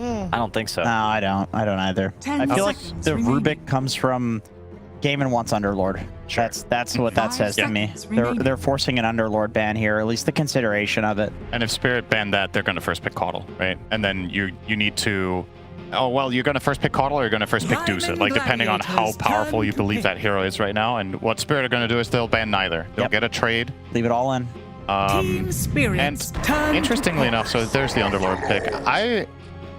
I don't think so. No, I don't. I don't either. I feel like the Rubik comes from Gaimin wants Underlord. Sure. That's what that says to me. They're forcing an Underlord ban here, at least the consideration of it. And if Spirit banned that, they're going to first pick Caudle, right? And then you need to... Oh, well, you're going to first pick Caudle or you're going to first pick Dusa, like depending on how powerful you believe that hero is right now. And what Spirit are going to do is they'll ban neither. They'll get a trade. Leave it all in. And interestingly enough, so there's the Underlord pick.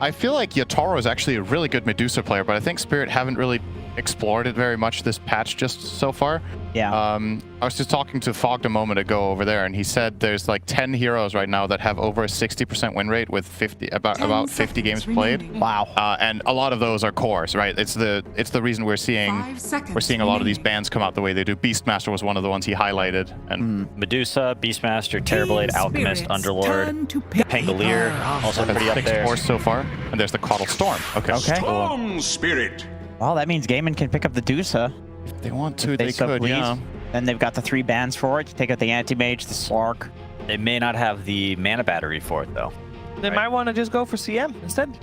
I feel like Yatoro is actually a really good Medusa player, but I think Spirit haven't really explored it very much this patch just so far. Yeah. I was just talking to Fogged a moment ago over there, and he said there's like 10 heroes right now that have over a 60% win rate with about 50 games played. Wow. And a lot of those are cores, right? It's the reason we're seeing a lot of these bans come out the way they do. Beastmaster was one of the ones he highlighted, and Medusa, Beastmaster, Terrorblade, Alchemist, Underlord, Pangolier, also pretty up 6 there. cores so far. And there's the Caudle Storm. Okay. Storm Spirit. Well, that means Gaimin can pick up the Dusa. If they want to, they so could, please. yeah. Then they've got the 3 bans for it. You take out the Anti-Mage, the Slark. They may not have the mana battery for it, though. They might want to just go for CM instead.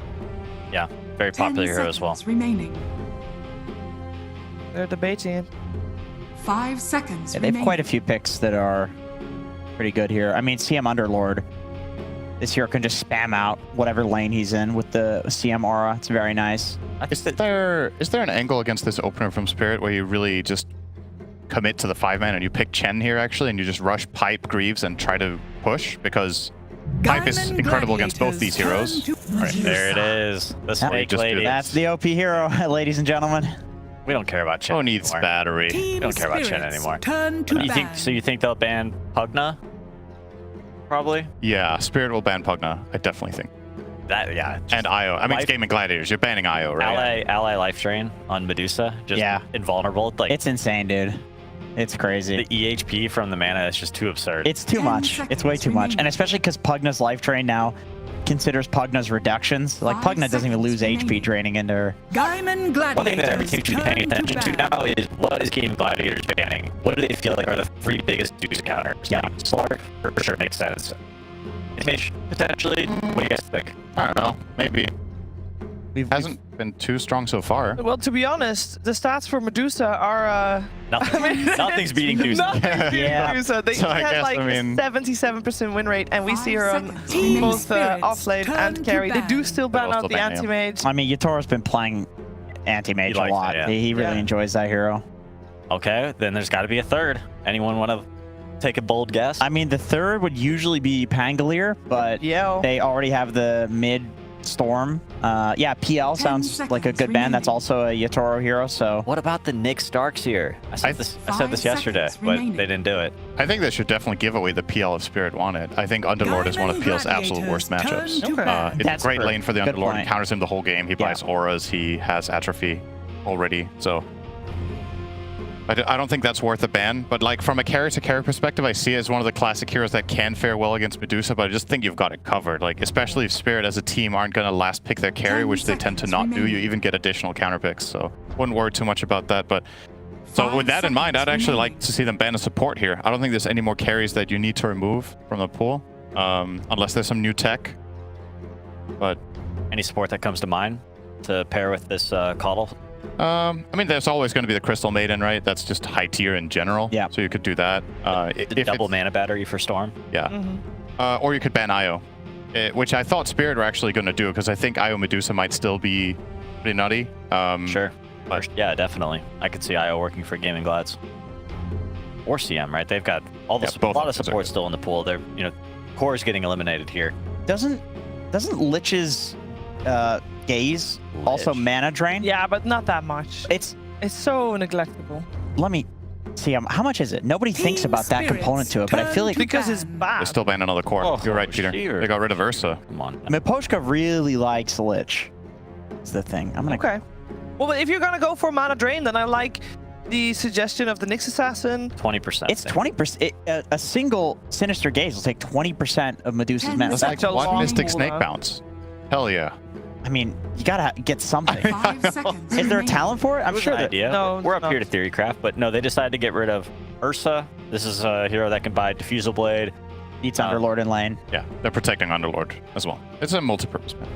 Yeah, very popular hero as well. Remaining. They're debating it. 5 seconds. Yeah, they have quite a few picks that are pretty good here. I mean, CM Underlord. This hero can just spam out whatever lane he's in with the CM aura. It's very nice. Is there an angle against this opener from Spirit where you really just commit to the 5-man and you pick Chen here actually and you just rush Pipe, Greaves, and try to push? Because Pipe is incredible against both these heroes. Right, there it is. The Snake Lady. That's the OP hero, ladies and gentlemen. We don't care about Chen Who needs anymore. battery? We don't care about Chen anymore. Turn to You think they'll ban Pugna? Probably. Yeah, Spirit will ban Pugna. I definitely think. That And Io. I mean, it's Gaimin Gladiators. You're banning Io, right? Ally life drain on Medusa. Just invulnerable. Like It's insane, dude. It's crazy. the EHP from the mana is just too absurd. It's too much. It's way too much. And especially because Pugna's life drain now considers Pugna's reductions. Like, Pugna doesn't even lose HP draining into her. Gaimin One thing that every Gladiators. team should be paying attention to now is what is Gaimin Gladiators banning? What do they feel like are the 3 biggest Deuce counters? Yeah, Slark for sure makes sense. Image, potentially. What do you guys think? I don't know. Maybe. Hasn't been too strong so far. Well, to be honest, the stats for Medusa are Nothing's beating Deuce. nothing's beating Yeah. Medusa. They So I had guess, like I mean- 77% win rate, and we see her on 5 seconds. both Spirits, offlane turn and to carry. They ban. do still ban They'll out still the ban, yeah. anti-mage. I mean, Yatoro's been playing Anti-Mage He a likes lot. it, yeah. He really Yeah. enjoys that hero. Okay, then there's got to be a third. Anyone want to take a bold guess? I mean, the third would usually be Pangolier, but Yeah. they already have the mid Storm. Yeah, PL 10 sounds like a seconds good band. remaining. That's also a Yatoro hero, so... What about the Nyx Darks here? I said this 5 yesterday, seconds but remaining. they didn't do it. I think they should definitely give away the PL if Spirit wanted. I think Underlord is one of PL's absolute worst matchups. Turn to ban. It's That's a great true. lane for the Good Underlord. point. It counters him the whole game. He buys auras. He has atrophy already. So I don't think that's worth a ban. But like from a carry-to-carry perspective, I see it as one of the classic heroes that can fare well against Medusa. But I just think you've got it covered. Like especially if Spirit as a team aren't going to last pick their carry, 10 which they tend to seconds not do. You remaining. even get additional counter picks. So wouldn't worry too much about that. But so 5 with that in mind, I'd seconds actually remaining. like to see them ban a support here. I don't think there's any more carries that you need to remove from the pool, unless there's some new tech. But Any support that comes to mind to pair with this Caudle? I mean, there's always going to be the Crystal Maiden, right? That's just high tier in general. Yeah. So you could do that. The double mana battery for Storm? Yeah. Or you could ban Io, which I thought Spirit were actually going to do because I think Io Medusa might still be pretty nutty. Sure. Yeah, definitely. I could see IO working for Gaimin Glads. Or CM, right? They've got all the both a lot of options are support good. still in the pool. They're, Core is getting eliminated here. Doesn't Lich's gaze also Lich. mana drain? Yeah, but not that much. It's... It's so neglectable. Let me see, how much is it? Nobody thinks about that component to it, but I feel like Because it's They bad. still ban another core. Oh, You're right, Peter. sheer. They got rid of Ursa. Come on. Miposhka really likes Lich. Is the thing. I'm gonna... Okay. Well, but if you're gonna go for mana drain, then I like the suggestion of the Nyx Assassin. 20%. It's 20%. A single Sinister Gaze will take 20% of Medusa's 10 mana. That's That's like a one long Mystic pool, Snake huh? bounce. Hell yeah. I mean, you gotta get something. 5 seconds. Is there a remaining. talent for it? I'm It was sure an that... idea. No, We're up no. here to Theorycraft, but no, they decided to get rid of Ursa. This is a hero that can buy Diffusal Blade. Beats Underlord in lane. Yeah, they're protecting Underlord as well. It's a multi-purpose ban.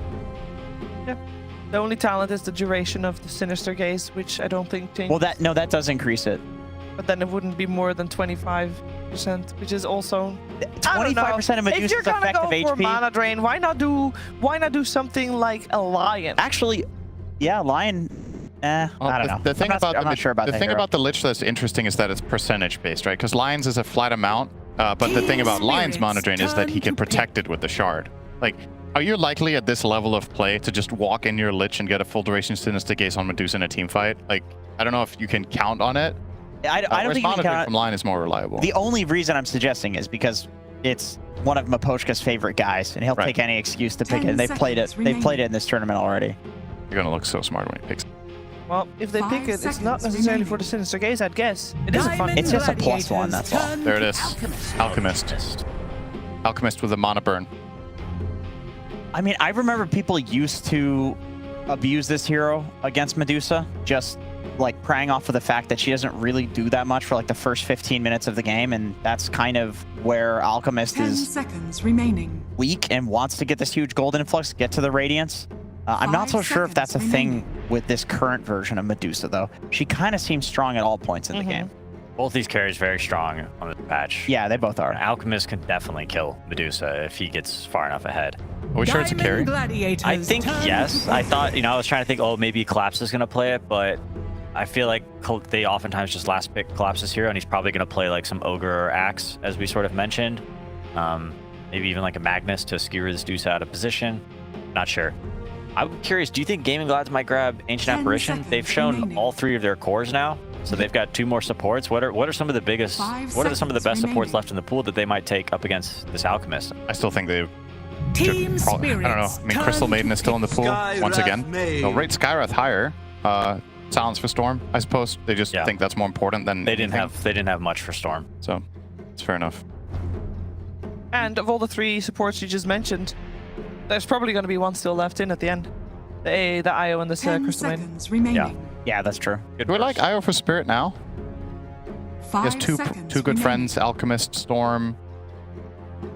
The only talent is the duration of the Sinister Gaze, which I don't think changes. Well, that does increase it. But then it wouldn't be more than 25%, which is also 25% of Medusa's if you're gonna effective go for HP. mana drain, why not do something like a lion? Actually, yeah, Lion. I don't know. The thing I'm not sure about the that thing hero. about the Lich that's interesting is that it's percentage based, right? Because Lions is a flat amount, but the thing about Lion's mana drain is that he can protect it with the shard. Like, are you likely at this level of play to just walk in your Lich and get a full duration Sinister Gaze on Medusa in a team fight? Like, I don't know if you can count on it. I don't Whereas think you mana can drain count. from Lion is more reliable. The only reason I'm suggesting is because it's one of Mapochka's favorite guys, and he'll Right. take any excuse to pick it. 10 And they've played it. seconds They've played remaining. it in this tournament already. You're gonna look so smart when he picks it. Well, if they 5 pick it, it's not seconds necessarily remaining. for the Sinister Gaze, I'd guess. It is a fun. Gaimin It's just a +1, that's all. Gladiators, There it turn is. to Alchemist. Alchemist with a mana burn. I mean, I remember people used to abuse this hero against Medusa, just like preying off of the fact that she doesn't really do that much for like the first 15 minutes of the game, and that's kind of where Alchemist 10 is seconds remaining. weak and wants to get this huge golden influx, get to the Radiance. I'm not 5 so sure if that's a seconds thing remaining. with this current version of Medusa, though. She kind of seems strong at all points in the game. Both these carries very strong on the patch. Yeah, they both are. Alchemist can definitely kill Medusa if he gets far enough ahead. Are we sure it's a Gaimin carry? Gladiators, I think turn yes. to I thought, I was trying to think, oh, maybe Collapse is going to play it, but I feel like they oftentimes just last pick Collapse's hero, and he's probably going to play like some Ogre or Axe, as we sort of mentioned. Maybe even like a Magnus to skewer this Deuce out of position. Not sure. I'm curious, do you think Gaimin Glads might grab Ancient 10 Apparition? seconds They've shown remaining. all 3 of their cores now, so they've got 2 more supports. What are some of the biggest, 5 what are some of the seconds best supports remaining. left in the pool that they might take up against this Alchemist? I still think they Team I don't know. Spirits, I mean, turn Crystal to Maiden is still in the pool once again. Skywrath They'll rate Skywrath higher. Silence for Storm, I suppose. They just Yeah. think that's more important than They didn't anything. have much for Storm. So it's fair enough. And of all the 3 supports you just mentioned, there's probably going to be one still left in at the end. The IO and the 10 Crystal Maiden. seconds remaining. Yeah, that's true. Good Do we burst. like Io for Spirit now? 5 He has two seconds good remaining. friends, Alchemist, Storm.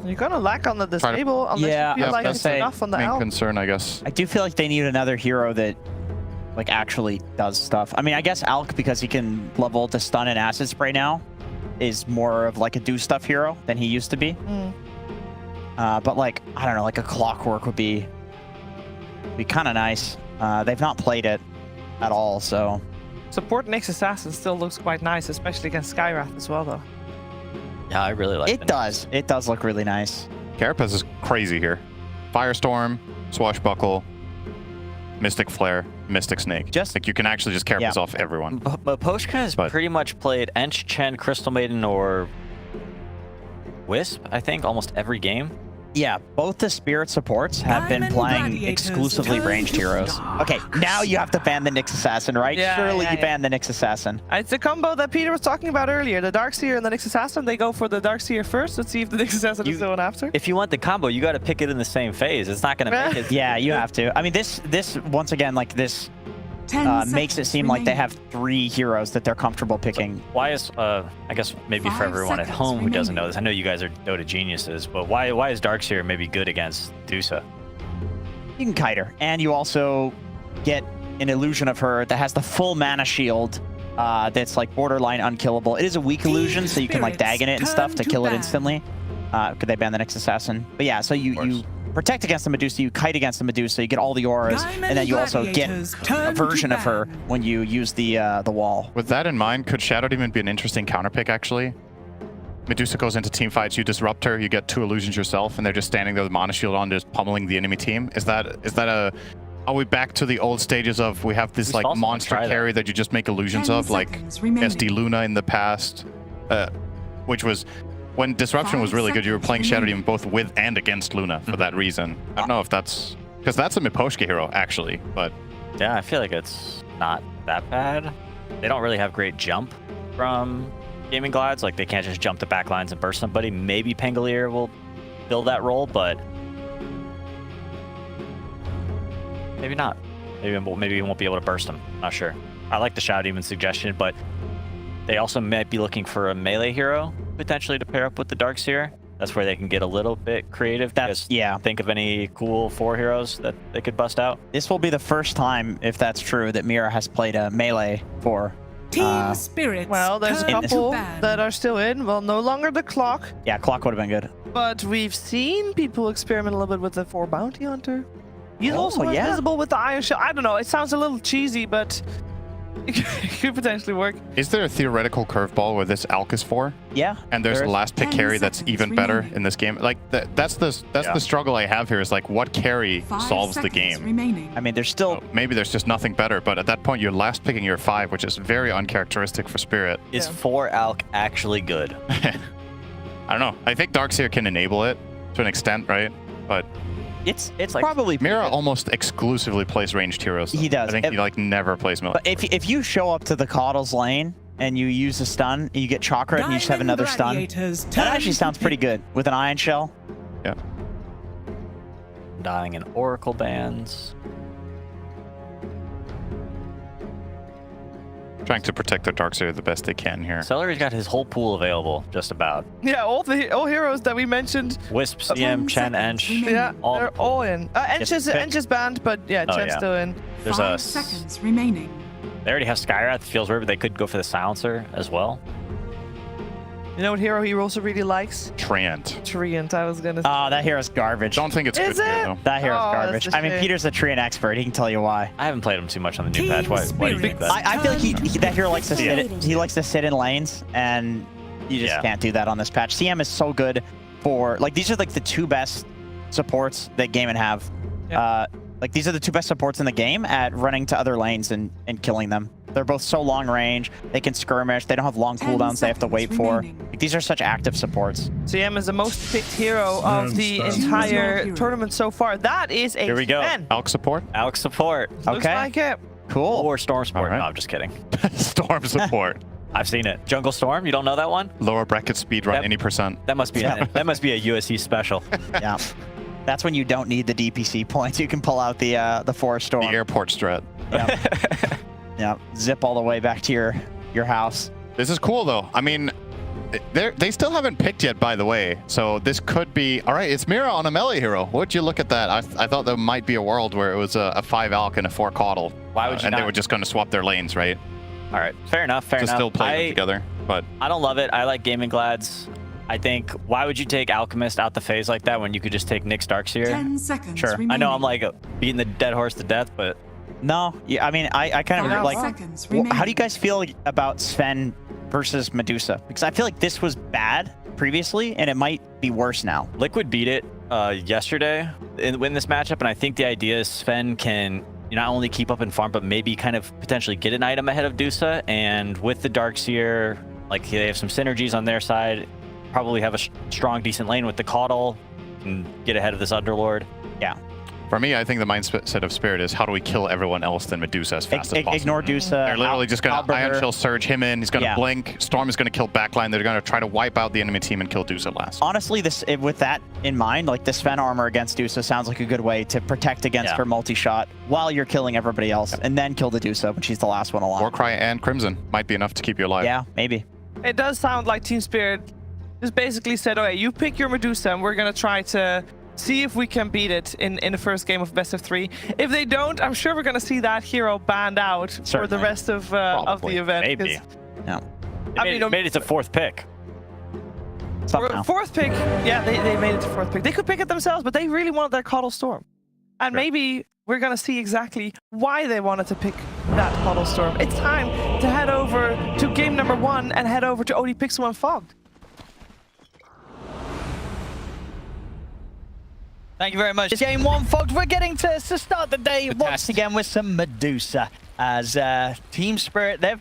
You're going to lack on the Try to- disable unless Yeah, you I feel was like gonna it's say, enough on the Main L. concern, I guess. I do feel like they need another hero that like actually does stuff. I mean, I guess Alk, because he can level to stun and acid spray now, is more of like a do stuff hero than he used to be. But like, I don't know, like a Clockwork would be kind of nice. They've not played it at all, so Support Nyx Assassin still looks quite nice, especially against Skywrath as well, though. Yeah, I really like it does. It does look really nice. Carapace is crazy here. Firestorm, Swashbuckle, Mystic Flare, Mystic Snake. Just- like you can actually just Carapace off everyone. Mapochka has But- pretty much played Ench, Chen, Crystal Maiden, or Wisp, I think, almost every game. Yeah, both the spirit supports have been Gaimin playing Gladiators, exclusively turn ranged to heroes. stars. Okay, now you have to ban the Nyx Assassin, right? Yeah, Surely yeah, you yeah. ban the Nyx Assassin. It's a combo that Peter was talking about earlier. The Darkseer and the Nyx Assassin, they go for the Darkseer first. Let's see if the Nyx Assassin is the one after. If you want the combo, you got to pick it in the same phase. It's not going to make it. Yeah, you have to. I mean, this once again, like this 10 makes it seconds seem like they remaining. have 3 heroes that they're comfortable picking. Why is, I guess maybe for 5 everyone at seconds home who doesn't know remaining. this, I know you guys are Dota geniuses, but why is Darkseer maybe good against Dusa? You can kite her, and you also get an illusion of her that has the full mana shield. That's like borderline unkillable. It is a weak illusion, so you can like Spirits, dag in it and turn stuff to to kill it ban. instantly. Could they ban the Nyx Assassin? But yeah, so you protect against the Medusa, you kite against the Medusa, you get all the auras, Gaimin and then you also get Gladiators, a turn to version of her ban. when you use the wall. With that in mind, could Shadow Demon be an interesting counter pick actually? Medusa goes into team fights, you disrupt her, you get 2 illusions yourself, and they're just standing there with Mana Shield on, just pummeling the enemy team. Is that a... Are we back to the old stages of we have this We like saw someone monster try that. carry that you just make illusions 10 of, like seconds remaining. SD Luna in the past, which was when Disruption was 5 really good. You were seconds playing Shadow remaining. Demon both with and against Luna for that reason. I don't know if that's because that's a Miposhka hero actually, but Yeah, I feel like it's not that bad. They don't really have great jump from Gaimin Glads. Like, they can't just jump the back lines and burst somebody. Maybe Pangolier will fill that role, but maybe not. Maybe he won't be able to burst them. Not sure. I like the Shadow Demon suggestion, but they also might be looking for a melee hero potentially to pair up with the Darkseer. That's where they can get a little bit creative. That's- You guys yeah. Think of any cool 4 heroes that they could bust out? This will be the first time, if that's true, that Mira has played a melee for. Team Spirits. Well, there's a turn to couple ban. that are still in. Well, no longer the clock, Yeah, clock would have been good. but we've seen people experiment a little bit with the 4 bounty hunter. He's Oh, also yeah. invisible with the iron shell. I don't know. It sounds a little cheesy, but it could potentially work. Is there a theoretical curveball where this Alk is 4? Yeah. And there's there a is. last pick 10 carry that's seconds even better remaining. in this game. Like that's the struggle I have here is like what carry 5 solves the seconds game. remaining. I mean, there's still. Maybe there's just nothing better, but at that point you're last picking your 5, which is very uncharacteristic for Spirit. Is Yeah. 4 Alk actually good? I don't know. I think Darkseer can enable it to an extent, right? But It's like- probably. Mira almost exclusively plays ranged heroes. He does. I think he like never plays melee. But if you show up to the Coddle's lane and you use a stun, and you get Chakra and you just have Gaimin another stun, Gladiators that turn actually to sounds pretty good with an Iron Shell. Yeah. Dying in Oracle bands. Trying to protect their Darkseer the best they can here. Celery's got his whole pool available, just about. Yeah, all heroes that we mentioned. Wisp, 10 CM, Chen, seconds Ench. remaining. Yeah, All- they're all in. Just pick. Ench is banned, but yeah, Oh, Chen's yeah. still in. There's 5 a. seconds remaining. They already have Skywrath. Feels weird, but they could go for the Silencer as well. You know what hero he also really likes? Treant. Treant, I was gonna say. Oh, that hero's garbage. Don't think it's Is good here, it? though. That hero's Oh, garbage. that's a I mean, shame. Peter's a Treant expert. He can tell you why. I haven't played him too much on the new Team patch. Why do you think Spirit. that? I feel like that hero likes to sit. He likes to sit in lanes, and you just Yeah. can't do that on this patch. CM is so good for like these are like the 2 best supports that Gaimin have. Yeah. Like these are the 2 best supports in the game at running to other lanes and killing them. They're both so long range. They can skirmish. They don't have long 10 cooldowns they have to wait seconds for. remaining. Like, these are such active supports. CM is the most picked hero of the Choose entire your hero. tournament so far. That is a Here we go. 10. Alk support? Alk support. Looks Okay. like it. Cool. Or Storm support. All right. No, I'm just kidding. Storm support. I've seen it. Jungle Storm. You don't know that one? Lower bracket speed run Yep. any percent. That must be that must be a USC special. Yeah. That's when you don't need the DPC points. You can pull out the Forest Storm. The airport strat. Yeah. Yeah. Zip all the way back to your house. This is cool though. I mean, they still haven't picked yet, by the way. So this could be all right. It's Mira on a melee hero. Would you look at that? I thought there might be a world where it was a 5 Alk and a 4 Coddle. Why would you and they not? were just going to swap their lanes, right? All right, fair enough. Fair To enough. still play them together. But I don't love it. I like Gaimin Glads. I think why would you take Alchemist out the phase like that when you could just take Nyx Darkseer? 10 seconds Sure. remaining. I know I'm like beating the dead horse to death, but No, yeah, I mean, I kind of 5 like. seconds Well, remaining. how do you guys feel about Sven versus Medusa? Because I feel like this was bad previously, and it might be worse now. Liquid beat it yesterday in this matchup, and I think the idea is Sven can not only keep up in farm, but maybe kind of potentially get an item ahead of Dusa. And with the Darkseer, like they have some synergies on their side, probably have a strong, decent lane with the Caudle, and get ahead of this Underlord. Yeah. for me, I think the mindset of Spirit is how do we kill everyone else than Medusa as fast as possible. Ignore Dusa. They're literally just going to Iron Shell surge him in. He's going to Yeah. blink. Storm is going to kill backline. They're going to try to wipe out the enemy team and kill Dusa last. Honestly, with that in mind, like the Sven armor against Dusa sounds like a good way to protect against her multi-shot while you're killing everybody else, and then kill the Dusa when she's the last one alive. Warcry and Crimson might be enough to keep you alive. Yeah, maybe. It does sound like Team Spirit just basically said, okay, you pick your Medusa and we're going to try to see if we can beat it in the first game of best of 3. If they don't, I'm sure we're going to see that hero banned out for the Certainly. rest of the Probably. event. Maybe. 'cause Yeah. Made it to 4th pick. Somehow. Fourth pick, yeah, they made it to 4th pick. They could pick it themselves, but they really wanted their Coddle Storm. And maybe we're going to see exactly why they wanted to pick that Coddle Storm. It's time to head over to game number 1 and head over to OD Pixel and Fogged. Thank you very much. It's game 1, folks. We're getting to start the day once again with some Medusa. As Team Spirit, they've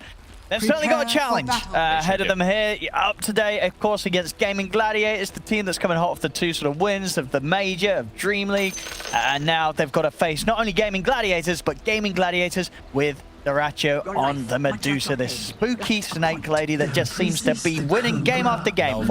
certainly got a Prepare for challenge battle. ahead of them here. Up today, of course, against Gaimin Gladiators, the team that's coming hot off the 2 sort of wins of the Major, of Dream League. And now they've got to face not only Gaimin Gladiators, but Gaimin Gladiators with Daracho on the Medusa, this spooky snake lady that just seems to be winning game after game.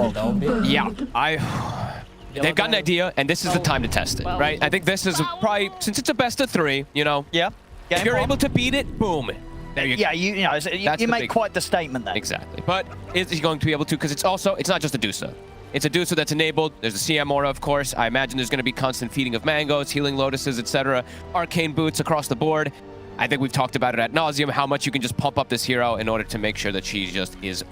Yeah, they've got an idea, and this is the time to test it, right? I think this is probably, since it's a best of 3, you know, Yeah. if you're able to beat it, boom. There you go. Yeah, you That's you the make big- quite the statement there. Exactly. But is he going to be able to? Because it's not just a Dusa. It's a Dusa that's enabled. There's a CM aura, of course. I imagine there's going to be constant feeding of mangoes, healing lotuses, etc. Arcane boots across the board. I think we've talked about it ad nauseum, how much you can just pump up this hero in order to make sure that she just is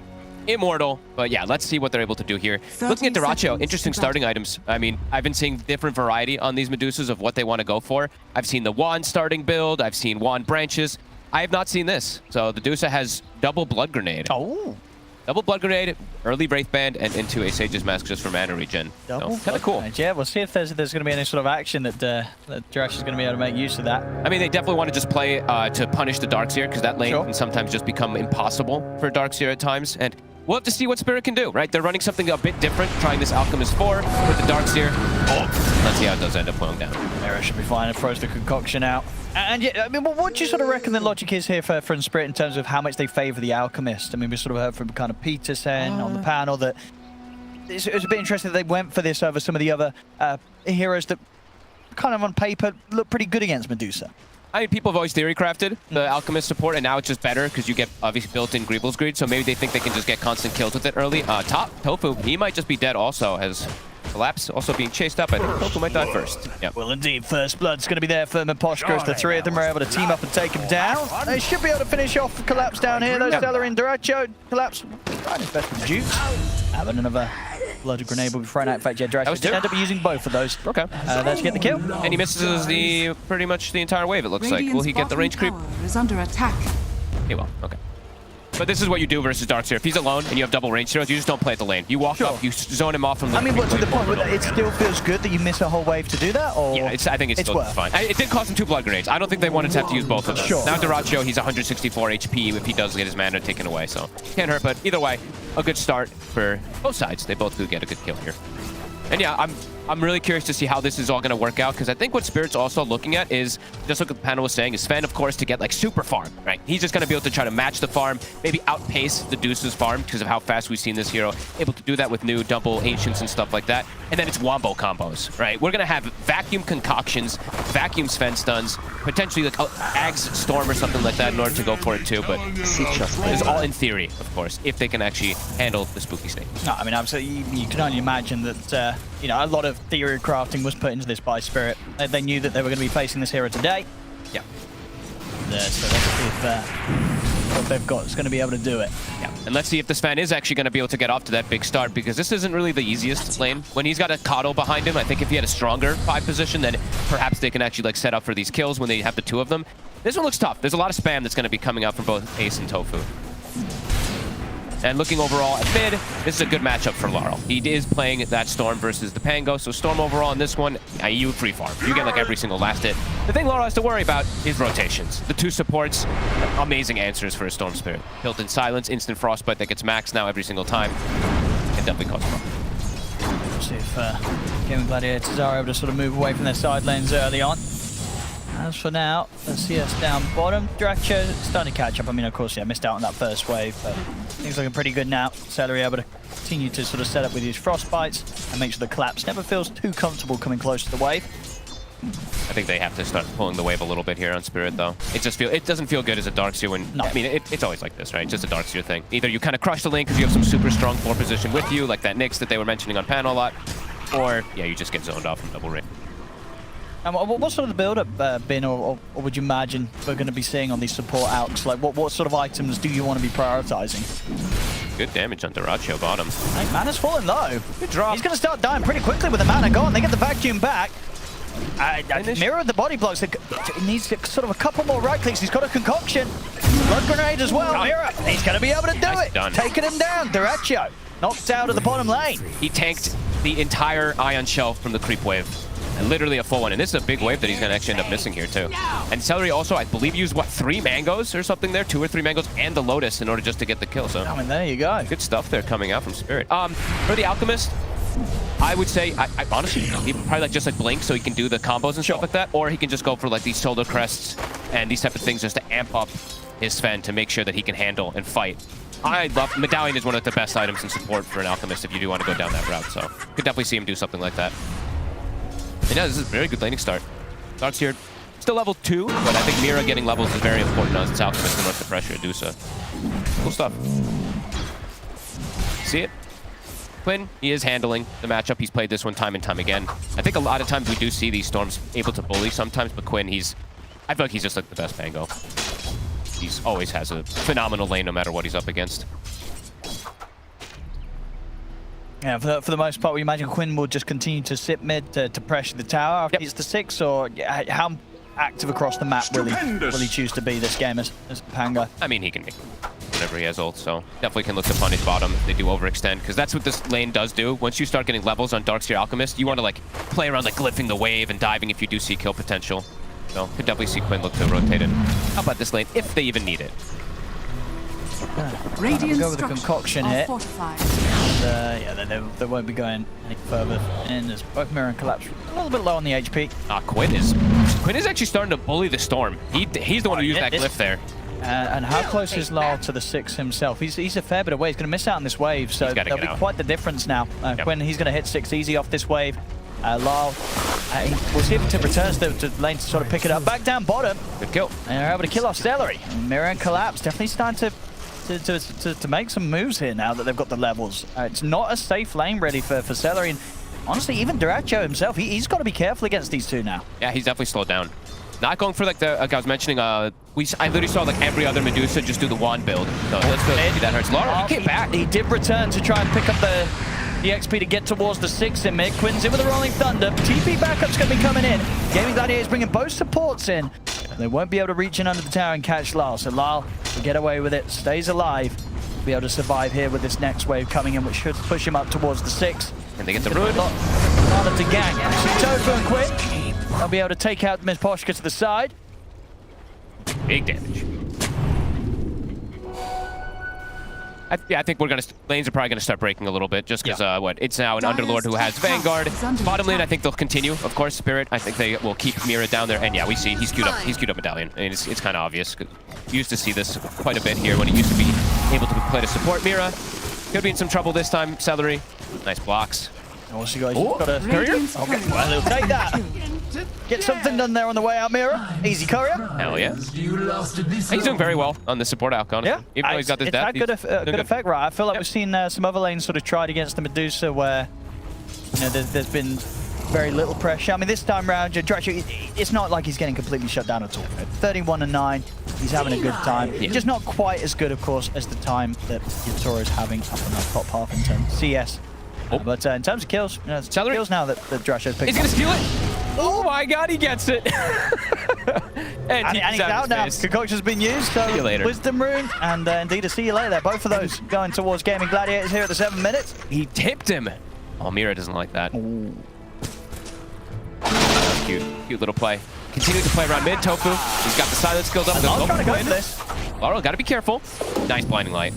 immortal. But yeah, let's see what they're able to do here. Looking at Duracho, interesting starting items. I mean, I've been seeing different variety on these Medusas of what they want to go for. I've seen the wand starting build. I've seen wand branches. I have not seen this. So the Dusa has double blood grenade. Oh. Double blood grenade, early Wraith Band, and into a Sage's Mask just for mana regen. So, kind of cool. Yeah, we'll see if there's going to be any sort of action that Jerash is going to be able to make use of that. I mean, they definitely want to just play to punish the Darkseer, because that lane can sometimes just become impossible for Darkseer at times. And we'll have to see what Spirit can do, right? They're running something a bit different, trying this Alchemist 4 with the Darkseer. Oh, let's see how it does end up pulling down. Mira should be fine and throws the concoction out. And yeah, I mean, what do you sort of reckon the logic is here for Spirit in terms of how much they favor the Alchemist? I mean, we sort of heard from kind of Peterson on the panel that it was a bit interesting that they went for this over some of the other heroes that kind of on paper look pretty good against Medusa. I mean, people have always theory crafted the Alchemist support, and now it's just better because you get obviously built-in Greevil's Greed, so maybe they think they can just get constant kills with it early. Top, Tofu, he might just be dead also, as Collapse also being chased up. I think Tofu might die first. Yep. Well, indeed, first blood's going to be there for Miposhka as the three of them are able to team up and take him down. They should be able to finish off Collapse down here, though. Celery and Duracho. Collapse trying his best with Jukes. Having another blood grenade will be thrown out. In fact, yeah, Duracho did end up using both of those. Okay. Let's get the kill. And he misses pretty much the entire wave, it looks like. Will he get the range creep? Is under attack. He will. Okay. But this is what you do versus Darkseer. If he's alone and you have double range heroes, you just don't play at the lane. You walk up, you zone him off from the... I mean, what, to the point where it still feels good that you miss a whole wave to do that, or...? Yeah, I think it's still fine. It did cost him 2 blood grenades. I don't think they wanted to have to use both of them. Sure. Now Duracho, he's 164 HP if he does get his mana taken away, so can't hurt. But either way, a good start for both sides. They both could get a good kill here. And yeah, I'm really curious to see how this is all going to work out, because I think what Spirit's also looking at is, just like the panel was saying, is Sven, of course, to get like super farm, right? He's just going to be able to try to match the farm, maybe outpace the Deuce's farm because of how fast we've seen this hero able to do that with new double ancients and stuff like that. And then it's wombo combos, right? We're going to have vacuum concoctions, vacuum Sven stuns, potentially like Ag's Storm or something like that in order to go for it too, but it's all in theory, of course, if they can actually handle the spooky snake. No, I mean, absolutely, you can only imagine that, you know, a lot of theory crafting was put into this by Spirit. They knew that they were going to be facing this hero today. Yeah. So let's see if what they've got is going to be able to do it. Yeah. And let's see if this fan is actually going to be able to get off to that big start, because this isn't really the easiest lane. When he's got a Coddle behind him, I think if he had a stronger 5 position, then perhaps they can actually like set up for these kills when they have the 2 of them. This one looks tough. There's a lot of spam that's going to be coming out from both Ace and Tofu. And looking overall at mid, this is a good matchup for Laurel. He is playing that Storm versus the Pango, so Storm overall in this one, you free farm. You get like every single last hit. The thing Laurel has to worry about is rotations. The 2 supports, amazing answers for a Storm Spirit. Built-in Silence, instant Frostbite that gets maxed now every single time. It definitely causes a problem. We'll see if Gaimin Gladiators are able to sort of move away from their side lanes early on. As for now, let's see us down bottom. Duracho starting to catch up. I mean, of course, yeah, missed out on that first wave, but things looking pretty good now. Celery able to continue to sort of set up with his Frostbites and make sure the Collapse never feels too comfortable coming close to the wave. I think they have to start pulling the wave a little bit here on Spirit, though. It doesn't feel good as a Darkseer when... No. I mean, it's always like this, right? It's just a Darkseer thing. Either you kind of crush the lane because you have some super strong floor position with you, like that Nyx that they were mentioning on panel a lot, or, yeah, you just get zoned off from double ring. And what sort of the build-up been, or would you imagine we're going to be seeing on these support alks? Like, what sort of items do you want to be prioritizing? Good damage on Duracho bottom. Hey, mana's falling low. Good drop. He's going to start dying pretty quickly with the mana gone. They get the vacuum back. Mirror the body blocks. He needs sort of a couple more right clicks. He's got a concoction. Blood grenade as well. Mirror, he's going to be able to do it. Done. Taking him down. Duracho knocked out of the bottom lane. He tanked the entire Ion Shelf from the creep wave. And literally a full one. And this is a big wave that he's going to actually end up missing here, too. And Celery also, I believe, used, what, 3 mangoes or something there? 2 or 3 mangoes and the Lotus in order just to get the kill. So, I mean, there you go. Good stuff there coming out from Spirit. For the Alchemist, I would say, I honestly, he probably like just like Blink so he can do the combos and stuff like that. Or he can just go for like these Solar Crests and these type of things just to amp up his Sven to make sure that he can handle and fight. I love Medallion is one of the best items in support for an Alchemist if you do want to go down that route. So, could definitely see him do something like that. And yeah, this is a very good laning start. Darkseer still level 2, but I think Mira getting levels is very important as its Alchemist in order to pressure Adusa. Cool stuff. See it? Quinn, he is handling the matchup. He's played this one time and time again. I think a lot of times we do see these Storms able to bully sometimes, but Quinn, I feel like he's just like the best Pango. He's always has a phenomenal lane no matter what he's up against. Yeah, for the most part, we imagine Quinn will just continue to sit mid to pressure the tower after it's the 6, or how active across the map will he choose to be this game as Pango? I mean, he can make whenever he has ult, so definitely can look to punish bottom if they do overextend, because that's what this lane does do. Once you start getting levels on Darkseer Alchemist, you want to like play around like glyphing the wave and diving if you do see kill potential. So could definitely see Quinn look to rotate it. How about this lane if they even need it? Radiant go with the concoction here. They won't be going any further in. As both Mirror and Collapse a little bit low on the HP. Quinn is actually starting to bully the Storm. He's the one who used that glyph there. And how close is Lyle to the 6 himself? He's a fair bit away. He's going to miss out on this wave, so there'll be quite the difference now. Quinn, he's going to hit 6 easy off this wave. Lyle, we'll see if the tip returns to lane to sort of pick it up. Back down bottom. Good kill. And they're able to kill off Celery. Mirror and Collapse definitely starting to make some moves here now that they've got the levels. It's not a safe lane ready for Celery. And honestly, even Duracho himself, he's got to be careful against these two now. Yeah, he's definitely slowed down. Not going for like like I was mentioning, I literally saw like every other Medusa just do the wand build. So let's go see that hurts. Laura, he came back. He did return to try and pick up the XP to get towards the 6 in mid. Quinn's in with the Rolling Thunder. TP backup's going to be coming in. Gaimin Gladiators bringing both supports in. They won't be able to reach in under the tower and catch Lyle. So Lyle will get away with it, stays alive. Be able to survive here with this next wave coming in, which should push him up towards the 6. And they get the Ruin. Harder to gang. See Tofu and Quinn. They'll be able to take out Miss Poshka to the side. Big damage. I think lanes are probably gonna start breaking a little bit, just because it's now an Underlord who has Vanguard. Bottom lane, I think they'll continue. Of course, Spirit, I think they will keep Mira down there. And yeah, we see he's queued up Medallion. I mean, it's kind of obvious. We used to see this quite a bit here when he used to be able to play to support Mira. Could be in some trouble this time. Celery, nice blocks. What's he got? He's got a courier? Okay, well, he'll take that. Get something done there on the way out, Mira. Easy courier. Hell yeah. He's doing very well on the support outcome. Yeah. Even though he's got this death. It's had good effect, right? I feel like we've seen some other lanes sort of tried against the Medusa where, you know, there's been very little pressure. I mean, this time round, Dracho, it's not like he's getting completely shut down at all. 31-9, he's having a good time. Yeah. Just not quite as good, of course, as the time that Yatora is having up on that top half in terms of CS. But in terms of kills, you know, it's kills now that Drasho's picking. He's gonna steal it. Oh my god, he gets it. and he's out now. Concoction's been used, so see you later. Wisdom Rune and indeed a see you later. Both of those going towards Gaimin Gladiators here at the 7 minutes. He tipped him. Oh, Mira doesn't like that. Cute little play. Continuing to play around mid, Tofu. He's got the silence skills up. Laurel trying to go for this. Laurel, gotta be careful. Nice blinding light.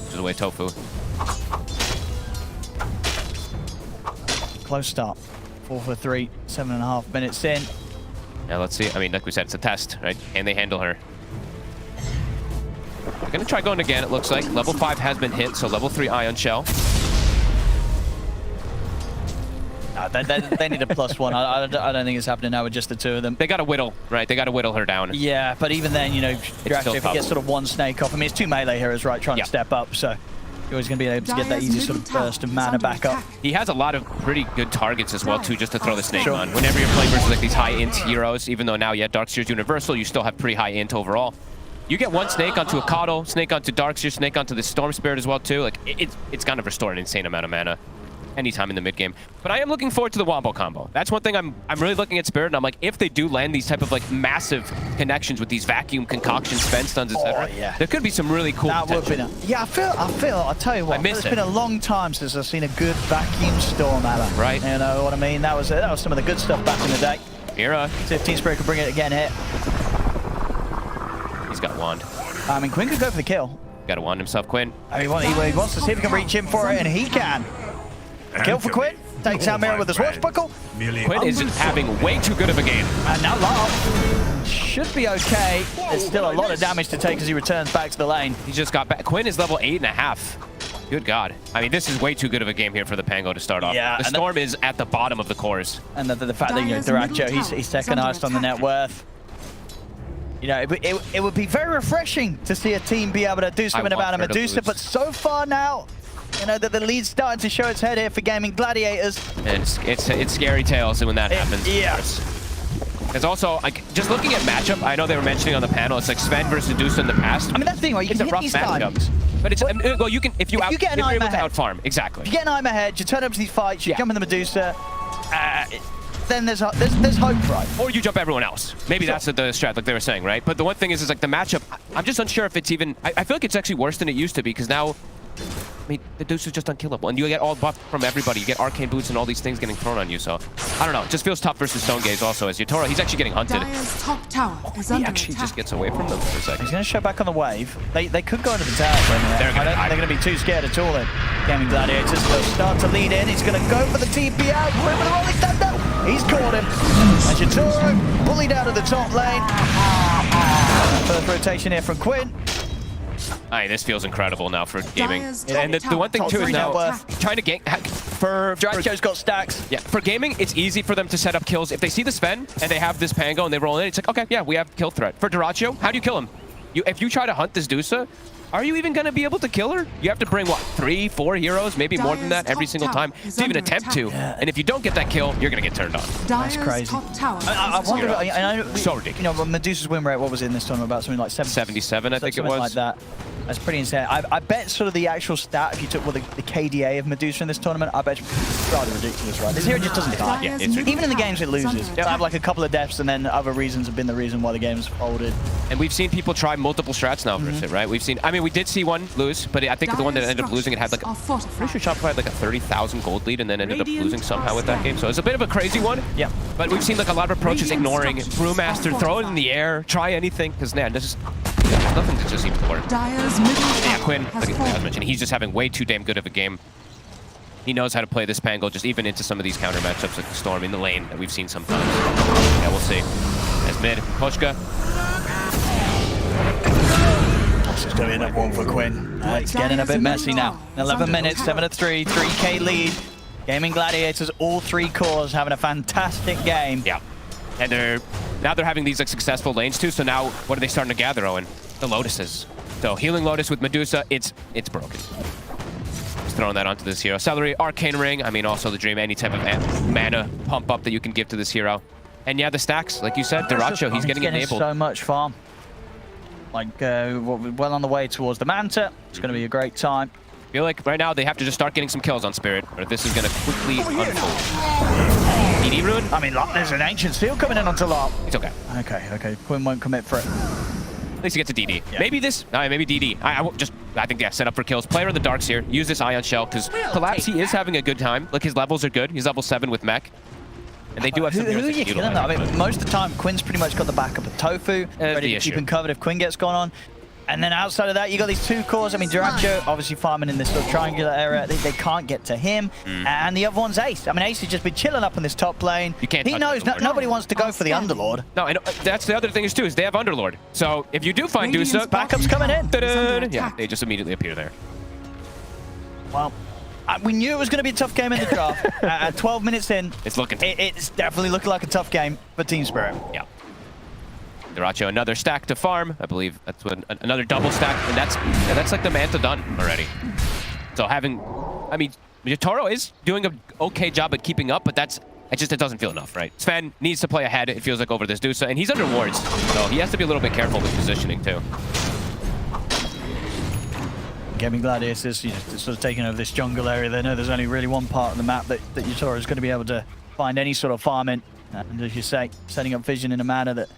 Pushes away Tofu. Close start. 4 for 3, 7.5 minutes in. Yeah, let's see. I mean, like we said, it's a test, right? Can they handle her? They're gonna try going again, it looks like. Level 5 has been hit, so level 3 Ion Shell. They need a +1. I don't think it's happening now with just the two of them. They gotta whittle, right? They gotta whittle her down. Yeah, but even then, you know, Draco, if he gets sort of one snake off, I mean, it's 2 melee heroes, right, trying to step up, so you're always going to be able to get that easy sort of burst of mana back up. He has a lot of pretty good targets as well, too, just to throw the snake on. Whenever you're playing versus like these high int heroes, even though now, Darkseer's universal, you still have pretty high int overall. You get one snake onto a Coddle, snake onto Darkseer, snake onto the Storm Spirit as well, too. Like, it's going to restore an insane amount of mana anytime in the mid game. But I am looking forward to the Wombo combo. That's one thing I'm really looking at Spirit, and I'm like, if they do land these type of like massive connections with these vacuum concoctions, spend stuns, etc., there could be some really cool potential. Yeah, I feel, I'll tell you what, it's been a long time since I've seen a good vacuum storm, Alan. Right. You know what I mean? That was some of the good stuff back in the day. Mira. 15 Spirit could bring it again here. He's got wand. I mean, Quinn could go for the kill. Got to wand himself, Quinn. He wants to see if he can reach in for it, and he can. Kill for Quinn. Takes out Mira with the swashbuckle. Quinn is having way too good of a game. And now Lyle should be okay. There's still a lot of damage to take as he returns back to the lane. He just got back. Quinn is level 8.5. Good God. I mean, this is way too good of a game here for the Pango to start off. Yeah, the Storm is at the bottom of the cores. And the fact that, you know, Duracho, he's second highest on the net worth. You know, it would be very refreshing to see a team be able to do something about a Medusa, but so far now, You know that the lead's starting to show its head here for Gaimin Gladiators. And it's scary tales when that happens. Yeah. It's also like just looking at matchup. I know they were mentioning on the panel. It's like Sven versus Dusa in the past. I mean, that's the thing, right? You It's can a hit rough these matchup. times. But it's well, you can if you get an you're able item to ahead. outfarm exactly. If you get an item ahead, you turn up to these fights, you Yeah. jump in the Medusa, then there's hope, right? Or you jump everyone else. Maybe that's the strat, like they were saying, right? But the one thing is like the matchup. I'm just unsure if it's even. I feel like it's actually worse than it used to be because now. I mean, the Deuce is just unkillable, and you get all buff from everybody. You get arcane boots and all these things getting thrown on you. So, I don't know. It just feels tough versus Stone Gaze also. As Yatoro, he's actually getting hunted. Dire's top tower is He under actually attack. just gets away from them for a second. He's going to show back on the wave. They could go into the tower for a minute. They're gonna I don't think die. they're going to be too scared at all. Then Gaimin Gladiators will start to lead in. He's going to go for the TP out. Wait for the rolling thunder. He's caught him. And Yatoro bullied out of the top lane. First rotation here from Quinn. Aye, this feels incredible now for gaming. Dire's And top the one thing tower too is is now under attack. trying to gank for Dracho's got stacks. yeah, for gaming, it's easy for them to set up kills. If they see the Sven and they have this Pango and they roll in, it's like, okay, yeah, we have kill threat. For Duracho, how do you kill him? If you try to hunt this Dusa, are you even going to be able to kill her? You have to bring, what, 3, 4 heroes, maybe more than that every single time to even attempt to. And if you don't get that kill, you're going to get turned on. Dire's crazy. top tower I is wonder. under I know, So ridiculous. You know, Medusa's win rate, what was it in this tournament? About something like 77, I think it something was. like that. That's pretty insane. I bet sort of the actual stat, if you took the KDA of Medusa in this tournament, I bet it's rather ridiculous, right? This hero just doesn't die. Yeah, it's Even in the games it loses. Under I have like a couple of deaths, and then other reasons have been the reason why the game's folded. And we've seen people try multiple strats now versus it, right? We've seen, I mean, we did see one lose, but I think the one that ended up losing it had like, Dire's structures are pretty sure fortified. Shopify had like a 30,000 gold lead and then ended up Radiant losing somehow are with that game. So it's a bit of a crazy one. Yeah. But we've seen like a lot of approaches Radiant ignoring structures Brewmaster, are throw it in the air, try anything, because man, there's just nothing that just seems to work. Dire's middle Yeah, tower Quinn, has like I was fallen. mentioning, he's just having way too damn good of a game. He knows how to play this Pango, just even into some of these counter matchups like the Storm in the lane that we've seen sometimes. Yeah, we'll see. As mid, Koshka. This is going to be another one for Quinn. It's getting a bit messy now. 11 minutes, 7-3, 3K lead. Gaimin Gladiators, all 3 cores having a fantastic game. Yeah. And now they're having these like successful lanes too, so now what are they starting to gather, Owen? The Lotuses. So healing Lotus with Medusa, it's broken. Just throwing that onto this hero. Celery, Arcane Ring, I mean also the Dream, any type of mana pump up that you can give to this hero. And yeah, the stacks, like you said, Duracho, he's getting enabled. so much farm. Like, well on the way towards the Manta. It's going to be a great time. I feel like right now they have to just start getting some kills on Spirit, or this is going to quickly unfold. ED Ruin? I mean, there's an Ancient Seal coming in onto Larp. It's okay. Okay. Quinn won't commit for it. At least he gets a DD. Yeah. Maybe this, maybe DD. I think, yeah, set up for kills. Player in the darks here. Use this Ion Shell, because Collapse, he is having a good time. Look, his levels are good. He's level 7 with Mech. And they do have some Who heroes are that you can killing utilize though? I it. mean, most of the time, Quinn's pretty much got the backup of Tofu, ready the to keep issue. him covered if Quinn gets gone on. And then outside of that, you got these 2 cores. I mean, Duracho obviously farming in this sort of triangular area. They can't get to him. And the other one's Ace. I mean, Ace has just been chilling up in this top lane. You can't He touch knows Underlord. nobody wants to go for the Underlord. No, and that's the other thing is too, is they have Underlord. So if you do find Radiant's Dusa, Backup's coming in. under yeah, attack. they just immediately appear there. Well, we knew it was going to be a tough game in the draft. 12 minutes in, It's looking. it's definitely looking like a tough game for Team Spirit. Yeah. Duracho, another stack to farm. I believe that's what another double stack, and that's like the Manta done already. So I mean, Yatoro is doing an okay job at keeping up, but it doesn't feel enough, right? Sven needs to play ahead, it feels like, over this Dusa, and he's under wards, so he has to be a little bit careful with positioning too. Gaimin Gladiators, sort of taking over this jungle area. They know there's only really one part of the map that Yatoro is going to be able to find any sort of farming. And as you say, setting up vision in a manner that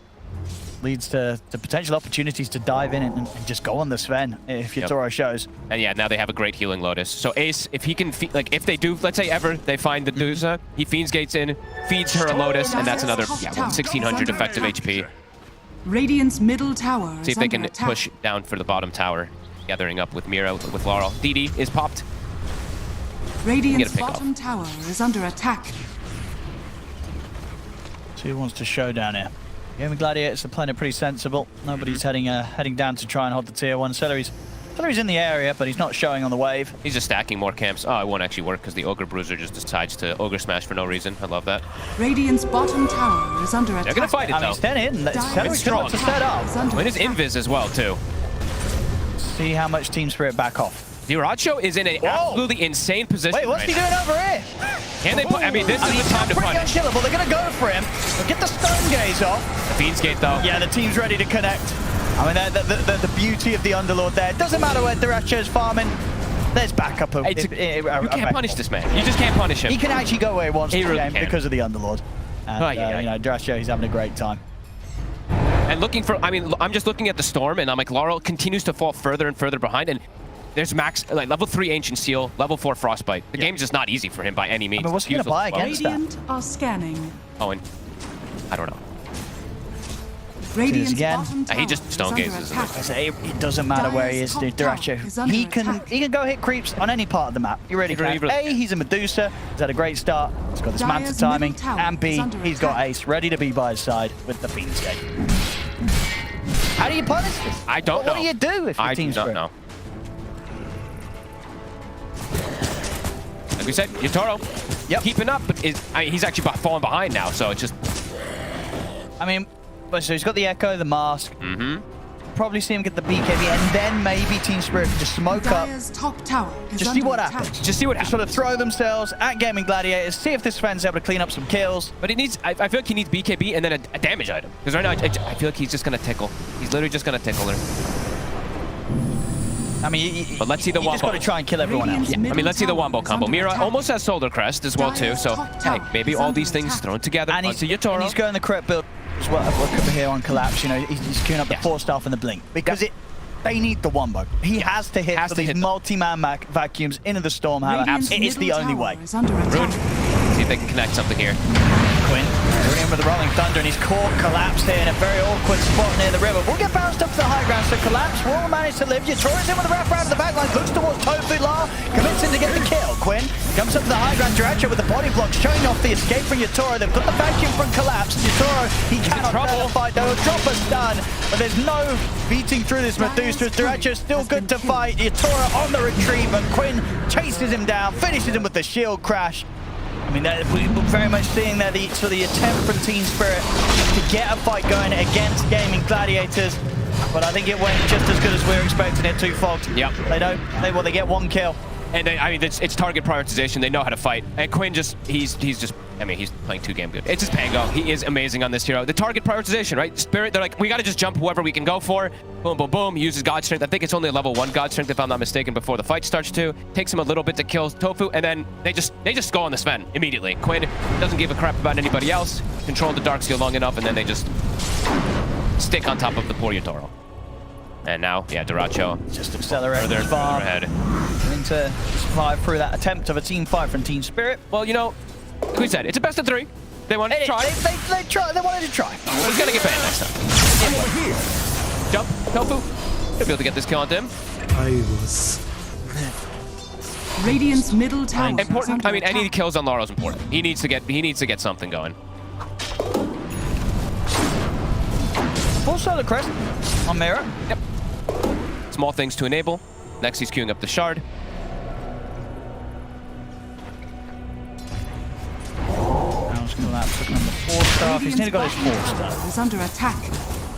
leads to potential opportunities to dive in and just go on the Sven if Yatoro shows. And yeah, now they have a great healing Lotus. So Ace, if he can, if they do, let's say ever they find the Dusa, he Fiends Gates in, feeds her a Lotus, and that's another 1,600 effective HP. Radiant's middle tower See is if they under can attack. push down for the bottom tower, gathering up with Mira, with Laurel. DD is popped. Radiant's Get a pick off. bottom tower is under attack. So who wants to show down here? Gaimin Gladiators are playing it pretty sensible. Nobody's heading down to try and hold the tier 1. Celery's in the area, but he's not showing on the wave. He's just stacking more camps. Oh, it won't actually work because the Ogre Bruiser just decides to Ogre Smash for no reason. I love that. Radiant's bottom tower is under attack. They're gonna fight it I mean, though. he's 10 in. Celery's strong. got to set up. Is under Well, it is attack. Invis as well too. See how much Team Spirit back off. Diracho is in an absolutely insane position. Wait, what's right he doing over here? Can they put? I mean, this is the time to pretty punish. unkillable. They're going to go for him. They'll get the stone gaze off. The Fiend's Gate, though. Yeah, the team's ready to connect. I mean, the beauty of the Underlord there. It doesn't matter where Diracho's farming. There's backup. You can't punish this man. You just can't punish him. He can actually go where he wants He to really game can. because of the Underlord. And, yeah. you know, Diracho, he's having a great time. And looking for, I mean, I'm just looking at the Storm, and I'm like, Laurel continues to fall further and further behind, and there's max, like, level 3 Ancient Seal, level 4 Frostbite. The game's just not easy for him by any means. I mean, what's he going to buy against that? Radiant are scanning. Oh, and I don't know. Radiant's again. bottom tower He just stone is gazes under him. attack. It doesn't matter where he is, Dire's top tower is Diracho. under He attack. can go hit creeps on any part of the map. You really He really can. can. A, he's a Medusa. He's had a great start. He's got this Dire's Manta timing. middle tower And B, is under he's got attack. Ace ready to be by his side with the Fiend's Gate. How do you punish this? I don't know. What do you do if your I do team's not screwed? know. Like we said, Yatoro keeping up, but he's actually falling behind now, so it's just... I mean, so he's got the Echo, the Mask. Mm-hmm. Probably see him get the BKB, and then maybe Team Spirit just smoke up. Dire's top tower is Just see under what attack. happens. Just see what Just happens. sort of throw themselves at Gaimin Gladiators, see if this fan's able to clean up some kills. But it needs, I feel like he needs BKB and then a damage item. Because right now, I feel like he's just going to tickle. He's literally just going to tickle her. I mean, But let's see the you just got wombo. to try and kill everyone else. Radiant's I mean, let's see the middle wombo tower is combo. under Mira attack. almost has Solar Crest as well, too. So, Dire's hey, top maybe tower all is these under things attack. thrown together And onto he's Yatoro. going the correct build as well. Look over here on Collapse, you know, he's queuing up the 4-staff and the Blink. Because they need the wombo. He has to hit Has for to these hit them. multi-man vacuums into the Stormhammer. Radiant's It is the middle only tower way. is under Rune. attack. See if they can connect something here. Quinn doing in with the Rolling Thunder, and he's caught Collapse here in a very awkward spot near the river. We'll get bounced up to the high ground, so Collapse will manage to live. Yatoro's in with the wrap around to the back line, looks towards Tofu La, convincing to get the kill. Quinn comes up to the high ground, Diracho with the body block, showing off the escape from Yatoro. They've got the vacuum from Collapse. Yatoro, he cannot turn the fight, though. Drop a stun, but there's no beating through this Medusa. Diracho's still good to fight. Yatoro on the retreat, but Quinn chases him down, finishes him with the shield crash. I mean, we're very much seeing that the attempt from Team Spirit to get a fight going against Gaimin Gladiators, but I think it went just as good as we were expecting it to, folks. Yep. They get one kill. And I mean, it's target prioritization. They know how to fight. And Quinn he's playing 2-game good. It's just Pango. He is amazing on this hero. The target prioritization, right? Spirit, they're like, we got to just jump whoever we can go for. Boom, boom, boom. He uses God Strength. I think it's only a level 1 God Strength, if I'm not mistaken, before the fight starts too. Takes him a little bit to kill Tofu, and then they just go on the Sven immediately. Quinn doesn't give a crap about anybody else. Control the Darksteel long enough, and then they just stick on top of the poor Yatoro. And now, yeah, Diracho Just accelerate further his and further farm. ahead. Going to survive through that attempt of a team fight from Team Spirit. Well, you know, like we said, it's a best of 3. They wanted to try. They wanted to try. He's gonna get banned next time. Jump, Tofu. Gonna be able to get this kill on him. Radiant's middle tower is Important. under I mean, any attack. kills on Laro's important. He needs to get something going. Full Solar Crest on Mira. Yep. Small things to enable. Next, he's queuing up the shard. Collapse looking on the 4-staff. He's nearly got his 4-staff. is under attack.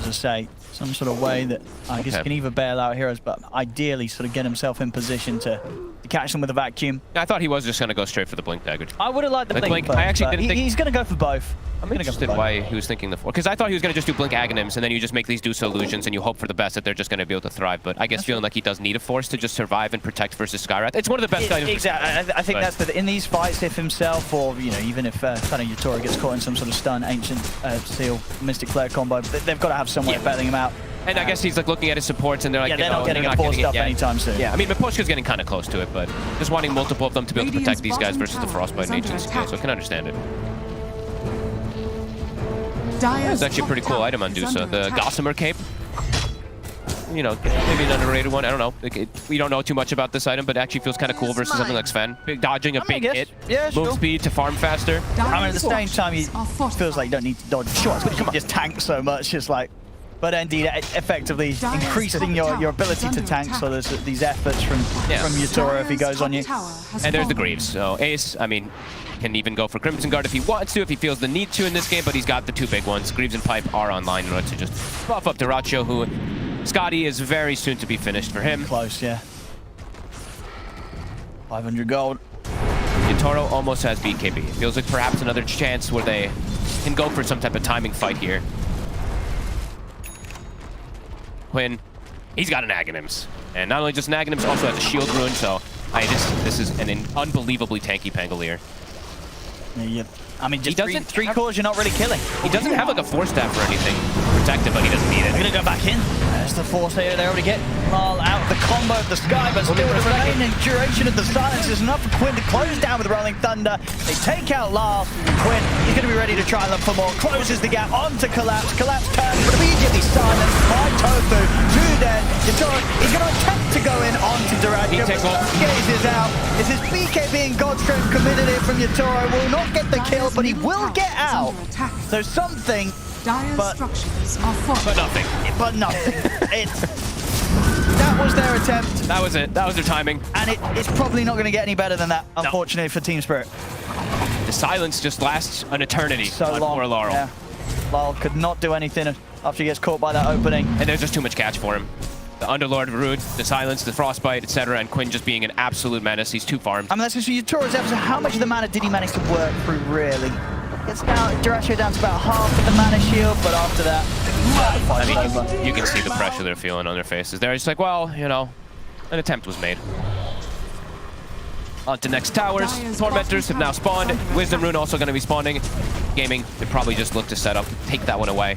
As I say, some sort of way that I guess can either bail out heroes, but ideally sort of get himself in position to catch them with a vacuum. I thought he was just gonna go straight for the Blink Dagger. I would have liked the The blink, Blink, I actually didn't think- he's going to go for both. I'm gonna go for interested both. why he was thinking the 4. Because I thought he was going to just do Blink Aghanims, and then you just make these Dusa illusions, and you hope for the best that they're just going to be able to thrive. But I guess feeling like he does need a Force to just survive and protect versus Skywrath. It's one of the best items. Exactly. I think Right. that's in these fights, if himself or even if kind of Yatoro gets caught in some sort of stun, Ancient Seal, Mystic Flare combo, they've got to have some way of bailing him out. And I guess he's like looking at his supports, and they're like, Yeah, they're you know, not getting they're a 4-staff yeah. anytime soon. Yeah, I mean, Miposhka's getting kind of close to it, but just wanting multiple of them to be able to protect these guys versus the Frostbite and Ancient Skill, so I can understand it. It's actually a pretty cool item on Dusa, the Gossamer Cape. You know, maybe an underrated one. I don't know. We don't know too much about this item, but it actually feels kind of cool versus something like Sven. Dodging a big hit, move speed to farm faster. I mean, at the same time, it feels like you don't need to dodge shots, but you can just tank so much. It's like, but indeed, effectively increasing your ability to tank. So there's these efforts from Yatoro if he goes on you. And there's the Greaves. So Ace, I mean, can even go for Crimson Guard if he wants to, if he feels the need to in this game, but he's got the 2 big ones. Greaves and Pipe are online in order to just buff up Diracho, who Scotty is very soon to be finished for him. Close, yeah. 500 gold. Yatoro almost has BKB. It feels like perhaps another chance where they can go for some type of timing fight here. Quinn, he's got an Aghanims. And not only just an Aghanims, also has a shield rune, so this is an unbelievably tanky Pangolier. Yeah. I mean, just He doesn't three have- cores you're not really killing. He doesn't have like a force staff or anything protective, but he doesn't need They're it. going to go back in. There's the force here. They already get Marl out of the combo of the sky, but still the remaining duration of the silence is enough for Quinn to close down with Rolling Thunder. They take out Lyle. Quinn, he's going to be ready to try and look for more. Closes the gap onto Collapse. Collapse turns, but immediately silenced by Tofu. Two dead. Yatoro, he's going to attempt to go in onto Duratio, He takes but off. gazes out. This is BKB and Godstrength committed here from Yatoro. Will not get the kill, but he will get out. There's something, Dire's but- structures are But fortified. nothing. but nothing. That was their attempt, That was it. That was their timing. and it's probably not going to get any better than that, unfortunately, for Team Spirit. The silence just lasts an eternity So on long. poor Laurel. Yeah. Laurel could not do anything after he gets caught by that opening. And there's just too much catch for him. The Underlord, Rude, the silence, the frostbite, etc., and Quinn just being an absolute menace. He's too farmed. I mean, that's just Yatoro's episode. How much of the mana did he manage to work through, really? Gets down, Duratio down to about half of the mana shield, but after that, the I fight's mean, over. you can see the pressure they're feeling on their faces. They're just like, well, you know, an attempt was made. On to next towers. Tormentors have now spawned. Wisdom Rune also going to be spawning. Gaming, they probably just look to set up, take that one away.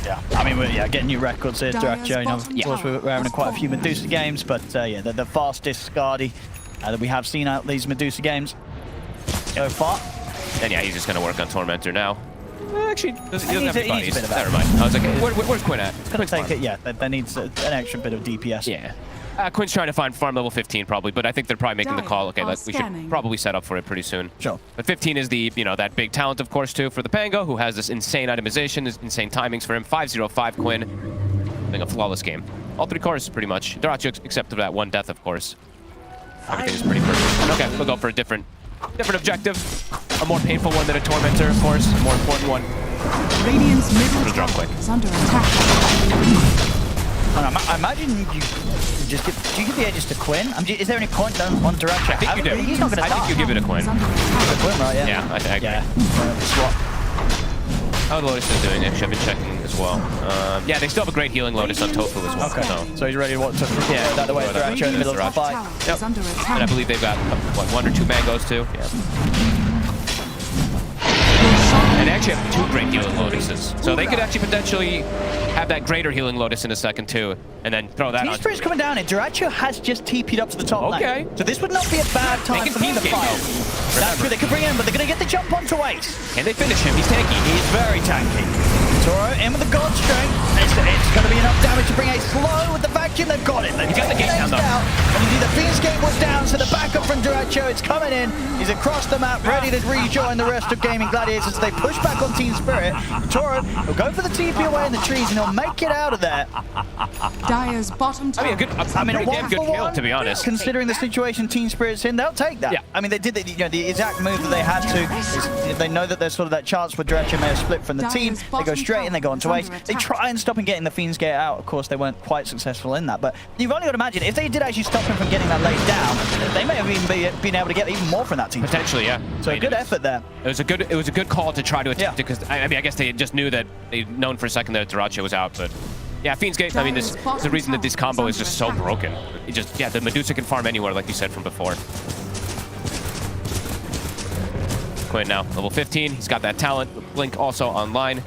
Yeah, I mean, we're getting new records here, Dire's Duratio. You know, of bottom course, tower we're having is quite a few falling. Medusa games, but yeah, they're the fastest Scardy that we have seen out these Medusa games so far. And yeah, he's just going to work on Tormentor now. Actually, he doesn't He have needs any a- he needs a bodies. bit of Never mind. I was like, where's Quinn at? Gonna Quinn's take farm. it, yeah. That needs an extra bit of DPS. Yeah. Quinn's trying to find farm level 15 probably, but I think they're probably making the call. Okay, Dire we should scanning. probably set up for it pretty soon. Sure. But 15 is the, you know, that big talent, of course, too, for the Pango, who has this insane itemization, this insane timings for him. 5-0-5 Quinn. Having a flawless game. All three cores, pretty much. Duratio, except for that one death, of course. Everything is pretty perfect. Okay, we'll go for a different objective. A more painful one than a Tormentor, of course. A more important one. Radiant's middle It'll drop tower quick. is under attack. And I imagine you just do you give the edges to Quinn? Is there any point on Duratio? I think you do. He's not going to I think you give it a Quinn. Is under attack. Quinn, right? Yeah. Yeah, I agree. Yeah. Swap. How the Lotus is doing, actually, I've been checking as well. Yeah, they still have a great healing Lotus on Tofu as well. Okay. So. So he's ready to Yeah, that the way throw that Duratio in the middle of the Radiant's fight. tower Yep. is under attack. And I believe they've got, what, 1 or 2 mangoes too? Yeah. And they actually have 2 great healing Lotuses. So they could actually potentially have that greater healing Lotus in a second too, and then throw that Team on. Spirit's coming down here. Duratio has just TP'd up to the top Okay. lane. So this would not be a bad time can for them to team game, fight. though. That's true. They could bring him, but they're going to get the jump onto Ace. Can they finish him? He's tanky. He's very tanky. Toro in with the God Strength. It's going to be enough damage to bring Ace slow with the vacuum. They've got it. He's got the gate down, though. And indeed, the Fiend's Gate was down, so the backup from Duratio is coming in. He's across the map, ready to rejoin the rest of Gaimin Gladiators as they push back on Team Spirit. Toro will go for the TP away in the trees, and he'll make it out of there. Dire's bottom I tower. mean, a pretty a damn one good for kill, one, to be honest. Considering the situation Team Spirit's in, they'll take that. Yeah. I mean, they did the exact move that they had to. Is they know that there's sort of that chance where Duratio may have split from the team. They go straight in, they go onto Ace. They try and stop him getting the Fiend's Gate out. Of course, they weren't quite successful in that. But you've only got to imagine, if they did actually stop him from getting that laid down, they may have even been able to get even more from that team. Potentially, yeah. So I mean, good it was- effort there. It was a good call to try to attempt Yeah. it, because I mean, I guess they just knew that they'd known for a second that Duratio was out, but yeah, Fiend's Gate. I mean, this is the reason that this combo is just so broken. It just, yeah, the Medusa can farm anywhere, like you said from before. Quinn now level 15. He's got that talent. Blink also online.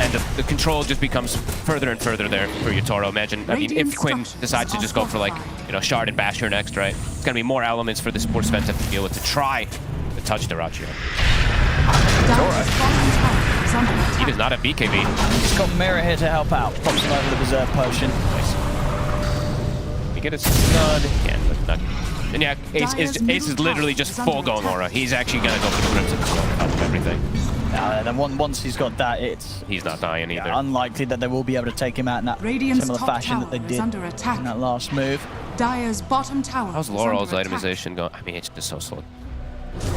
And the control just becomes further and further there for Yatoro. Imagine, I mean, if Quinn decides to just go for, like, you know, Shard and Basher next, right? It's going to be more elements for the support Spence to have to deal with to try to touch Duratio. Dire's bottom tower is under attack. He does not have BKB. He's got Mirror here to help out. Pops him over the Reserve Potion. We get a stud again, but not. And yeah, Ace is literally just full going aura. He's actually going to go for the Crimson Skull on top of everything. Then once he's got that, it's He's not dying either. unlikely that they will be able to take him out in that Radiant's similar top fashion that they tower is did under attack. in that last move. Dire's bottom tower How's is Laurel's under attack. itemization going? I mean, it's just so slow.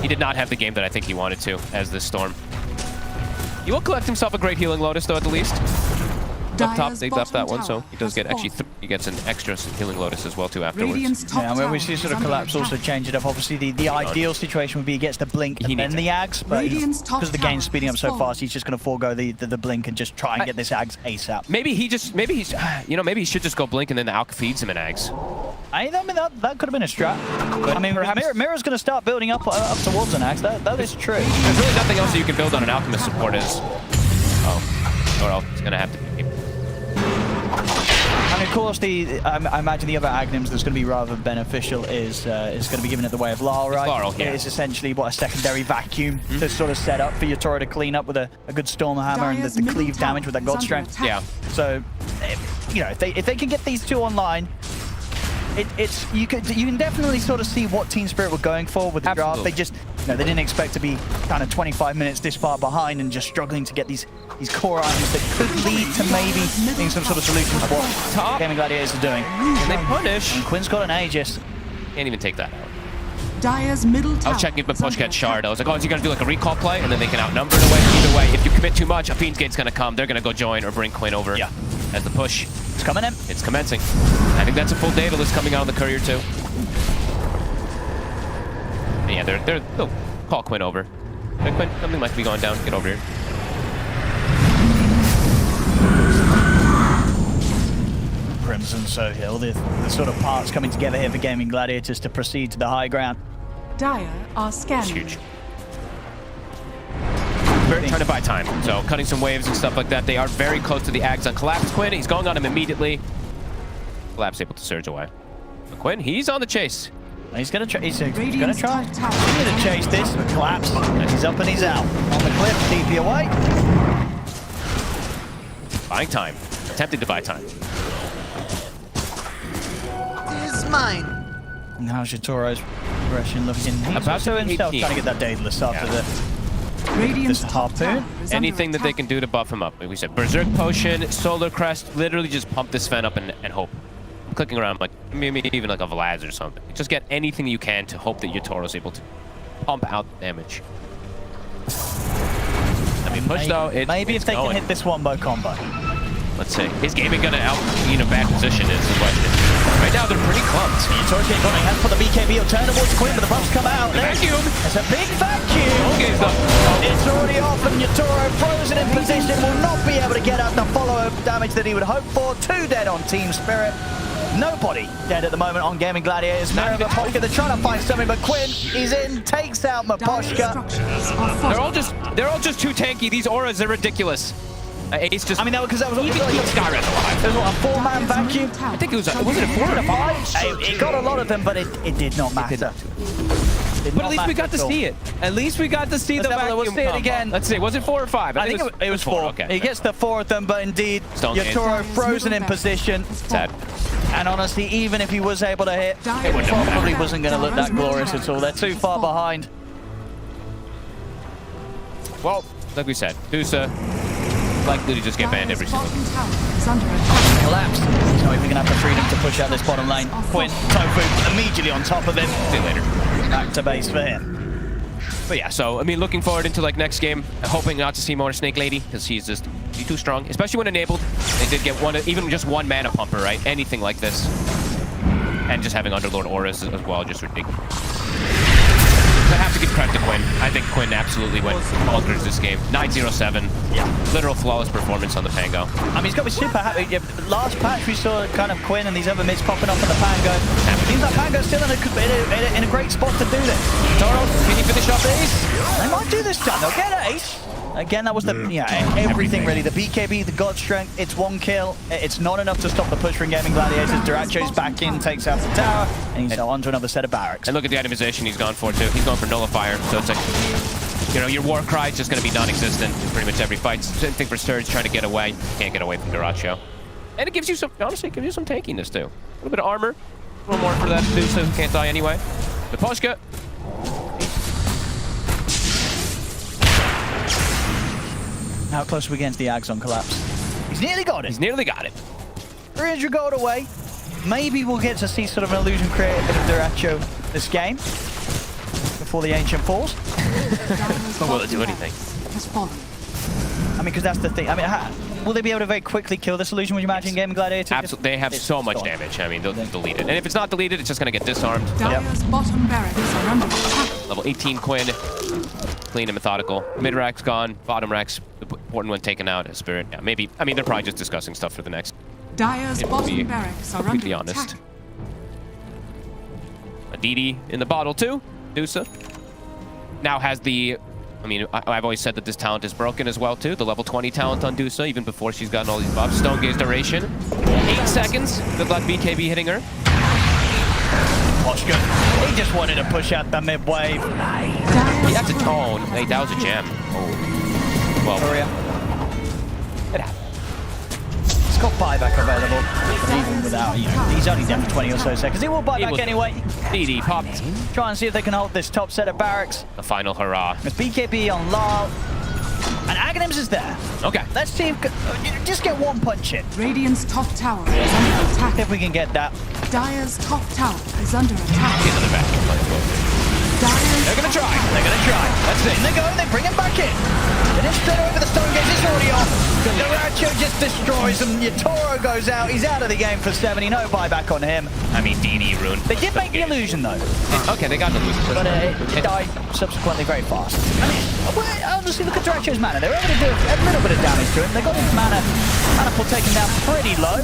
He did not have the game that I think he wanted to as this Storm. He will collect himself a great healing Lotus, though, at the least. up top. Dire's They left that bottom one, so tower he does get has actually he gets an extra healing lotus as well too afterwards. Radiant's top Yeah, and when we tower see is sort of under collapse also attack. change it up. Obviously, the ideal situation would be he gets the blink He and then needs the Ags, but Radiant's top because the tower game's speeding up has so fallen. fast, he's just going to forego the blink and just try and get this Ags ASAP. Maybe he should just go blink and then the Alk feeds him an Ags. I mean, that could have been a strat. But I mean, Mirror's going to start building up towards an Axe. That is true. There's really nothing else that you can build on an Alchemist support is. Oh, well, it's gonna have to be. I mean, of course, I imagine the other Agnims that's going to be rather beneficial is going to be given it the way of Laurel, right? Laurel, yeah. It's essentially what a secondary vacuum to sort of set up for your Toro to clean up with a good Storm Hammer and Dire's the middle cleave tower damage with that is God under Strength. attack. Yeah. So, if they can get these two online, you can definitely sort of see what Team Spirit were going for with the draft. Absolutely. They just they didn't expect to be kind of 25 minutes this far behind and just struggling to get these core items that could lead to maybe being some sort of solution to what Top. Gaimin Gladiators are doing. And they punish. And Quinn's got an Aegis. Can't even take that out. Dire's middle tower I was checking if is Push under gets shard. attack. I was like, oh, is he gonna do like a recall play and then they can outnumber in a way? Either way, if you commit too much, a Fiend's Gate's gonna come. They're gonna go join or bring Quinn over. Yeah. As the push. It's coming in. It's commencing. I think that's a full Daedalus coming out on the courier too. And yeah, they'll call Quinn over. Hey, Quinn, something might be going down. Get over here. Crimson Soul, the sort of parts coming together here for Gaimin Gladiators to proceed to the high ground. Dire are It's scanning. huge. Very trying to buy time. So cutting some waves and stuff like that. They are very close to the Ags on Collapse. Quinn, he's going on him immediately. Collapse able to surge away. But Quinn, he's on the chase. He's gonna try. He's gonna Radiant's try. top tower He's is gonna under chase this. attack. Collapse. And he's up and he's out. On the cliff, TP away. Buying time. Attempting to buy time. Is mine. And how's your Toro's progression looking? He's About also himself 18. trying to get that Daedalus after Yeah. Radiant's This top harpoon? tower is under Anything that they attack. can do to buff him up. Like we said, Berserk Potion, Solar Crest, literally just pump this Sven up and hope. Clicking around like maybe even like a Vlad or something. Just get anything you can to hope that your Toro's able to pump out the damage. I mean, push though. maybe if they can hit this wombo combo. Let's see. Is Gaming gonna out in a bad position is the question. Right now they're pretty clumped. Toro's getting going. Has for the BKB. Will turn towards Quinn, but the buffs come out. Vacuum. It's a big vacuum. Okay, so It's already off, and Yatoro, frozen in position, will not be able to get out the follow-up damage that he would hope for. 2 dead on Team Spirit. Nobody dead at the moment on Gaimin Gladiators. Mary Maposhka, they're trying to find something, but Quinn is in, takes out Dire Maposhka. structures are they're all just too tanky. These auras are ridiculous. Ace just. I mean, because that was even keep Skyrim alive. It was what, a 4-man vacuum? I think it was. Was it a 4 and a 5? It got a lot of them, but it did not matter. But at least we got to see it. At least we got to see the vacuum. We'll see it combo. again. Let's see. Was it 4 or 5? I think it was 4. Okay. He gets the 4 of them, but indeed, Stone Gate. Yatoro frozen in position. Sad. And honestly, even if he was able to hit, it wouldn't have probably mattered. wasn't going to look that glorious at all. They're too far behind. Well, like we said, Dusa likely to just get banned every single Dire's time. bottom tower is under attack. Collapse. He's not even going to have the freedom to push out this bottom lane. Quinn, Tofu, immediately on top of him. See you later. Back to base for him. But yeah, so I mean, looking forward into like next game, hoping not to see more Snake Lady because she's just too strong, especially when enabled. They did get one, even just one mana pumper, right? Anything like this, and just having Underlord auras as well, just ridiculous. I have to give credit to Quinn. I think Quinn absolutely went bonkers this game. 907. Yeah. Literal flawless performance on the Pango. I mean, he's got to be super happy. Yeah, last patch, we saw kind of Quinn and these other mids popping up on the Pango. Seems like Pango's still in a great spot to do this. Toro, can you finish off Ace? They might do this time. They'll get an ace. Again, that was the everything really. The BKB, the God Strength, it's 1 kill. It's not enough to stop the push from Gaimin Gladiators. Duracho's back in, takes out the tower, and he's on to another set of barracks. And look at the itemization he's gone for too. He's going for Nullifier, so it's like, you know, your war cry is just going to be non-existent in pretty much every fight. Same thing for Surge trying to get away. Can't get away from Duracho. And it gives you some, honestly, it gives you some tankiness too. A little bit of armor, a little more for that dude so he can't die anyway. The Poshka. How close are we against the Ags on Collapse? He's nearly got it. He's nearly got it. 300 gold away. Maybe we'll get to see sort of an illusion created of Duracho this game before the Ancient falls. Dire's Not will it bottom do tower anything. has fallen. I mean, because that's the thing. I mean, will they be able to very quickly kill this illusion, would you imagine, Gaimin Gladiators? Absolutely. They have so much gone. damage. I mean, they'll just delete it. And if it's not deleted, it's just going to get disarmed. Dire's bottom barracks are under attack. Level 18 Quinn. Clean and methodical. Mid rack's gone. Bottom rack's the important one taken out. A Spirit. Yeah, maybe. I mean, they're probably just discussing stuff for the next. Dire's It will be bottom barracks are under completely honest. attack. A DD in the bottle too. Dusa now has the. I mean, I've always said that this talent is broken as well too. The level 20 talent on Dusa, even before she's gotten all these buffs. Stone Gaze duration, 8 seconds. Good luck BKB hitting her. Watch good. He just wanted to push out the mid wave. That's a tone. Hey, that was a gem. Oh. Well, Korea. it happened. It's got buyback available, even without, you know, he's only down for 20 or so seconds. He will buy He back will. anyway. DD popped. Try and see if they can hold this top set of barracks. The final hurrah. There's BKB on Lyle. And Aghanims is there. Okay. Let's see if just get one punch in. Radiant's top tower is under attack. If we can get that. Dire's top tower is under attack. Into the back. Dire's They're gonna try. They're going to try. That's it. And they go, they bring him back in. They didn't straight over the Stone Gaze, it's already off. The Racho just destroys him. Your Toro goes out. He's out of the game for 70. No buyback on him. I mean, DD ruined. They did make the illusion though. Okay, they got the illusion. But it died subsequently very fast. I mean, honestly, look at Dracho's mana. They were able to do a little bit of damage to him. They got his mana pool taken down pretty low.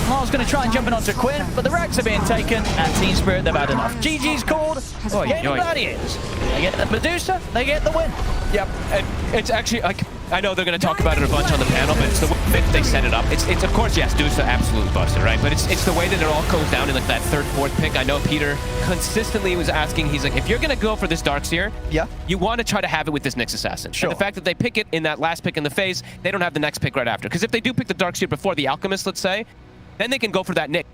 Lyle's going to try and jump in onto Quinn, but the racks are being taken, and Team Spirit, they've had enough. GG's called. Gaimin Gladiators. They get the Medusa, they get the win. Yep, and it's actually like I know they're going to talk about it a bunch on the panel, but it's the way that they set it up. It's of course yes, Dusa absolutely busted, right? But it's the way that it all goes down in like that third, fourth pick. I know Peter consistently was asking. He's like, if you're going to go for this Darkseer, Yeah. you want to try to have it with this Nyx Assassin. Sure. And the fact that they pick it in that last pick in the phase, they don't have the next pick right after. Because if they do pick the Darkseer before the Alchemist, let's say, then they can go for that Nyx.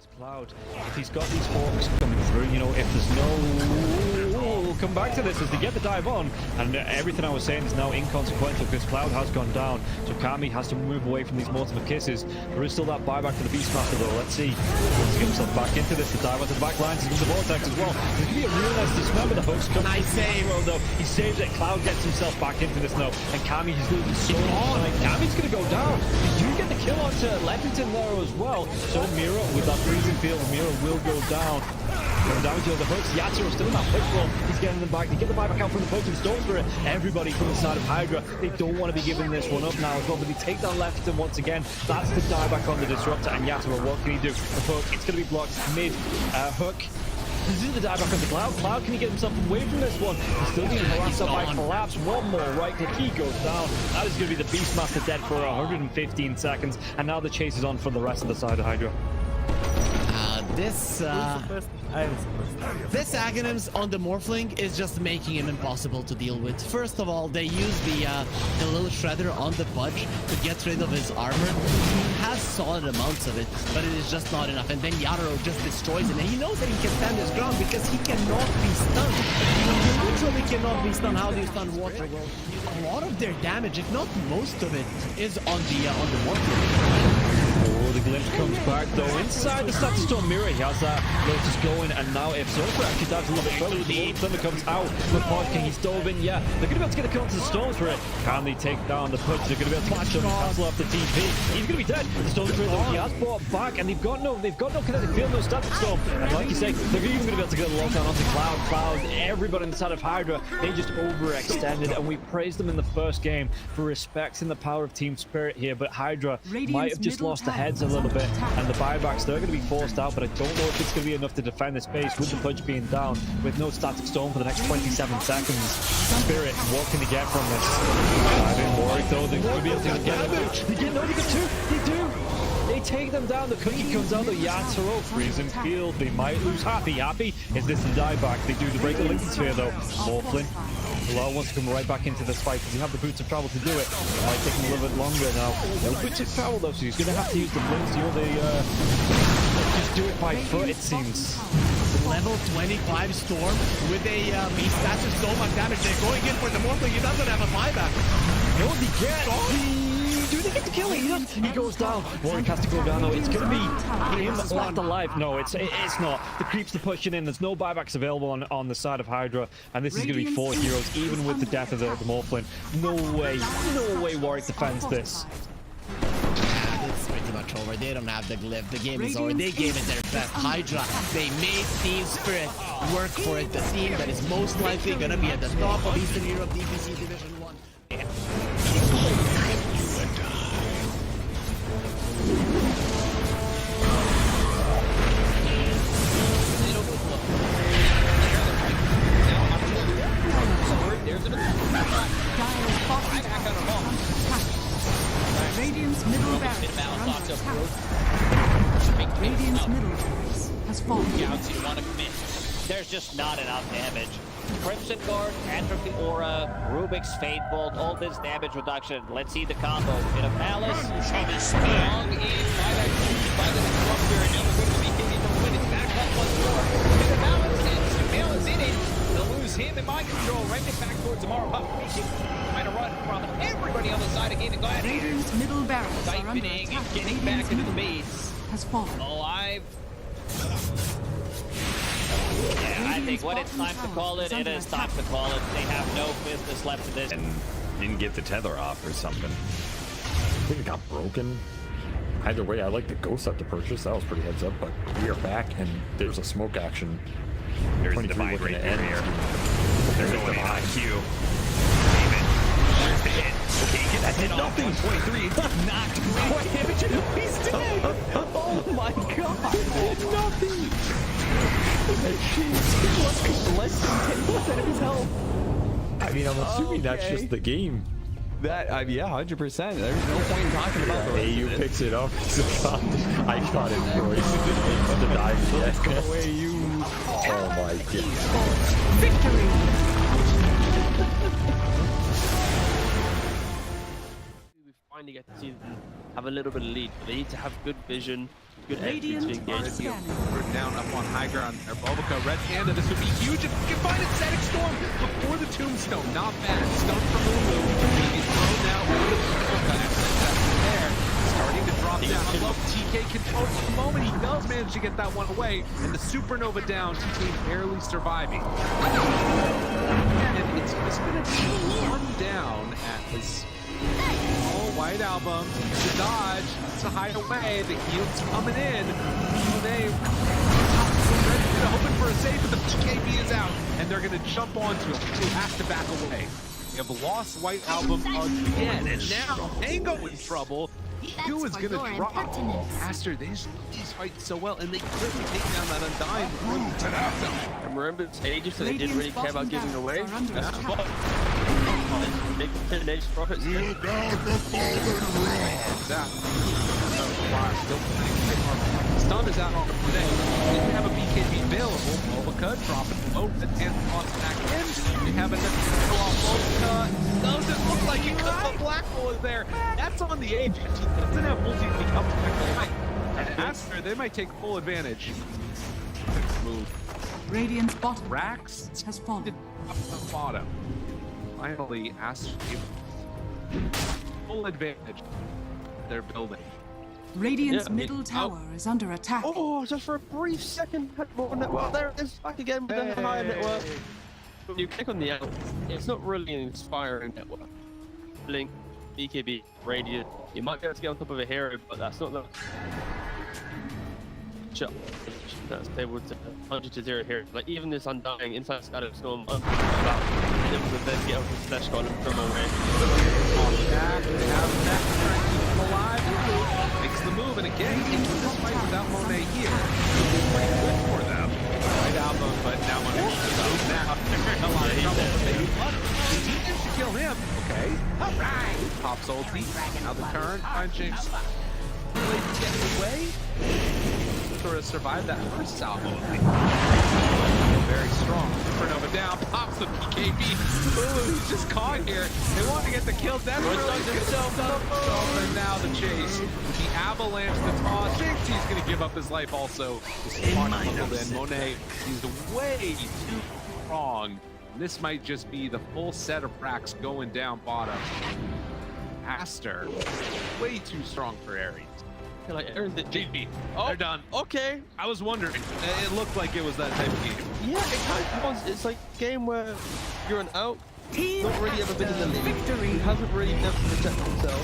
this Cloud. If he's got these hawks coming through, you know, if there's no... we'll come back to this as they get the dive on, and everything I was saying is now inconsequential because Cloud has gone down, so Kami has to move away from these Mortimer Kisses. There is still that buyback for the Beastmaster though. Let's see. Let's get himself back into this. The dive onto the back lines into the Vortex as well. There's going to be a real nice dismember. The hooks come. Nice save. Though. He saves it. Cloud gets himself back into this now, and Kami is losing so much. Kami's going to go down. They do get the kill onto Leppington there as well. So Mira with that freezing field, Mira will go down. Going down to the hooks. Yatsuo still in that push roll. He's getting them back. They get the buyback out from the potion Storm Spirit. Everybody from the side of Hydra. They don't want to be giving this one up now as well, but they take down Leppington once again. That's the dieback on the Disruptor, and Yatsuo, what can he do? The hook, it's going to be blocked mid. Hook. This is the dieback on the Cloud. Cloud, can he get himself away from this one? He's still being harassed up by Collapse. One more right click, he goes down. That is going to be the Beastmaster dead for 115 seconds, and now the chase is on for the rest of the side of Hydra. This Aghanims on the Morphling is just making him impossible to deal with. First of all, they use the little shredder on the Pudge to get rid of his armor. He has solid amounts of it, but it is just not enough. And then Yatoro just destroys him. And he knows that he can stand his ground because he cannot be stunned. He literally cannot be stunned. How do you stun Water? Well, a lot of their damage, if not most of it, is on the Morphling. Oh, the glimpse comes back though. Inside the Static Storm Mirror, he has that Lotus going, and now if Zofra actually dives a little bit further, the Thunder comes out. The Pod King, he's dove in, yeah. They're going to be able to get a kill onto the Storms for it. Can they take down the Pudge? They're going to be able to catch him, cancel off the TP. He's going to be dead. The Storms for it though, he has brought back, and they've got no kinetic field, no Static Storm. And like you say, they're even going to be able to get a lockdown onto Cloud. Everybody on the side of Hydra, they just overextended, and we praised them in the first game for respecting the power of Team Spirit here, but Hydra might have just lost the heads a little bit, and the buybacks, they're going to be forced out, but I don't know if it's going to be enough to defend this base with the Pudge being down, with no Static Storm for the next 27 seconds. Spirit, what can they get from this? I've been worried though, they're going to be able to get them. They get two, they do! They take them down, the cookie comes out, the Yatoro, freezing field, they might lose Happy. Is this the dieback? They do the break the Lincoln Sphere though. Morphlin. Bilal wants to come right back into this fight. Does he have the boots of travel to do it? It might take him a little bit longer now. No boots of travel though, so he's going to have to use the blinks. You know, they just do it by foot, it seems. Level 25 Storm with a beast. That's just so much damage. They're going in for the Morphling. He doesn't have a buyback. No, they get do they get the kill? He goes down. Warwick has to go down though. It's going to be him left alive. No, it's not. The creeps are pushing in. There's no buybacks available on the side of Hydra, and this is going to be 4 heroes, even with the death of the Morphlin. No way Warwick defends this. It's pretty much over. They don't have the glyph. The game is over. They gave it their best. Hydra, they made Team Spirit work for it. The team that is most likely going to be at the top of Eastern Europe DPC Division 1. Radiant's middle barracks are under attack. Radiant's middle barracks has fallen. Gouts, you want to commit. There's just not enough damage. Crimson Guard, Atrophy Aura, Rubik's Fate Bolt, all this damage reduction. Let's see the combo. Bit of Malice. Strong in by the Disruptor, and now we're going to be hitting the win. It's back up once more. Bit of Malice, and Malice in it. They'll lose him in mind control. Right back towards Amara. Trying to run from everybody on the side of Gaimin Gladiators. Radiant's middle barracks are under Siphoning attack. and getting back into the base. Has fallen. Alive. Yeah, I think when it's time to call it, it is time to call it. They have no business left in this. And didn't get the tether off or something. I think it got broken. Either way, I like the ghost up to purchase. That was pretty heads up, but we are back and there's a smoke action. There's the divine right there. There's a divine Q. There's the hit. Okay, get that hit off. 123. Knocked great damage. He's dead. Oh my god. Nothing. He's less than 10% of his health. I mean, I'm assuming that's just the game. That, yeah, 100%. There's no point in talking about the AU picks it up. I got it, Royce. The dive yet. Go away, you. Oh my goodness. Victory. We finally get to see them have a little bit of lead. But they need to have good vision, good entry to engage. We're down up on high ground. Bulbica, Red Panda, this would be huge. If you can find it, Static Storm before the Tombstone. Not bad. Stone from Lulu. He's thrown now over the Bulbica. There. Starting to drop down. I love TK control for the moment. He does manage to get that one away. And the Supernova down. TK barely surviving. And it's just going to run down as all White Album to dodge, to hide away. The heal's coming in. They hoping for a save, but the PKB is out, and they're going to jump onto him. He has to back away. They have lost White Album again, and now Tango in trouble. Who is going to drop faster? These fight so well, and they quickly take down that Undying. And remember, it's ages, so they didn't really care about giving away. That's what. Big teenage profits. Stun is out on the play. Didn't have a BKB available. Bulbica dropping low and toss back in. We have a Bulbica. Doesn't look like it because the black hole is there. That's on the edge. He doesn't have full team to come back. And after, they might take full advantage. Move. Radiant's bottom Rax has fallen. Up the bottom. Finally, Astro full advantage. They're building. Radiant's middle tower is under attack. Oh, just for a brief second, had more network. There it is, back again with the higher network. When you click on the L, it's not really an inspiring network. Blink, BKB, Radiant. You might be able to get on top of a hero, but that's not the shot that's able to 100 to 0 here. Like even this Undying inside Static Storm, able to then get over the Slash Golem from away. Alive, makes the move, and again, into this fight without Monet here. Pretty good for them. Right album, but now Monet is out. Now they're in a lot of trouble. The team should kill him. Okay. Alright. Pops ulti. Now the turn. Punching. Really getting away. Sort of survived that first salvo. Very strong. Supernova down. Pops the PKB. Ooh, he's just caught here. They want to get the kill. That's really himself up. And now the chase. The avalanche, the toss. Thinks he's going to give up his life also. Then Monet is way too strong. This might just be the full set of racks going down bottom. Aster, way too strong for Ares. Like Ares did GP. Oh, they're done. Okay. I was wondering. It looked like it was that type of game. Yeah, it kind of was. It's like a game where you're an out. Not really ever been in the league. Victory. He hasn't really never protected himself.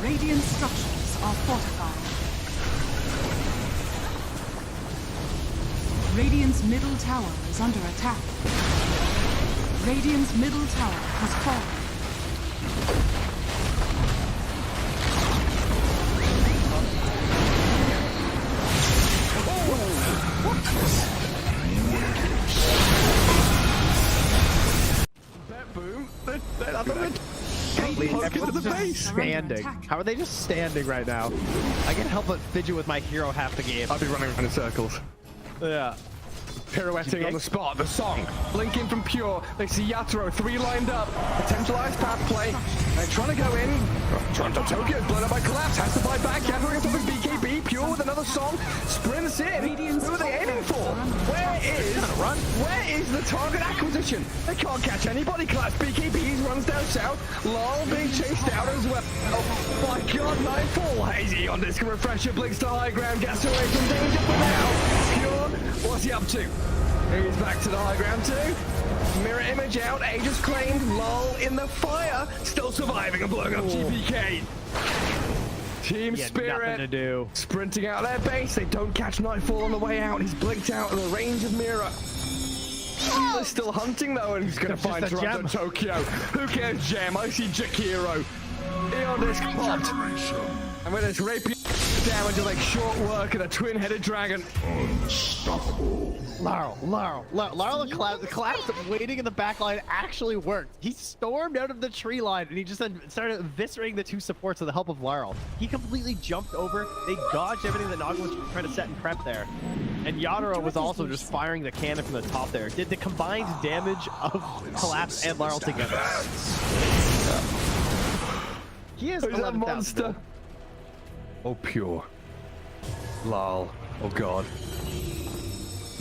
Radiant structures are fortified. Radiant's middle tower is under attack. Radiant's middle tower has fallen. Boom. Standing. How are they just standing right now? I can't help but fidget with my hero half the game. I'll be running around in circles. Yeah. Pirouetting on the spot, the song, blinking from Pure, they see Yatoro, 3 lined up, potentialized path play, they're trying to go in, Toronto Tokyo, blown up by Collapse, has to fight back, Yatoro gets off his BKB, Pure with another song, sprints in, who are they aiming for? Where is the target acquisition? They can't catch anybody, Collapse, BKB runs down south, Lol being chased out as well, oh my god, Nightfall, Hazy on disc refresher, blinks to high ground, gets away from danger for now, Pure, what's he up to? He's back to the high ground too. Mirror image out, Aegis claimed, Lol in the fire, still surviving and blowing up GPK. Team Spirit nothing to do. Sprinting out of their base, they don't catch Nightfall on the way out, he's blinked out of the range of Mirror. They're still hunting though, and he's gonna find Toronto Tokyo. Who cares, Gem? I see Jakiro. Eon disc popped. And with this rapier damage of like short work and a twin-headed dragon. Unstoppable. Laurel, the collapse waiting in the back line actually worked. He stormed out of the tree line and he just then started eviscerating the two supports with the help of Laurel. He completely jumped over. They dodged everything that Naga was trying to set and prep there. And Yadoro was also just firing the cannon from the top there. Did the combined damage of Collapse and Laurel together. He is a monster. Oh, pure. Lol. Oh, God.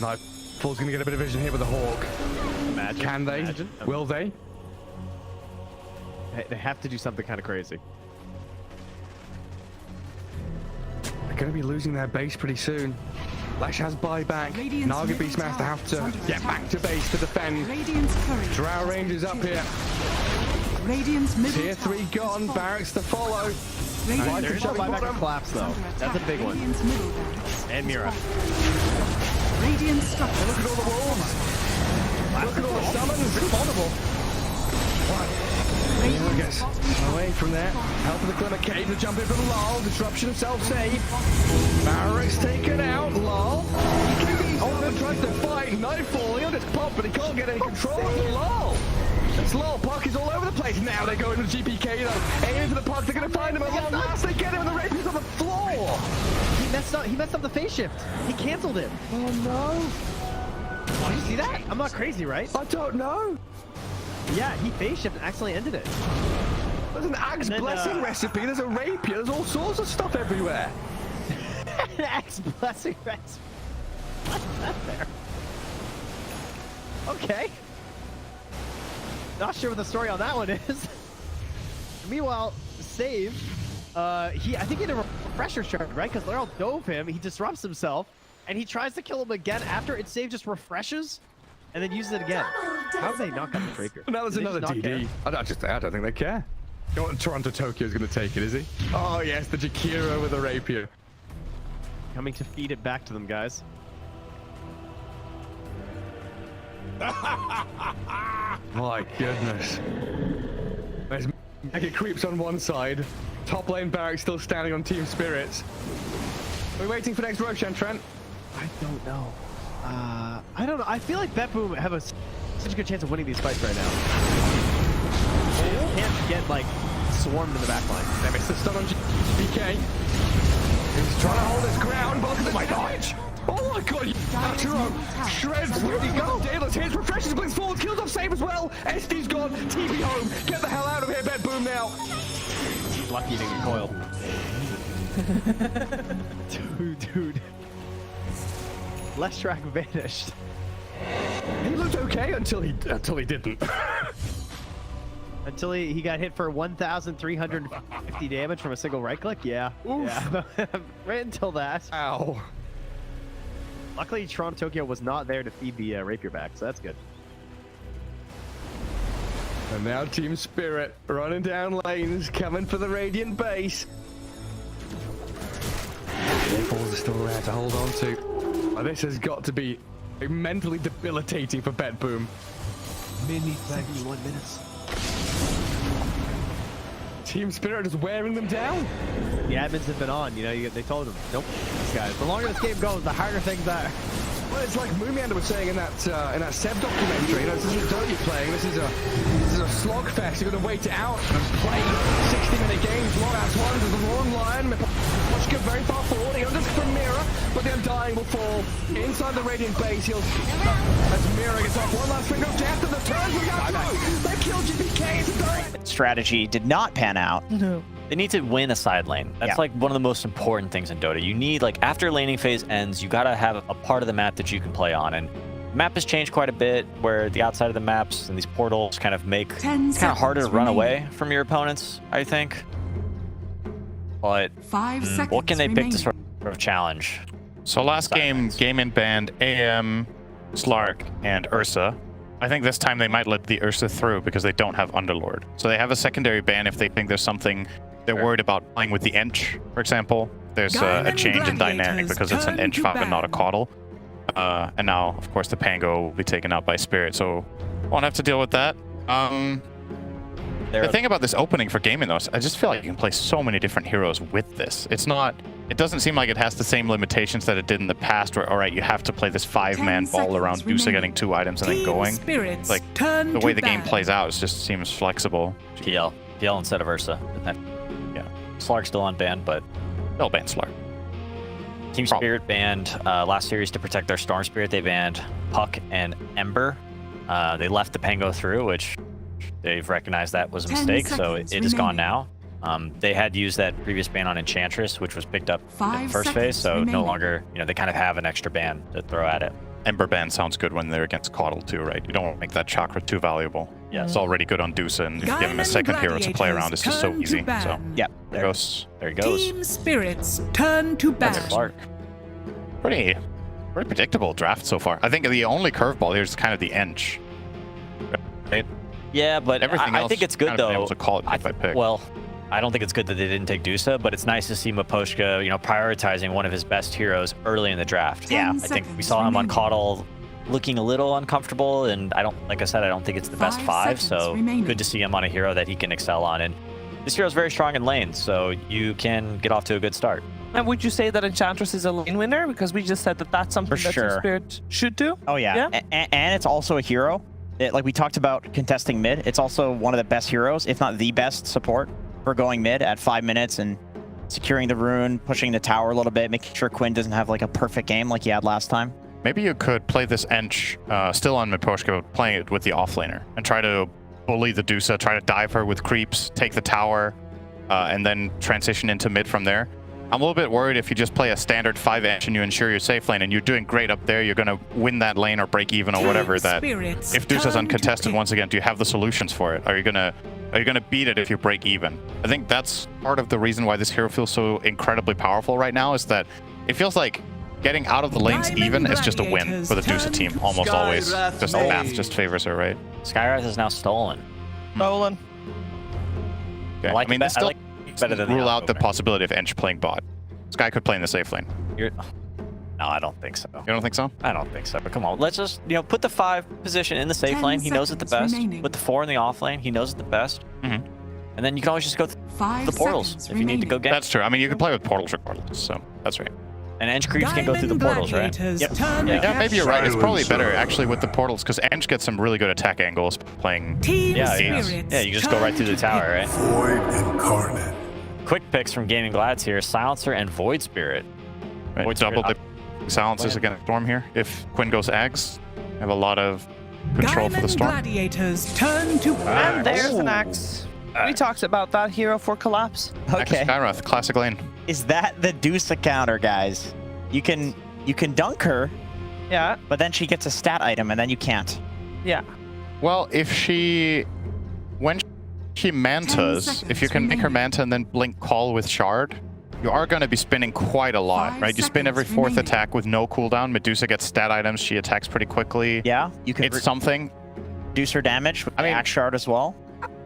Nightfall's going to get a bit of vision here with the Hawk. Imagine. Can they? Imagine. Will they? They have to do something kind of crazy. They're going to be losing their base pretty soon. Lash has buyback. Naga Beastmaster have to get back to base to defend. Drow Rangers up here. Tier 3 gone. Barracks to follow. There's no buyback or collapse though. That's a big one. And Mira. Radiant structure. Look at all the wolves. Look at all the summons. It's vulnerable. Mira gets away from there. Help of the Glimmer Cave to jump in from Lol. Disruption self-save. Barracks taken out. Lol. Owen tries to fight. Nightfall. He'll just pop, but he can't get any control of Lol. It's Lol. Puck is all over the place. Now they go into the GPK though. Aiming for the Puck. They're going to find him at long last. They get him and the Rapier's on the floor. He messed up the phase shift. He canceled it. Oh no. Did you see that? I'm not crazy, right? I don't know. Yeah, he phase shifted and accidentally ended it. There's an Axe Blessing recipe. There's a Rapier. There's all sorts of stuff everywhere. An Axe Blessing recipe. What's that there? Okay. Not sure what the story on that one is. Meanwhile, Save, I think he had a refresher shard, right? Because Laurel dove him, he disrupts himself, and he tries to kill him again after it Save just refreshes, and then uses it again. How did they not got the Rapier? Now there's another DD. I don't think they care. Toronto Tokyo is going to take it, is he? Oh yes, the Jakiro with the Rapier. Coming to feed it back to them, guys. My goodness. There's Mega Creeps on one side. Top lane Barracks still standing on Team Spirits. Are we waiting for next Roshan, Trent? I don't know. I don't know. I feel like BetBoom have such a good chance of winning these fights right now. They can't get like swarmed in the back line. They missed the stun on BK. He's trying to hold his ground, but oh my god! Oh my god! Naturo shreds. Where'd he go? Daedalus hits, refreshes, blinks forward, kills off Save as well. SD's gone. TP home. Get the hell out of here, BetBoom now. Lucky eating a coil. Dude. Leshrac vanished. He looked okay until he didn't. Until he got hit for 1,350 damage from a single right click. Yeah. Yeah. Right until that. Ow. Luckily, Toronto Tokyo was not there to feed the Rapier back, so that's good. And now Team Spirit running down lanes, coming for the Radiant base. Balls are still there to hold on to. This has got to be mentally debilitating for BetBoom. 71 minutes. Team Spirit is wearing them down. The admins have been on, they told them, nope, these guys. The longer this game goes, the harder things are. Well, it's like Moomiander was saying in that Seb documentary. This isn't Dota you're playing. This is a slogfest. You're going to wait it out and play 60-minute games, long ass ones. There's a long line. Watch get very far forward. He'll just from Mira, but the Undying will fall inside the Radiant base. As Mira gets off one last finger of death, and the turns we got through. They killed GPK. It's a die. Strategy did not pan out. No. They need to win a side lane. That's like one of the most important things in Dota. You need, like, after laning phase ends, you gotta have a part of the map that you can play on. And the map has changed quite a bit, where the outside of the maps and these portals kind of make it's kind of harder to run away from your opponents, I think. But what can they pick to sort of challenge? So last game, Gaimin banned AM, Slark, and Ursa. I think this time they might let the Ursa through because they don't have Underlord. So they have a secondary ban if they think there's something they're worried about playing with the Ench, for example. There's a change in dynamic because it's an Ench 5 and not a Caudal. And now, of course, the Pango will be taken out by Spirit, so won't have to deal with that. The thing about this opening for Gaimin, though, is I just feel like you can play so many different heroes with this. It doesn't seem like it has the same limitations that it did in the past, where, all right, you have to play this 5-man ball around Dusa getting 2 items and then going. Like, the way the game plays out, it just seems flexible. PL instead of Ursa. Yeah. Slark's still on ban, but they'll ban Slark. Team Spirit banned last series to protect their Storm Spirit. They banned Puck and Ember. They left the Pango through, which they've recognized that was a mistake, so it is gone now. They had used that previous ban on Enchantress, which was picked up in the first phase, so no longer, they kind of have an extra ban to throw at it. Ember ban sounds good when they're against Caudle too, right? You don't want to make that chakra too valuable. Yeah. It's already good on Dusa, and if you give him a second hero to play around, it's just so easy. So yeah, there he goes. Team Spirits turn to ban. Slark. Pretty predictable draft so far. I think the only curveball here is kind of the ENG. Right? Yeah, but everything else I think it's good kind of though. Able to call it pick by pick. Well, I don't think it's good that they didn't take Dusa, but it's nice to see Miposhka, prioritizing one of his best heroes early in the draft. Yeah, I think we saw him on Caudle looking a little uncomfortable, and like I said, I don't think it's the best 5, so good to see him on a hero that he can excel on. And this hero's very strong in lanes, so you can get off to a good start. And would you say that Enchantress is a lane winner? Because we just said that that's something that Team Spirit should do. Oh yeah, and it's also a hero. Like we talked about contesting mid, it's also one of the best heroes, if not the best support for going mid at 5 minutes and securing the rune, pushing the tower a little bit, making sure Quinn doesn't have like a perfect game like he had last time. Maybe you could play this ENG still on Miposhka, but playing it with the offlaner and try to bully the Dusa, try to dive her with creeps, take the tower, and then transition into mid from there. I'm a little bit worried if you just play a standard 5 ENG and you ensure your safe lane and you're doing great up there, you're going to win that lane or break even or whatever. That if Dusa's uncontested once again, do you have the solutions for it? Are you going to beat it if you break even? I think that's part of the reason why this hero feels so incredibly powerful right now, is that it feels like getting out of the lanes even is just a win for the Dusa team almost always. Just the math just favors her, right? Skywrath is now stolen. Stolen. Okay. I mean, still better than rule out the possibility of ENG playing bot. Sky could play in the safe lane. No, I don't think so. You don't think so? I don't think so. But come on, let's just put the 5 position in the safe lane. He knows it the best. Put the 4 in the off lane. He knows it the best. And then you can always just go the portals if you need to go get. That's true. I mean, you can play with portals regardless. So that's right. And ENG creeps can go through the portals, right? Yep. Yeah, maybe you're right. It's probably better actually with the portals because ENG gets some really good attack angles playing. Yeah, you just go right through the tower, right? Void incarnate. Quick picks from Gaimin Glads here: Silencer and Void Spirit. Right, Void double Spirit the silencers against Storm here. If Quinn goes Ags, have a lot of control for the Storm. Gladiators turn to ban. And there's an axe. We talked about that hero for collapse. Okay. Skywrath, classic lane. Is that the Dusa counter, guys? You can dunk her. Yeah. But then she gets a stat item, and then you can't. Yeah. Well, when she mantas, if you can make her manta and then blink call with shard, you are going to be spinning quite a lot, right? You spin every 4th attack with no cooldown. Medusa gets stat items. She attacks pretty quickly. Yeah, you can. It's something. Reduce her damage with axe shard as well.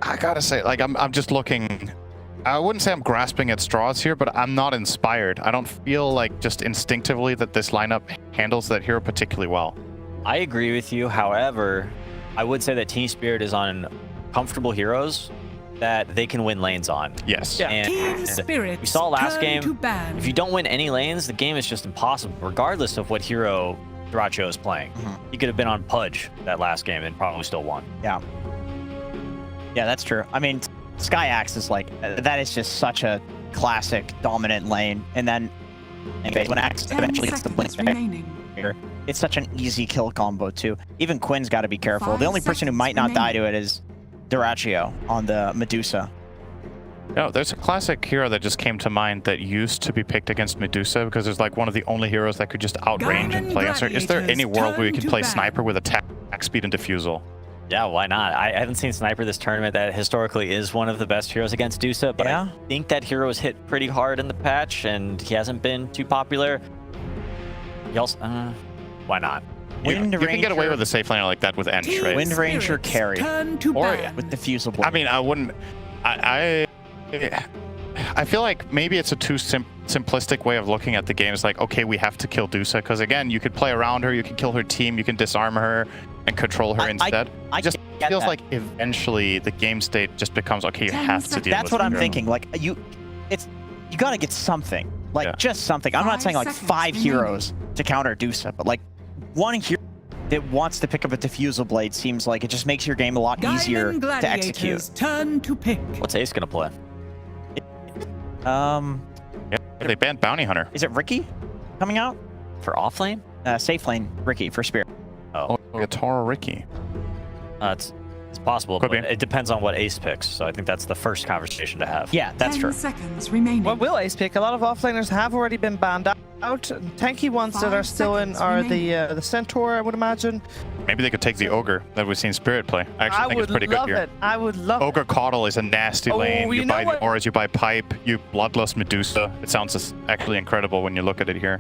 I gotta say, like, I'm just looking. I wouldn't say I'm grasping at straws here, but I'm not inspired. I don't feel like just instinctively that this lineup handles that hero particularly well. I agree with you. However, I would say that Team Spirit is on comfortable heroes that they can win lanes on. Yes. And Team Spirit we saw last game, to ban. if you don't win any lanes, the game is just impossible, regardless of what hero Duracho is playing. He could have been on Pudge that last game and probably still won. Yeah. Yeah, that's true. I mean, Sky Axe is like, that is just such a classic dominant lane. And then when Axe eventually gets the blink here, it's such an easy kill combo too. Even Quinn's got to be careful. The only person who might not die to it is Duracho on the Medusa. No, there's a classic hero that just came to mind that used to be picked against Medusa because it's like one of the only heroes that could just outrange and play against her. Is there any world where you can play Sniper with attack speed and defusal? Yeah, why not? I haven't seen Sniper this tournament. That historically is one of the best heroes against Dusa, but I think that hero was hit pretty hard in the patch, and he hasn't been too popular. He also, why not? You can get away with a safe laner like that with ENG, right? Wind Ranger carry. Turn to Or ban. with Diffusal Blade. I mean, I wouldn't. I feel like maybe it's a too simplistic way of looking at the game. It's like, okay, we have to kill Dusa because again, you could play around her, you can kill her team, you can disarm her and control her instead. I just get feels that. like eventually the game state just becomes okay. You have to deal That's with what I'm her. thinking. Like you got to get something. Like just something. I'm not saying like 5 heroes to counter Dusa, but like one hero that wants to pick up a diffusal blade seems like it just makes your game a lot easier Gaimin to execute. Gladiators turn to pick. What's Ace gonna play? Yeah, they banned Bounty Hunter. Is it Ricky coming out for off lane? Safe lane Ricky for Spirit. Oh, Toro Ricky. It's possible, Could but be. it depends on what Ace picks. So I think that's the first conversation to have. Yeah, that's 10 true. seconds remaining. What will Ace pick? A lot of offlaners have already been banned out. Tanky ones that 5 are still in seconds are remaining. the Centaur, I would imagine. Maybe they could take the Ogre that we've seen Spirit play. I actually think it's pretty good love here. it. I would love Ogre Caudal is a nasty Oh, lane. you You know buy what? the auras, you buy Pipe, you Bloodlust Medusa. It sounds actually incredible when you look at it here.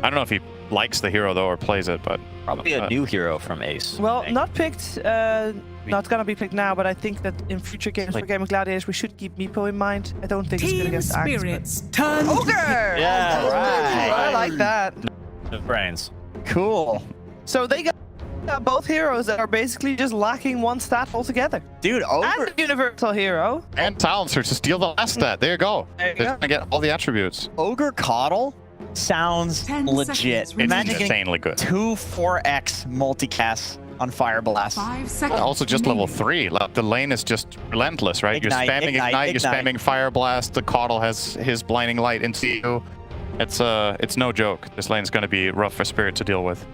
I don't know if he likes the hero though or plays it, but Probably a new hero from Ace. Well, not picked, not gonna be picked now, but I think that in future games for Gaimin Gladiators, we should keep Meepo in mind. I don't think it's good Team against Axe. Spirits turn to Ogre! Yeah, right. I like that. No brains. Cool. So they got both heroes that are basically just lacking one stat altogether. Dude, And Ogre. a universal hero. and Silencer to steal the last stat. There you go. There you They're go. gonna get all the attributes. Ogre Caudal sounds 10 legit. seconds It's Imagine getting insanely good. 2 4x multicast on Fire Blast. 5 seconds. Also just level remaining. 3. Like, the lane is just relentless, right? Ignite, you're spamming ignite, you're spamming Fire Blast, the Caudal has his blinding light into you. It's no joke. This lane's gonna be rough for Spirit to deal with.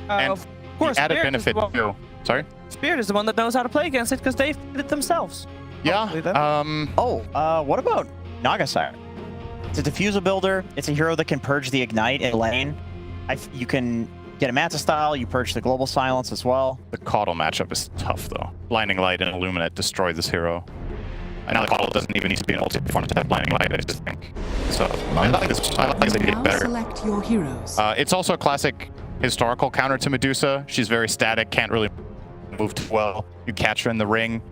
And Of course, the added Spirit is benefit the one- too. Sorry? Spirit is the one that knows how to play against it because they've did it themselves. Hopefully then. Yeah. What about Nagasire? It's a diffusal builder. It's a hero that can purge the ignite in lane. You can get a Manta style. You purge the global silence as well. The Caudal matchup is tough though. Blinding Light and Illuminate destroy this hero. I know the Caudal doesn't even need to be an ulti performance to have Blinding Light, I just think. So I like this. I like it Now better. select your heroes. It's also a classic historical counter to Medusa. She's very static, can't really move too well. You catch her in the ring.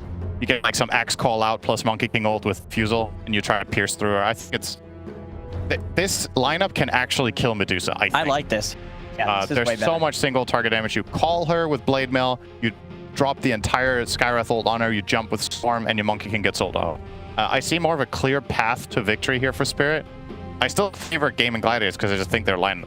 You get like some axe call out plus Monkey King ult with Fusel, and you try to pierce through her. I think it's this lineup can actually kill Medusa. I think. I like this. Yeah, this is way There's so better. much single target damage. You call her with Blade Mail, you drop the entire Skywrath ult on her, you jump with Storm, and your Monkey King gets ult out. I see more of a clear path to victory here for Spirit. I still favor Gaimin Gladiators because I just think their line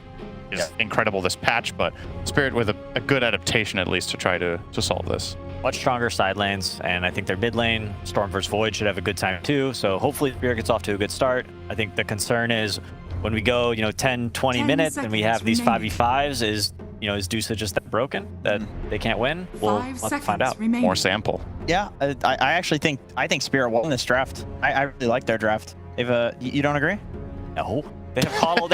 is incredible this patch, but Spirit with a good adaptation at least to try to solve this. Much stronger side lanes, and I think their mid lane, Storm vs. Void, should have a good time too. So hopefully Spirit gets off to a good start. I think the concern is when we go, 10, 20 10 minutes and we have these seconds 5v5s, is Dusa just that broken that they can't win? We'll 5 have to seconds find out. remaining. More sample. Yeah, I actually think Spirit won this draft. I really like their draft. They've you don't agree? No. They have Caudal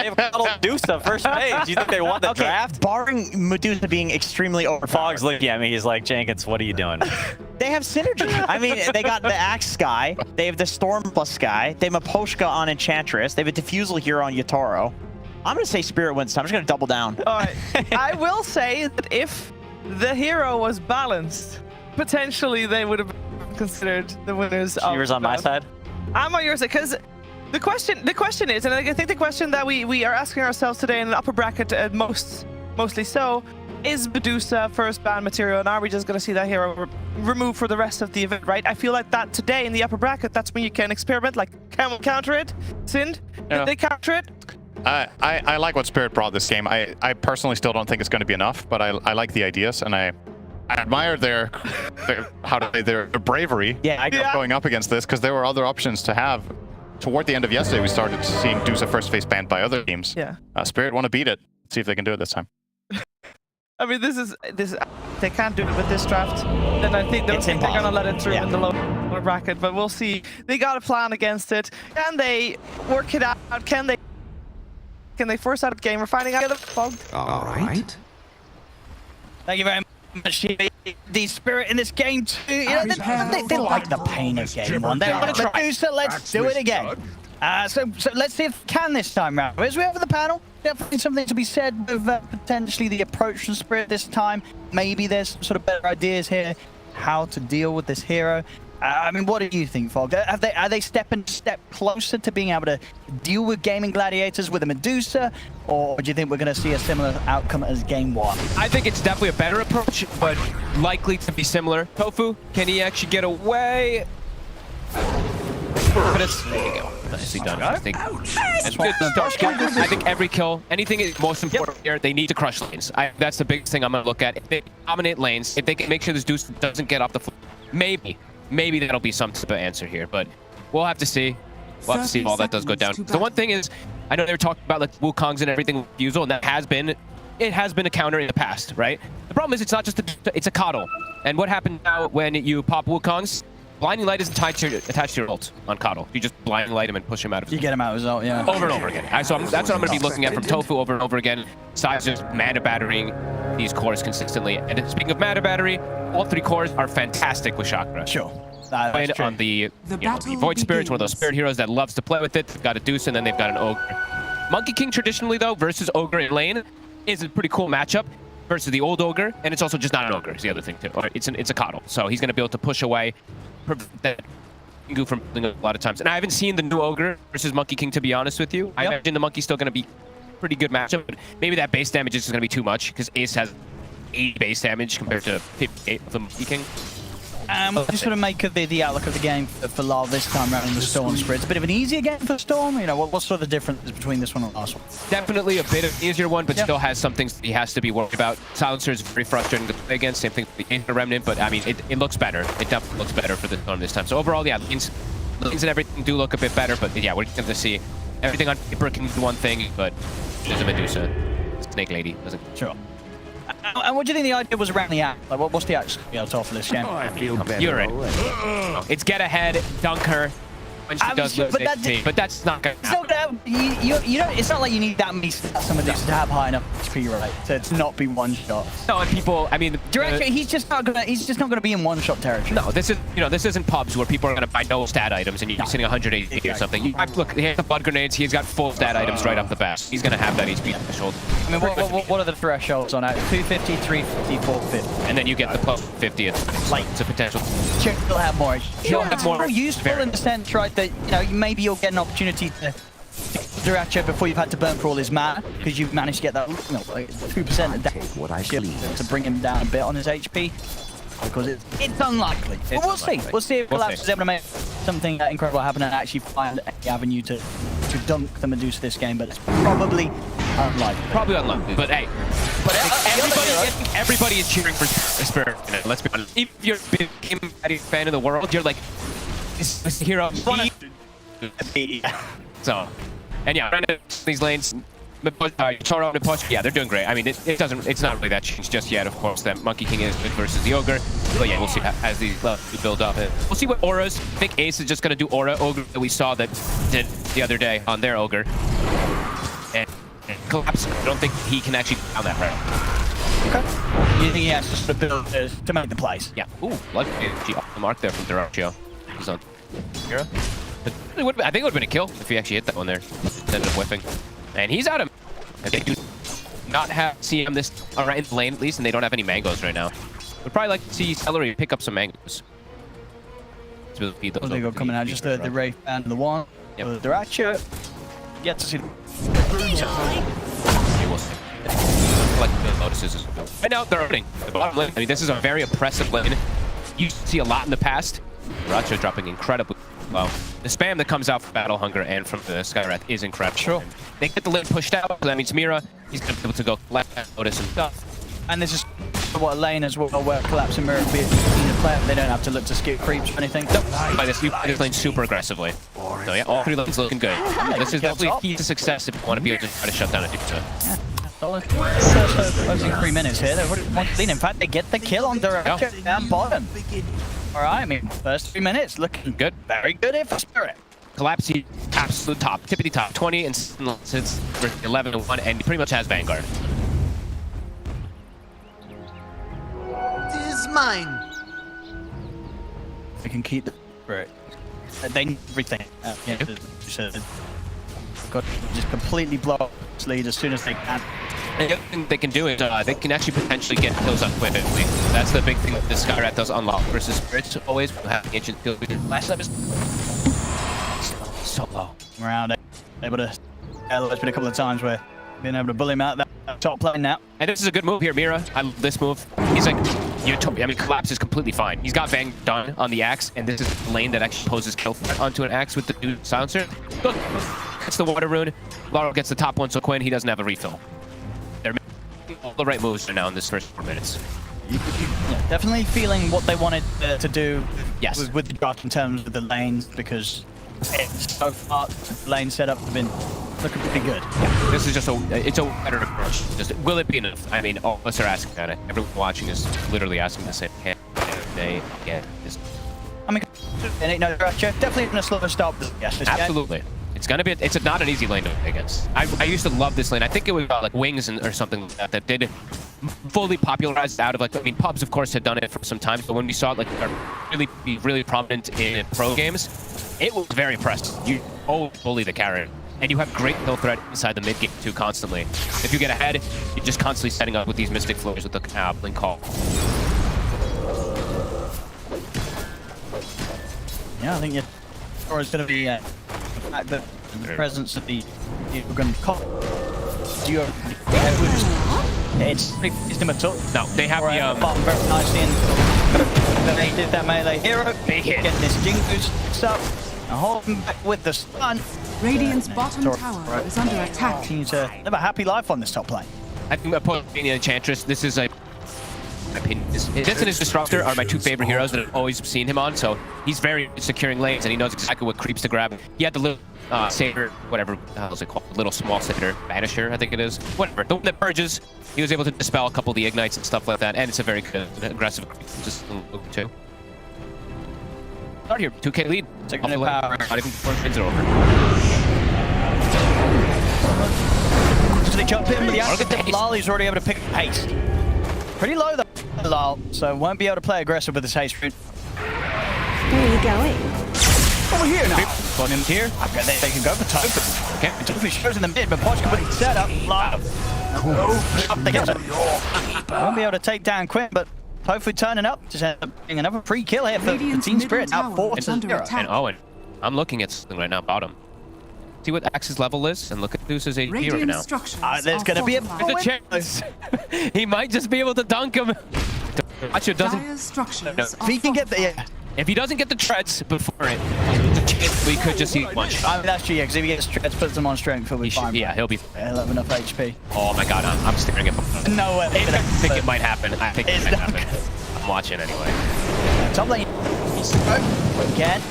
Dusa first phase. You think they won the draft? Barring Medusa being extremely overpowered. Fogg's looking at me. He's like, Jenkins, what are you doing? They have synergy. I mean, they got the Axe Sky. They have the Storm plus Sky. They have a Poshka on Enchantress. They have a Diffusal here on Yatoro. I'm going to say Spirit wins. I'm just going to double down. All right. I will say that if the hero was balanced, potentially they would have been considered the winners. Yours on my side? I'm on your side because the question is, and I think the question that we are asking ourselves today in an upper bracket, mostly so, is Medusa first ban material, and are we just going to see that hero removed for the rest of the event, right? I feel like that today in the upper bracket, that's when you can experiment. Like, can we counter it? Sind? Yeah. Did they counter it? I like what Spirit brought this game. I personally still don't think it's going to be enough, but I like the ideas, and I admire their bravery going up against this, because there were other options to have. Toward the end of yesterday, we started seeing Dusa first phase banned by other teams. Yeah. Spirit want to beat it. Let's see if they can do it this time. I mean, this is they can't do it with this draft. Then I think they're going to let it through in the lower bracket, but we'll see. They got a plan against it. Can they work it out? Can they force out a game? We're finding out. All right. Thank you very much. The Spirit in this game too. You know, they like the pain of game one. They're going to try. So let's do it again. So let's see if we can this time round. As we have the panel, definitely something to be said with potentially the approach from Spirit this time. Maybe there's some sort of better ideas here how to deal with this hero. I mean, what do you think, Fog? Are they stepping a step closer to being able to deal with Gaimin Gladiators with a Medusa, or do you think we're going to see a similar outcome as Game 1? I think it's definitely a better approach, but likely to be similar. Tofu, can he actually get away? But it's, there you go. Nicely done. I think that's good. I think every kill, anything is most important here. They need to crush lanes. That's the biggest thing I'm going to look at. If they dominate lanes, if they can make sure this Deuce doesn't get off the floor, maybe that'll be some type of answer here. But we'll have to see. We'll have to see if all that does go down. The one thing is, I know they were talking about like Wukongs and everything with Fusel, and that has been a counter in the past, right? The problem is it's not just it's a coddle. And what happened now when you pop Wukongs? Blinding Light is attached to your ult on Coddle. You just Blinding Light him and push him out of You get him out of his ult, yeah. Over and over again. That's what I'm going to be looking at from Tofu over and over again. Besides just mana battering these cores consistently. And speaking of mana battery, all 3 cores are fantastic with Chakra. Sure. On the Void Spirit's one of those spirit heroes that loves to play with it. They've got a Deuce and then they've got an Ogre. Monkey King traditionally though versus Ogre in lane is a pretty cool matchup versus the old Ogre, and it's also just not an Ogre is the other thing too. It's a Coddle, so he's going to be able to push away, prevent that Kingu from a lot of times. And I haven't seen the new Ogre versus Monkey King, to be honest with you. I imagine the Monkey's still going to be pretty good matchup, but maybe that base damage is just going to be too much because Ace has 80 base damage compared to 58 of the Monkey King. What do you sort of make of the outlook of the game for Lal this time around in the Storm Spirit? It's a bit of an easier game for Storm. You know, what's sort of the difference between this one and the last one? Definitely a bit of an easier one, but still has some things he has to be worried about. Silencer is very frustrating to play against. Same thing with the Remnant, but I mean, it looks better. It definitely looks better for the Storm this time. So overall, yeah, lanes and everything do look a bit better, but yeah, we're going to see everything on paper can do one thing, but there's a Medusa. Snake Lady doesn't. Sure. And what do you think the idea was around the app? Like, what's the act for this game? Oh, I feel better. You're right. It's get ahead, dunk her when she does lose HP, but that's not going to happen. You know, it's not like you need that many stats on Medusa to have high enough HP, right? To not be one shot. No, and people, I mean, he's just not gonna be in one shot territory. No, this isn't pubs where people are gonna buy no stat items and you're sitting 100 HP or something. Look, he has the blood grenades. He's got full stat items right off the bat. He's gonna have that HP threshold. I mean, what are the thresholds on that? 250, 350, 450, and then you get the plus 50. It's a potential. He'll have more. He'll have more. More useful in the sense, right? That maybe you'll get an opportunity to Duracho before you've had to burn for all his mana because you've managed to get that like 2% of damage to bring him down a bit on his HP. Because it's unlikely. But we'll see. We'll see if Collapse is able to make something incredible happen and actually find an avenue to dunk the Medusa this game, but it's probably unlikely. Probably unlikely, but hey. But everybody is cheering for Spirit. Let's be honest. If you're a big Game fan in the world, you're like, this is the hero. So, and yeah, these lanes, yeah, they're doing great. I mean, it's not really that changed just yet. Of course, that Monkey King is good versus the Ogre. But yeah, we'll see as these build up. We'll see what auras. I think Ace is just going to do aura Ogre that we saw that did the other day on their Ogre. And Collapse, I don't think he can actually down that right. Okay. You think he has to sort of build to make the plays? Yeah. Ooh, blood energy off the mark there from Duracho. He's on Mira. I think it would have been a kill if he actually hit that one there. Ended up whipping. And he's out of. And they do not see him this right in the lane at least, and they don't have any mangoes right now. Would probably like to see Celery pick up some mangoes. They go coming out just the Wraith and the one. Yep. They're at you. Get to see. Like the Lotuses as well. Right now they're hurting the bottom lane. I mean, this is a very oppressive lane. You see a lot in the past. Racho dropping incredibly well. The spam that comes out from Battle Hunger and from the Skywrath is incredible. Sure. They get the lane pushed out, so that means Mira, he's going to be able to go left, Lotus and stuff. And this is what lane as well, where Collapse and Mira will be in the player. They don't have to look to skip creeps or anything. Nope. By this lane super aggressively. So yeah, all 3 lanes looking good. This is definitely key to success if you want to be able to try to shut down a Deuce. Yeah. Closing 3 minutes here. In fact, they get the kill on Duracho down bottom. All right, I mean, first 3 minutes looking good. Very good here for Spirit. Collapse, absolute top, tippity top, 20 and sits 11 and 1, and he pretty much has Vanguard. It is mine. They can keep the Spirit. They need everything. got to just completely blow up this lead as soon as they can. The other thing they can do is they can actually potentially get kills on quickly. That's the big thing with the Skyrat does unlock versus Spirits always. Having ancient kills last time is so low. Around it, able to. There's been a couple of times where being able to bully him out that top lane now. And this is a good move here, Mira. I love this move. He's like, I mean, Collapse is completely fine. He's got Bang done on the Axe, and this is the lane that actually poses kill threat onto an Axe with the new silencer. Look, gets the water rune. Laurel gets the top one, so Quinn, he doesn't have a refill. They're making all the right moves now in this first 4 minutes. Yeah, definitely feeling what they wanted to do with the draft in terms of the lanes, because so far the lane setup have been looking pretty good. Yeah, this is just it's a better approach. Just, will it be enough? I mean, all of us are asking that. Everyone watching is literally asking the same. Can they get this? I mean, no, definitely going to slow the start. Yes, absolutely. It's gonna be. It's not an easy lane to play against. I used to love this lane. I think it was like Wings or something like that did fully popularized out of like. I mean, pubs of course had done it for some time, but when we saw it like really prominent in pro games, it was very impressive. You always bully the carry, and you have great kill threat inside the mid game too constantly. If you get ahead, you're just constantly setting up with these Mystic Flows with the blink call. Yeah, I think it's going to be the fact that the presence of the we're going to call you. It's him at all. No, they have the bottom very nicely, and they did that melee hero. Big hit. Getting this Jingu's up and holding back with the stun. Radiant's bottom tower is under attack. Seems to live a happy life on this top lane. I think I put in Enchantress. This is a. This and his Disruptor are my two favorite heroes that I've always seen him on, so he's very securing lanes and he knows exactly what creeps to grab. He had the little satyr, whatever the hell is it called, little small satyr, Vanisher, I think it is. Whatever, the one that purges. He was able to dispel a couple of the ignites and stuff like that, and it's a very good, aggressive creep. Just move too. Start here, 2K lead. Taking the power. Not even before things are over. So they jump in with the active. Lali's already able to pick pace. Pretty low though, Lal, so won't be able to play aggressive with his haste route. Where are you going? Over here now. Got him here. Okay, they can go for Tofu. Okay, Tofu shows in the mid, but Podge can put it set up. Lal. They get it. Won't be able to take down Quinn, but Tofu turning up. Just end up getting another free kill here for the Team Spirit. Now 4-0. And Owen, I'm looking at something right now, bottom. See what Axe's level is, and look at Zeus as a hero now. There's going to be a chance. He might just be able to dunk him. If he can get the, if he doesn't get the treads before it, there's a chance we could just see one shot. I mean, that's true, yeah, because if he gets treads, puts them on strength, he'll be fine. Yeah, he'll be. He'll have enough HP. Oh my god, I'm staring at him. No way. I think it might happen. I think it might happen. I'm watching anyway. Top lane. Again.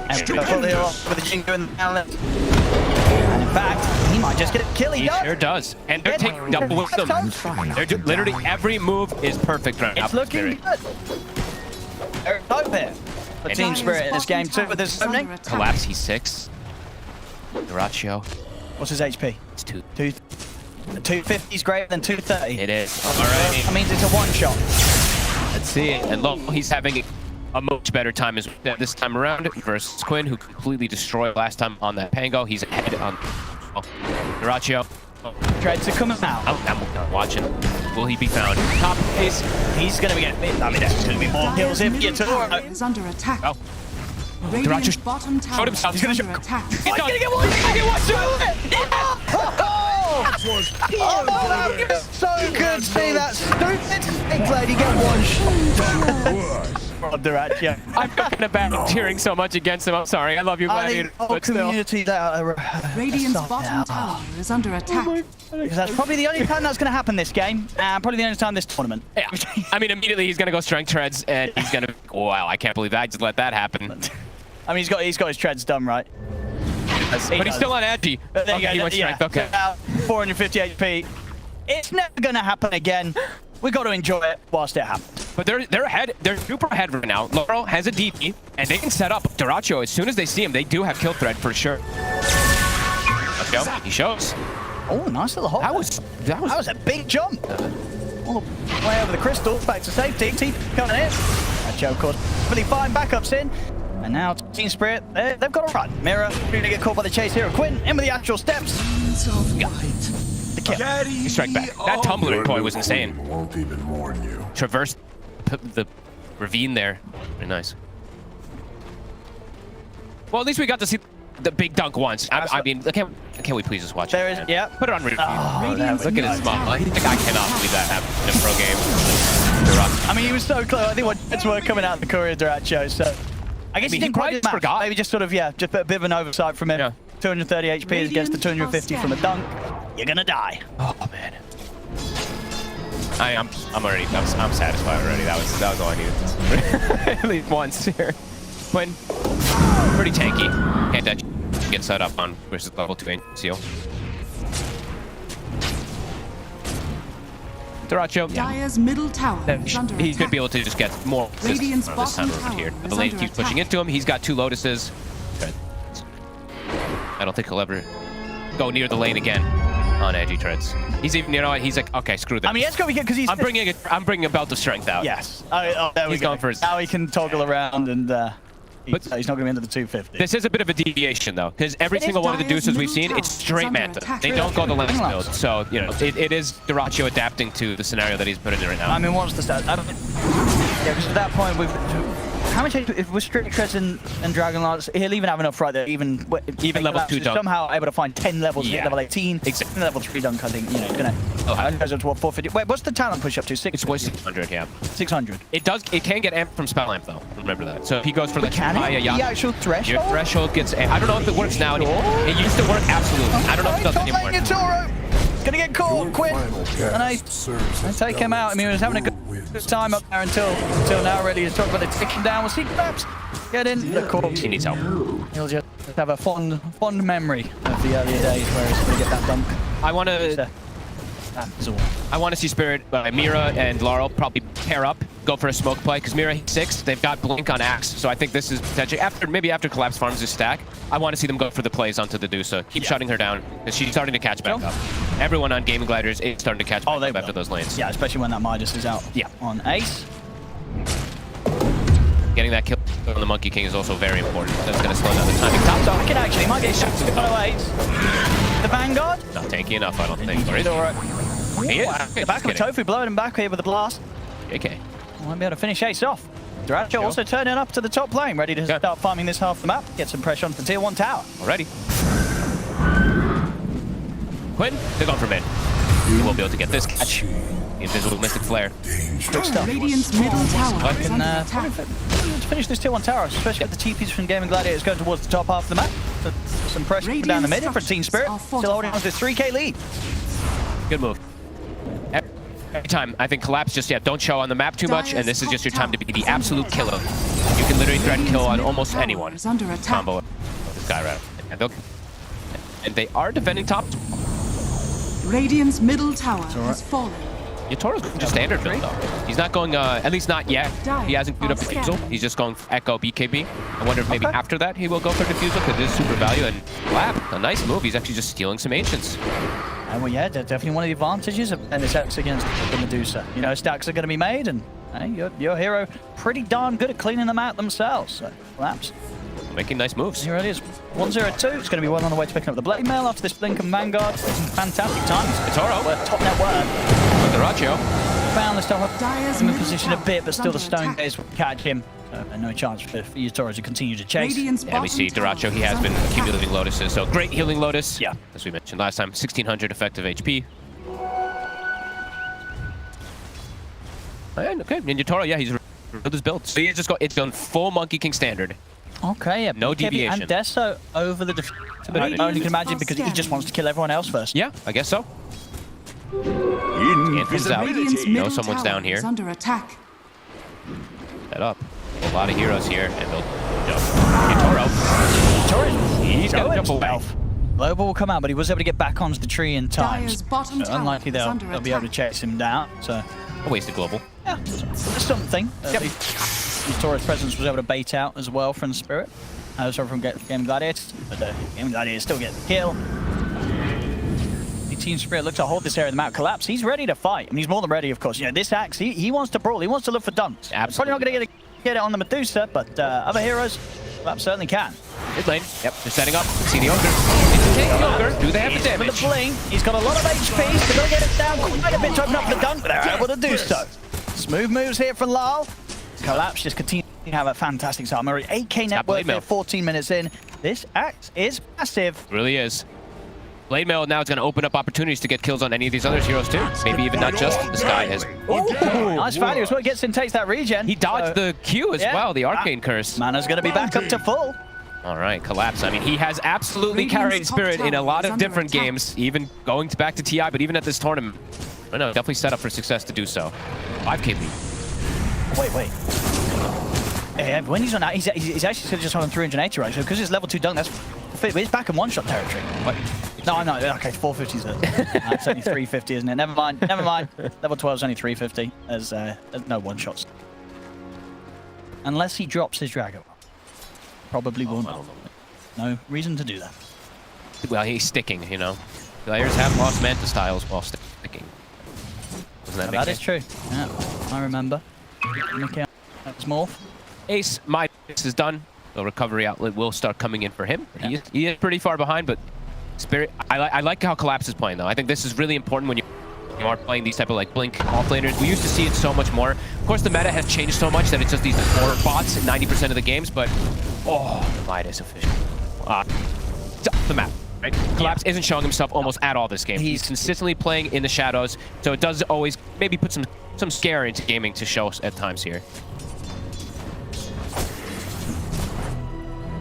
And with the Jingu in the balance. And in fact, he might just get a kill. He sure does. And they're taking double with them. They're literally every move is perfect right now. It's looking good. They're both there. The Team Spirit in this game too with this opening. Collapse, he's 6. Duratio. What's his HP? It's 2. 250 is greater than 230. It is. All right. That means it's a one shot. Let's see it. And look, he's having a much better time this time around versus Quinn, who completely destroyed last time on that Pango. He's ahead on Duratio. Treads are coming out. I'm watching. Will he be found? Top pace. He's going to get. I mean, there's going to be more kills if you is under attack. Oh. Radiant's bottom tower is under attack. He's going to get one. He's going to get one. So good seeing that stupid snake lady get one shot. Duratio. I'm talking about cheering so much against him. I'm sorry. I love you, Gladiator, but still. Radiant's bottom tower is under attack. Because that's probably the only time that's going to happen this game, and probably the only time this tournament. Yeah. I mean, immediately he's going to go strength treads, and he's going to. Wow, I can't believe I just let that happen. I mean, he's got his treads done right. But he's still on edgy. He went strength. Okay. 450 HP. It's never going to happen again. We got to enjoy it whilst it happens. But they're ahead. They're super ahead right now. Laurel has a DP, and they can set up Duratio. As soon as they see him, they do have kill threat for sure. Let's go. He shows. Oh, nice little hole. That was a big jump. All the way over the crystal, back to safety. Team coming in. Duratio, of course, really fine backups in. And now Team Spirit, they've got a run. Mira going to get caught by the chase here. Quinn in with the actual steps. The kill. He strike back. That tumbler point was insane. Won't even warn you. Traversed the ravine there. Very nice. Well, at least we got to see the big dunk once. I mean, can't we please just watch there it? Is, yeah. Put it on review. Oh, look at his smile. Like, I cannot believe that happened in a pro game. I mean, he was so close. I think what heads were coming out the Courier Duracho, so I guess he didn't quite forgot. Maybe just sort of, just a bit of an oversight from him. Yeah. 230 HP against the 250 from a dunk. You're gonna die. Oh man. I'm satisfied already. That was all I needed. At least once here. Quinn, pretty tanky. Can't actually get set up on versus level 2 seal. Duracho, Dire's middle tower is under he attack. could be able to just get more Radiant's this time over here. The lane keeps pushing into him. He's got 2 Lotuses. I don't think he'll ever go near the lane again on edgy treads. He's even, you know what? He's like, okay, screw that. I mean, let's go because he's. I'm bringing a belt of strength out. Yes. There he's going for his. Now he can toggle around and. He's not going to be into the 250. This is a bit of a deviation, though, because every single one of the deuces we've seen, it's straight Manta. They don't go the lens build. So, you know, it is Duracho adapting to the scenario that he's put in right now. I mean, what's the stat? Yeah, because at that point, how much if we're strict treads and Dragon Lance, he'll even have enough right there. Even level 2 dunk. Somehow able to find 10 levels to get level 18. Exactly. Level 3 dunk, I think, he's going to. Goes up to what, 450. Wait, what's the talent push up to? 600? It's 600, yeah. 600. It can get amped from spell amp, though. Remember that. So if he goes for the actual threshold? Your threshold gets amped. I don't know if it works now anymore. It used to work absolutely. I don't know if it does anymore. Gonna get caught, Quinn. And I take him out. I mean, he was having a good time up there until now, really. He's talking about the ticking down. We'll see Claps get in. Of course, he needs help. He'll just have a fond memory of the earlier days where he's gonna get that dunk. I want to see Spirit, Mira and Laurel probably pair up, go for a smoke play, because Mira hit 6. They've got Blink on Axe, so I think this is potentially, after Collapse farms his stack, I want to see them go for the plays onto the Dusa. Keep shutting her down, because she's starting to catch back up. Everyone on Gaimin Gladiators is starting to catch back up after those lanes. Yeah, especially when that Midas is out on Ace. Getting that kill on the Monkey King is also very important. That's going to slow down the timing. Top dog. I can actually, might get shots to the Vanguard. Not tanky enough, I don't think. Or is he is. The back of Tofu blowing him back here with the blast. A.K.A. Won't be able to finish Ace off. Duracho also turning up to the top lane, ready to start farming this half the map. Get some pressure onto the tier 1 tower. Already. Quinn, they're going for mid. He won't be able to get this catch. The invisible Mystic Flare. Good stuff. Radiant's middle tower is under attack. To finish this tier 1 tower, especially at the TPs from Gaimin Gladiators going towards the top half of the map. So some pressure down the mid for Team Spirit. Still holding on to this 3k lead. Good move. Every time, I think Collapse just, don't show on the map too much, and this is just your time to be the absolute killer. You can literally threaten kill on almost anyone. Combo this guy right. And they are defending top. Radiant's middle tower has fallen. Yatoro's just standard build though. He's not going, at least not yet. He hasn't queued up Diffusal. He's just going for Echo BKB. I wonder if maybe after that he will go for Diffusal, because it is super value. And Lab, a nice move. He's actually just stealing some Ancients. And well, yeah, definitely one of the advantages of the stacks against the Medusa. You know, stacks are going to be made, and hey, your hero pretty darn good at cleaning them out themselves. So, Labs. Making nice moves. Here it is. 1-0-2. It's going to be one on the way to picking up the Blade Mail after this Blink and Vanguard. Some fantastic times. Yatoro. Top net work. Duracho. Found the stuff in position a bit, but still the Stone Gaze will catch him. No chance for Yatoro to continue to chase. Yeah, we see Duracho. He has been accumulating Lotuses. So great healing Lotus. Yeah, as we mentioned last time, 1600 effective HP. And okay, Yatoro, he's rebuilt his build. So he's just it's on full Monkey King standard. Okay, yeah. No deviation. And Deso over the I only can imagine because he just wants to kill everyone else first. Yeah, I guess so. Anthem's out. You know someone's down here. Under attack. Head up. A lot of heroes here, and they'll jump. Yatoro. He's got to jump away. Global will come out, but he was able to get back onto the tree in time. So unlikely they'll be able to chase him down. So a wasted global. Yeah, something. Yatoro's presence was able to bait out as well from Spirit. Sorry, from Gaimin Gladiators. But Gaimin Gladiators still get the kill. The Team Spirit looks to hold this area of the map. Collapse. He's ready to fight. I mean, he's more than ready, of course. You know, this Axe, he wants to brawl. He wants to look for dunks. Absolutely. Probably not going to get it on the Medusa, but other heroes That certainly can. Mid lane. Yep, they're setting up. See the Ogre. It's a take the Ogre. Do they have the damage? With the bling, he's got a lot of HP. They're going to get it down quite a bit to open up the dunk, but they're able to do so. Smooth moves here from Lyle. Collapse just continues to have a fantastic start. A.K.A. net worth here, 14 minutes in. This axe is massive. It really is. Blade Mail now is going to open up opportunities to get kills on any of these other heroes too. Maybe even not just the Sky has. Nice value as well. Gets in, takes that regen. He dodged the Q as well, the Arcane Curse. Mana's going to be back up to full. All right, Collapse. I mean, he has absolutely carried Spirit in a lot of different games, even going back to TI, but even at this tournament. I know, definitely set up for success to do so. 5K lead. Wait. When he's on that, he's actually just on 380 right? So because it's level 2 dunk, he's back in one-shot territory. What? No, okay, 450 is it's only 350, isn't it? Never mind. Level 12 is only 350. There's no one-shots. Unless he drops his Dragon. Probably will not. No reason to do that. Well, he's sticking, you know. Players have lost Manta styles while sticking. That is true. Yeah, I remember. Morph. Ace, Midas is done. The recovery outlet will start coming in for him. Yeah. He is pretty far behind, but Spirit. I like how Collapse is playing though. I think this is really important when you are playing these type of like blink offlaners. We used to see it so much more. Of course, the meta has changed so much that it's just these 4 bots in 90% of the games. But Midas official. It's off the map. Right? Collapse isn't showing himself almost at all this game. He's consistently playing in the shadows, so it does always maybe put some scare into gaming to show us at times here.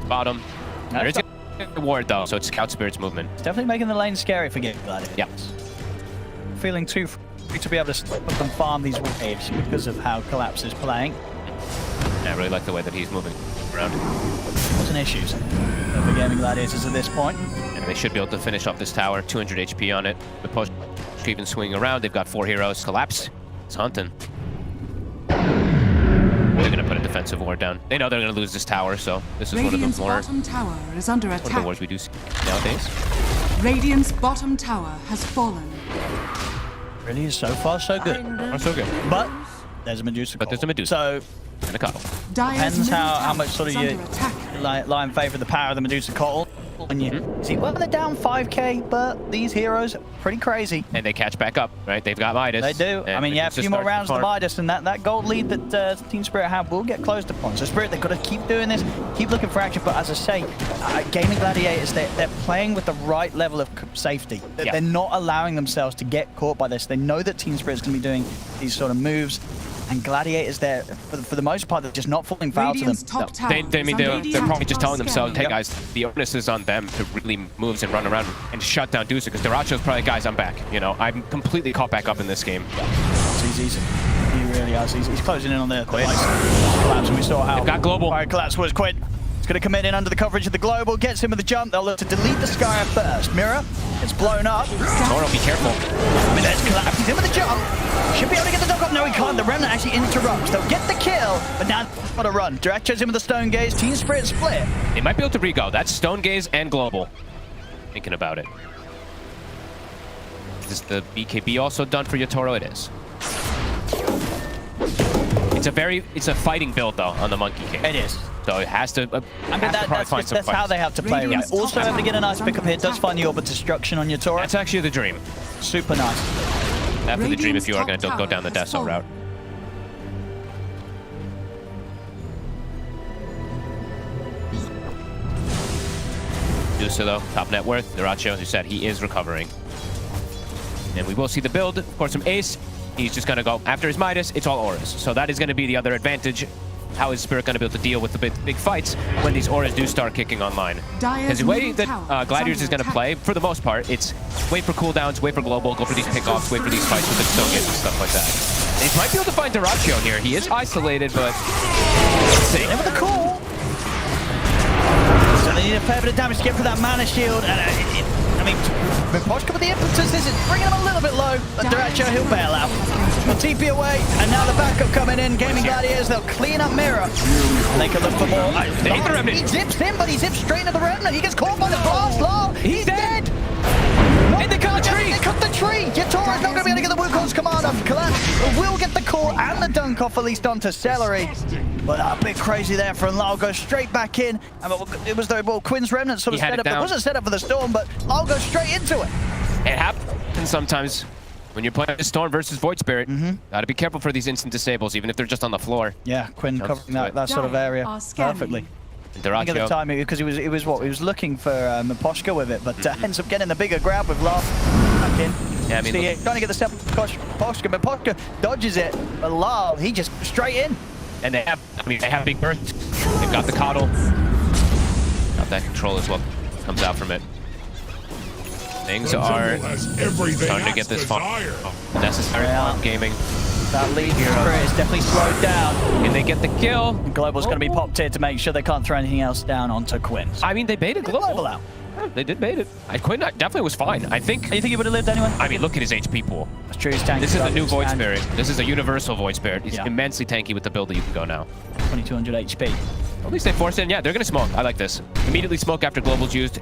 Bottom. There is a ward though, so it's Scout Spirit's movement. It's definitely making the lane scary for Gaimin Gladiators. Yeah. Feeling too free to be able to let them farm these waves because of how Collapse is playing. Yeah, I really like the way that he's moving around. Wasn't issues for Gaimin Gladiators at this point. And they should be able to finish off this tower. 200 HP on it. The push even swinging around. They've got 4 heroes. Collapse. It's hunting. They're going to put a defensive ward down. They know they're going to lose this tower, so this is Radiant's one of the more tower is under attack. One of the wars we do see nowadays. Radiant's bottom tower has fallen. Really is so far so good. So good. But there's a Medusa. But there's a Medusa. So and a Coddle. Depends how much sort of you lie in favor of the power of the Medusa Coddle. When you see, well, they're down 5k, but these heroes are pretty crazy. And they catch back up, right? They've got Midas. They do. I mean, yeah, a few more rounds to Midas, and that gold lead that Team Spirit have will get closed upon. So Spirit, they've got to keep doing this, keep looking for action. But as I say, Gaimin Gladiators, they're playing with the right level of safety. They're not allowing themselves to get caught by this. They know that Team Spirit is going to be doing these sort of moves. And Gladiators there, for the most part, they're just not falling foul to them. They're probably just telling themselves, hey guys, the onus is on them to really move and run around and shut down Dusa, because Duracho's probably, guys, I'm back. You know, I'm completely caught back up in this game. He really is. He's closing in on the Collapse, and we saw how... They've got global. Collapse was quit. He's going to come in under the coverage of the global, gets him with the jump. They'll look to delete the Sky first. Mirror gets blown up. Toro, be careful. I mean, there's Collapse. He's in with the jump. Should be able to get the dunk off. No, he can't. The Remnant actually interrupts. They'll get the kill, but now they've got to run. Duracho's in with the Stone Gaze. Team Spirit split. They might be able to re-go. That's Stone Gaze and global. Thinking about it. Is the BKB also done for Yatoro? It is. It's a fighting build though on the Monkey King. It is. So it has to. That's how they have to play. Right? Also able to get a nice pickup here. Does find the Orb of Destruction on Yatoro. That's actually the dream. Super nice. After the dream, if you are going to go down the Deso route. Dusa though, top net worth. Duracho, as you said, he is recovering. And we will see the build. Of course, from Ace, he's just going to go after his Midas. It's all auras. So that is going to be the other advantage. How is Spirit going to be able to deal with the big fights when these auras do start kicking online? Because the way that Gladiators is going to play, for the most part, it's wait for cooldowns, wait for global, go for these pickoffs, wait for these fights with the Stone Gaze and stuff like that. They might be able to find Duracho here. He is isolated, but let's see. Never the call. So they need a fair bit of damage to get for that mana shield. And I mean, Poshka with the impetus, this is bringing him a little bit low, but Duracho, he'll bail out. They'll TP away, and now the backup coming in. Gaimin Gladiators, they'll clean up Mirror. And they can look for more. He zips in, but he zips straight into the Remnant. He gets caught by the blast. Lol, he's dead. In the tree. They cut the tree. Yatoro's not going to be able to get the Wukong's command off. Collapse will get the call and the dunk off, at least onto Celery. But a bit crazy there from Lyle, goes straight back in. And it was the Quinn's Remnant sort of set up. It wasn't set up for the Storm, but Lyle goes straight into it. It happens sometimes when you're playing a Storm versus Void Spirit. Gotta be careful for these instant disables, even if they're just on the floor. Yeah, Quinn covering that sort of area perfectly. And I think at the time, because he was looking for Miposhka with it, but ends up getting the bigger grab with Lyle back in. Yeah, I mean, trying to get the step Miposhka. Miposhka dodges it, but Lyle, he just straight in. And they have big burst. They've got the coddle. Got that control as well. Comes out from it. Things are starting to get this fun. Necessary farm gaming. That lead here is definitely slowed down. And they get the kill. Global's going to be popped here to make sure they can't throw anything else down onto Quinn. I mean, they baited Global out. They did bait it. Quinn definitely was fine. I think. You think he would have lived anyway? I mean, look at his HP pool. That's true. He's tanky. This is the new Void Spirit. This is a universal Void Spirit. He's immensely tanky with the build that you can go now. 2200 HP. At least they forced in. Yeah, they're gonna smoke. I like this. Immediately smoke after Global's used.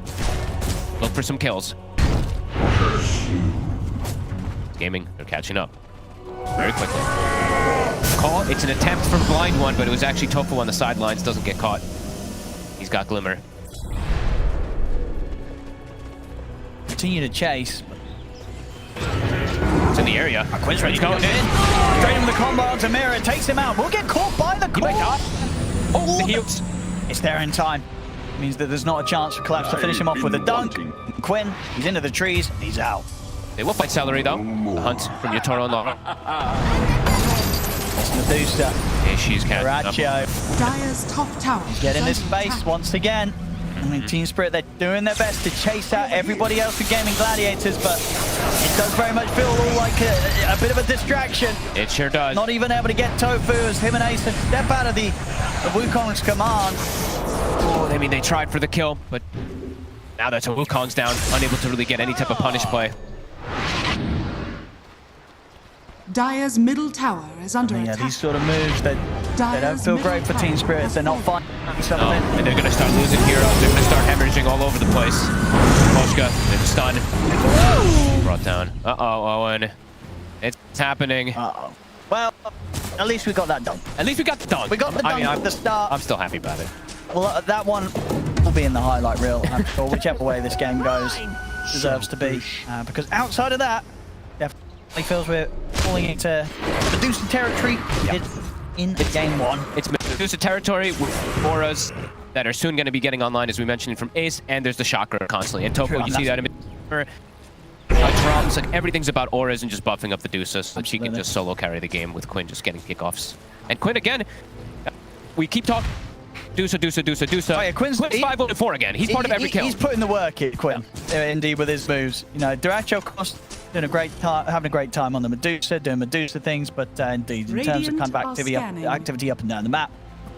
Look for some kills. Gaming, they're catching up very quickly. Call. It's an attempt for blind one, but it was actually Tofu on the sidelines. Doesn't get caught. He's got Glimmer. Continue to chase. It's in the area. Quinn's ready to go in. Straight in with the combo onto Mirror. It takes him out. We'll get caught by the core. Oh, the heals. It's there in time. Means that there's not a chance for Collapse to finish him off with a dunk. Quinn, he's into the trees. He's out. They will fight Celery, though. The hunt from Yotaro and Lara. It's Medusa. Yeah, she's catching up. Dire's top tower. He's getting this space once again. I mean, Team Spirit, they're doing their best to chase out everybody else with Gaimin Gladiators, but it does very much feel all like a bit of a distraction. It sure does. Not even able to get Tofu as him and Ace step out of the Wukong's command. Oh, I mean, they tried for the kill, but now that's a Wukong's down, unable to really get any type of punish play. Dire's middle tower is under attack. These sort of moves, they don't feel great for Team Spirits. They're not finding something. And they're going to start losing heroes. They're going to start hemorrhaging all over the place. Moshka, they're stunned. Brought down. Uh-oh, Owen. It's happening. Uh-oh. Well, at least we got that done. At least we got the dunk. We got the dunk at the start. I'm still happy about it. Well, that one will be in the highlight reel, I'm sure. Whichever way this game goes, deserves to be. Because outside of that, definitely feels we're falling into Medusa territory in game one. It's Medusa territory with auras that are soon going to be getting online, as we mentioned, from Ace, and there's the chakra constantly. And Topo, you see that in drums, like everything's about auras and just buffing up the Medusa so that she can just solo carry the game with Quinn just getting kickoffs. And Quinn, again, we keep talking. Dusa. Oh, yeah, Quinn's 5-4 again. He's part of every kill. He's putting the work in, Quinn. Indeed, with his moves. You know, Duracho, of course, doing a great time, having a great time on the Medusa, doing Medusa things, but indeed, in terms of kind of activity up and down the map,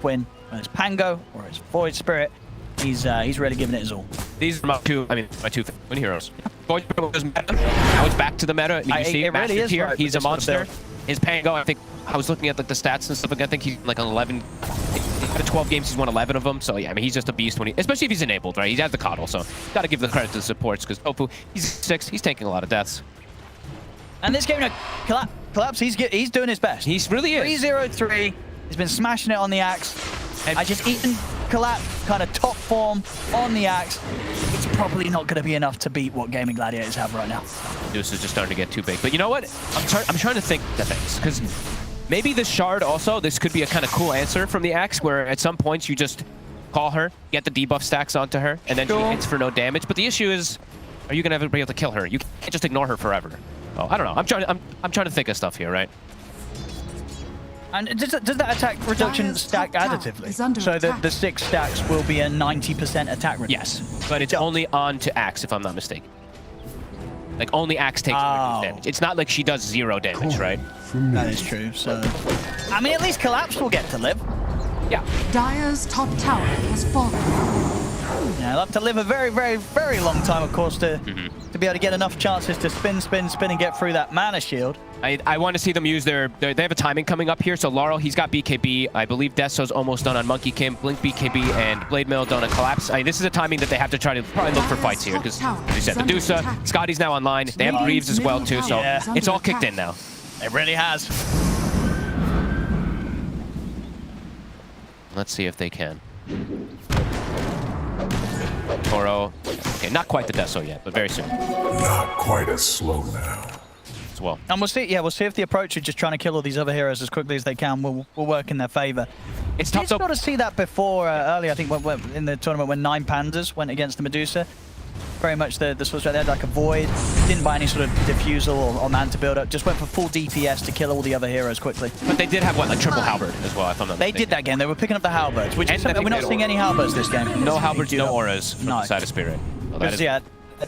Quinn, whether it's Pango or it's Void Spirit, he's really giving it his all. These are my two Quinn heroes. Void Spirit was meta. Now it's back to the meta. You see, it really is here. Right, he's a monster. His Pango, I think, I was looking at like the stats and stuff. I think he's like on 11. The 12 games, he's won 11 of them. So yeah, I mean, he's just a beast when especially if he's enabled, right? He has the coddle, so got to give the credit to the supports because Tofu, he's 6. He's taking a lot of deaths. And this game, Collapse, he's doing his best. He really is. 3-0-3. He's been smashing it on the axe. And I just even Collapse kind of top form on the axe. It's probably not going to be enough to beat what Gaimin Gladiators have right now. This is just starting to get too big. But you know what? I'm trying to think the things because maybe the shard also, this could be a kind of cool answer from the axe where at some points you just call her, get the debuff stacks onto her, and then she hits for no damage. But the issue is, are you going to be able to kill her? You can't just ignore her forever. Oh, I don't know. I'm trying to think of stuff here, right? And does that attack reduction stack additively? So the 6 stacks will be a 90% attack reduction? Yes, but it's only on to axe, if I'm not mistaken. Like, only axe takes damage. It's not like she does 0 damage, right? That is true, so... I mean, at least Collapse will get to live. Yeah. Dire's top tower has fallen. Yeah, I'll have to live a very, very, very long time, of course, to be able to get enough chances to spin, and get through that mana shield. I want to see them use they have a timing coming up here. So Laurel, he's got BKB. I believe Deso's almost done on Monkey Kim, Blink BKB, and Blade Mill done on Collapse. This is a timing that they have to try to probably look for fights here because, as you said, Medusa, Scotty's now online. They have Reeves as well, too, so it's all kicked in now. It really has. Let's see if they can. Toro. Okay, not quite the Deso yet, but very soon. Not quite as slow now. As well. And we'll see. Yeah, we'll see if the approach of just trying to kill all these other heroes as quickly as they can will work in their favor. It's tough. Got to see that before earlier. I think when in the tournament when 9 Pandas went against the Medusa. Very much the sort of they had like a void. Didn't buy any sort of diffusal or man to build up. Just went for full DPS to kill all the other heroes quickly. But they did have what, like triple halberd as well. I thought they did that game. They were picking up the halberds, which is we're not seeing any halberds this game. No halberds, no auras from the side of Spirit. Well, yeah,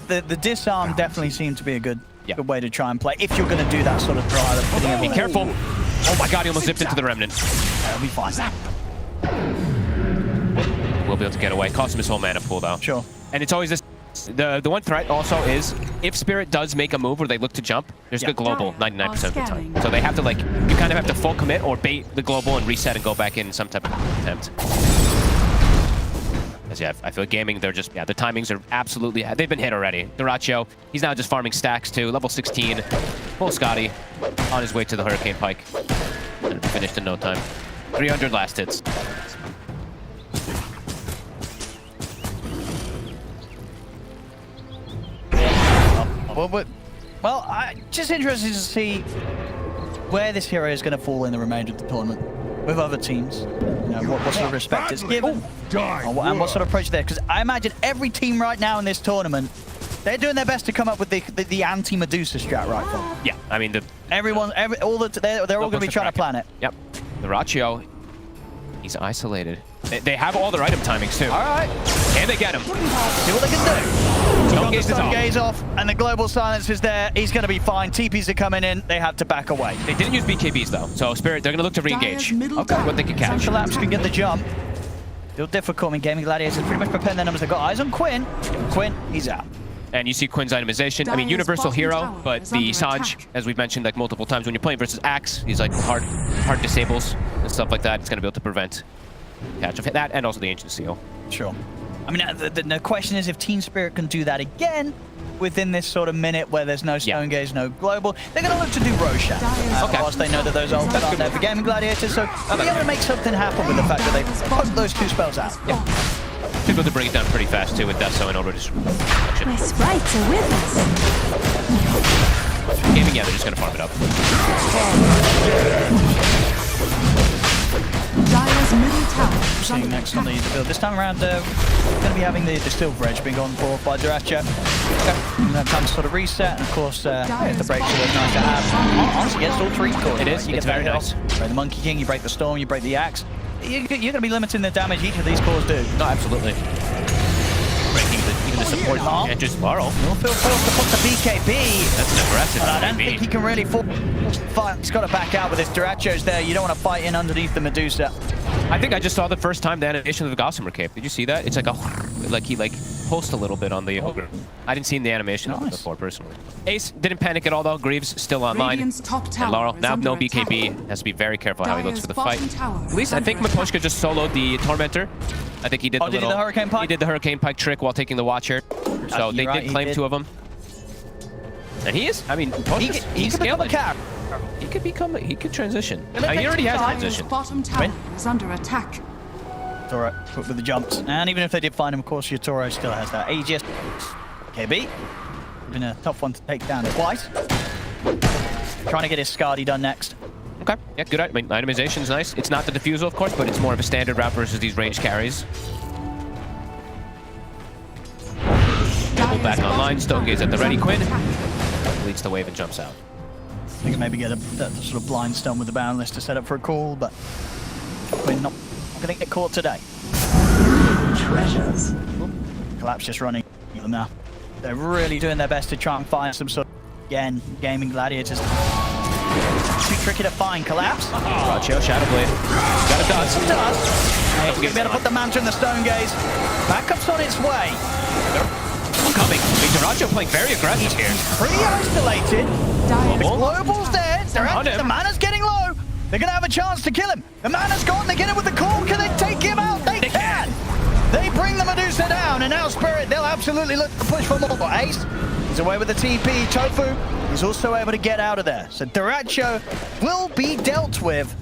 the disarm definitely seemed to be a good way to try and play if you're going to do that sort of draw. Be careful! Oh my god, he almost zipped into the remnant. That'll be fine. We'll be able to get away. Cost him his whole mana pool though. Sure. And it's always this. The one threat also is if Spirit does make a move where they look to jump, there's good global 99% of the time. So they have to like, you kind of have to full commit or bait the global and reset and go back in some type of attempt. As yeah, I feel like gaming, they're just, the timings are absolutely, they've been hit already. Duracho, he's now just farming stacks too, level 16, full Scotty, on his way to the Hurricane Pike. And finished in no time. 300 last hits. Well, I'm just interested to see where this hero is going to fall in the remainder of the tournament with other teams. You know, what sort of respect is given and what sort of approach there. Because I imagine every team right now in this tournament, they're doing their best to come up with the anti-Medusa strat, right? Yeah, I mean, they're all going to be trying to plan it. Yep. The Ratio, he's isolated. They have all their item timings too. All right. Can they get him? See what they can do. Stun gaze off, and the global silence is there. He's going to be fine. TPs are coming in. They have to back away. They didn't use BKBs though, so Spirit, they're going to look to re-engage. Okay. What they can catch. Collapse can get the jump. Still difficult. I mean, Gaimin Gladiators pretty much preparing their numbers. They've got eyes on Quinn. Quinn, he's out. And you see Quinn's itemization. I mean, universal hero, but the Sanj, as we've mentioned like multiple times, when you're playing versus Axe, he's like hard disables and stuff like that. It's going to be able to prevent catch of that, and also the Ancient Seal. Sure. I mean, the question is if Team Spirit can do that again within this sort of minute where there's no Stone Gaze, no global. They're going to look to do Roshan. Whilst they know that those ults aren't there for Gaimin Gladiators, so they'll be able to make something happen with the fact that they poked those 2 spells out. Yeah. Should be able to bring it down pretty fast too with Deso in order to action. My sprites are with us. Gaming, yeah, they're just going to farm it up. Dire's middle tower. Seeing next on the build. This time around, we're going to be having the Silver Edge being gone for by Duracho. Time to sort of reset, and of course, the breaks are always nice to have. Honestly, against all 3 cores. It is, it's very nice. You break the Monkey King, you break the Storm, you break the Axe. You're going to be limiting the damage each of these cores do. No, absolutely. Breaking even the support and just Varl. You'll feel forced to put the BKB. That's an aggressive I don't think he can really fight. He's got to back out with his Duracho's there. You don't want to fight in underneath the Medusa. I think I just saw the first time the animation of the Gossamer Cape. Did you see that? It's like he pulsed a little bit on the ogre. I didn't see the animation of it before personally. Ace didn't panic at all though. Greaves still online. And Laurel now no BKB. Has to be very careful how he looks for the fight. At least I think Matoshka just soloed the Tormentor. I think he did the Hurricane Pike? He did the Hurricane Pike trick while taking the Watcher. So they did claim 2 of them. And he is, I mean, he could become a cap. He could transition. He already has transition. Bottom tower is under attack. Toro with the jumps. And even if they did find him, of course, your Toro still has that. AGS KB. Been a tough one to take down twice. Trying to get his Skadi done next. Okay, yeah, good. I mean, itemization is nice. It's not the defusal, of course, but it's more of a standard route versus these range carries. Double back online. Stone Gaze at the ready. Quinn leads the wave and jumps out. They can maybe get that sort of blind stun with the Boundless to set up for a call, but Quinn not going to get caught today. Treasures. Collapse just running them now. They're really doing their best to try and find some sort of, again, Gaimin Gladiators. Too tricky to find. Collapse. Ratio, Shadowblade. Got a dust. He's going to be able to put the Manta in the Stone Gaze. Backup's on its way. Coming. Duracho playing very aggressive here. Pretty isolated. The global's there. The mana's getting low. They're going to have a chance to kill him. The mana's gone. They get him with the call. Can they take him out? They can. They bring the Medusa down, and now Spirit, they'll absolutely look to push for more. But Ace, he's away with the TP. Tofu, he's also able to get out of there. So Duracho will be dealt with.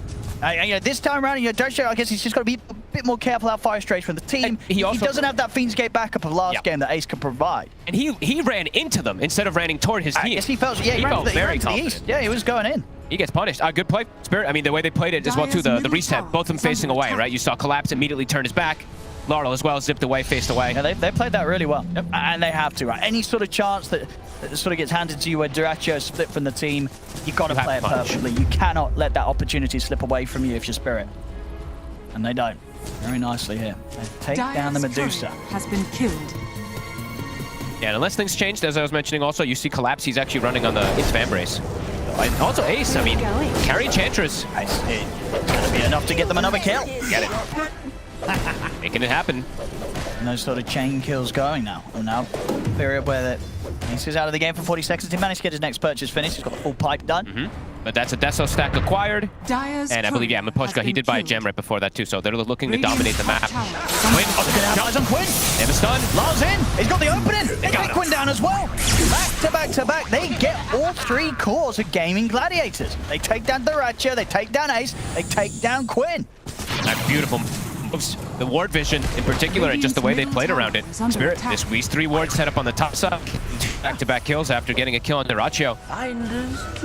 This time around, Duracho, I guess he's just got to be bit more careful how fire strays from the team. He doesn't have that Fiend's Gate backup of last game that Ace could provide. And he ran into them instead of running toward his team. Yes, he felt. Yeah, he felt very confident. East. Yeah, he was going in. He gets punished. Good play, Spirit. I mean, the way they played it as well too. The reset, both of them facing away, right? You saw Collapse immediately turn his back. Laurel as well zipped away, faced away. Yeah, they played that really well. Yep. And they have to, right? Any sort of chance that sort of gets handed to you where Dyrachyo is split from the team, you've got to play it perfectly. You cannot let that opportunity slip away from you if you're Spirit. And they don't. Very nicely here. They take down the Medusa. Has been killed. Yeah, and unless things changed, as I was mentioning also, you see Collapse, he's actually running on the Fan Brace. And also Ace, I mean, carry Enchantress. It's going to be enough to get them another kill. Get it. Making it happen. And those sort of chain kills going now. And now, period where Ace is out of the game for 40 seconds. He managed to get his next purchase finished. He's got the full pipe done. But that's a Deso stack acquired. And I believe, yeah, Miposhka, he did buy a gem right before that too, so they're looking to dominate the map. Quinn, eyes on Quinn. They have a stun. Lars in. He's got the opening. They take Quinn down as well. Back to back to back. They get all 3 cores of Gaimin Gladiators. They take down Dyrachyo, they take down Ace, they take down Quinn. That's beautiful. The ward vision in particular and just the way they played around it. Spirit, they squeezed 3 wards set up on the top side. Back-to-back kills after getting a kill on Dyrachyo.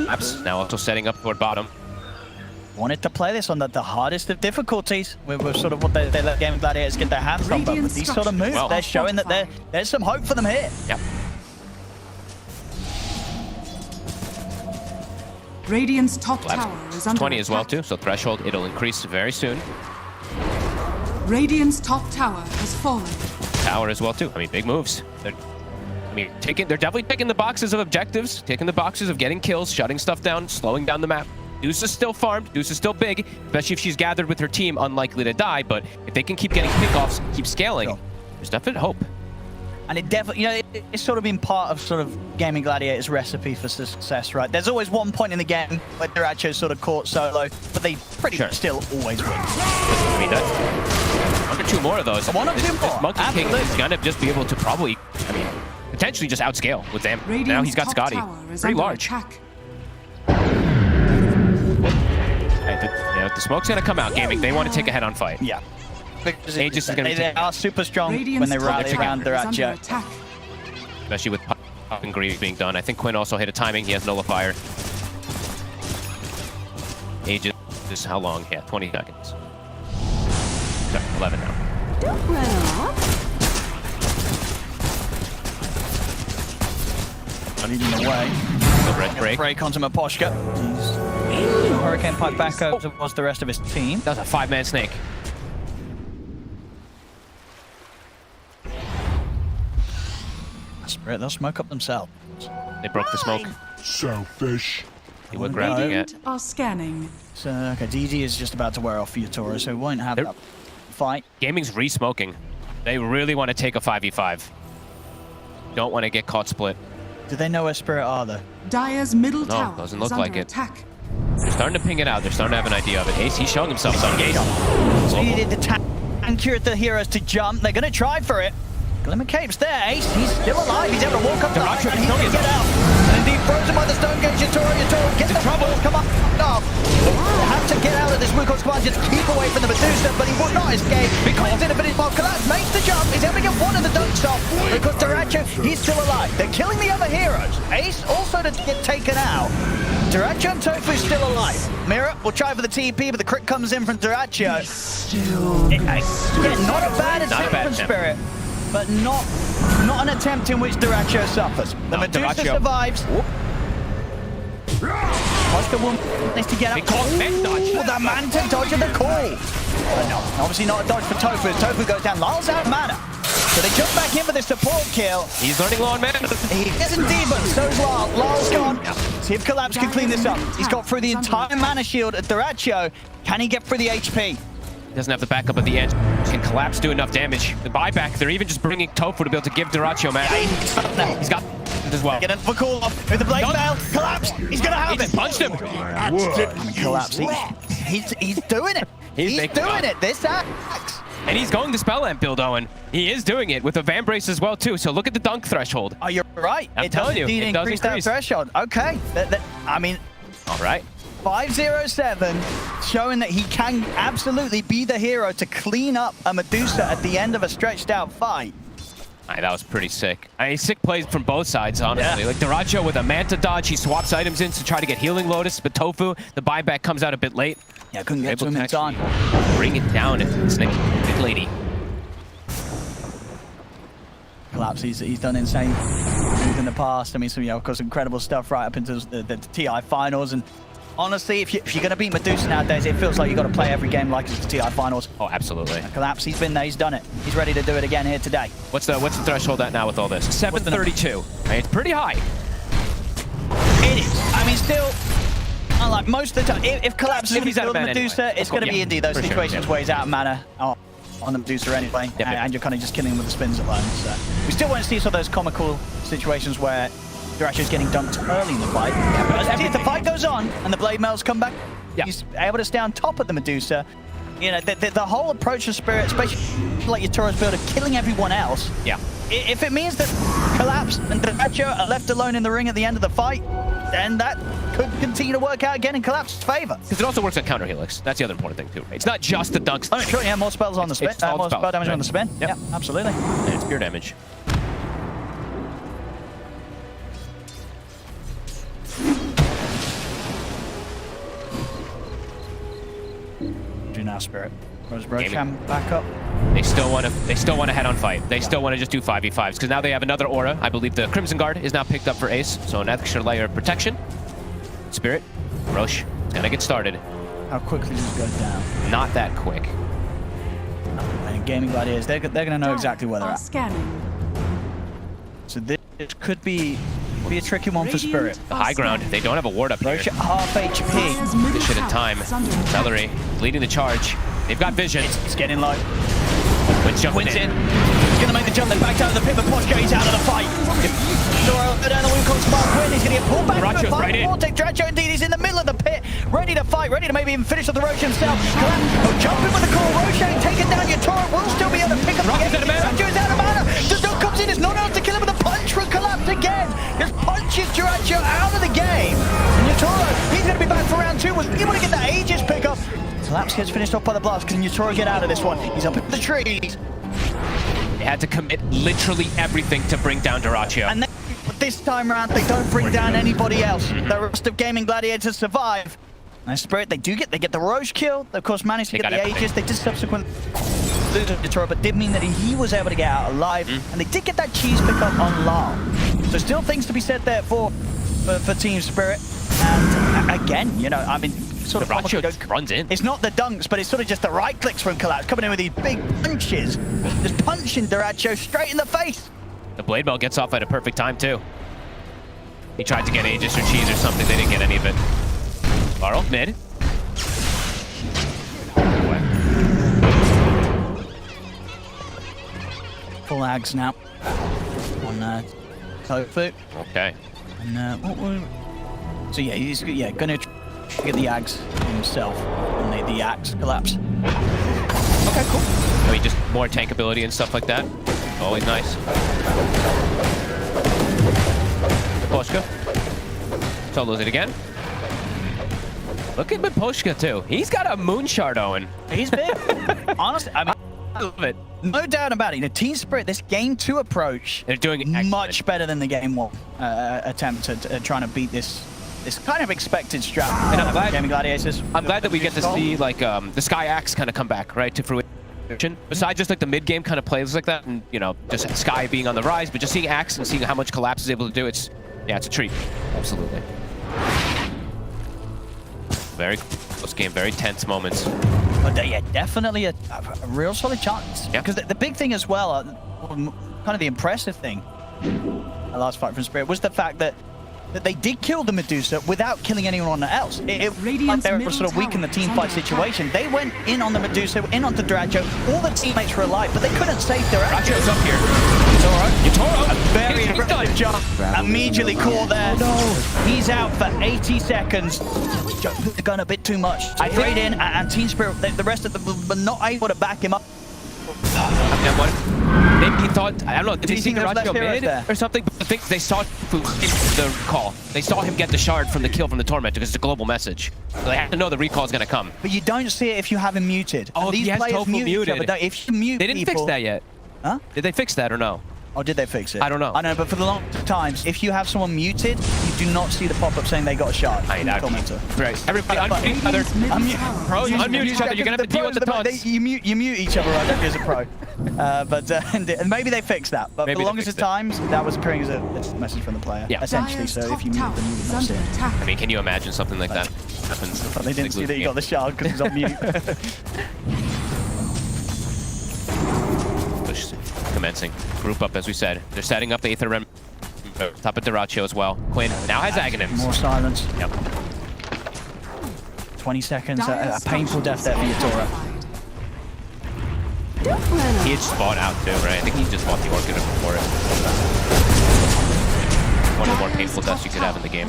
Apps now also setting up toward bottom. Wanted to play this on the hardest of difficulties. With sort of what they let Gaimin Gladiators get their hands on. But with these sort of moves, they're showing that there's some hope for them here. Yep. Radiant's top tower is under 20 as well attack. too, so threshold, it'll increase very soon. Radiant's top tower has fallen. Tower as well too. I mean, big moves. They're definitely taking the boxes of objectives, taking the boxes of getting kills, shutting stuff down, slowing down the map. Deuce is still farmed. Deuce is still big, especially if she's gathered with her team, unlikely to die. But if they can keep getting pickoffs, keep scaling, there's definite hope. And it definitely, you know, it's sort of been part of sort of Gaimin Gladiators' recipe for success, right? There's always one point in the game where Dyrachyo's sort of caught solo, but they pretty much still always win. I mean, that's 1 or 2 more of those. 1 or 2 more. This Monkey King is gonna just be able to probably, I mean, potentially just outscale with them. Now he's got Scotty. Pretty large. The smoke's gonna come out, Gaming. They want to take a head-on fight. Yeah. Aegis is gonna they are super strong when they rally around Dyrachyo. Especially with Pop and Grieve being done. I think Quinn also hit a timing. He has Nullifier. Aegis is how long? Yeah, 20 seconds. Sorry, 11 now. Don't run off. Leading the way. The red break. Break onto Miposhka. Hurricane pipe back up was the rest of his team. That was a 5-man snake. Spirit, they'll smoke up themselves. They broke the smoke. Selfish. They were grabbing it. Are scanning. So, okay, DD is just about to wear off for Yatoro, so we won't have that fight. Gaming's re-smoking. They really want to take a 5v5. Don't want to get caught split. Do they know where Spirit are, though? Dire's middle tower doesn't is look like under it. attack. They're starting to ping it out. They're starting to have an idea of it. Ace, he's showing himself some gaze. So you did the tank the heroes to jump. They're going to try for it. Glimmer Cape's there. Ace, he's still alive. He's able to walk up the height and he's going to get out. And indeed, frozen by the stone gate. Yatoro gets the trouble. Come up. No. They have to get out of this Wukong's command. Just keep away from the Medusa, but he will not escape. Because in a minute, while Collapse makes the jump, he's able to get one of the dunks off. Because Dyrachyo, he's still alive. They're killing the other heroes. Ace also to get taken out. Dyrachyo and Tofu is still alive. Mira will try for the TP, but the crit comes in from Dyrachyo. Not a bad attempt from Spirit, but not an attempt in which Dyrachyo suffers. The Medusa survives. Oscar will needs to get up. The Manta dodge of the call. But no, obviously not a dodge for Tofu. As Tofu goes down, Lyle's out of mana. So they jump back in for the support kill. He's learning low on mana. He is indeed, but so's Lyle. Lyle's gone. See if Collapse can clean this up. He's got through the entire mana shield at Dyrachyo. Can he get through the HP? He doesn't have the backup at the edge. Can Collapse do enough damage? The buyback, they're even just bringing Tofu to be able to give Dyrachyo mana. He's got it as well. Get in for cool off with the blade veil. Collapse. He's going to have it. He just punched him. Collapse. He's doing it. He's doing it. This acts. And he's going to Spell Amp build, Owen. He is doing it with a Van Brace as well, too. So look at the dunk threshold. Oh, you're right. I'm telling you, it does increase that threshold. Okay. I mean... All right. 507, showing that he can absolutely be the hero to clean up a Medusa at the end of a stretched out fight. That was pretty sick. I mean, sick plays from both sides, honestly. Yeah. Like Daracho with a Manta dodge, he swaps items in to try to get Healing Lotus, but Tofu, the buyback comes out a bit late. Yeah, couldn't get to him in time. Bring it down, Snake Lady. Collapse, he's done insane things in the past. I mean, some, of course, incredible stuff right up into the TI finals. And honestly, if you're going to beat Medusa nowadays, it feels like you've got to play every game like it's the TI finals. Oh, absolutely. Collapse, he's been there, he's done it. He's ready to do it again here today. What's the threshold at now with all this? 732. I mean, it's pretty high. It is. I mean, still, unlike most of the time, if Collapse is going to be building Medusa, anyway. It's going to be indeed those situations where he's out of mana on the Medusa anyway, and you're kind of just killing him with the spins alone. So we still want to see some of those comical situations where Daracho's getting dunked early in the fight. But if the fight goes on and the blade mails come back, he's able to stay on top of the Medusa. You know, the whole approach of Spirit, especially like your Tauros builder, killing everyone else. Yeah. If it means that Collapse and Daracho are left alone in the ring at the end of the fight, then that could continue to work out again in Collapse's favor. Because it also works on counter helix. That's the other important thing too. Right? It's not just the dunks. Oh, sure, yeah, more spells on the spin. More spell damage on the spin. Yep. Yeah, absolutely. And it's pure damage. Do now, Spirit. Roshan back up. They still want to head on fight. They still want to just do 5v5s because now they have another aura. I believe the Crimson Guard is now picked up for Ace, so an extra layer of protection. Spirit, Roche, it's gonna get started. How quickly does it go down? Not that quick. And Gaimin Gladiators, they're gonna know exactly where they're at. Scanning. So this could be a tricky one for Spirit. The high ground, they don't have a ward up here. Roche at half HP. This shit in time. Celery leading the charge. They've got vision. It's getting low. Wins jumping in. He's going to make the jump. They're back down to the pit, but Poshka, he's out of the fight. Dora down the Wukong Spark win. He's going to get pulled back to the fight. Vortex Daracho, indeed, he's in the middle of the pit. Ready to fight, ready to maybe even finish with the Roche himself. Jump in with the core. Roche taking down your Toro. Will still be able to pick up the game. Daracho is out of mana. The dog comes in. It's not enough to kill him with a punch from Collapse again. Just punches Daracho out of the game. And Yatoro, he's going to be back for round 2. Was able to get that Aegis pickup. Collapse gets finished off by the blast. Can Yatoro get out of this one? He's up in the trees. They had to commit literally everything to bring down Daracho. And then, this time around, they don't bring down anybody else. The rest of Gaimin Gladiators survive. Nice Spirit, they get the Roche kill. They, of course, managed to get the Aegis. They did subsequently lose Yatoro, but did mean that he was able to get out alive. And they did get that cheese pickup on Lal. So still things to be said there for Team Spirit. And again, you know, I mean, sort of runs in. It's not the dunks, but it's sort of just the right clicks from Collapse, coming in with these big punches, just punching Daracho straight in the face. The Blade Bell gets off at a perfect time too. He tried to get Aegis or cheese or something. They didn't get any of it. Laurel mid. Full ags now on Tofu. Okay. And so yeah, he's gonna get the ags himself and the axe collapse. Okay, cool. I mean, just more tank ability and stuff like that. Always nice. Poshka. Solos it again. Look at Poshka too. He's got a moon shard, Owen. He's big. Honestly, I mean, I love it. No doubt about it. You know, Team Spirit, this game 2 approach, they're doing it much better than the game 1 attempt at trying to beat this kind of expected strat. And I'm glad, Gaimin Gladiators. I'm glad that we get to see like the Sky Axe kind of come back, right, to fruition. Besides just like the mid game kind of plays like that, and you know, just Sky being on the rise, but just seeing Axe and seeing how much Collapse is able to do, it's a treat. Absolutely. Very close game, very tense moments. But yeah, definitely a real solid chance. Yeah. Because the big thing as well, kind of the impressive thing, the last fight from Spirit, was the fact that they did kill the Medusa without killing anyone else. It like they were sort of weak in the team fight situation. They went in on the Medusa, in onto Daracho. All the teammates were alive, but they couldn't save Daracho. Daracho's up here. Yatoro, a very aggressive jump, immediately caught there. Oh, no. He's out for 80 seconds. Jumped the gun a bit too much. I trade in, and Team Spirit, the rest of them were not able to back him up. Okay, Maybe he thought, I don't know, did he see the Ratio mid there? or something? But I think they saw the call. They saw him get the shard from the kill from the Tormentor because it's a global message. So they have to know the recall is going to come. But you don't see it if you have him muted. Oh, these he has players Tofu mute each muted. other. If you mute They didn't fix people- that yet. Huh? Did they fix that or no? Or did they fix it? I don't know. I know, but for the long times, if you have someone muted, you do not see the pop-up saying they got a shot. I know. Right. Everybody unmute each other. Pros unmute each other. You're going to have to deal with the taunts. You mute each other right as a pro. And maybe they fixed that. But Maybe for the they longest of fixed it. times, that was appearing as a message from the player. Yeah. Essentially, so if you mute them, you would not see it. I mean, can you imagine something like that happens? But they didn't see that you got the shot because he's on mute. Push commencing. Group up, as we said. They're setting up Aether Rem. Top of Duracho as well. Quinn now has Aghanims. More silence. Yep. 20 seconds. A painful death there for Yatora. He had spawned out too, right? I think he just fought the Orchid before it. One of the more painful deaths you could have in the game.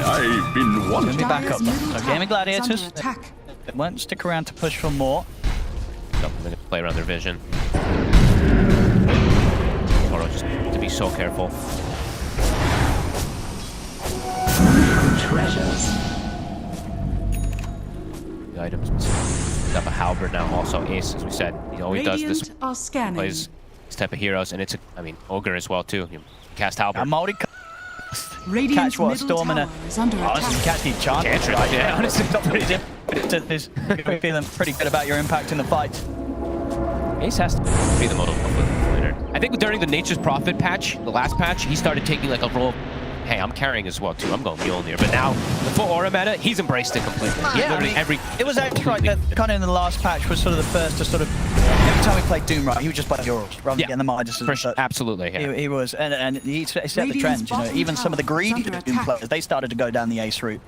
I've been Let me back up. So Gaimin Gladiators. They won't stick around to push for more. Nope, they're gonna play around their vision. Toro just to be so careful. treasures. The items. He's got a halberd now, also Ace, as we said. He always does this. Are scanning. Plays this type of heroes, and it's a, I mean, Ogre as well too. You cast halberd. Radiant's catch what? middle Storm in a... tower is under Honestly, attack. catch the enchant. Cantrip, yeah. Honestly, it's not pretty different. You're feeling pretty good about your impact in the fight. Ace has to be the modal winner. I think during the Nature's Prophet patch, the last patch, he started taking like a role. Hey, I'm carrying as well too. I'm going Mjolnir. But now, the full aura meta, he's embraced it completely. Yeah, Literally it was actually right that kind of in the last patch was sort of the first to sort of every time we played Doom, right, he would just play Euros rather than getting the Midas. Absolutely, yeah. He was, and he set the trend. You know, even some of the greedy Doom players, they started to go down the Ace route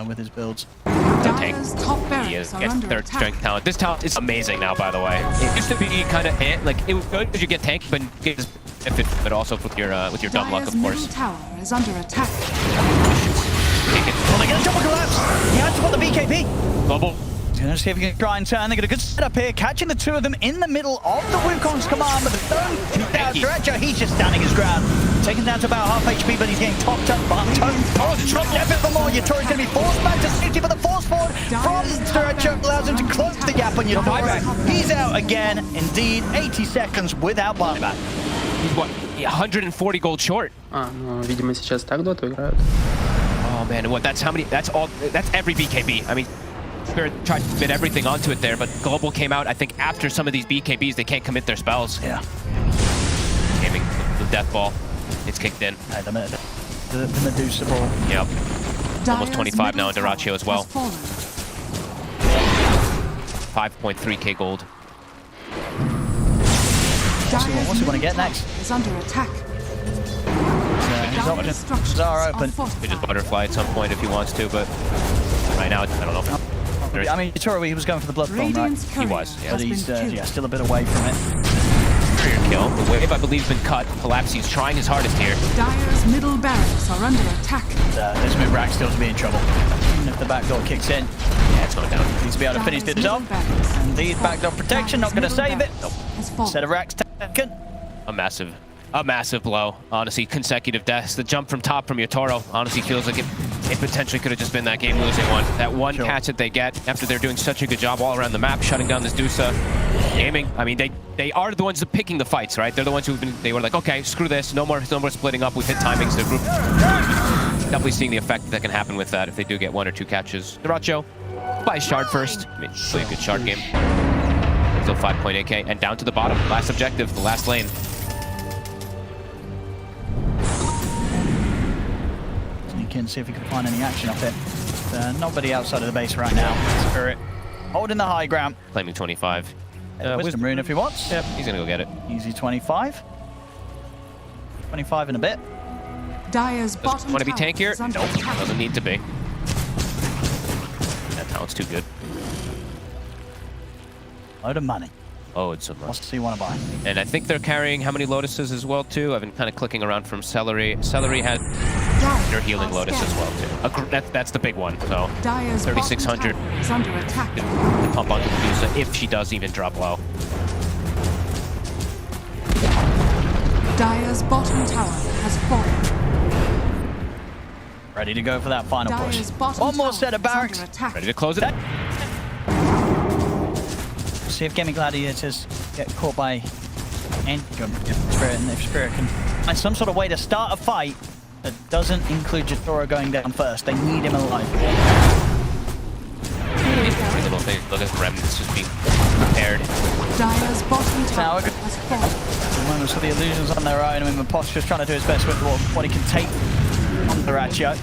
with his builds. He is, gets third strength talent. This talent is amazing now, by the way. It used to be kind of like it was good because you get tank, but get this benefit, but also with your dumb luck, of course. Middle tower is under attack. Well, they're going to double collapse. He had to put the BKB. Global. He's going to see if he can try and turn. They got a good setup here, catching the two of them in the middle of the Wukong's command, but the stone down Dredger, he's just standing his ground. Taken down to about half HP, but he's getting topped up. But dropped a bit more. Yatori's going to be forced back to safety, but the force forward from Dredger allows him to close the gap on Yatori. He's out again. Indeed, 80 seconds without buyback. He's what, 140 gold short. Ну, видимо, сейчас так доту играют. Oh man, and what? That's how many? That's all. That's every BKB. I mean, Spirit tried to fit everything onto it there, but Global came out. I think after some of these BKBs, they can't commit their spells. Yeah. Gaming the death ball. It's kicked in. The Medusa ball. Yep. Almost 25 now into Ratio as well. 5.3k gold. What's he want to get next? Is under attack. His options are open. Could just butterfly at some point if he wants to, but right now, I don't know. I mean, Yatori, he was going for the blood bomb, right? He was, yeah. But he's still a bit away from it. Kill. The wave, I believe, has been cut. Collapse, he's trying his hardest here. Dire's middle barracks are under attack. This move rack still to be in trouble. Even if the backdoor kicks in. Yeah, it's going down. Needs to be able to finish this off. Indeed, backdoor protection, not going to save it. Nope. Set of racks taken. A massive blow. Honestly, consecutive deaths. The jump from top from Yotaro honestly feels like it potentially could have just been that game-losing one. That one catch that they get after they're doing such a good job all around the map, shutting down this Dusa. Gaming, I mean, they are the ones picking the fights, right? They're the ones they were like, okay, screw this, no more splitting up. We've hit timings. The group definitely seeing the effect that can happen with that if they do get one or two catches. Duracho, buy shard first. I mean, really a good shard game. Still 5.8k and down to the bottom. Last objective, the last lane. Sneak in, see if we can find any action up it. Nobody outside of the base right now. Spirit holding the high ground. Claiming 25. Wisdom rune if he wants. Yep, he's gonna go get it. Easy 25. 25 in a bit. Dire's bottom Want to be tankier? tower is under Nope, attack. doesn't need to be. That talent's too good. Load of money. Loads of money. What's you want to buy? And I think they're carrying how many Lotuses as well, too? I've been kind of clicking around from Celery. Celery has their healing Lotus as well, too. That's the big one, so 3,600 is under attack. to pump onto Medusa if she does even drop low. Dire's bottom tower has fallen. Ready to go for that final Dire's push. bottom One more tower set of is under barracks. attack. Ready to close it out. See if Gaimin Gladiators get caught by NG Spirit, and if Spirit can find some sort of way to start a fight that doesn't include Jatoro going down first. They need him alive. Little thing. Look at the remnants just being prepared. Dire's bottom tower has fallen. Moments for the illusions on their own. I mean, Maposh just trying to do his best with what he can take on the Ratio.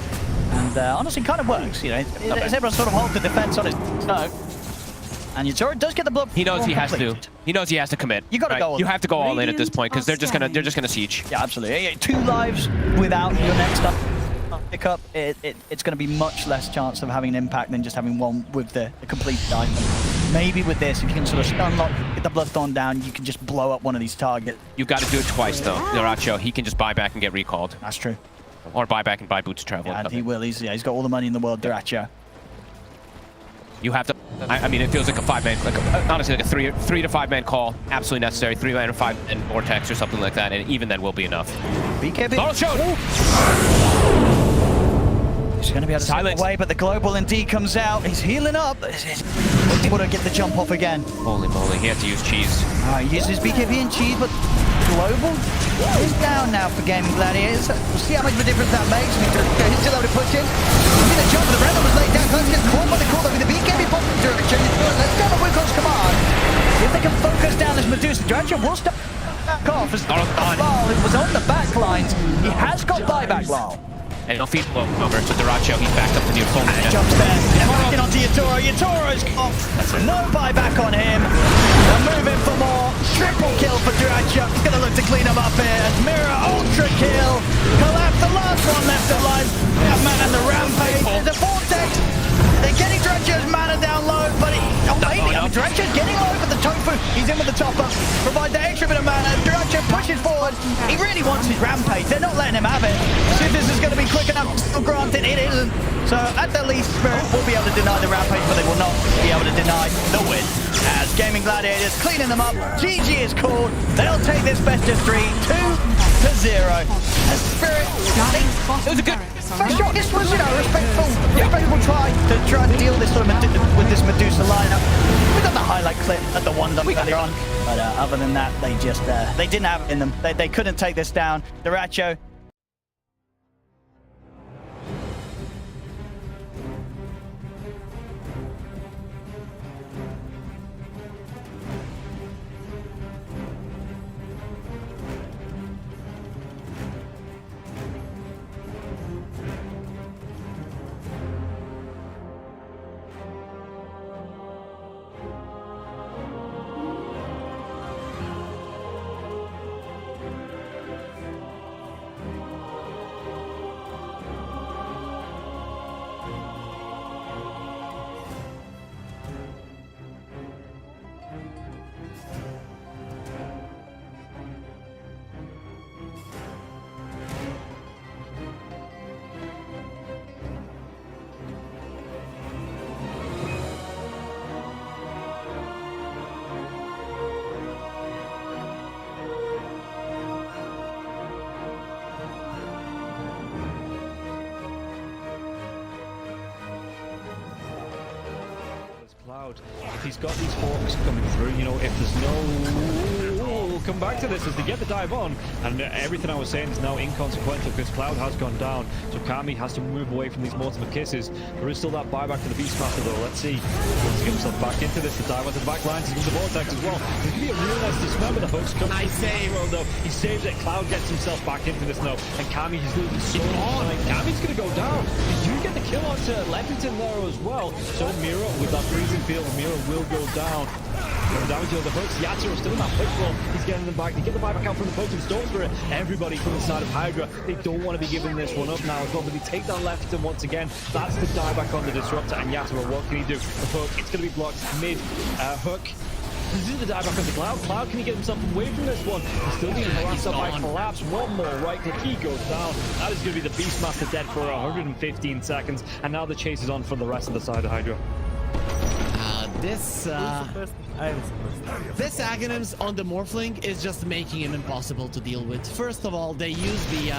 And honestly, kind of works. You know, he's able to sort of hold the defense on his snow. And Yatoro does get the blood. He knows he has to. He knows he has to commit. You got to right? go all You have to go all in at this point because they're just gonna siege. Yeah, absolutely. Yeah, 2 lives without your next pickup. It's going to be much less chance of having an impact than just having one with the complete diamond. Maybe with this, if you can sort of stun lock, get the Bloodthorn down, you can just blow up one of these targets. You've got to do it twice though. Naracho, he can just buy back and get recalled. That's true. Or buy back and buy boots travel. Yeah, and he will. He's got all the money in the world, Duracho. You have to. I mean, it feels like a 5-man, honestly, like a 3 to 5 man call. Absolutely necessary. 3-man or 5-man vortex or something like that, and even then will be enough. BKB. He's going to be able to silence away, but the global indeed comes out. He's healing up. He's able to get the jump off again. Holy moly, he had to use cheese. He uses BKB and cheese, but global is down now for Gaimin Gladiators. We'll see how much of a difference that makes. He's still able to push in. He's going to jump, but the Rebel was laid down. Close gets caught by the call with the BKB bottom direction. Let's go with Wilco's command. See if they can focus down this Medusa. Direction will stop back off as Lal, who was on the back lines. He has got buyback, Lal. And he'll feed over to Duracho. He's backed up to near full. And jumps there. Working onto Yatoro. Yatoro's got no buyback on him. They're moving for more. Triple kill for Duracho. He's going to look to clean him up here. As Mirror ultra kill. Collapse the last one left alive. And the rampage. There's a vortex. They're getting Duracho's mana down low, but maybe. Duracho's getting low for the Tofu. He's in with the top up. Provide the extra bit of mana. Duracho pushes forward. He really wants his rampage. They're not letting him have it. See if this is going to be quick enough. Granted, it isn't. So at the least, Spirit will be able to deny the rampage, but they will not be able to deny the win. As Gaimin Gladiators cleaning them up. GG is called. They'll take this best of 3, 2-0. As Spirit, it was a good first shot. This was, respectful try to deal this sort of with this Medusa lineup. We got the highlight clip at the one that earlier on, but other than that, they just they didn't have it in them. They couldn't take this down. Duracho. If he's got these hawks coming through, if there's no... We'll come back to this as they get the dive on, and everything I was saying is now inconsequential because Cloud has gone down, so Kami has to move away from these Mortimer Kisses. There is still that buyback to the Beastmaster though. Let's see. He wants to get himself back into this, to dive onto the back lines, he's with the Vortex as well. There's going to be a real nice dismember. The hooks come. Nice save. Though. He saves it. Cloud gets himself back into this now, and Kami is losing so much time. Kami's going to go down. You do get the kill onto Leppington there as well. So Mira with that freezing field, Mira will go down. Going down to the hooks. Yatsuro's still in that push roll. He's getting them back. They get the buyback out from the Potent Storm Spirit. Everybody from the side of Hydra, they don't want to be giving this one up now as well, but they take down Leppington once again. That's the dieback on the Disruptor, and Yaturo, what can he do? The hook, it's going to be blocked mid hook. This is the dieback onto Cloud. Cloud, can he get himself away from this one? He's still being harassed up by Collapse. One more right click, he goes down. That is going to be the Beastmaster dead for 115 seconds. And now the chase is on for the rest of the side of Hydra. This Aghanims on the Morphling is just making him impossible to deal with. First of all, they use the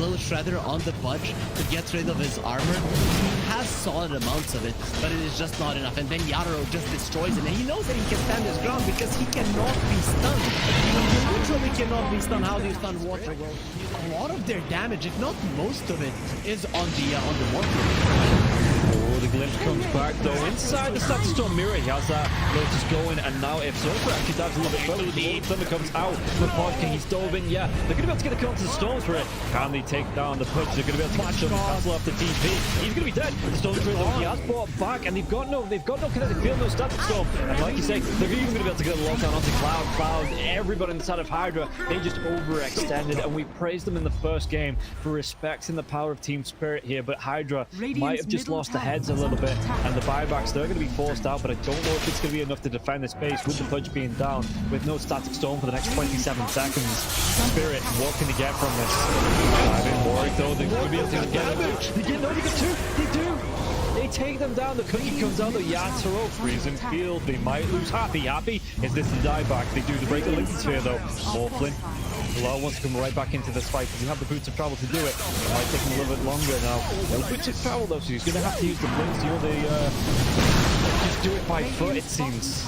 little shredder on the Pudge to get rid of his armor. He has solid amounts of it, but it is just not enough. And then Yatoro just destroys it. And he knows that he can stand his ground because he cannot be stunned. When you literally cannot be stunned, how do you stun water? Well, a lot of their damage, if not most of it, is on the Morphling. Oh, the glimpse comes back though. Inside the Static Storm mirror, he has that Lotus going, and now if Zofra actually dives a little bit further, the Thunder comes out. The Pod King, he's dove in, yeah. They're going to be able to get the counter to the Storms for it. Can they take down the Pudge? They're going to be able to catch him, cancel off the TP. He's going to be dead. The Storm Trader, though, he has brought back, and they've got no kinetic field, no Static Storm. And like you say, they're even going to be able to get a lockdown onto Cloud. Everybody inside of Hydra, they just overextended, and we praised them in the first game for respecting the power of team spirit here, but Hydra might have just lost the heads a little bit, and the buybacks, they're going to be forced out, but I don't know if it's going to be enough to defend this base with the Pudge being down, with no Static Storm for the next 27 seconds. Spirit, what can they get from this? I'm worried though, they're going to be able to get it. They get two, they do! They take them down, the cookie comes out, the Yatoro, freezing field, they might lose. Happy, is this the dieback? They do, to break the Linken Sphere though. Morphling. Law wants to come right back into this fight because you have the boots of travel to do it. It might take him a little bit longer now. No boots of travel though, so he's going to have to use the blinks to just do it by foot, it seems.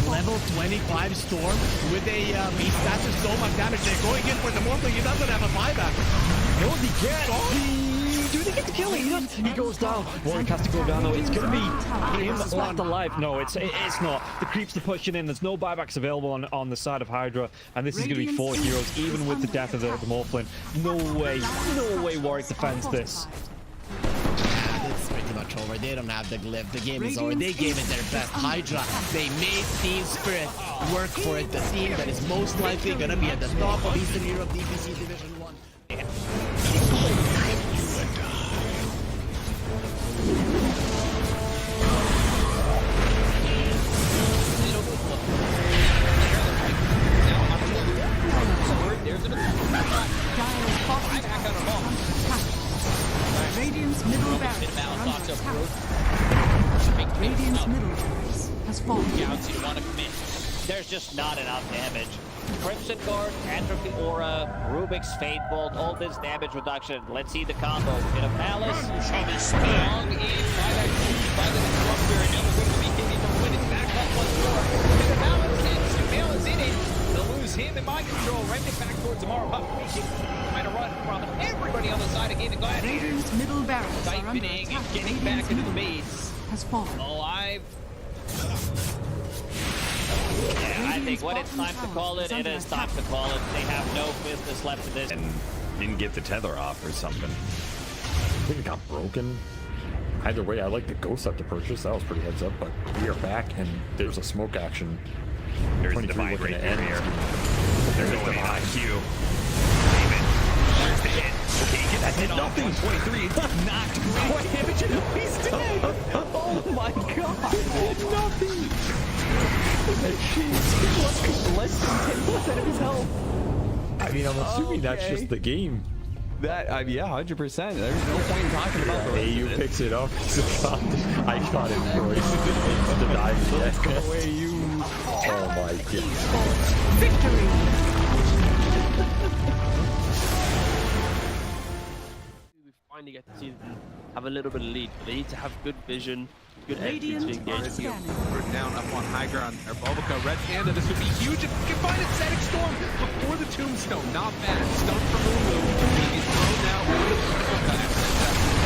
Level 25 Storm with a beast. That's just so much damage. They're going in for the Morphling. He doesn't have a buyback. No, he gets. Do they get the kill? He goes down. Warwick has to go down though. It's going to be him left alive. No, it's not. The creeps are pushing in. There's no buybacks available on the side of Hydra, and this is going to be 4 heroes, even with the death of the Morphling. No way Warwick defends this. It's pretty much over. They don't have the glyph. The game is over. They gave it their best. Hydra, they made Team Spirit work for it. The team that is most likely going to be at the top of Eastern Europe DPC Division 1. Radiant's middle barracks Radiant's middle barracks has fallen. You want to commit. There's just not enough damage. Crimson Guard, Atrophy Aura, Rubik's Fate Bolt, all this damage reduction. Let's see the combo. In a Palace, strong in by the Disruptor, and now the Wiki can even win it back up once more. In a Palace, and Sumail is in it. They'll lose him in mind control, right it back towards tomorrow. Trying to run from everybody on the side of Gaimin Gladiators. Radiant's middle barracks siphoning and getting back into the base. Has fallen. Alive. Yeah, I think when it's time to call it, it is time to call it. They have no business left in this. And didn't get the tether off or something. I think it got broken. Either way, I like the ghost up to purchase. That was pretty heads up, but we are back and there's a smoke action. There's the divine right here. They're going in on Q. Where's the hit? Okay, get that hit off. 123. Knocked great. He's dead. Oh my god. Nothing. Less than 10% of his health. I mean, I'm assuming that's just the game. That, yeah, 100%. There's no point in talking about the AU picks it up. I got it, boys. Let's go away, you. Oh my god. Victory. We finally get to see them have a little bit of lead, but they need to have good vision, good entry to engage. We're down up on high ground. Or Bulbaca, Red Panda, this would be huge if we can find a Static Storm before the Tombstone. Not bad. Stun from Lulu. He's thrown now over the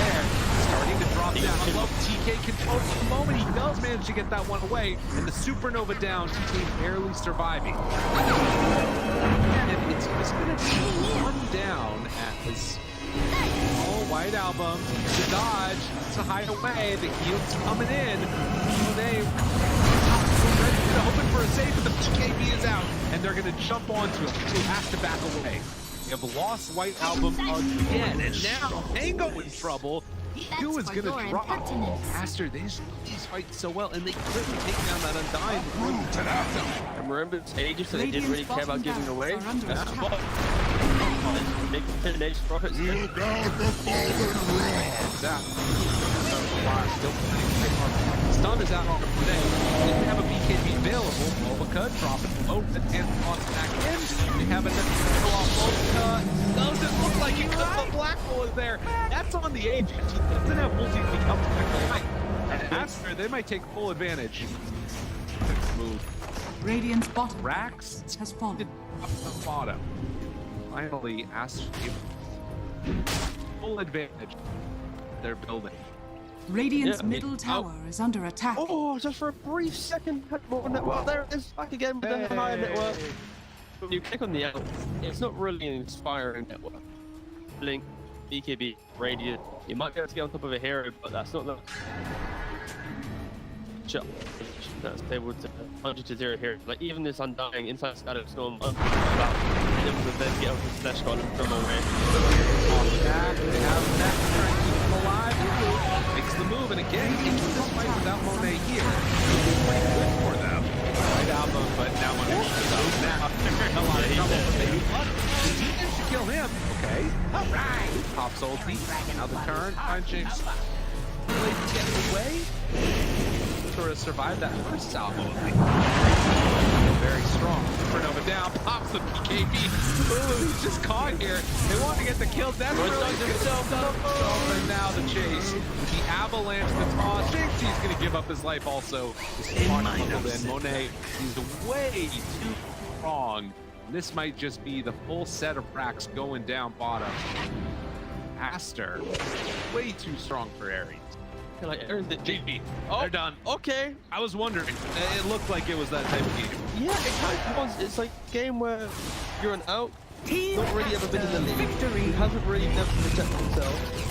there. Starting to drop down. I love TK control for the moment. He does manage to get that one away. And the Supernova down. TK barely surviving. And it's just going to take one down as White Album to dodge, to hide away. The heal's coming in. They hoping for a save, but the PKB is out, and they're going to jump onto him. He has to back away. We have lost White Album again, and now Mango in trouble. Who is gonna drop? Aster, these fight so well, and they couldn't take down that Undying before the attack. And remember, it's ages, so they didn't really care about giving away. That's what. Big finish for it. Stun is out on the today. Didn't have a BKB available. Mobica dropping low, but and on back in. They have another off Mobica. Doesn't look like it because the black hole is there. That's on the edge. He doesn't have multi to come back. And Aster, they might take full advantage. Move. Radiant's bottom Rax has fallen. Up the bottom. Finally, Aster full advantage. They're building. Radiant's middle tower is under attack. Oh, just for a brief second, had more network. There it is, back again with the higher network. When you click on the L, it's not really an inspiring network. Blink, BKB, Radiant. You might be able to get on top of a hero, but that's not the shot. That's able to 100-0 here. Like even this Undying inside Scattered Storm, able to then get up the slash god and from away. They have that trying to keep him alive. Makes the move, and again, into this fight without Monet here. Pretty good for them. Right album, but now Monet is out. Now they're a lot of trouble, but they he managed to kill him. Okay. Alright. Pops ulti. Now the turn. Punching. Blade to get away. Sort of survived that first salvo. Very strong. Supernova down, pops the BKB. Ooh, he's just caught here. They want to get the kill. That's really himself. And now the chase. With the avalanche, the toss. Thinks he's going to give up his life also. Monet, he's way too strong. This might just be the full set of racks going down bottom. Aster, way too strong for Ares. Like Ares did JP. Oh, they're done. Okay. I was wondering. It looked like it was that type of game. Yeah, it kind of was. It's like a game where you're an out, not really ever been in the league, victory hasn't really never protected himself.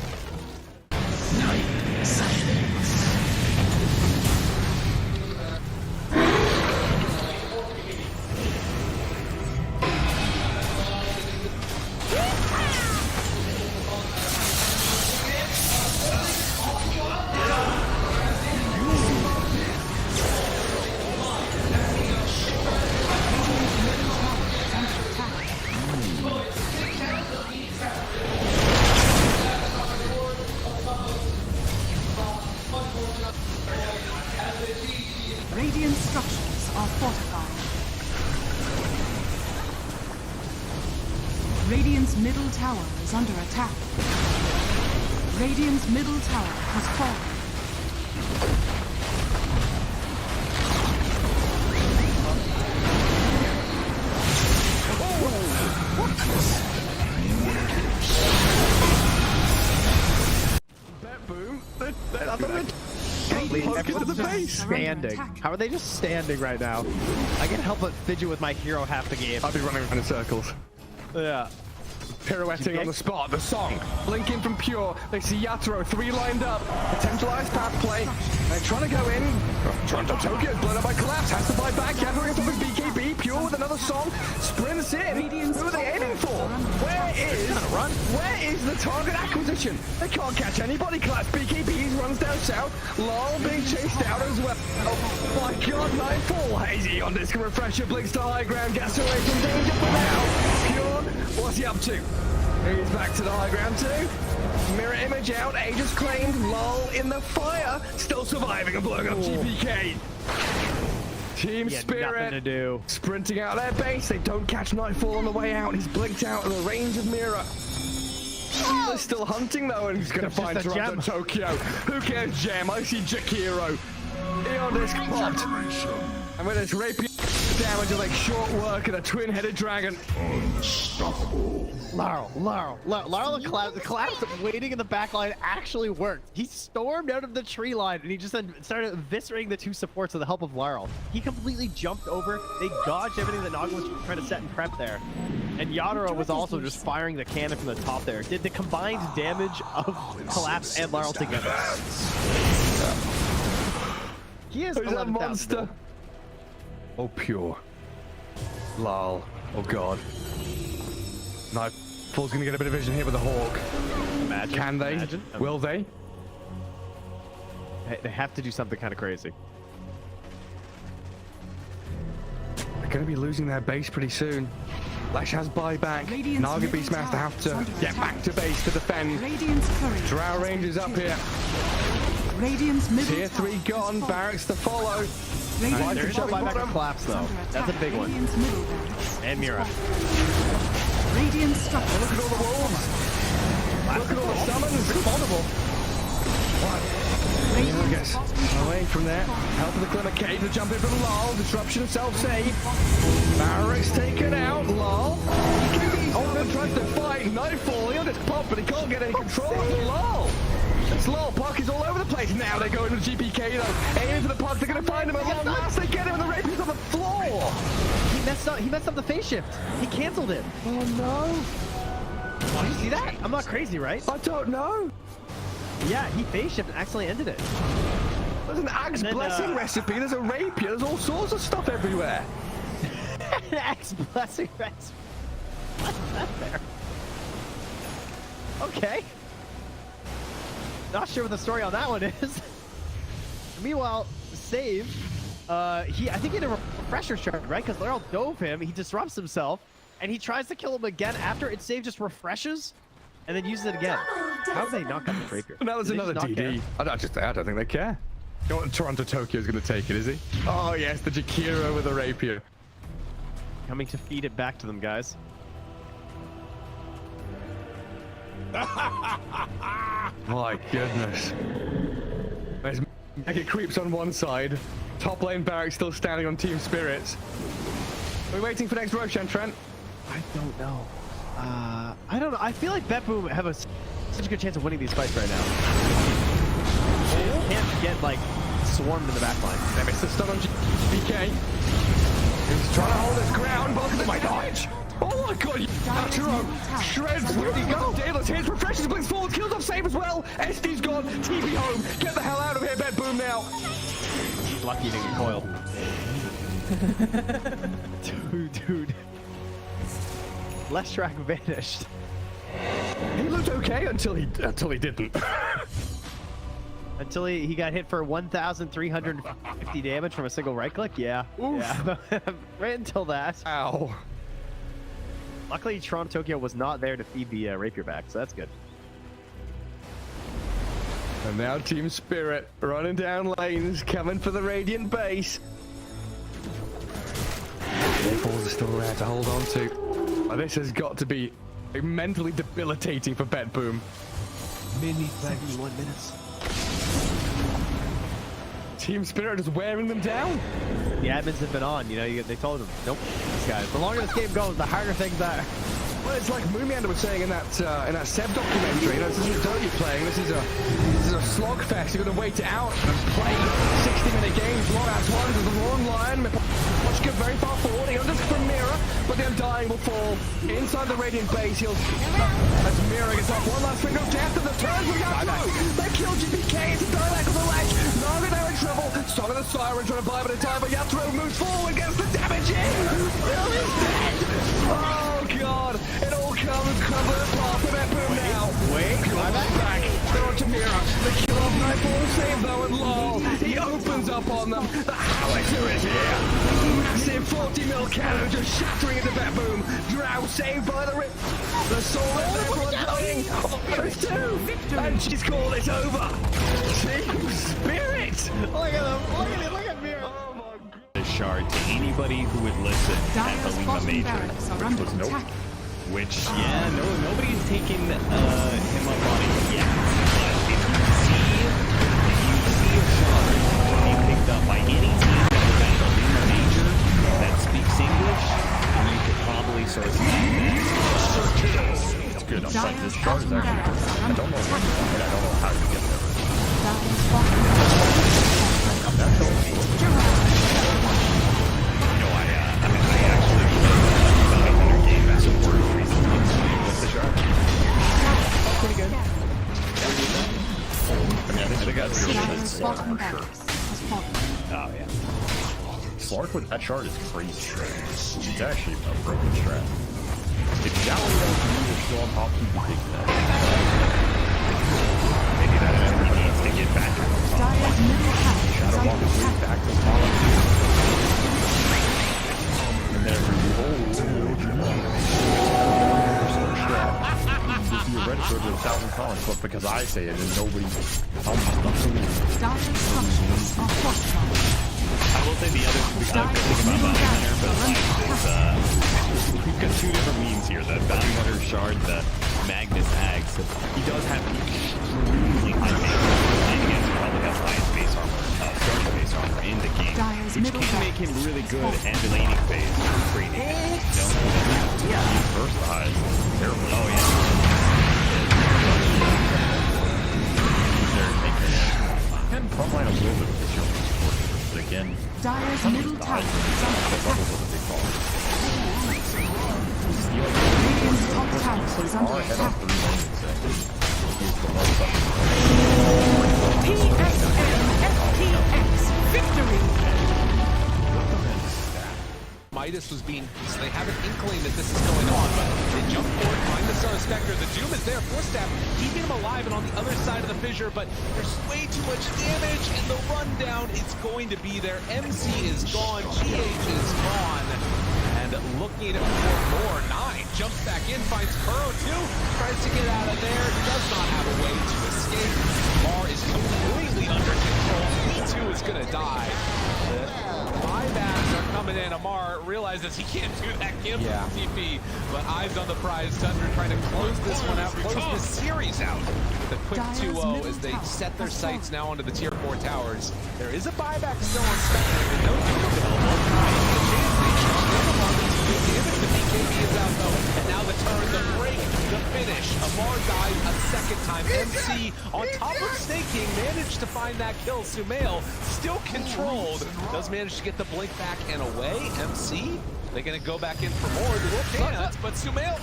Radiant structures are fortified. Radiant's middle tower is under attack. Radiant's middle tower has fallen. Boom. Everyone's just standing. How are they just standing right now? I can't help but fidget with my hero half the game. I'll be running around in circles. Yeah. Pirouetting on the spot, the song, blinking from Pure, they see Yatoro, 3 lined up, potentialized path play, they're trying to go in, Toronto Tokyo, blown up by Collapse, has to fight back, Yatoro gets up with BKB, Pure with another song, sprints in, who are they aiming for? Where is the target acquisition? They can't catch anybody, Collapse, BKB runs down south, Lol being chased out as well, oh my god, 9-4, Hazy on disc refresher, blinks to high ground, gets away from danger for now, Pure, what's he up to? He's back to the high ground too. Mirror image out, Aegis claimed, Lol in the fire, still surviving and blowing up GPK. Team Spirit nothing to do. Sprinting out their base, they don't catch Nightfall on the way out, he's blinked out of the range of Mirror. They're still hunting though, and he's going to find Toronto Tokyo. Who cares, Gem? I see Jakiro. Eon disc popped. And with his rapier damage will make short work of a twin-headed dragon. Unstoppable. Laurel, the collapse waiting in the back line actually worked. He stormed out of the tree line and he just then started eviscerating the 2 supports with the help of Laurel. He completely jumped over. They dodged everything that Naga was trying to set and prep there. And Yatoro was also just firing the cannon from the top there. Did the combined damage of Collapse and Laurel together. He is a monster. Oh, Pure. Lol. Oh, God. Nightfall's going to get a bit of vision here with the Hawk. Imagine. Can they? Imagine. Will they? They have to do something kind of crazy. They're going to be losing their base pretty soon. Lesh has buyback. Naga Beastmaster have to get back to base to defend. Drow Rangers up here. Tier 3 gone. Barracks to follow. There is no buyback or collapse though. That's a big one. And Mira. Radiant structure. Look at all the wolves. Look at all the summons. It's vulnerable. Mira gets away from there. Help of the Glimmer Cave to jump in from Lol. Disruption of self-save. Barracks taken out. Lol. Oh, tries to fight. Nightfall. He'll just pop, but he can't get any control of Lol. It's Lol. Puck is all over the place. Now they go into the GPK though. Aiming for the puck. They're going to find him at long last. They get him and the rapier's on the floor. He messed up the phase shift. He canceled it. Oh no. Did you see that? I'm not crazy, right? I don't know. Yeah, he phase shifted and accidentally ended it. There's an Axe Blessing recipe. There's a rapier. There's all sorts of stuff everywhere. An Axe Blessing recipe. What's that there? Okay. Not sure what the story on that one is. Meanwhile, save. I think he had a refresher shard, right? Because Laurel dove him. He disrupts himself, and he tries to kill him again after it save just refreshes, and then uses it again. How have they not got the breaker? Now there's another DD. I don't think they care. You know what Toronto Tokyo's going to take it, is he? Oh yes, the Jakiro with a rapier. Coming to feed it back to them, guys. My goodness. There's Mega Creeps on one side. Top lane Barracks still standing on Team Spirits. Are we waiting for next Roshan, Trent? I don't know. I don't know. I feel like BetBoom have such a good chance of winning these fights right now. They can't get, like, swarmed in the backline. They missed the stun on BK. He's trying to hold his ground, but look at the dodge! Oh my god, Yaturo shreds through the go. Daedalus hits, refreshes, blinks forward, kills off Save as well. SD's gone, TP home. Get the hell out of here, BetBoom now. He's lucky he didn't get coiled. Dude. Leshrac vanished. He looked okay until he didn't. Until he got hit for 1,350 damage from a single right click? Yeah. Oof. Yeah. Right until that. Ow. Luckily, Toronto Tokyo was not there to feed the rapier back, so that's good. And now Team Spirit running down lanes, coming for the Radiant base. Balls are still there to hold on to. Oh, this has got to be mentally debilitating for BetBoom. Mini 71 minutes. Team Spirit is wearing them down. The admins have been on, they told them, nope, these guys. The longer this game goes, the harder things are. Well, it's like Moomiander was saying in that Seb documentary. This isn't Dota you're playing. This is a slogfest. You're going to wait it out and play 60-minute games. Long ass ones with a long line. Watch get very far forward. He unders from Mira, but the Undying will fall inside the Radiant base. As Mira gets off one last finger of death, and the turns will go through. They kill GPK. It's a dialect on the ledge. Naga now in trouble. Song of the Siren trying to buy a bit of time, but Yatro moves forward, gets the damage in. Mira is dead. Oh god. It all comes crumbling apart for BetBoom now. Wait, back. They're on to Mira. The kill off Nightfall save though, and lol. He opens up on them. The howitzer is here. Massive 40 mil cannon just shattering into BetBoom. Drow saved by the rip. The soul is there for dying. There's two. And she's called it over. Team Spirit. Look at them. Look at Mira. Oh my god. The shard to anybody who would listen at the Lima Major, which was nope. Which, yeah, nobody's taken him up on it yet. But if you see a shard being picked up by any team that was at the Lima Major that speaks English, you could probably source it. It's good. I'm like, this shard is actually good. I don't know when, and I don't know how you get there. I'm not sure. Pretty good. I think that's really good for sure. Oh, yeah. Slark with that shard is crazy. It's actually a broken strat. If Jowly is still on top, he can take that. Maybe that needs to get back on top. Shadow Walk is way back to the bottom. And there for you. Theoretically, there's 1,000 comments, but because I say it and nobody else does. I will say the other good thing about Bounty Hunter, but we've got two different memes here. The Bounty Hunter shard, the Magnus Ag. So he does have extremely high base armor, and against probably has highest base armor, starting base armor in the game, which can make him really good at the laning phase for trading. Yeah, he's versatile. Terrible. Oh yeah. And frontline a little bit of this year, but again, Dire's middle tower is under attack. Radiant's top tower is under attack. PSM FTX victory. Midas was being, so they have an inkling that this is going on, but they jump forward, find the Son of Spectre. The Doom is there, Force Staff, keeping him alive and on the other side of the fissure, but there's way too much damage, and the rundown is going to be there. MC is gone, GH is gone, and looking for more. 9 jumps back in, finds Kuro too, tries to get out of there, does not have a way to escape. Mar is completely under control, P2 is going to die. Buybacks are coming in. Amar realizes he can't do that kill from TP, but eyes on the prize. Thunder trying to close this one out, close this series out with a quick 2-0 as they set their sights now onto the tier 4 towers. There is a buyback still on Spectre, but no damage the BKB is out though, and now the turn, the break, the finish. Amar dies a second time. MC on top of staking managed to find that kill. Sumail still controlled, does manage to get the blink back and away. MC, they're gonna go back in for more. They will chance, but Sumail,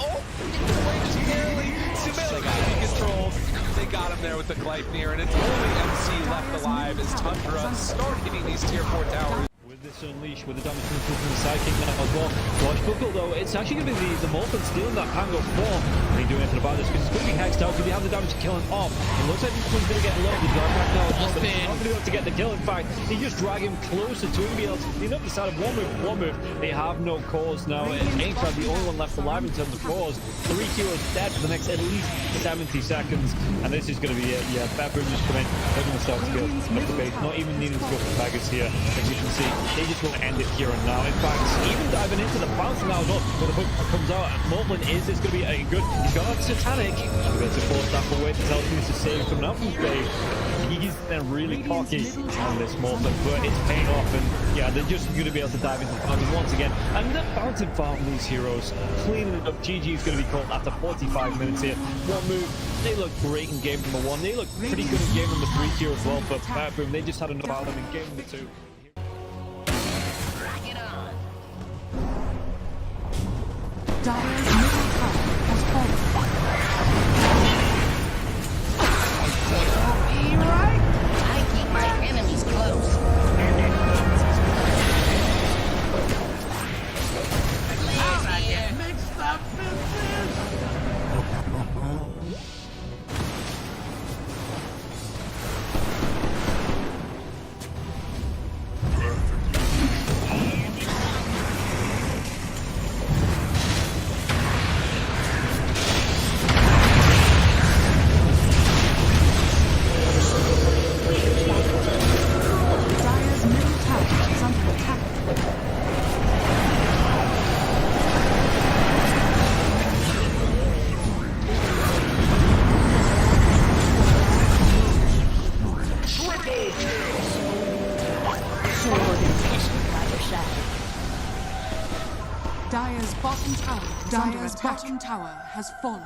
just barely. Sumail got to be controlled. They got him there with the Gleipnir, and it's only MC left alive as Tundra start hitting these tier 4 towers. With this Unleash, with the damage coming through from the Psychic now as well. Watch Cookle though, it's actually going to be the Molten stealing that Pango form. Can he do anything about this? Because it's going to be hexed out. Could he have the damage to kill him off? It looks like this one's going to get low. The Dark Pack now as well, but he's not going to be able to get the kill. In fact, he just drag him closer to him, be able to clean up the side of one move. They have no cause now. Aincrad, the only one left alive in terms of cause. 3 heroes dead for the next at least 70 seconds. And this is going to be it. Yeah, Bad Boom just come in. They're going to start to go up the base. Not even needing to go for Tigers here. As you can see, they just want to end it here and now. In fact, even diving into the bounce now as well. When the hook comes out, Mortland is going to be a good. He's got a Satanic. We're going to force that away to tell him to save coming out from Bay. He's then really cocky on this Mortland, but it's paying off. And yeah, they're just going to be able to dive into the fountain once again. And they're bouncing far from these heroes, cleaning it up. GG is going to be called after 45 minutes here. One move. They look great in game number 1. They look pretty good in game number 3 here as well. But Bad Boom, they just had enough out of them in game number 2. Dire's middle tower has fallen. Be right. I keep my enemies close. Mixed up business. Dire's bottom tower has fallen.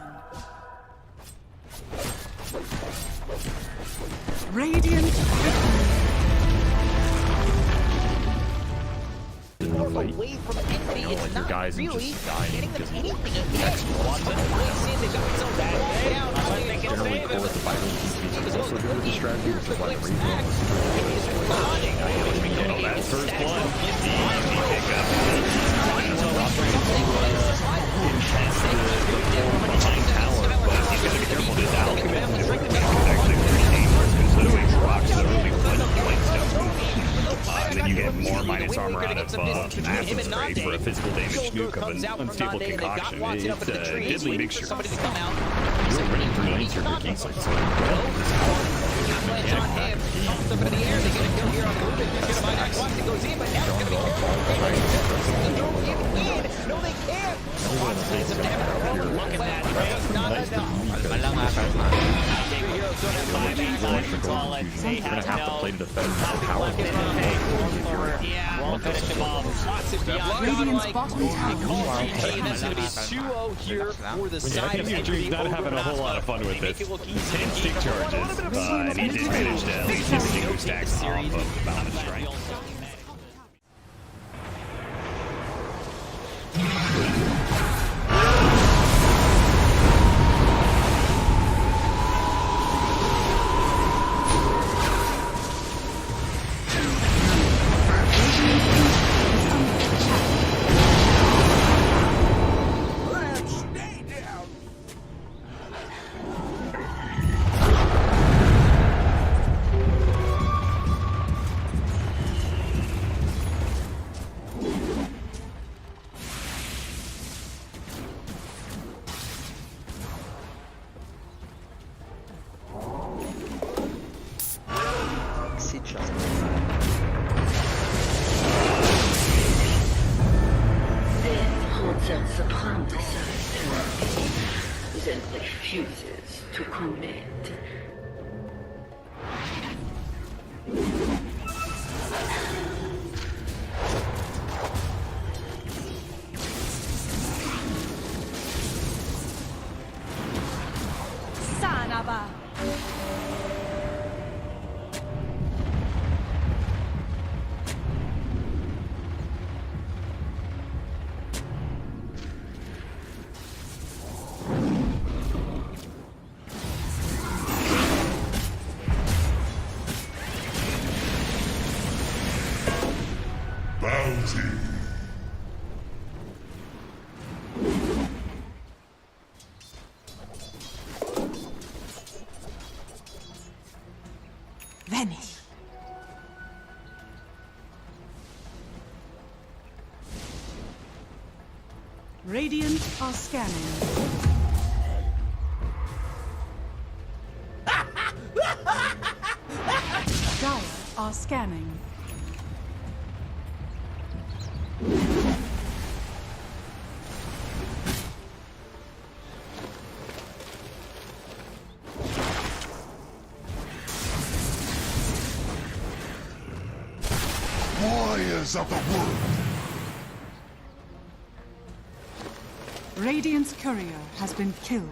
Radiant Away from envy, it's like not guys really just dying getting them because anything again. They got so bad. generally core the fighting is also good with the strategy, which is why the redraw that first blood, easy pickup. Behind tower, but he's got to be careful. This alchemist is actually pretty dangerous considering rocks are really between him and Acid's great for a Nande. physical damage Field goal nuke of comes an out from unstable Nande, and they've got concoction. Watson up It's in the a tree. He's deadly waiting for mixture. somebody to come out. You're winning from the answer to Geeks. Avalanche on him. Tossed up into the air. They get a kill here on Rubik. He's going to find out Watson goes in, but now it's going to be careful. No, they can't. Watson needs some damage. Look at that. Just not enough. Heroes don't have 5 angles. Call it. They have no. Play to defend power. Yeah, we'll finish him off. Watson beyond Radiant's godlike. bottom tower. And that's going to be 2-0 here for the side of Drew's not having a whole lot of fun with this. 10 stick charges, and he did manage to at least get the Dingo stacks off of Bound and Strike. Then refuses to commit. Sanaba. Bounty. Vanish. Radiant are scanning. Dire are scanning. Warriors of the wood. Radiant's courier has been killed.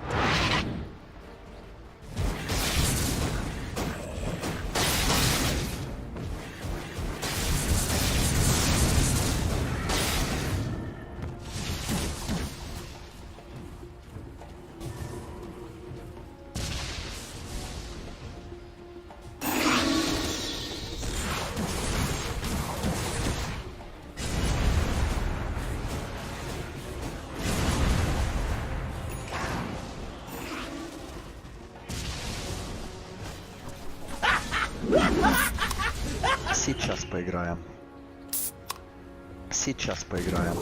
Сейчас поиграем. Сейчас поиграем.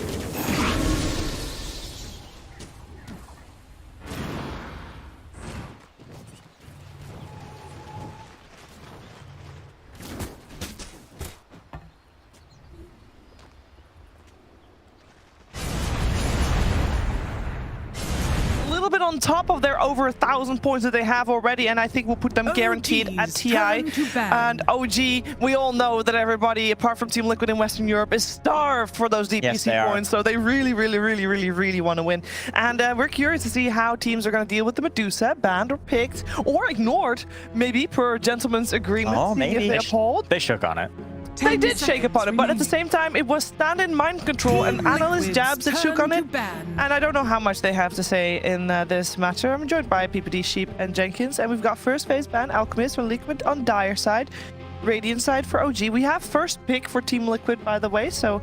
Bit on top of their over 1,000 points that they have already, and I think we'll put them guaranteed at TI. And OG, we all know that everybody apart from Team Liquid in Western Europe is starved for those DPC points, so they really want to win. And we're curious to see how teams are going to deal with the Medusa, banned or picked or ignored, maybe per gentleman's agreement. Oh, maybe if they uphold. They shook on it. They did shake upon it, but at the same time, it was stand-in mind control and analyst jabs that shook on it. And I don't know how much they have to say in this match. I'm joined by PPD, Sheep, and Jenkins, and we've got first phase ban Alchemist from Liquid on Dire side, Radiant side for OG. We have first pick for Team Liquid, by the way, so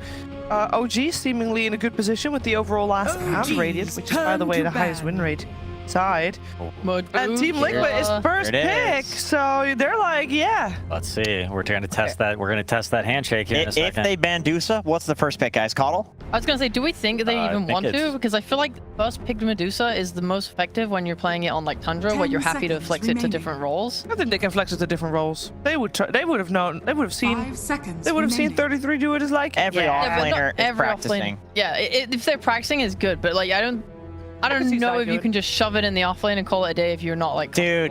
OG seemingly in a good position with the overall last and Radiant, which is, by the way, the highest win rate side. And Team Liquid is first pick, so they're like, yeah. Let's see. We're going to test that. We're going to test that handshake here in a If second. they ban Medusa, what's the first pick, guys? Coddle? I was gonna say, do we think they even want to? Because I feel like first pick Medusa is the most effective when you're playing it on like Tundra, where you're happy to flex it to different roles. I think they can flex it to different roles. They would have known. They would have seen. 5 seconds. They would have seen 33 do it as like every offlaner is practicing. Yeah, if they're practicing, is good. But like, I don't know if you can just shove it in the offlane and call it a day if you're not like. Dude,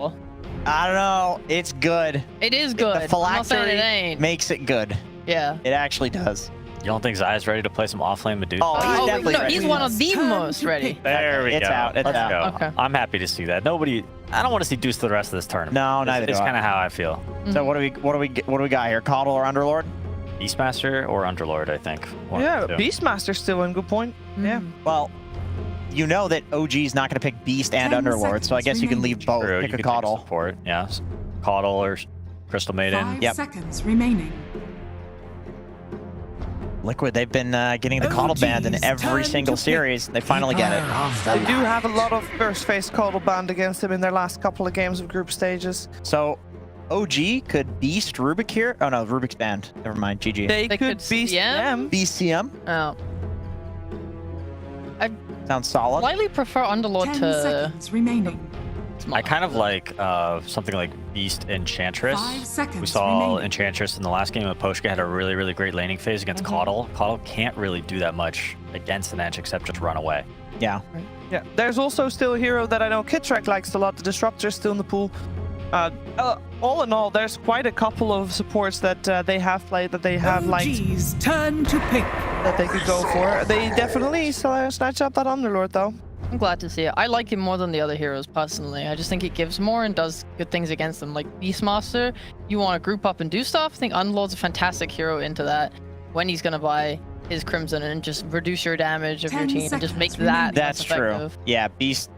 I don't know. It's good. It is good. The I'm not saying it phylactery ain't. makes it good. Yeah. It actually does. You don't think Zaya's ready to play some offlane Medusa? Oh, he's definitely no, ready. he's one of the most ready. There we It's go. out. It's Let's out. go. Okay. I'm happy to see that. I don't want to see Deuce the rest of this tournament. No, neither It's do I. kind of how I feel. So what do we got here? Coddle or Underlord? Beastmaster or Underlord, I think. One yeah, of the two. Beastmaster's still in. Good point. Yeah. Well, you know that OG's not going to pick Beast and 10 Underlord, so I guess you can leave both. True, Pick you a could Coddle. Support, yeah. Coddle or Crystal Maiden. 5 seconds remaining. Liquid, they've been getting the Coddle banned in every single series. They finally get it. They do have a lot of first-face Coddle banned against them in their last couple of games of group stages. So, OG could Beast Rubik here. Oh no, Rubik's banned. Never mind, GG. They could Beast them. BCM. Oh. I Sounds solid. slightly prefer Underlord 10 to. seconds remaining. I kind of like something like Beast Enchantress. 5 seconds We saw remaining. Enchantress in the last game. Poshka had a really, really great laning phase against Coddle. Coddle can't really do that much against an Ench except just run away. Yeah. Yeah. There's also still a hero that I know Kitrek likes a lot. The Disruptor's still in the pool. All in all, there's quite a couple of supports that they have played that they have liked. Turn to pick. That they could go for. They definitely snatch up that Underlord though. I'm glad to see it. I like him more than the other heroes personally. I just think it gives more and does good things against them. Like Beastmaster, you want to group up and do stuff. I think Underlord's a fantastic hero into that. When he's gonna buy his Crimson and just reduce your damage of your 10 team and just make seconds that. That's less true. effective. Yeah, Beast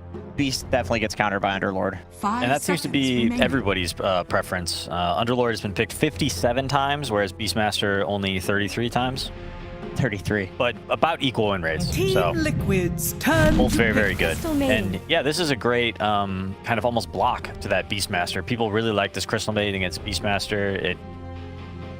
definitely gets countered by Underlord. 5 And that seems to be seconds remaining. everybody's preference. Underlord has been picked 57 times, whereas Beastmaster only 33 times. 33. But about equal win rates. Team So Liquid's turn both to very, pick. very good. Crystal Maiden. And yeah, this is a great kind of almost block to that Beastmaster. People really like this Crystal Maiden against Beastmaster. It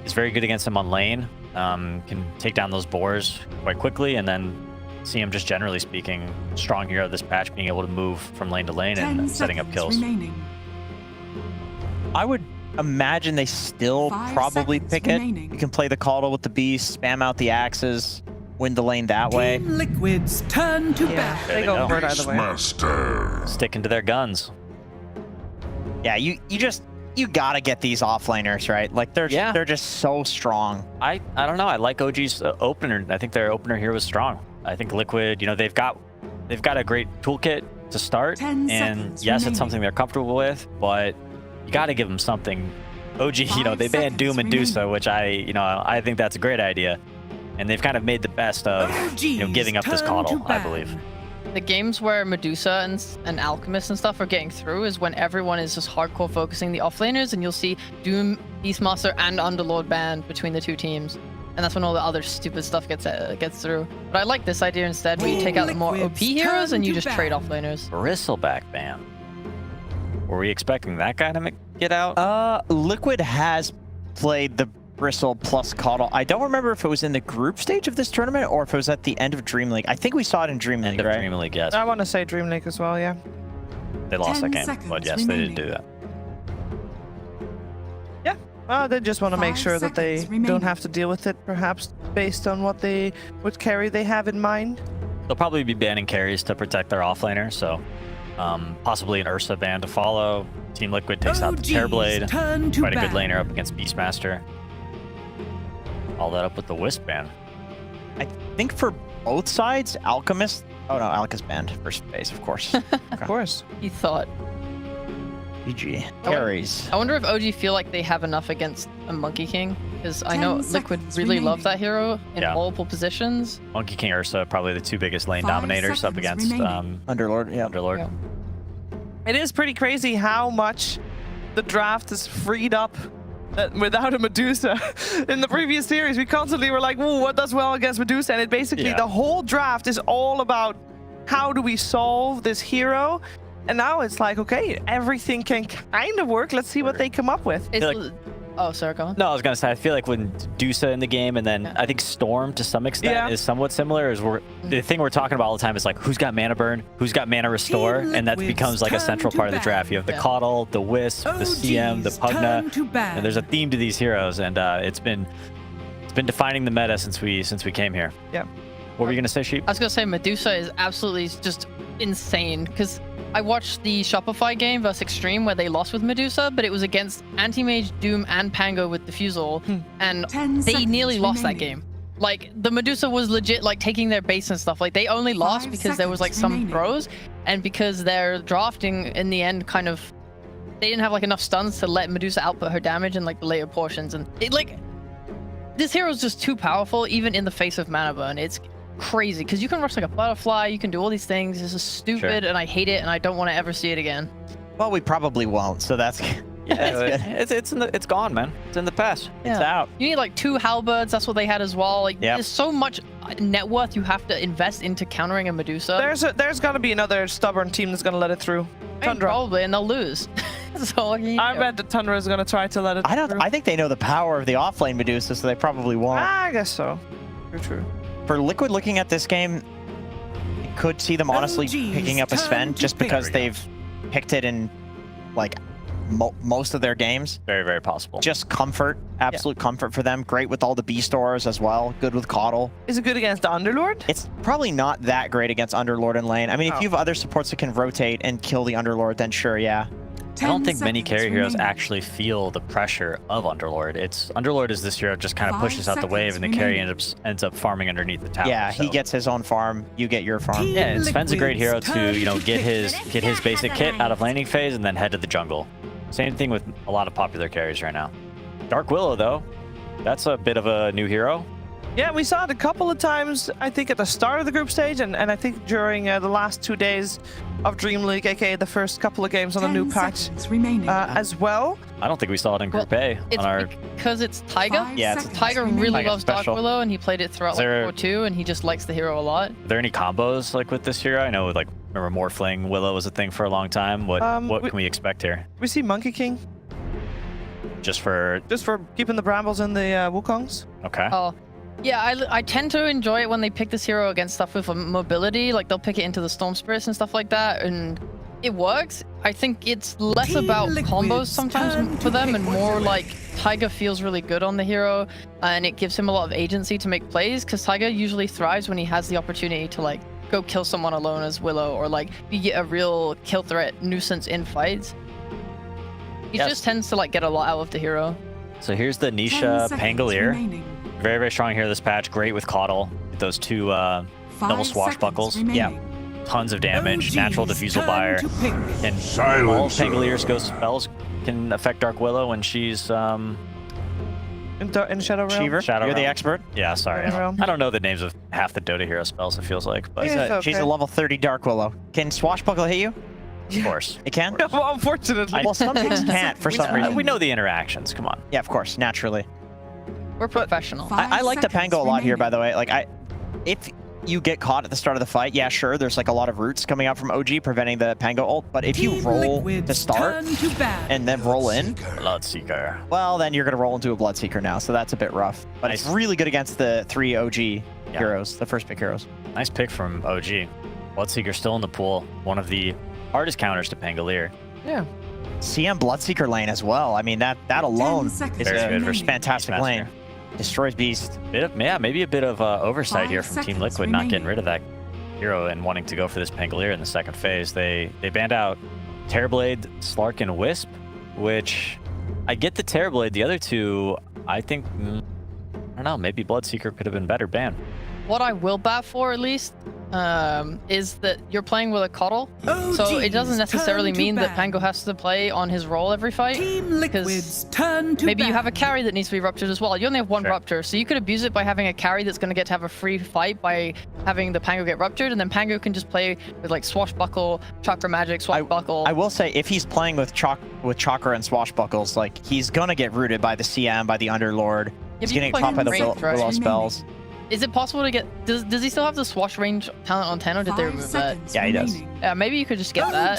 is very good against him on lane. Can take down those boars quite quickly, and then see him just generally speaking, strong hero this patch, being able to move from lane to lane 10 and setting up seconds kills. remaining. I would imagine they still 5 probably seconds pick remaining. it. You can play the Coddle with the Beast, spam out the axes, win the lane that way. Team Liquid's turn to Yeah, bat. they go for it either way. Beastmaster. Sticking to their guns. Yeah, you gotta get these offlaners, right? Like they're just so strong. I don't know. I like OG's opener. I think their opener here was strong. I think Liquid, they've got a great toolkit to start, 10 and seconds yes, remaining. it's something they're comfortable with, but you got to give them something. OG, 5 they banned Doom and seconds Dusa, which I think that's a great idea, and they've kind of made the best of giving up this turn Coddle, to I ban. believe. The games where Medusa and Alchemist and stuff are getting through is when everyone is just hardcore focusing the offlaners, and you'll see Doom, Beastmaster, and Underlord banned between the two teams. And that's when all the other stupid stuff gets through. But I like this idea instead, where you take out the more OP heroes and you just trade offlaners. Bristleback ban. Were we expecting that guy to get out? Liquid has played the Bristle plus Coddle. I don't remember if it was in the group stage of this tournament or if it was at the end of Dream League. I think we saw it in Dream League, right? Dream League, yes. I want to say Dream League as well, yeah. They lost 10 that game, seconds but yes, remaining. they did do that. They just want to make 5 sure that they seconds remaining. don't have to deal with it, perhaps based on what carry they have in mind. They'll probably be banning carries to protect their offlaner, so possibly an Ursa ban to follow. Team Liquid takes out the Tearblade. turn to Quite a good ban. laner up against Beastmaster. All that up with the Wisp ban. I think for both sides, Alchemist. Oh no, Alchemist banned first phase, of course. Of course. He thought. GG. Carries. I wonder if OG feel like they have enough against a Monkey King, because I know 10 Liquid seconds really love remaining. that hero in Yeah. multiple positions. Monkey King Ursa, probably the two biggest lane 5 dominators up seconds against remaining. Underlord, yeah. Underlord. Yeah. It is pretty crazy how much the draft is freed up without a Medusa. In the previous series, we constantly were like, ooh, what does well against Medusa? And it basically, Yeah. the whole draft is all about how do we solve this hero And now it's like, okay, everything can kind of work. Let's see what they come up with. Oh, sorry, go on. No, I was gonna say I feel like when Dusa in the game, and then I think Storm to some extent is somewhat similar. Is the thing we're talking about all the time is like who's got mana burn, who's got mana restore, and that becomes like a central part of the draft. You have the Coddle, the Wisp, the CM, the Pugna, and there's a theme to these heroes, and it's been defining the meta since we came here. Yeah. What were you gonna say, Sheep? I was gonna say Medusa is absolutely just insane because I watched the Shopify game versus Extreme where they lost with Medusa, but it was against Anti-Mage, Doom, and Pango with Diffusal, and they nearly lost that game. Like, the Medusa was legit, like, taking their base and stuff. Like, they only lost because there was, like, some throws, and because their drafting, in the end, kind of... They didn't have, like, enough stuns to let Medusa output her damage in, like, the later portions, and it, like... This hero is just too powerful, even in the face of mana burn. It's crazy because you can rush like a butterfly, you can do all these things. This is stupid, and I hate it, and I don't want to ever see it again. Well, we probably won't, so that's it's gone, man. It's in the past. It's out. You need like 2 halberds. That's what they had as well. Like there's so much net worth you have to invest into countering a Medusa. There's got to be another stubborn team that's gonna let it through. Tundra. Probably, and they'll lose. So I bet the Tundra is gonna try to let it through. I think they know the power of the offlane Medusa, so they probably won't. I guess so. True. For Liquid, looking at this game, I could see them honestly picking up a Sven just because they've picked it in like most of their games. Very, very possible. Just comfort, absolute comfort for them. Great with all the B-stores as well. Good with Coddle. Is it good against the Underlord? It's probably not that great against Underlord in lane. I mean, if you have other supports that can rotate and kill the Underlord, then sure, yeah. I don't think many carry heroes actually feel the pressure of Underlord. Underlord is this hero just kind of pushes out the wave, and the carry ends up farming underneath the tower. Yeah, he gets his own farm, you get your farm. Yeah, and Sven's a great hero to get his basic kit out of laning phase and then head to the jungle. Same thing with a lot of popular carries right now. Dark Willow though, that's a bit of a new hero. Yeah, we saw it a couple of times, I think at the start of the group stage, and I think during the last 2 days of Dream League, a.k.a. the first couple of games on the new patch as well. I don't think we saw it in Group A. It's because it's Taiga. Yeah, Taiga really Taiga's loves Dark special. Willow, and he played it throughout like 4-2, and he just likes the hero a lot. Are there any combos like with this hero? I know like remember Morphling Willow was a thing for a long time. What can we expect here? We see Monkey King. Just for keeping the brambles in the Wukongs. Okay. Oh. Yeah, I tend to enjoy it when they pick this hero against stuff with mobility. Like, they'll pick it into the Storm Spirits and stuff like that, and it works. I think it's less about combos sometimes for them and more like Taiga feels really good on the hero, and it gives him a lot of agency to make plays, because Taiga usually thrives when he has the opportunity to, like, go kill someone alone as Willow, or, like, be a real kill threat nuisance in fights. He just tends to, like, get a lot out of the hero. So here's the Nisha Pangolier. Very, very strong here this patch. Great with Coddle. Those 2 double swashbuckles. Yeah. Tons of damage. Natural Diffusal Buyer. And all Pangolier's ghost spells can affect Dark Willow when she's in Shadow Realm. You're the expert. Yeah, sorry. I don't know the names of half the Dota hero spells, it feels like. But She's a level 30 Dark Willow. Can Swashbuckle hit you? Of course. It can? Well, unfortunately. Well, some things can't for some reason. We know the interactions. Come on. Yeah, of course, naturally. We're professional. I like the Pango a lot here, by the way. Like, if you get caught at the start of the fight, yeah, sure, there's like a lot of roots coming out from OG preventing the Pango ult, but if you roll to start and then roll in, Bloodseeker. Well, then you're going to roll into a Bloodseeker now, so that's a bit rough. But it's really good against the 3 OG heroes, the first pick heroes. Nice pick from OG. Bloodseeker still in the pool. One of the hardest counters to Pangolier. Yeah. CM Bloodseeker lane as well. I mean, that alone is a fantastic lane. Destroys Beast. Maybe a bit of oversight here from Team Liquid, not getting rid of that hero and wanting to go for this Pangolier in the second phase. They banned out Terrorblade, Slark, and Wisp, which I get the Terrorblade. The other 2, I think, I don't know, maybe Bloodseeker could have been better banned. What I will bat for, at least, is that you're playing with a Coddle, so it doesn't necessarily mean that Pango has to play on his role every fight, because maybe you have a carry that needs to be ruptured as well. You only have 1 rupture, so you could abuse it by having a carry that's going to get to have a free fight by having the Pango get ruptured, and then Pango can just play with like Swashbuckle, Chakra Magic, Swashbuckle. I will say, if he's playing with Chakra and Swashbuckles, like, he's going to get rooted by the CM, by the Underlord. He's getting caught by the Willow spells. Is it possible to get? Does he still have the swash range talent on 10, or did they remove that? Yeah, he does. Yeah, maybe you could just get that.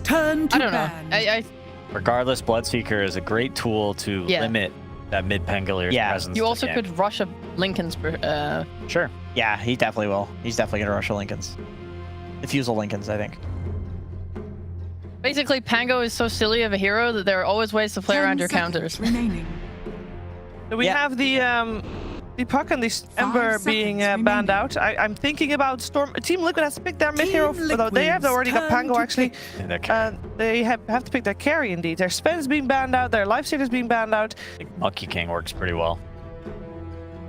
Turn to I don't know. Regardless, Bloodseeker is a great tool to limit that mid Pangalier's presence. You also to the game. could rush a Lincoln's. Sure. Yeah, he definitely will. He's definitely going to rush a Lincoln's. Diffusal Lincolns, I think. Basically, Pango is so silly of a hero that there are always ways to play around your counters. Remaining. So we have the Puck and the Ember being banned out. I'm thinking about Storm. Team Liquid has to pick their mid hero, although they have already got Pango actually. They have to pick their carry indeed. Their Sven is being banned out. Their Lifesteal is being banned out. I think Monkey King works pretty well.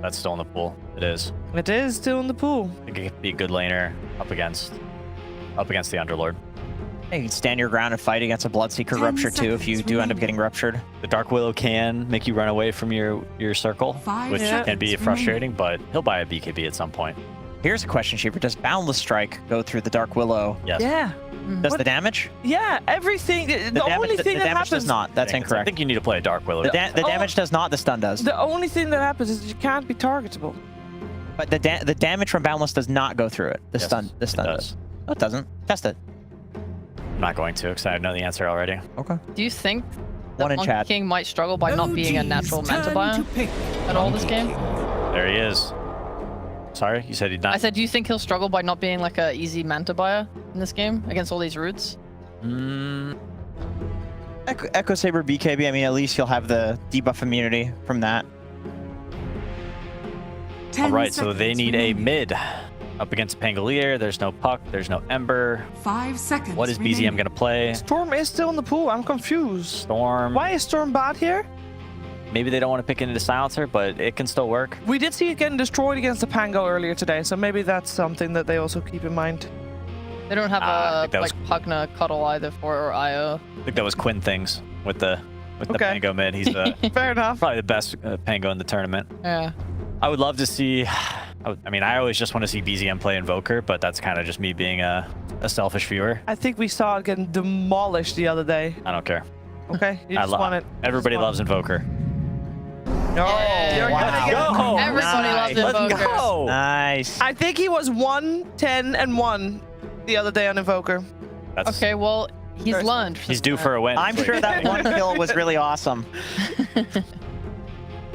That's still in the pool. It is. It is still in the pool. I think it could be a good laner up against the Underlord. You can stand your ground and fight against a Bloodseeker Rupture too if you do end up getting ruptured. The Dark Willow can make you run away from your circle, which can be frustrating, but he'll buy a BKB at some point. Here's a question, Sheeper. Does Boundless Strike go through the Dark Willow? Yes. Yeah. Does the damage? Yeah, everything. The only thing that happens does not. That's incorrect. I think you need to play a Dark Willow. The damage does not. The stun does. The only thing that happens is you can't be targetable. But the damage from Boundless does not go through it. The stun does. No, it doesn't. Test it. I'm not going to, because I know the answer already. Okay. Do you think the One in Monkey chat. King might struggle by not being a natural Manta buyer at all this game? There he is. Sorry, you said he'd not. I said, do you think he'll struggle by not being like a easy Manta buyer in this game against all these roots? Echo Saber BKB. I mean, at least you'll have the debuff immunity from that. All right, so they need a mid up against Pangolier. There's no Puck. There's no Ember. 5 seconds. What is BZM going to play? Storm is still in the pool. I'm confused. Storm. Why is Storm bad here? Maybe they don't want to pick into Silencer, but it can still work. We did see it getting destroyed against the Pango earlier today, so maybe that's something that they also keep in mind. They don't have a Pugna Cuddle either for IO. I think that was Quinn things with the Pango mid. He's fair enough. Probably the best Pango in the tournament. Yeah. I would love to see. I mean, I always just want to see BZM play Invoker, but that's kind of just me being a selfish viewer. I think we saw it getting demolished the other day. I don't care. Okay, you just want it. Everybody loves Invoker. You're gonna go. Everybody loves Invoker. Let's go. Nice. I think he was 1-10-1 the other day on Invoker. Okay, well, he's learned. He's due for a win. I'm sure that one kill was really awesome.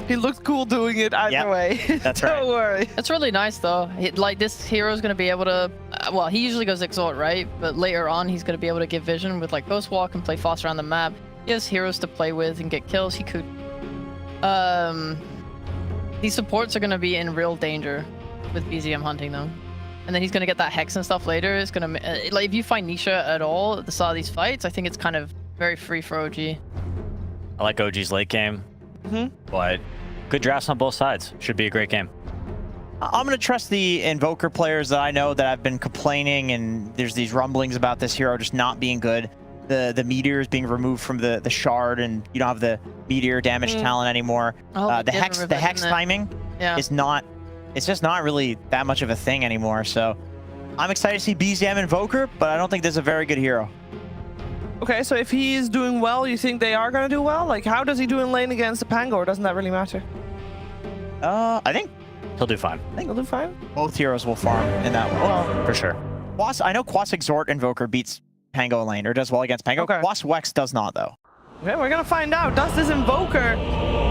He looked cool doing it either way. That's right. Don't worry. It's really nice though. Like this hero's gonna be able to. Well, he usually goes Exalt, right? But later on, he's gonna be able to give vision with like Ghost Walk and play fast around the map. He has heroes to play with and get kills. He could. These supports are gonna be in real danger with BZM hunting them. And then he's gonna get that Hex and stuff later. It's gonna like if you find Nisha at all at the start of these fights, I think it's kind of very free for OG. I like OG's late game, but good drafts on both sides. Should be a great game. I'm going to trust the Invoker players that I know that have been complaining, and there's these rumblings about this hero just not being good. The Meteor is being removed from the Shard, and you don't have the Meteor damage talent anymore. The Hex timing is not... It's just not really that much of a thing anymore, so... I'm excited to see BZM Invoker, but I don't think this is a very good hero. Okay, so if he's doing well, you think they are going to do well? Like, how does he do in lane against the Pango, or doesn't that really matter? I think he'll do fine. I think he'll do fine. Both heroes will farm in that one. Well, for sure. I know Quas Exhort Invoker beats Pango in lane, or does well against Pango. Okay. Quas Wex does not, though. Okay, we're going to find out. Does this Invoker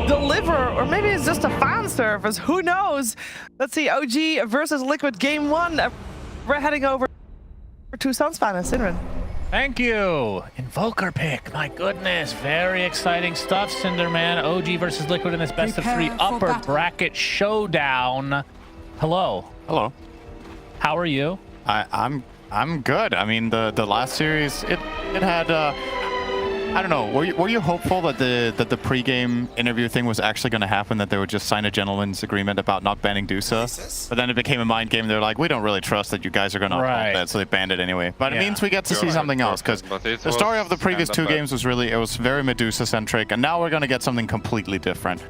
deliver, or maybe it's just a fan service? Who knows? Let's see, OG versus Liquid game 1. We're heading over to Sunspanner, Sinrin. Thank you. Invoker pick. My goodness. Very exciting stuff, Cinderman. OG versus Liquid in this best of 3 upper bracket showdown. Hello. Hello. How are you? I'm good. I mean, the last series it had I don't know. Were you hopeful that the pregame interview thing was actually going to happen? That they would just sign a gentleman's agreement about not banning Dusa? But then it became a mind game. They're like, we don't really trust that you guys are going to uphold that, so they banned it anyway. But it means we get to see something else, because the story of the previous 2 games was really, it was very Medusa centric, and now we're going to get something completely different.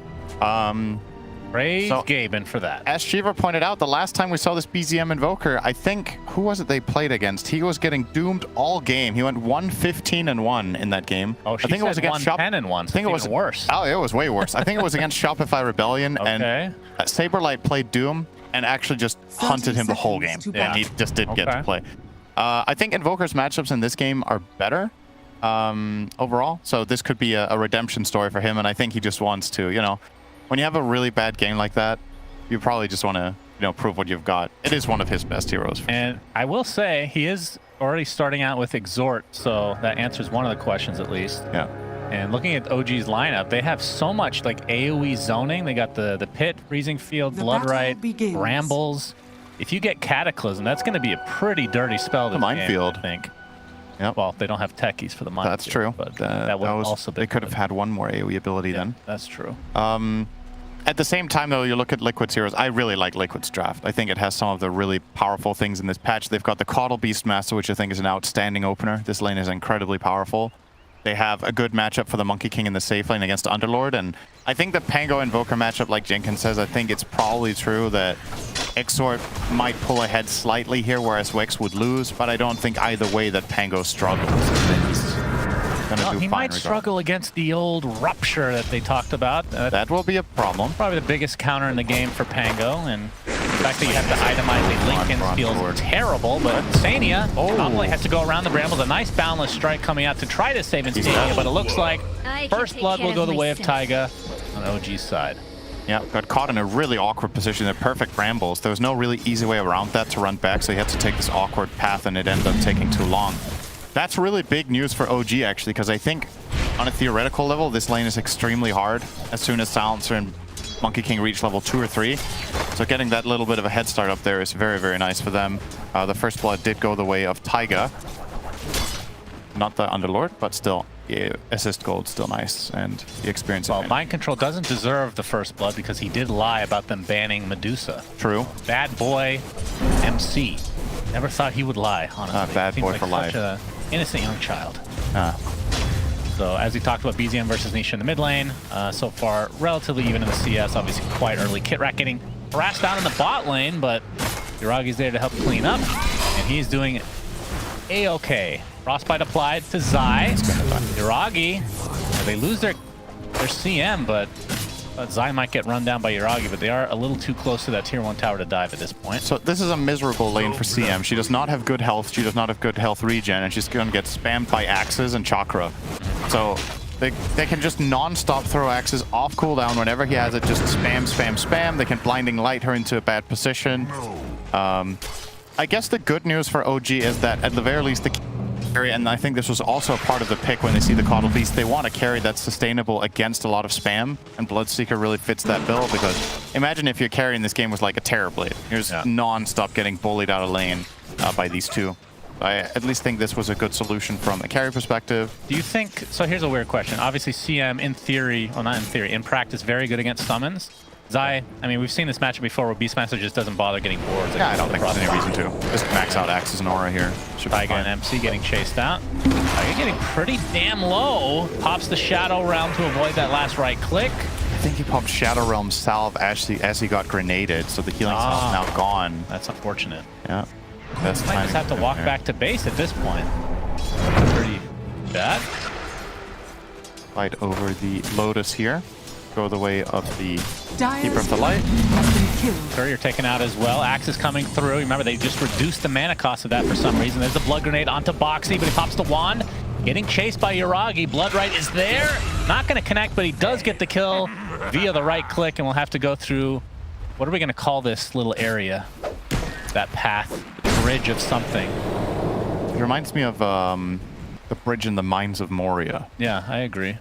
Praise Gaimin for that. As Shiva pointed out, the last time we saw this BZM Invoker, I think, who was it they played against? He was getting doomed all game. He went 1-15-1 in that game. Oh, she I think it was against 1-10-1. I think it was worse. Oh, it was way worse. I think it was against Shopify Rebellion, and Saberlight played Doom, and actually just hunted him the whole game. And he just didn't get to play. I think Invoker's matchups in this game are better overall. So this could be a redemption story for him. And I think he just wants to, you know, when you have a really bad game like that, you probably just want to, you know, prove what you've got. It is one of his best heroes. And I will say he is already starting out with Exhort, so that answers one of the questions at least. Yeah. And looking at OG's lineup, they have so much like AoE zoning. They got the Pit, Freezing Field, Bloodright, Brambles. If you get Cataclysm, that's going to be a pretty dirty spell. The Minefield, I think. Yep. Well, they don't have techies for the Minefield. That's true. But that would also be. They could have had one more AoE ability then. That's true. At the same time, though, you look at Liquid's heroes. I really like Liquid's draft. I think it has some of the really powerful things in this patch. They've got the Caudal Beastmaster, which I think is an outstanding opener. This lane is incredibly powerful. They have a good matchup for the Monkey King in the safe lane against Underlord. And I think the Pango Invoker matchup, like Jenkins says, I think it's probably true that Exort might pull ahead slightly here, whereas Wex would lose. But I don't think either way that Pango struggles. He might struggle against the old Rupture that they talked about. That will be a problem. Probably the biggest counter in the game for Pango, and the fact that you have to itemize a Lincoln feels terrible, but Sania probably has to go around the Brambles. A nice boundless strike coming out to try to save Sania, but it looks like First Blood will go the way of Taiga on OG's side. Yeah, got caught in a really awkward position. They're perfect Brambles. There was no really easy way around that to run back, so he had to take this awkward path, and it ended up taking too long. That's really big news for OG, actually, because I think on a theoretical level, this lane is extremely hard as soon as Silencer and Monkey King reach level 2 or 3. So getting that little bit of a head start up there is very, very nice for them. The First Blood did go the way of Taiga. Not the Underlord, but still, yeah, assist gold, still nice, and the experience. Well, Mind Control doesn't deserve the First Blood because he did lie about them banning Medusa. True. Bad boy MC. Never thought he would lie, honestly. Bad boy for life. Such an innocent young child. So as we talked about BZM versus Nisha in the mid lane, so far relatively even in the CS, obviously quite early. Kit Rat getting harassed down in the bot lane, but Yuragi's there to help clean up, and he's doing A-OK. Frostbite applied to Zai. Yuragi, they lose their CM, but Zai might get run down by Yuragi, but they are a little too close to that tier 1 tower to dive at this point. So this is a miserable lane for CM. She does not have good health, she does not have good health regen, and she's going to get spammed by axes and chakra. So they can just non-stop throw axes off cooldown whenever he has it, just spam, spam, spam. They can blinding light her into a bad position. I guess the good news for OG is that at the very least the carry, and I think this was also a part of the pick when they see the Caudal Beast, they want a carry that's sustainable against a lot of spam, and Bloodseeker really fits that bill, because imagine if your carry in this game was like a Terrorblade. You're just non-stop getting bullied out of lane by these two. I at least think this was a good solution from a carry perspective. Do you think, so here's a weird question. Obviously CM in theory, well not in theory, in practice very good against summons. Zai, I mean, we've seen this matchup before where Beastmaster just doesn't bother getting boards. Yeah, I don't think there's any reason to. Just max out Axes and Aura here. Taiga and MC getting chased out. Taiga getting pretty damn low. Pops the Shadow Realm to avoid that last right click. I think he popped Shadow Realm Salve as he got grenaded, so the healing salve's now gone. That's unfortunate. Yeah. Best might just have to walk back to base at this point. Pretty bad. Fight over the Lotus here. Go the way of the Keeper of the Light. Courier taken out as well. Axe is coming through. Remember, they just reduced the mana cost of that for some reason. There's the Blood Grenade onto Boxy, but he pops the wand. Getting chased by Yuragi. Bloodright is there. Not going to connect, but he does get the kill via the right click, and we'll have to go through... What are we going to call this little area? That path. The bridge of something. It reminds me of the bridge in the Mines of Moria. Yeah, I agree.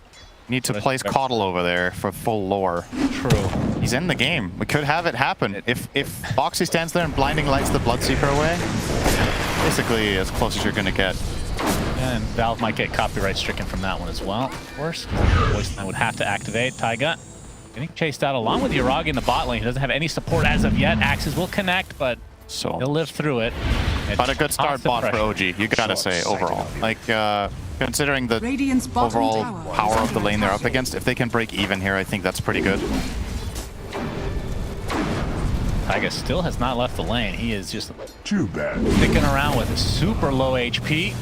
Need to place Caudal over there for full lore. True. He's in the game. We could have it happen. If Boxy stands there and blinding lights the Bloodseeker away, basically as close as you're going to get. And Valve might get copyright stricken from that one as well, of course. Voice would have to activate. Taiga getting chased out along with Yuragi in the bot lane. He doesn't have any support as of yet. Axes will connect, but he'll live through it. But a good start bot for OG, you gotta say, overall. Like, considering the overall power of the lane they're up against, if they can break even here, I think that's pretty good. Taiga still has not left the lane. He is just sticking around with a super low HP.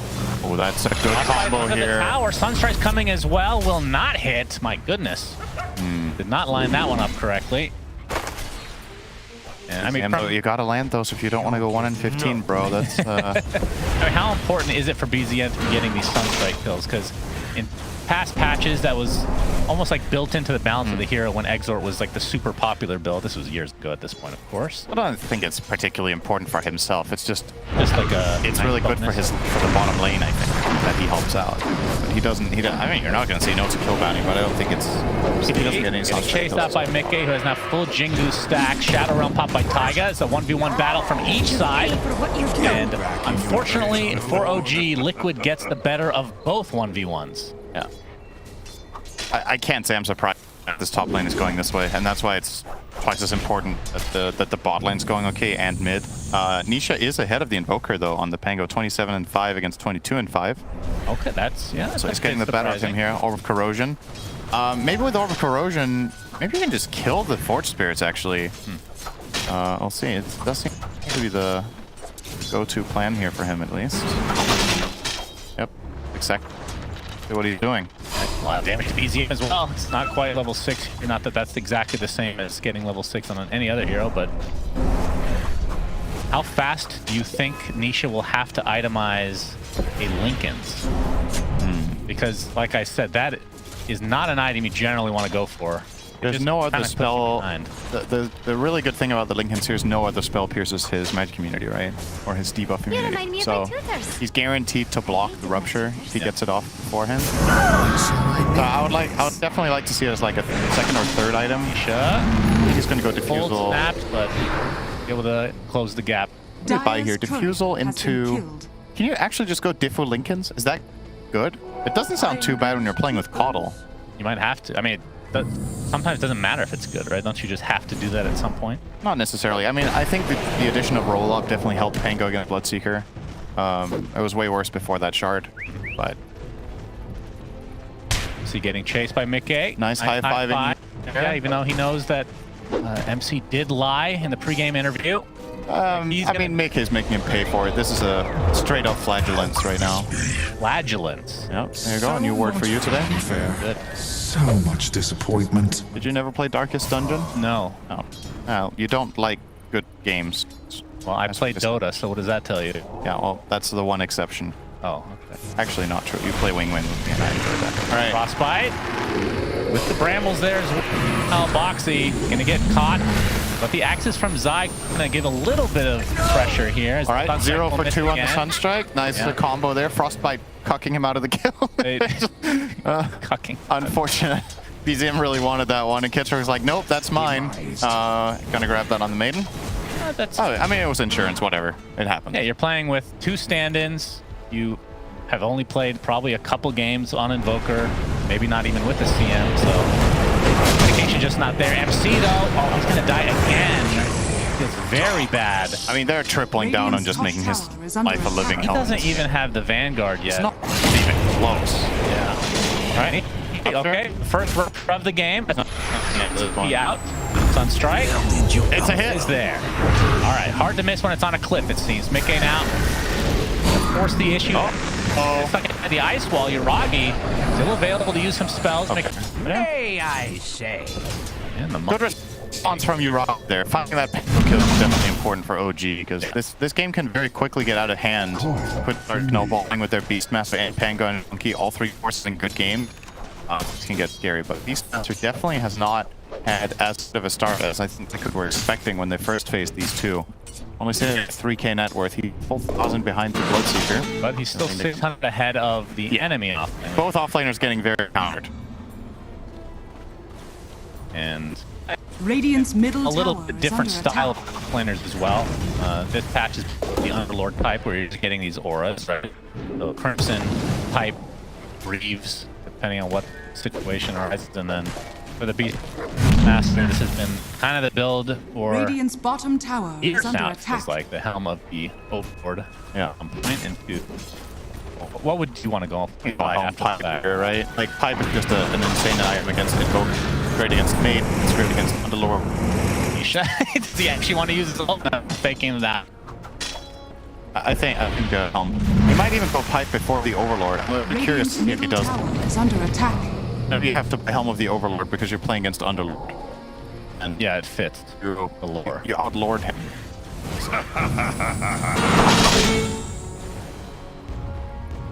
Oh, that's a good combo here. The tower. Sunstrike's coming as well. Will not hit. My goodness. Did not line that one up correctly. And I mean, you gotta land those if you don't want to go 1 in 15, bro. That's. I mean, how important is it for BZN to be getting these Sunstrike kills? Because in past patches, that was almost like built into the balance of the hero when Exort was like the super popular build. This was years ago at this point, of course. I don't think it's particularly important for himself. It's just like a. It's really good for the bottom lane, I think, that he helps out. But he doesn't. I mean, you're not gonna say no to kill bounty, but I don't think it's. He doesn't get any Getting chased out by Mickey, who has now full Jingu stack. Shadow Realm popped by Taiga. It's a 1v1 battle from each side. And unfortunately for OG, Liquid gets the better of both 1v1s. Yeah. I can't say I'm surprised that this top lane is going this way, and that's why it's twice as important that the bot lane's going okay and mid. Nisha is ahead of the Invoker though on the Pango, 27-5 against 22-5. Okay, that's So he's getting the better of him here. Orb of Corrosion. Maybe with Orb of Corrosion, maybe you can just kill the Forge Spirits actually. I'll see. It does seem to be the go-to plan here for him at least. Yep, exactly what he's doing. A lot of damage to BZM as well. It's not quite level 6. Not that that's exactly the same as getting level 6 on any other hero, but how fast do you think Nisha will have to itemize a Linken's? Because, like I said, that is not an item you generally want to go for. There's no other spell. The really good thing about the Linken's here is no other spell pierces his magic immunity, right? Or his debuff immunity. So he's guaranteed to block the rupture if he gets it off beforehand. So I would definitely like to see it as like a second or third item. He's going to go Diffusal. Full snapped, but be able to close the gap. Let me buy here. Diffusal into. Can you actually just go Diffu Linken's? Is that good? It doesn't sound too bad when you're playing with Caudle. You might have to. I mean, sometimes it doesn't matter if it's good, right? Don't you just have to do that at some point? Not necessarily. I mean, I think the addition of Roll-Up definitely helped Pango against Bloodseeker. It was way worse before that shard, but... Is he getting chased by Mickey? Nice high-fiving. Yeah, even though he knows that MC did lie in the pregame interview. I mean, Mickey's making him pay for it. This is a straight-up flagellance right now. Flagellance? Yep, there you go. A new word for you today. Good. So much disappointment. Did you never play Darkest Dungeon? No. No. Well, you don't like good games. Well, I played Dota, so what does that tell you? Yeah, well, that's the one exception. Oh, okay. Actually, not true. You play Wing Win with me, and I enjoyed that. All right. Frostbite. With the Brambles there as well. Boxy gonna get caught. But the axes from Zai gonna give a little bit of pressure here. All right, 0 for 2 on the Sunstrike. Nice combo there. Frostbite cucking him out of the kill. Cucking. Unfortunate. BZM really wanted that one, and Kitcher was like, nope, that's mine. Gonna grab that on the Maiden. I mean, it was insurance, whatever. It happened. Yeah, you're playing with 2 stand-ins. You have only played probably a couple games on Invoker, maybe not even with the CM, so communication just not there. MC though, oh, he's gonna die again. Feels very bad. I mean, they're tripling down on just making his life a living hell. He doesn't even have the Vanguard yet. It's not even close. Yeah. All right. Okay, first rupture of the game. He out. Sunstrike. It's a hit. Is there. All right, hard to miss when it's on a cliff, it seems. Mickey now. Force the issue. Stuck at the ice wall. Uragi still available to use some spells. Okay. Hey, I say. Good response from Uragi there. Finding that Pango kill is definitely important for OG because this game can very quickly get out of hand. Start snowballing with their Beastmaster and Pango and Monkey, all 3 forces in good game. This can get scary, but Beastmaster definitely has not had as good of a start as I think they were expecting when they first faced these two. Only sitting at 3k net worth. He's 4,000 behind the Bloodseeker. But he's still 600 ahead of the enemy offlaner. Both offlaners getting very countered. And Radiant's middle a little bit different style of offlaners as well. This patch is the Underlord type where you're just getting these auras, right? So Crimson type Reeves, depending on what situation arises, and then for the Beastmaster, this has been kind of the build for Radiant's bottom tower is under attack. It's like the helm of the Overlord. Yeah. Point into. What would you want to go for after that? Right? Like Pipe is just an insane item against Invoke. Great against Mate. It's great against Underlord. Does he actually want to use his ult? Faking that. I think he might even go Pipe before the Overlord. I'm curious to see if he does. Is under attack. No, you have to play Helm of the Overlord because you're playing against Underlord. And yeah, it fits you the lore. You outlord him.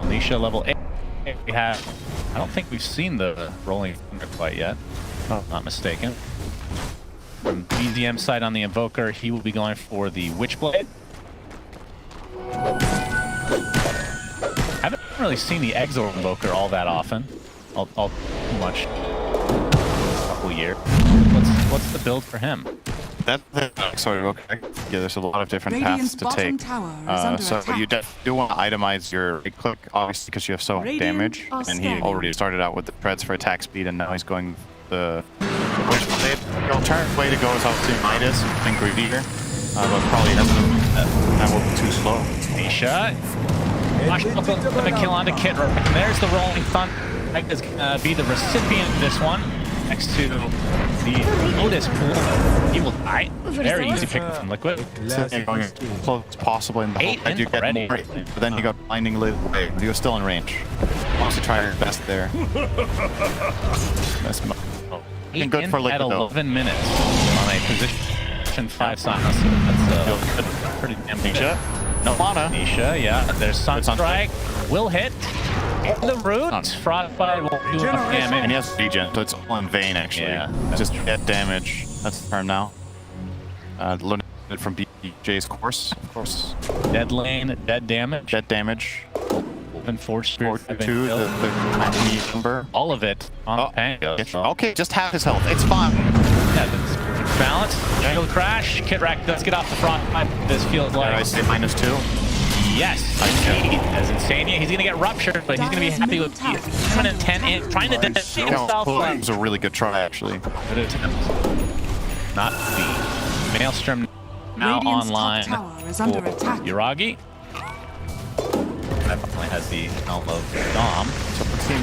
Alicia level 8. We have. I don't think we've seen the Rolling Thunder quite yet. Oh. Not mistaken. From BZM side on the Invoker, he will be going for the Witchblade. Haven't really seen the Exor Invoker all that often. All too much. A couple years. What's the build for him? Sorry, okay. Yeah, there's a lot of different paths to take. So you do want to itemize your right click, obviously, because you have so much damage. And he already started out with the treads for attack speed, and now he's going the Witchblade. The alternative way to go is obviously Midas and Greedier, but probably that will be too slow. Nisha. The kill onto Kit. There's the Rolling Thunder. Is going to be the recipient of this one. Next to the Lotus pool, he will die. Very easy pick from Liquid. Going as close as possible in the hope that you get more, but then you got blinding lit away. You're still in range. Wants to try your best there. That's good for Liquid at 11 minutes on a position 5 silence. That's pretty damn good. No mana. Nisha, yeah. There's Sunstrike. Will hit. The root. Frostbite will do enough damage. And he has regen, so it's all in vain, actually. Yeah. Just get damage. That's the term now. Learned it from BJ's course, of course. Dead lane, dead damage. Dead damage. And Force Spirit 2, the number. All of it on Pandas. Okay, just half his health. It's fine. Yeah, that's balance. Jungle Crash. Kitrak does get off the Frostbite. This feels like... I say -2. Yes, as Insania, he's going to get ruptured, but he's going to be happy with the 10 in, trying to defend himself. It was a really good try, actually. Good attempt. Not the Maelstrom now online for Yuragi. Definitely has the helm of Dom. So let's see him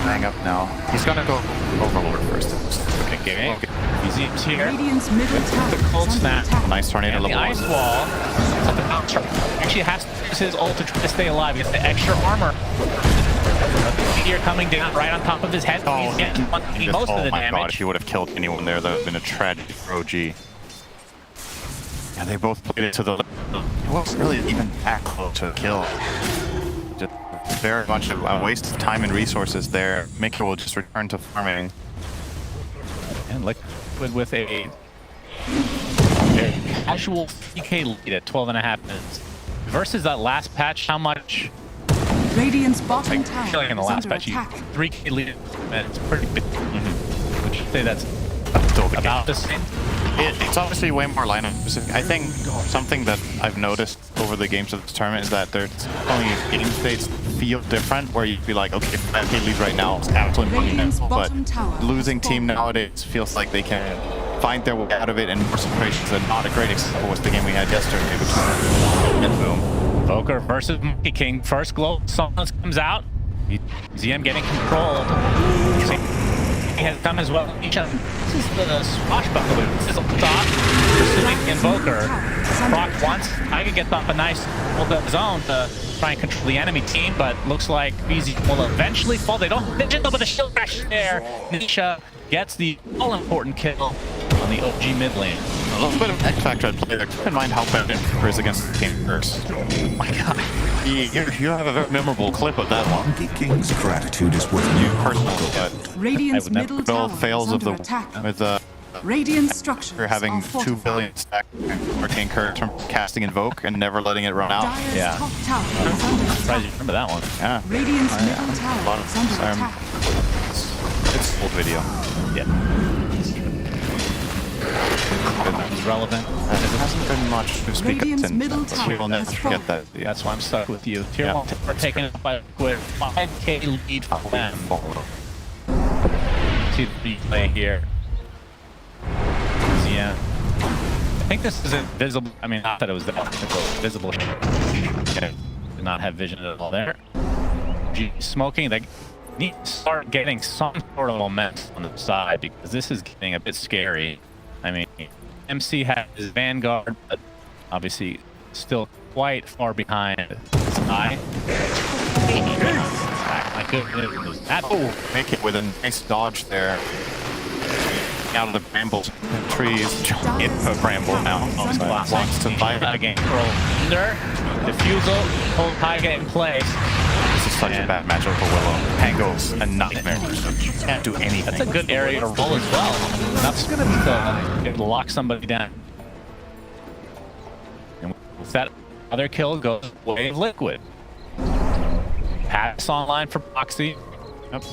hang up now. He's going to go Overlord first. Okay, game. He's here. The cold snap. Nice tornado and the ice wall. Actually has to use his ult to try to stay alive. He gets the extra armor. The meteor coming down right on top of his head. He's getting most of the damage. Oh my god, if he would have killed anyone there, that would have been a tragedy for OG. Yeah, they both played it to the... It wasn't really even that close to a kill. Just very much a waste of time and resources there. Mika will just return to farming. And Liquid with a casual PK lead at 12.5 minutes. Versus that last patch, how much... Radiant's bottom tower I feel like in the last patch, 3K lead at it's pretty big. Would you say that's about the same? It's obviously way more lineup specific. I think something that I've noticed over the games of this tournament is that there's only game states feel different, where you'd be like, okay, 5K lead right now is absolutely monumental, but losing team nowadays feels like they can find their way out of it in more situations, and not a great example was the game we had yesterday, which was boom. Invoker versus Monkey King. First glow, Silence comes out. ZM getting controlled. He has come as well. This is the swashbuckler. This is a top pursuing Invoker. Proc once. I could get off a nice hold of his own to try and control the enemy team, but looks like BZ will eventually fall. They don't finish it, but the shield crash there. Nisha gets the all-important kill on the OG mid lane. A little bit of X Factor at play there. Keep in mind how bad Invoker is against the team first. Oh my god. You have a very memorable clip of that one. Monkey King's gratitude is with you personally, but Radiant's middle tower fails is of the attack. with Radiant structures for having 2 billion stack Arcane Curse from casting Invoke and never letting it run out. Yeah. I'm surprised you remember that one. Yeah. Radiant's middle tower is under attack. It's old video. Yeah. It's relevant. There hasn't been much to speak of since, but we will never forget that. Yeah. That's why I'm stuck with you. Tier 1 are taken up by Liquid. 5K lead for them. See the replay here. Yeah. I think this is invisible. I mean, not that it was that visible. Okay. Did not have vision at all there. Smoking. They need to start getting some sort of momentum on the side, because this is getting a bit scary. I mean, MC has his Vanguard, but obviously still quite far behind Sky. My goodness. Make it with a nice dodge there. out of the brambles and trees. Giant bramble now wants to fight again. Roll under. Defusal. Hold Taiga in place. This is such a bad matchup for Willow. Pango's a nightmare. Can't do anything. That's a good area to roll as well. That's gonna lock somebody down. And with that other kill goes way of Liquid. Pass online for Boxy. Yep.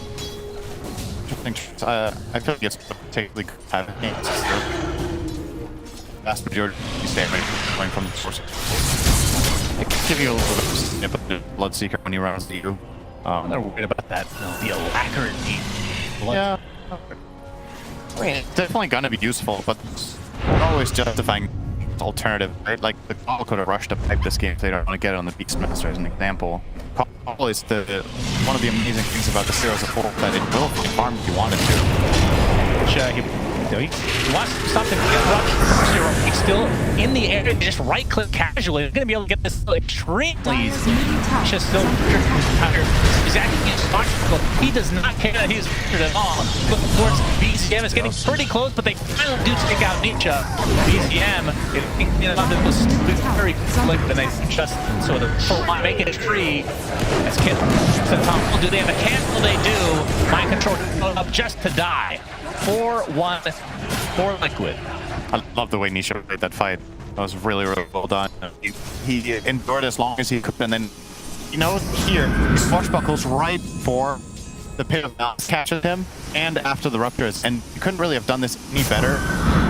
I feel like it's particularly having vast majority of these damage going from the source. It can give you a little bit of a snippet of Bloodseeker when he runs to you. I'm not worried about that. The alacrity. Yeah. I mean, it's definitely gonna be useful, but we're always justifying alternative, right? Like the Call could have rushed to pipe this game if they don't want to get it on the Beastmaster as an example. Call is one of the amazing things about the Zero's of Four that it will farm if you wanted to. He wants something to get Rush. He's still in the air, just right click casually. He's gonna be able to get this extremely easy. Just still he's actually responsible. He does not care that he's injured at all. Look towards BZM is getting pretty close, but they finally do take out Nietzsche. BZM is very slick, and they just sort of make it free. As Kid said, Tom, do they have a cancel? They do. Mind control up just to die. 4-1 for Liquid. I love the way Nisha played that fight. That was really, really well done. He endured as long as he could, and then, you know, here, he swashbuckles right for the Pit of Malice catches him, and after the Ruptures, and you couldn't really have done this any better.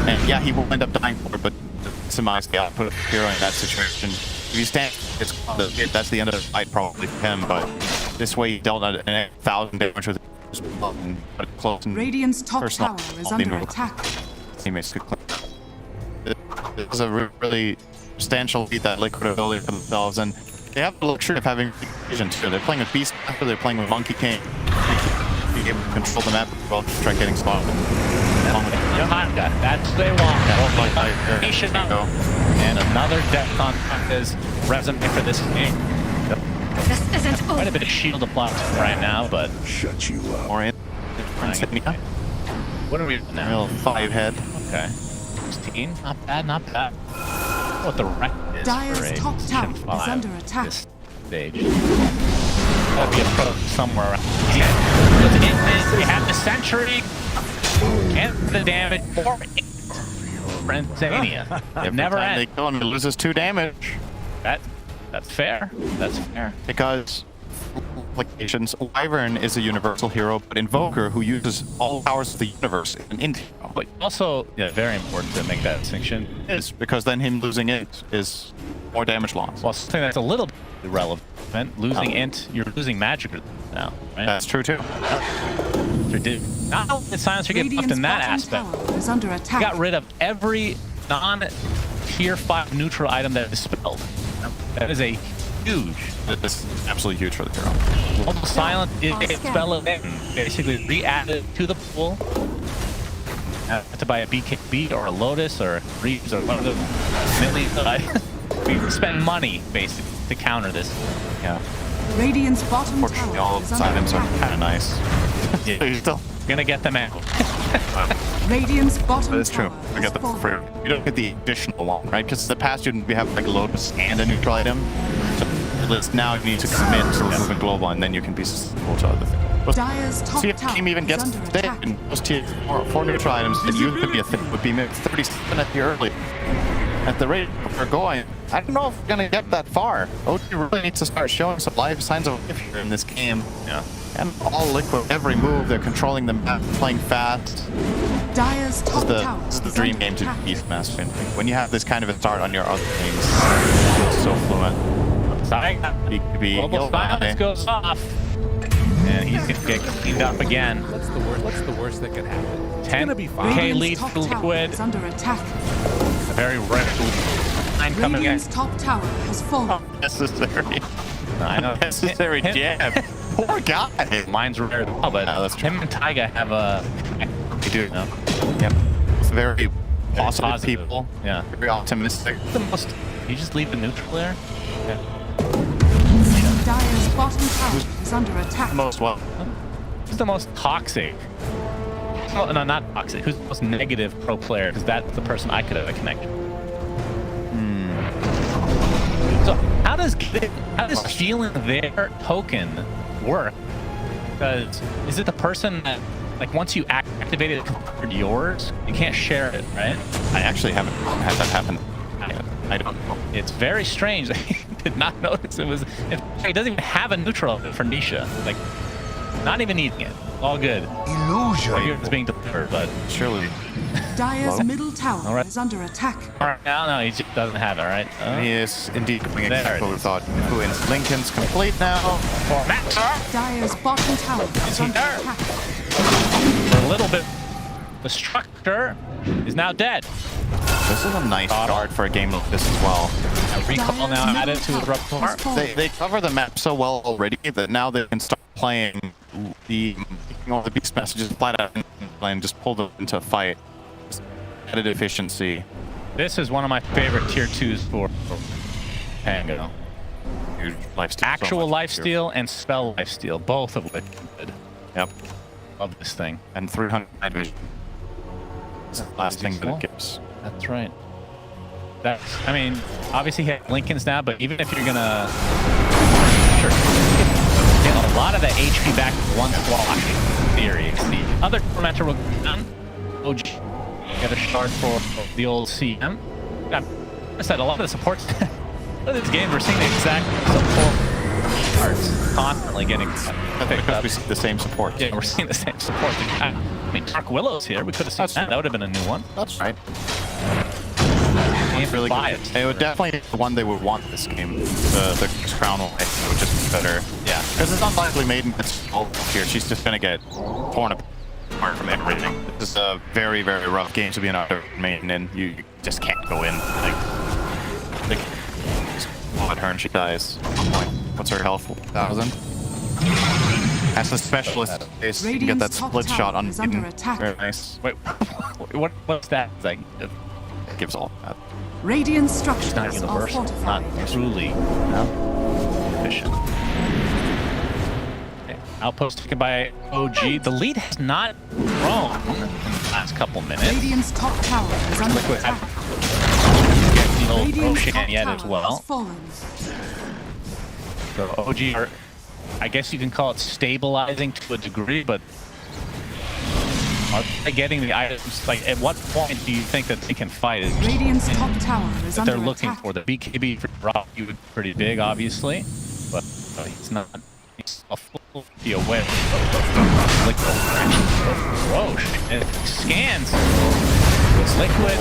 And yeah, he will end up dying for it, but maximize the output of Hero in that situation. If you stand, that's the end of the fight probably for him, but this way he dealt an 1,000 damage with close and Radiant's top tower is under attack. Teammates could clean. It was a really substantial lead that Liquid have built for themselves, and they have the luxury of having vision too. They're playing with Beast after they're playing with Monkey King. Being able to control the map well to try getting spotted. That's what they want. And another death on his resume for this game. This isn't quite a bit of shield applied right now, but shut you up. More in. What are we now? 5 head. Okay. 16. Not bad, not bad. What the wreck is Dire's for top tower is under at attack. this stage. Gotta be a pro somewhere around. We have the Sentry and the damage for Brenzania. It never ends. They go and loses 2 damage. That's fair. That's fair. Because applications, Wyvern is a universal hero, but Invoker, who uses all powers of the universe, is an indie hero. But also, yeah, very important to make that distinction. Is because then him losing it is more damage loss. Well, something that's a little bit irrelevant. Losing int, you're losing magic now, right? That's true too. Now the Silencer gets buffed in that aspect. Is under attack. Got rid of every non-tier 5 neutral item that is dispelled. That is a huge. This is absolutely huge for the hero. Almost silent is spell it in. Basically re-added to the pool. Have to buy a BKB or a Lotus or a Reeves or one of those million. We spend money basically to counter this. Yeah. Radiant's bottom Fortunately, tower all of is the under items are attack. kind of nice. Yeah. Still gonna get them out. Radiant's bottom That is true. tower We get the free. You don't get the additional one, right? Because in the past you have like a Lotus and a neutral item. So now you need to commit to remove a global, and then you can be susceptible to other things. Dire's top see if the team even gets today, and those tier 4 neutral items that you could be a thing would be maybe 37 at the early. At the rate we're going, I don't know if we're gonna get that far. OG really needs to start showing some live signs of life here in this game. Yeah. And all Liquid, every move, they're controlling the map, playing fast. Dire's top tower This is the dream game to Beastmaster. When you have this kind of a start on your other things, it's so fluent. Global silence goes off. And he's gonna get cleaned up again. What's the worst that could happen? 10k lead for Liquid. Is under attack. A very rare line coming in. Radiant's top tower has fallen. Necessary. I know. Necessary jab. Poor guy. Mine's rare as well, but him and Taiga have a. They do. No. Yep. It's very positive people. Yeah. Very optimistic. You just leave the neutral there? Yeah. Dire's bottom tower is under attack. Most well. Who's the most toxic? Oh, no, not toxic. Who's the most negative pro player? Because that's the person I could have a connection. So how does stealing their token work? Because is it the person that, like, once you activate it, it's yours? You can't share it, right? I actually haven't had that happen yet. I don't know. It's very strange. I did not notice it was. It doesn't even have a neutral for Nisha. Like, not even needing it. All good. Illusion. It's being delivered, but surely. Dire's middle tower is under attack. No, he just doesn't have it, right? He is indeed going against what we thought. Lincoln's complete now. Dire's bottom tower is under attack. For a little bit, the structure is now dead. This is a nice guard for a game like this as well. A recall now added to the Raptor. They cover the map so well already that now they can start playing all the beast messages flat out and just pull them into a fight. Just added efficiency. This is one of my favorite tier 2s for Pango. Actual lifesteal and spell lifesteal, both of which are good. Yep. Love this thing. And 300 night vision. It's the last thing that it gives. That's right. That's, I mean, obviously he has Lincoln's now, but even if you're gonna get a lot of the HP back one swap in theory. The other tormentor will get done. OG get a shard for the old CM. I said a lot of the supports of this game, we're seeing the exact support cards constantly getting picked up. We see the same support. Yeah, we're seeing the same support. I mean, Dark Willow's here. We could have seen that. That would have been a new one. That's right. Really good. It would definitely be the one they would want this game. The Crown would just be better. Yeah. Because it's unlikely Maiden gets all here. She's just going to get torn apart from everything. This is a very, very rough game to be an outer Maiden in. You just can't go in. Like one turn, she dies. What's her health? 1,000. As a specialist, you can get that split shot on Maiden. Very nice. Wait, what's that? Like, it gives all that. Radiant structures not universal, not truly efficient. Okay. Outpost taken by OG. The lead has not grown in the last couple minutes. Radiant's top tower is under attack. No Roshan yet as well. So OG are, I guess you can call it stabilizing to a degree, but are they getting the items? Like, at what point do you think that they can fight? Radiant's top tower is that under they're looking attack. for the BKB for Rock, pretty big, obviously, but he's not. He's a full away. Like, Roche, it scans. Liquid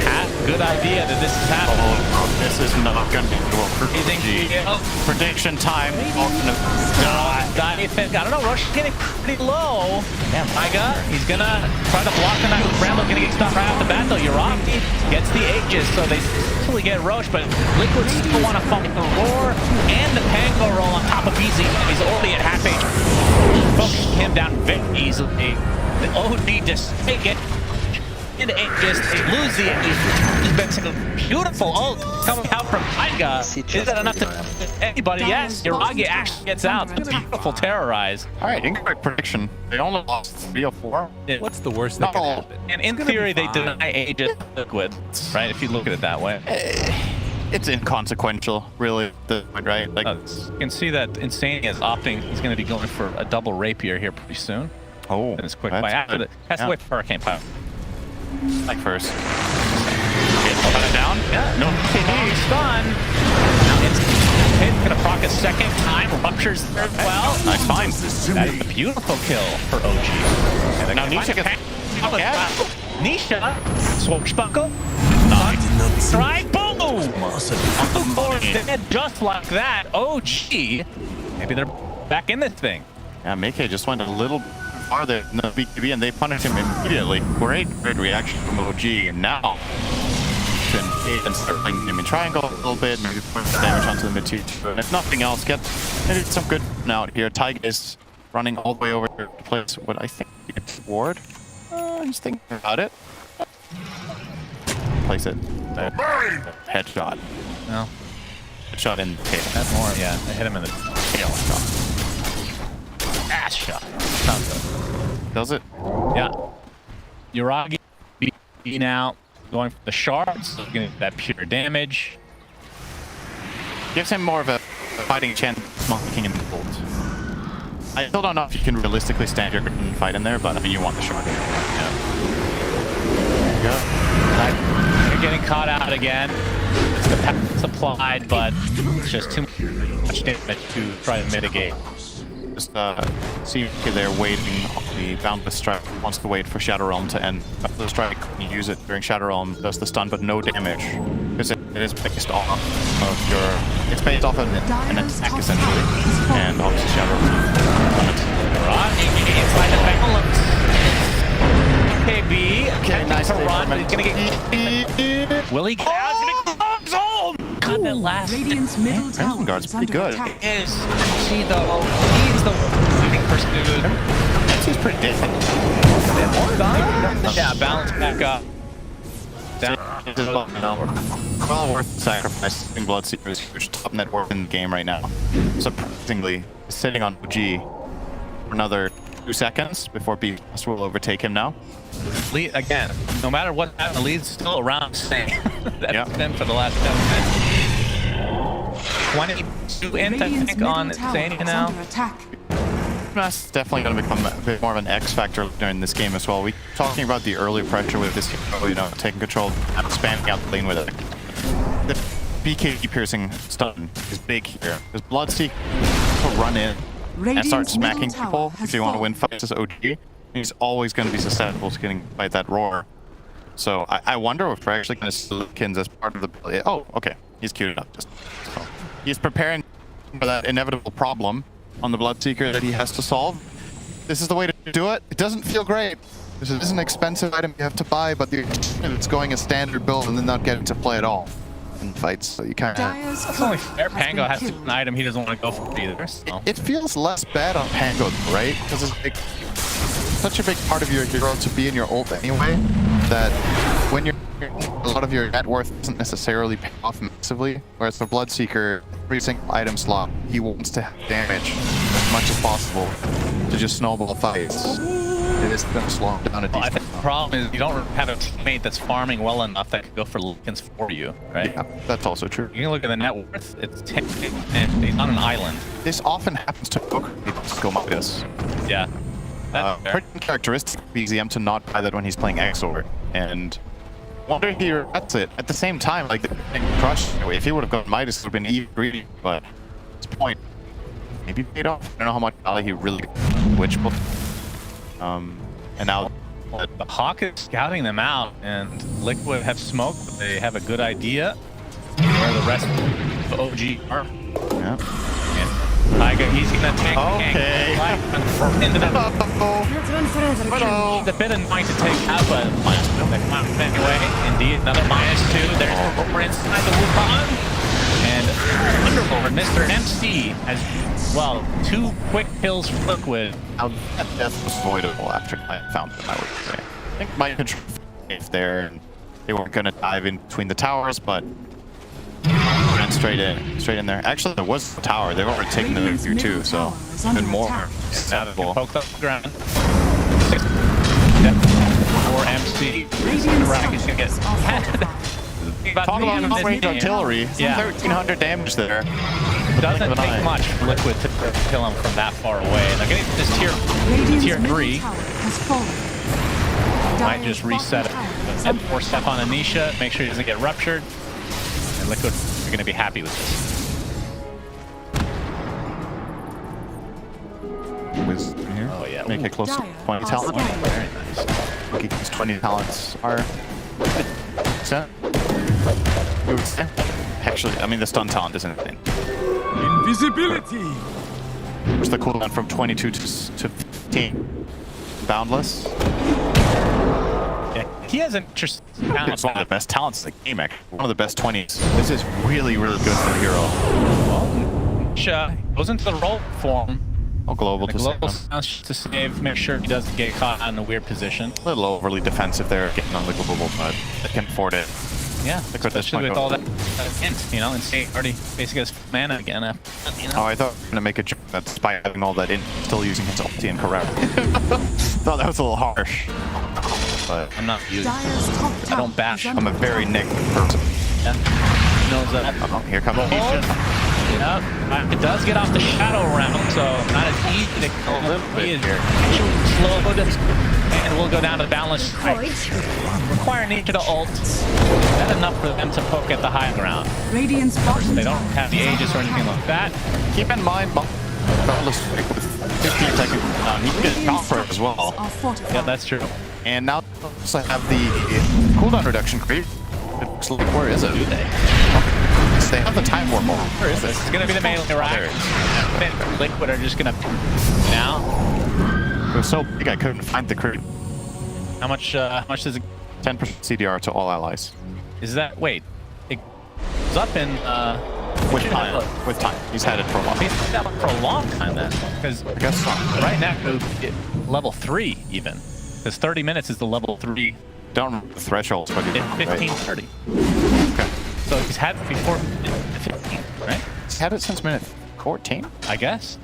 had a good idea that this is happening. Oh, this is not going to be cool. Prediction time. I don't know, Roche is getting pretty low. Damn, Tyga, he's gonna try to block the knife. Bramble gonna get stopped right off the bat though. Uraki gets the Aegis, so they successfully get Roche, but Liquid still want to fight the Roar and the Pango roll on top of Easy. He's already at half HP. Focused him down very easily. The OD just take it. And just lose the beautiful ult coming out from Tyga. Is that enough to anybody? Yes, Uragi actually gets out. The beautiful terrorize. All right, incorrect prediction. They only lost 3 or 4. What's the worst that could happen? And in theory, they deny Aegis Liquid, right? If you look at it that way. It's inconsequential, really, right? Like, you can see that Insania is opting. He's going to be going for a double Rapier here pretty soon. Oh, and it's quick by after the has to wait for Hurricane Pilot. Like first. Cut it down. Yeah. No stun. Now it's gonna proc a second time. Ruptures there as well. Nice find. That is a beautiful kill for OG. And now Nisha gets Nisha swashbuckle. Nice. Try boom. On the board dead just like that. OG. Maybe they're back in this thing. Yeah, Meike just went a little farther in the BKB and they punished him immediately. Great reaction from OG, and now can start playing him in triangle a little bit, maybe put the damage onto the mid tier, and if nothing else, get maybe some good out here. Tyga is running all the way over to place what I think is ward. He's thinking about it. Place it. Headshot. No. Headshot in the tail. That's more, yeah. I hit him in the tail shot. Ass shot. Sounds good. Does it? Yeah. Yuragi being out, going for the shards, so getting that pure damage. Gives him more of a fighting chance smoking in the bolt. I still don't know if you can realistically stand your ground and fight in there, but I mean, you want the shard. Yeah. There you go. You're getting caught out again. It's the path applied, but it's just too much damage to try to mitigate. Just see they're waiting on the Boundless Strike. Wants to wait for Shadow Realm to end. Boundless Strike, you use it during Shadow Realm, does the stun, but no damage. Because it is based off of your... It's based off of an attack, essentially. And obviously Shadow Realm. Inside the balance. A.K.A. Okay, nice run. He's gonna get... Will he? God, that last Radiant's middle tower Guard's is pretty under good. attack. is she though? He's the leading person to He's pretty decent. Yeah, balance back up. Down. Well worth the sacrifice. Bloodseeker is huge top net worth in the game right now. Surprisingly, sitting on OG for another 2 seconds before B+ will overtake him now. Lead again. No matter what happens, the lead's still around the same. That's been for the last 7 minutes. 22 int, I think, on Zany now. That's definitely going to become a bit more of an X factor during this game as well. We're talking about the early pressure with this hero, you know, taking control and spamming out the lane with it. The BKB piercing stun is big here. Because Bloodseeker will run in and start smacking people if you want to win fights as OG. He's always going to be susceptible to getting by that roar. So I wonder if we're actually going to see Litkins as part of the... Oh, okay. He's queued it up. So he's preparing for that inevitable problem on the Bloodseeker that he has to solve. This is the way to do it. It doesn't feel great. This is an expensive item you have to buy, but it's going a standard build and then not getting to play at all in fights. So you kind of... That's only fair. Pango has an item he doesn't want to go for either. So. It feels less bad on Pango, right? Because it's like such a big part of your hero to be in your ult anyway, that when you're a lot of your net worth doesn't necessarily pay off massively, whereas the Bloodseeker, every single item slot, he wants to have damage as much as possible to just snowball fights. It is going to slow him down a decent I think the problem is you don't have a teammate that's farming well enough that could go for Litkins for you, right? Yeah, that's also true. You can look at the net worth, it's 10, and he's on an island. This often happens to go Midas. Yeah. Pretty characteristic of BZM to not buy that when he's playing Exor, and wonder if he regrets it. At the same time, like, the Crush, if he would have gone Midas, it would have been even greedy, but at this point, maybe paid off. I don't know how much value he really got which book. And now the Hawk is scouting them out, and Liquid have smoke, but they have a good idea where the rest of the OG are. Yeah. Tiger, he's gonna take okay. Into the a bit annoying to take out, but anyway, indeed, another -2. There's over inside the Wukong. And Underlord, Mr. MC, has, well, 2 quick kills for Liquid. Now, that death was avoidable after I found them, I would say. I think my control if there, and they weren't going to dive in between the towers, but ran straight in there. Actually, there was a tower. They've already taken the through too, so even more acceptable. Poked up the ground. Or MC. He's gonna get Talk about long-range artillery. Yeah. 1,300 damage there. It doesn't take much for Liquid to kill him from that far away. And they're getting this tier 3. Might just reset it. Or step on Anisha, make sure he doesn't get ruptured. And Liquid are going to be happy with this. Here. Oh yeah. Make it close to 20 talent. Very nice. Looking at 20 talents are... Actually, I mean, the stun talent isn't anything. Invisibility! Where's the cooldown from 22 to 15? Boundless? Yeah, he has an interesting talent. It's one of the best talents in the game, actually. One of the best 20s. This is really, really good for the hero. Well, goes into the roll form. Oh, global to save. To save, make sure he doesn't get caught in a weird position. A little overly defensive there, getting on the global, but they can afford it. Yeah, especially with all that int, you know, and State already basically has mana again. You know? Oh, I thought we were going to make a joke that despite having all that int, still using his ulti incorrect. thought that was a little harsh. But I'm not used. I don't bash. I'm a very negative person. Yeah. Knows that. Here comes Yep. It does get off the shadow round, so not as easy to kill him. He is slowed, and we'll go down to balance. Require Nietzsche to ult. That's enough for them to poke at the high ground. Radiant's bottom They don't have the Aegis or anything like that. Keep in mind, with 15 seconds, he can get Conqueror as well. Yeah, that's true. And now they also have the cooldown reduction creep. It looks like, where is it? Do they? They have the time warp. Where is this? It's gonna be the melee right? Liquid are just gonna now. It was so big I couldn't find the creep. How much does it? 10% CDR to all allies. Is that wait? It's up in with time. With time. He's had it for a while. He's had it for a long time then, because I guess so. Right now level 3 even. Because 30 minutes is the level 3. Don't remember the thresholds, but 15:30. Okay. So he's had it before 15, right? He's had it since minute 14, I guess.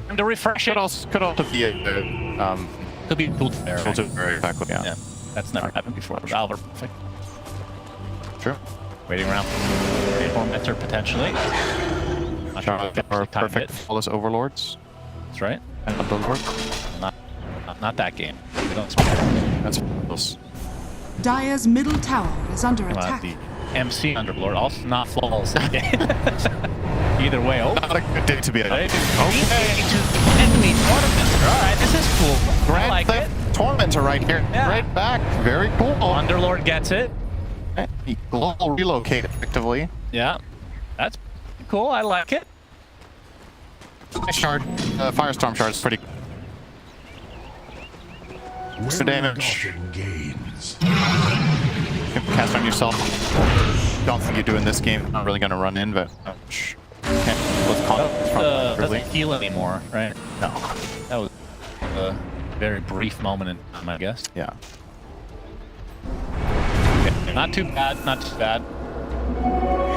Time to refresh it. Could also be could be built there. Exactly. Yeah. That's never happened before. Valor perfect. True. Waiting around for Tormentor potentially. Our perfect flawless overlords. That's right. And Underlord. Not that game. We don't That's close. Dire's middle tower is under attack. The MC Underlord, also not flawless in the game. Either way, not a good day to be a enemy Tormentor. Alright, this is cool. Grand I like Theft Tormentor right here. Yeah. Right back. Very cool. Underlord gets it. He global relocate effectively. Yeah. That's cool. I like it. Shard. Firestorm shard is pretty cool. What's the damage? Cast on yourself. Don't think you do in this game. Not really going to run in, but doesn't heal anymore, right? No. That was a very brief moment in time, I guess. Yeah. Okay. Not too bad. Not too bad.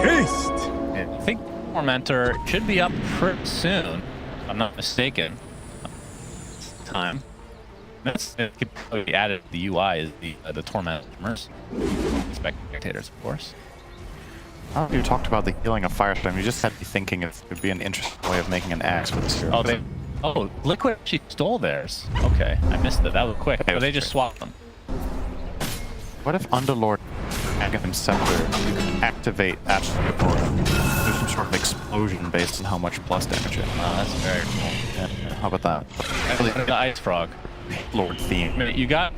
Haste. I think Tormentor should be up pretty soon, if I'm not mistaken. Time. It could probably be added to the UI is the Tormentors. Spectators, of course. Oh, you talked about the healing of Firestorm. You just had me thinking it would be an interesting way of making an axe with this hero. Liquid actually stole theirs. Okay, I missed it. That was quick. But they just swapped them. What if Underlord and Scepter activate Absolute Aurora? There's some sort of explosion based on how much plus damage it. Oh, that's very cool. Yeah, how about that? The Ice Frog. Lord theme. You got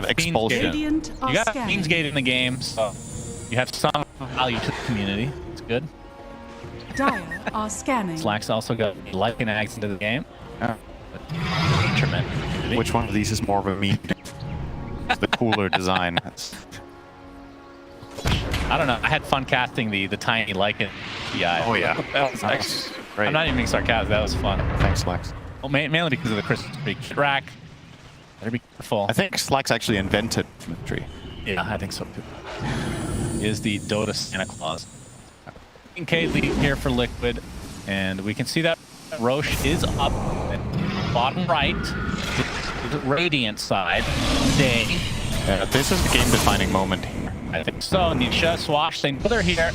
expulsion. You got Queen's Gate in the game, so you have some value to the community. It's good. Dire are scanning. Slack's also got lightning axe into the game. Yeah. Tremendous. Which one of these is more of a meme? The cooler design. I don't know. I had fun casting the tiny lichen PI. Oh yeah. That was nice. Great. I'm not even being sarcastic. That was fun. Thanks, Slax. Well, mainly because of the Christmas tree kit rack. Better be careful. I think Slax actually invented the tree. Yeah, I think so too. He is the Dota Santa Claus. E.K. lead here for Liquid, and we can see that Roche is up at bottom right, the Radiant side. Yeah, this is the game-defining moment here. I think so. Nisha, Swash, they know they're here.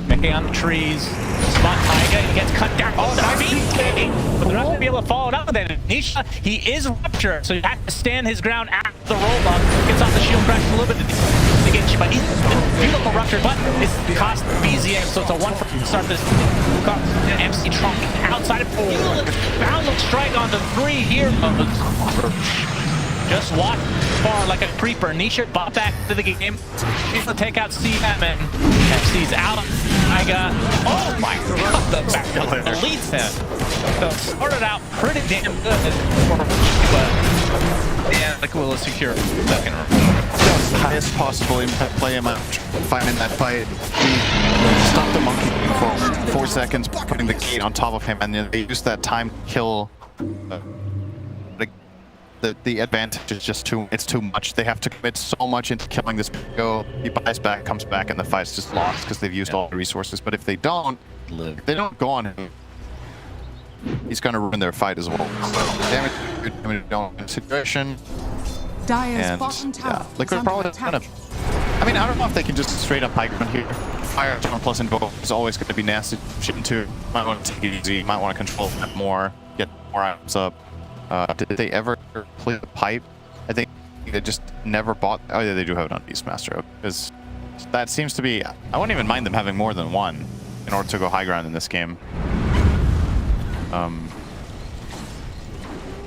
Making on the trees. Spot Taiga, he gets cut down. Oh, nice BK! But they're not going to be able to follow it up with it. Nisha, he is Rupture, so you have to stand his ground after the roll-up. Gets off the shield, crashes a little bit to get you, but he's beautiful Rupture, but it's cost BZM, so it's a 1 for start this. MC Trunk outside of 4. Bound strike on the 3 here. Just watch far like a creeper. Nisha bought back to the game. She's gonna take out CM and FC's out. Oh my god, the back deletes him. So it started out pretty damn good, but yeah, the cool is secure second round. Just the highest possible impact play amount finding that fight. We stopped the monkey for 4 seconds, putting the gate on top of him, and then they used that time to kill. The advantage is just too much. They have to commit so much into killing this go. He buys back, comes back, and the fight's just lost because they've used all the resources. But if they don't go on him, he's going to ruin their fight as well. So damage situation. Dire's bottom tower Liquid probably kind of. I mean, I don't know if they can just straight up high ground here. Fire Town plus Invoke is always going to be nasty shit too. Might want to take it easy. Might want to control that more. Get more items up. Did they ever play the pipe? I think they just never bought. Oh yeah, they do have it on Beastmaster. Because that seems to be. I wouldn't even mind them having more than one in order to go high ground in this game.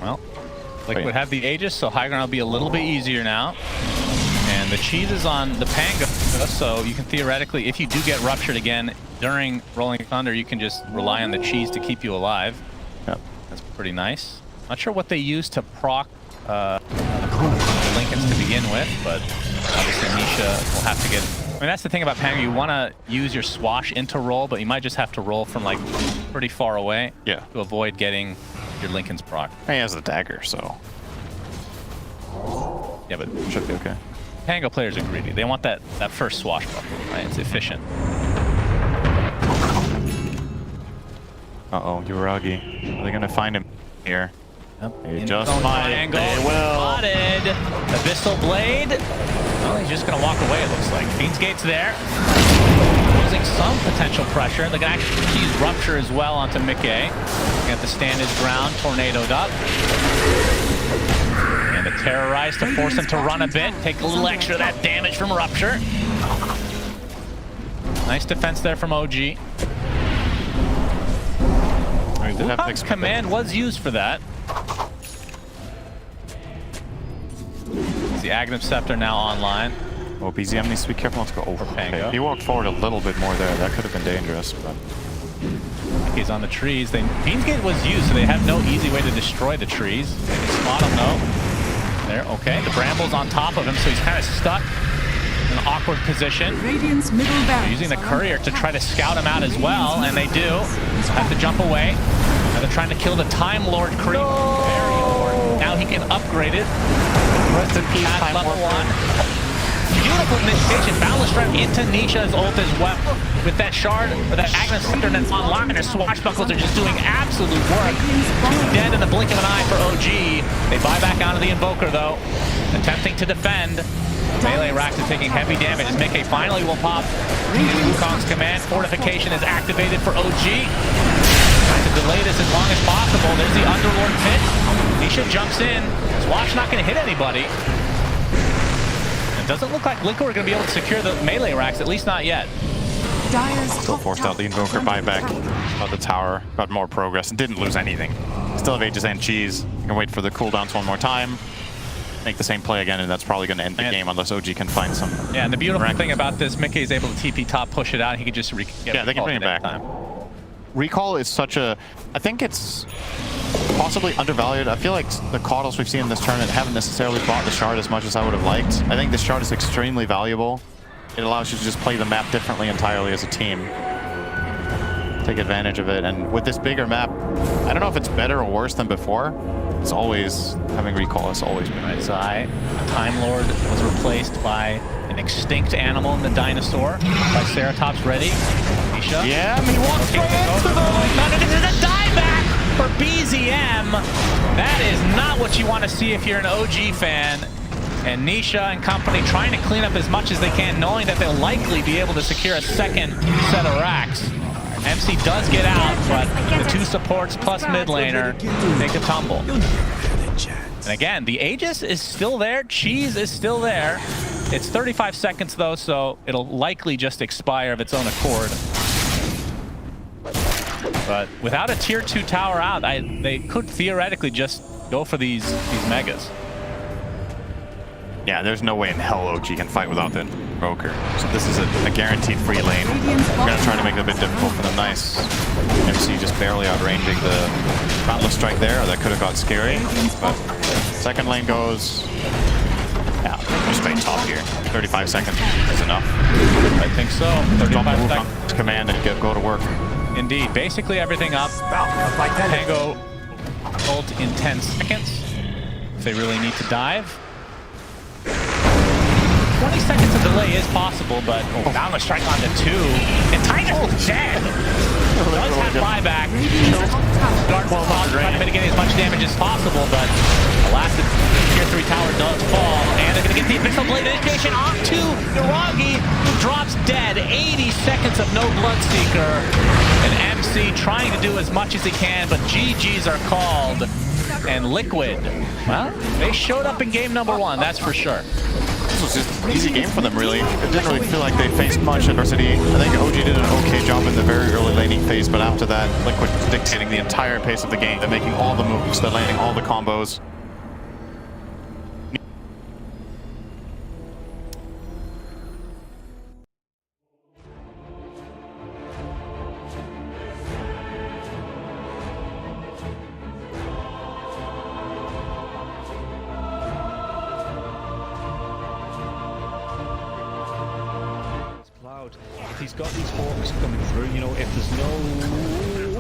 Well, Liquid have the Aegis, so high ground will be a little bit easier now. And the cheese is on the Pango, so you can theoretically, if you do get ruptured again during Rolling Thunder, you can just rely on the cheese to keep you alive. Yep. That's pretty nice. Not sure what they use to proc Lincolns to begin with, but obviously Nisha will have to get... I mean, that's the thing about Pango. You want to use your swash into roll, but you might just have to roll from like pretty far away to avoid getting your Lincoln's proc. He has the dagger, so... Yeah, but should be okay. Pango players are greedy. They want that first swashbuckle, right? It's efficient. Uh-oh, Uragi. Are they going to find him here? Yep. They just might. They will. Spotted. Abyssal Blade. Well, he's just going to walk away, it looks like. Fiend's Gate's there. Using some potential pressure. They're going to actually use Rupture as well onto Mickey. Got to stand his ground, tornadoed up. And the Terrorize to force him to run a bit. Take a little extra of that damage from Rupture. Nice defense there from OG. Wukong's command was used for that. The Aghanim Scepter now online. Oh, BZM needs to be careful not to go over Pango. He walked forward a little bit more there. That could have been dangerous, but... He's on the trees. Fiend's Gate was used, so they have no easy way to destroy the trees. They can spot him, though. There, okay. The Bramble's on top of him, so he's kind of stuck in an awkward position. Radiant's middle barracks. Using the Courier to try to scout him out as well, and they do. Have to jump away. Now they're trying to kill the Time Lord creep. No! Now he can upgrade it. Rest in peace, Time level Lord. 1. Beautiful initiation. Boundless Strike into Nisha's ult as well. With that shard, with that Aghanim Scepter that's online, their swashbuckles are just doing absolute work. Dead in the blink of an eye for OG. They buy back onto the Invoker though. Attempting to defend. Melee Rax is taking heavy damage as Mickey finally will pop. Wukong's command. Fortification is activated for OG. Trying to delay this as long as possible. There's the Underlord pit. Nisha jumps in. Swash not going to hit anybody. It doesn't look like Liquid are going to be able to secure the melee racks, at least not yet. Still forced out the Invoker buyback. Got the tower, got more progress, and didn't lose anything. Still have Aegis and Cheese. You can wait for the cooldowns one more time. Make the same play again, and that's probably going to end the game unless OG can find some. Yeah, and the beautiful thing about this, Mickey is able to TP top, push it out, and he can just yeah, they can bring it back. Recall is such a... I think it's possibly undervalued. I feel like the Caudals we've seen in this tournament haven't necessarily bought the shard as much as I would have liked. I think the shard is extremely valuable. It allows you to just play the map differently entirely as a team. Take advantage of it, and with this bigger map, I don't know if it's better or worse than before. It's always, having Recall has always been right. Zai, Time Lord was replaced by an extinct animal in the dinosaur by Ceratops ready. Nisha. Yeah, I mean, he walks right into the... This is a dieback for BZM. That is not what you want to see if you're an OG fan. And Nisha and company trying to clean up as much as they can, knowing that they'll likely be able to secure a second set of racks. MC does get out, but the two supports plus mid laner take a tumble. And again, the Aegis is still there. Cheese is still there. It's 35 seconds though, so it'll likely just expire of its own accord. But without a tier 2 tower out, they could theoretically just go for these megas. Yeah, there's no way in hell OG can fight without the Invoker. So this is a guaranteed free lane. We're going to try to make it a bit difficult for them. Nice. MC just barely outranging the Boundless Strike there. That could have got scary. But second lane goes... Yeah, just straight top here. 35 seconds is enough. I think so. 35 seconds. Command and go to work. Indeed. Basically everything up. Pango ult in 10 seconds. If they really need to dive. 20 seconds of delay is possible, but down the strike onto 2. And Tiger's dead. Does have buyback. Dark will try to mitigate as much damage as possible, but alas, the tier 3 tower does fall. And they're going to get the official blade initiation onto Naragi, who drops dead. 80 seconds of no Bloodseeker. And MC trying to do as much as he can, but GGs are called. And Liquid, well, they showed up in game number 1, that's for sure. This was just an easy game for them, really. It didn't really feel like they faced much adversity. I think OG did an okay job in the very early laning phase, but after that, Liquid dictating the entire pace of the game. They're making all the moves, they're landing all the combos. If he's got these hawks coming through, you know, if there's no...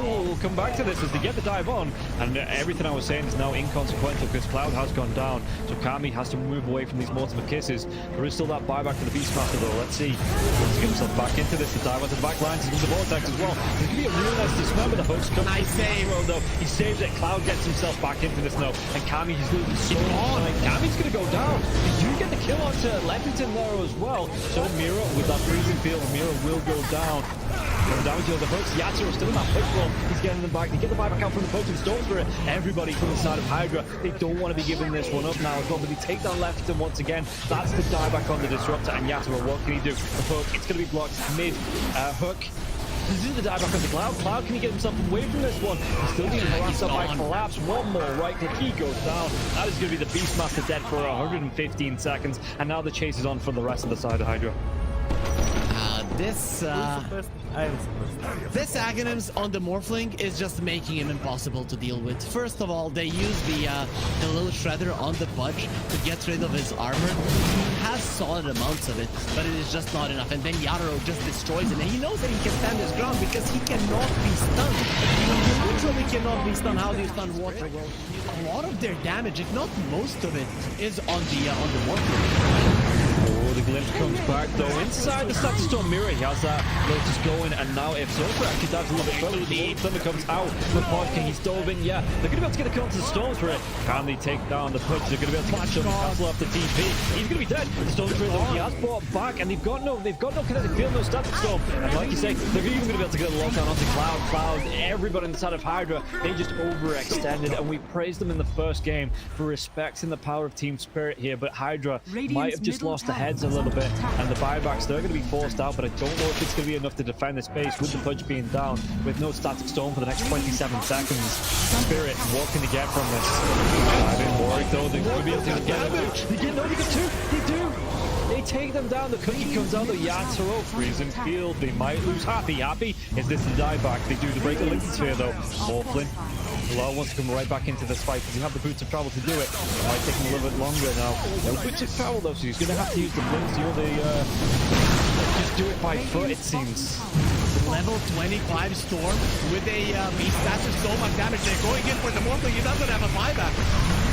We'll come back to this as they get the dive on, and everything I was saying is now inconsequential because Cloud has gone down, so Kami has to move away from these multiple kisses. There is still that buyback for the Beastmaster though. Let's see. Wants to get himself back into this. The dive onto the back lines into the vortex as well. There's going to be a real nice dismember. The hooks come. Nice save. Though. He saves it. Cloud gets himself back into this now, and Kami is losing so much time. Kami's going to go down. They do get the kill onto Leffington there as well. So Mira with that freezing field, Mira will go down. Going down to the hooks. Yatsuro's still in that push roll. He's getting them back. They get the buyback out from the potion Storm Spirit. Everybody from the side of Hydra. They don't want to be giving this one up now as well, but they take down Leffington once again. That's the dieback on the Disruptor, and Yaturo, what can he do? The hook, it's going to be blocked mid hook. This is the dieback on the Cloud. Cloud, can he get himself away from this one? He's still being harassed up by Collapse. One more right click, he goes down. That is going to be the Beastmaster dead for 115 seconds, and now the chase is on for the rest of the side of Hydra. This Aghanims on the Morphling is just making him impossible to deal with. First of all, they use the little shredder on the Pudge to get rid of his armor. He has solid amounts of it, but it is just not enough. And then Yatoro just destroys it, and he knows that he can stand his ground because he cannot be stunned. He literally cannot be stunned. How do you stun water? Well, a lot of their damage, if not most of it, is on the Morphling. Oh, the glimpse comes back though. Inside the Static Storm Mirror, he has that Lotus going, and now if Zofra actually dives a little bit further, the Thunder comes out. The Pod King, he's dove in, yeah. They're going to be able to get the kill onto the Storm Spirit. Can they take down the Pudge? They're going to be able to catch him, cancel off the TP. He's going to be dead. The Storm Spirit though, he has brought back, and they've got no kinetic field, no Static Storm. And like you say, they're even going to be able to get a lockdown onto Cloud. Everybody inside of Hydra, they just overextended, and we praised them in the first game for respecting the power of Team Spirit here, but Hydra might have just lost the heads a little bit, and the buybacks, they're going to be forced out, but I don't know if it's going to be enough to defend the space with the Pudge being down, with no Static Storm for the next 27 seconds. Spirit, what can they get from this? Diving Warwick though, they're going to be able to get it. They get two, they do! They take them down, the cookie comes out, the Yatoro, freezing field, they might lose Happy. Is this the dieback? They do the break the Lincoln Sphere though. Morphlin. Law wants to come right back into this fight because you have the boots of travel to do it. It might take him a little bit longer now. No boots of travel though, so he's going to have to use the blinks, you know, just do it by foot, it seems. Level 25 Storm with a beast that's just so much damage. They're going in for the Morphling. He doesn't have a buyback.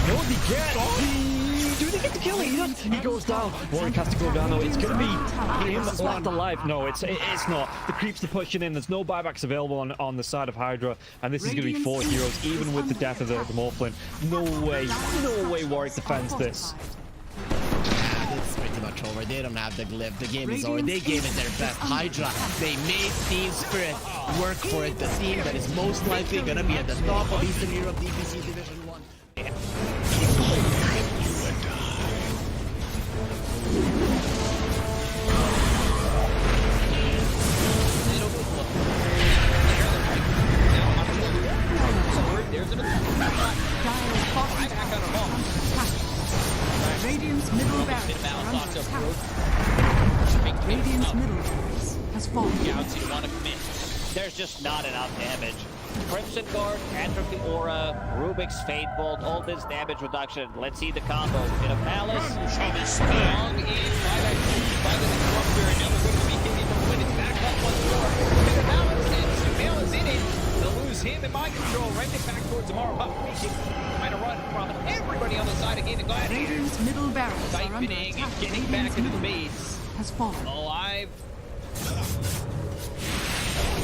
No, he gets. Do they get the kill? He goes down. Warwick has to go down though. It's going to be him left alive. No, it's not. The creeps are pushing in. There's no buybacks available on the side of Hydra, and this is going to be 4 heroes, even with the death of the Morphlin. No way Warwick defends this. It's pretty much over. They don't have the glyph. The game is over. They gave it their best. Hydra, they made Team Spirit work for it. The team that is most likely going to be at the top of Eastern Europe DPC Division 1. Radiant's middle barracks are under attack. Radiant's middle barracks has fallen. You want to commit. There's just not enough damage. Crimson Guard, Atrophy Aura, Rubik's Fate Bolt, all this damage reduction. Let's see the combo. In a Palace, shall be strong in by the Disruptor, and now they're going to be hitting the win. It's back up once more. In a Palace, and Sumail is in it. They'll lose him in mind control. Right back towards tomorrow. Trying to run. from everybody on the side of Gaimin Gladiators. Radiant's middle barracks are under Siphoning attack. and getting Radiant's back into the middle base. has fallen. Alive.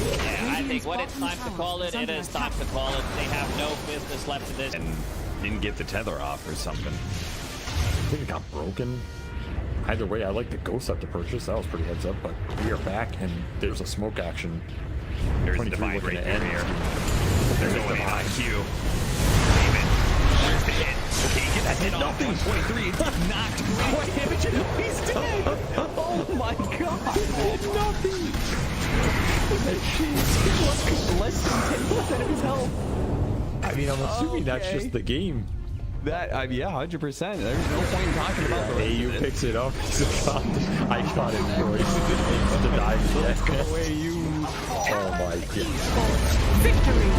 Yeah, I think when it's time to call it, it is time to call it. They have no business left in this. And didn't get the tether off or something. I think it got broken. Either way, I like the ghost up to purchase. That was pretty heads up, but we are back and there's a smoke action. There's the 23 divide looking right to end. here. They're going in on Q. There's the hit. Okay, get that hit off. 123. Knocked great damage and he's dead. Oh my god! Nothing! He was less than 10% of his health. I mean, I'm assuming that's just the game. That, yeah, 100%. There's no point in talking about the rest AU of it. picks it up. I got it twice. It's denied me. Go away, you. Oh my god. Victory!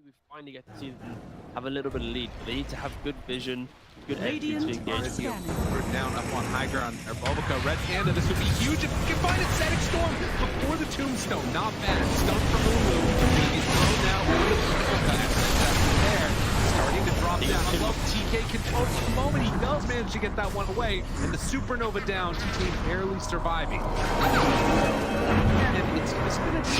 We finally get to see them have a little bit of lead. They need to have good vision, good execution to engage. We're down up on high ground. Or Bulbica, Red Panda, this would be huge if we can find it. Static Storm before the Tombstone. Not bad. Stun from Lulu. He's thrown now. There. Starting to drop down. I love TK control at the moment. He does manage to get that one away. And the Supernova down. TK barely surviving. And it's just going to be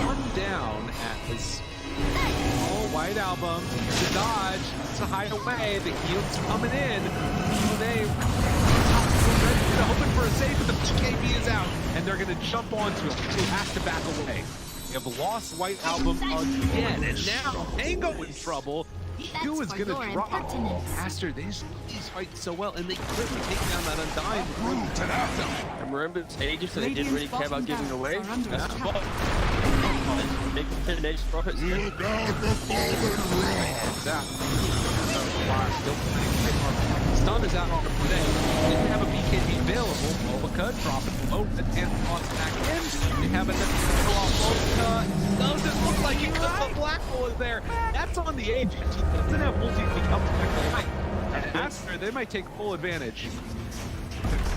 one down as... Oh, White Album, the dodge, to hide away, the heal's coming in. They hoping for a save, but the PKB is out, and they're going to jump onto him. He has to back away. We have lost White Album again, and now Tango in trouble. Q is going to drop faster. These fight so well, and they quickly take down that Undying before the Tenacto. And remember, it's ages that they didn't really care about giving away. That's the ball. Big finish for it. Stun is out on the play. Didn't have a BKB available. Bulbica dropping low, the 10 spots back in. They have another off Bulbica. Doesn't look like he got the black hole is there. That's on the agent. He doesn't have multi to come back. And after, they might take full advantage.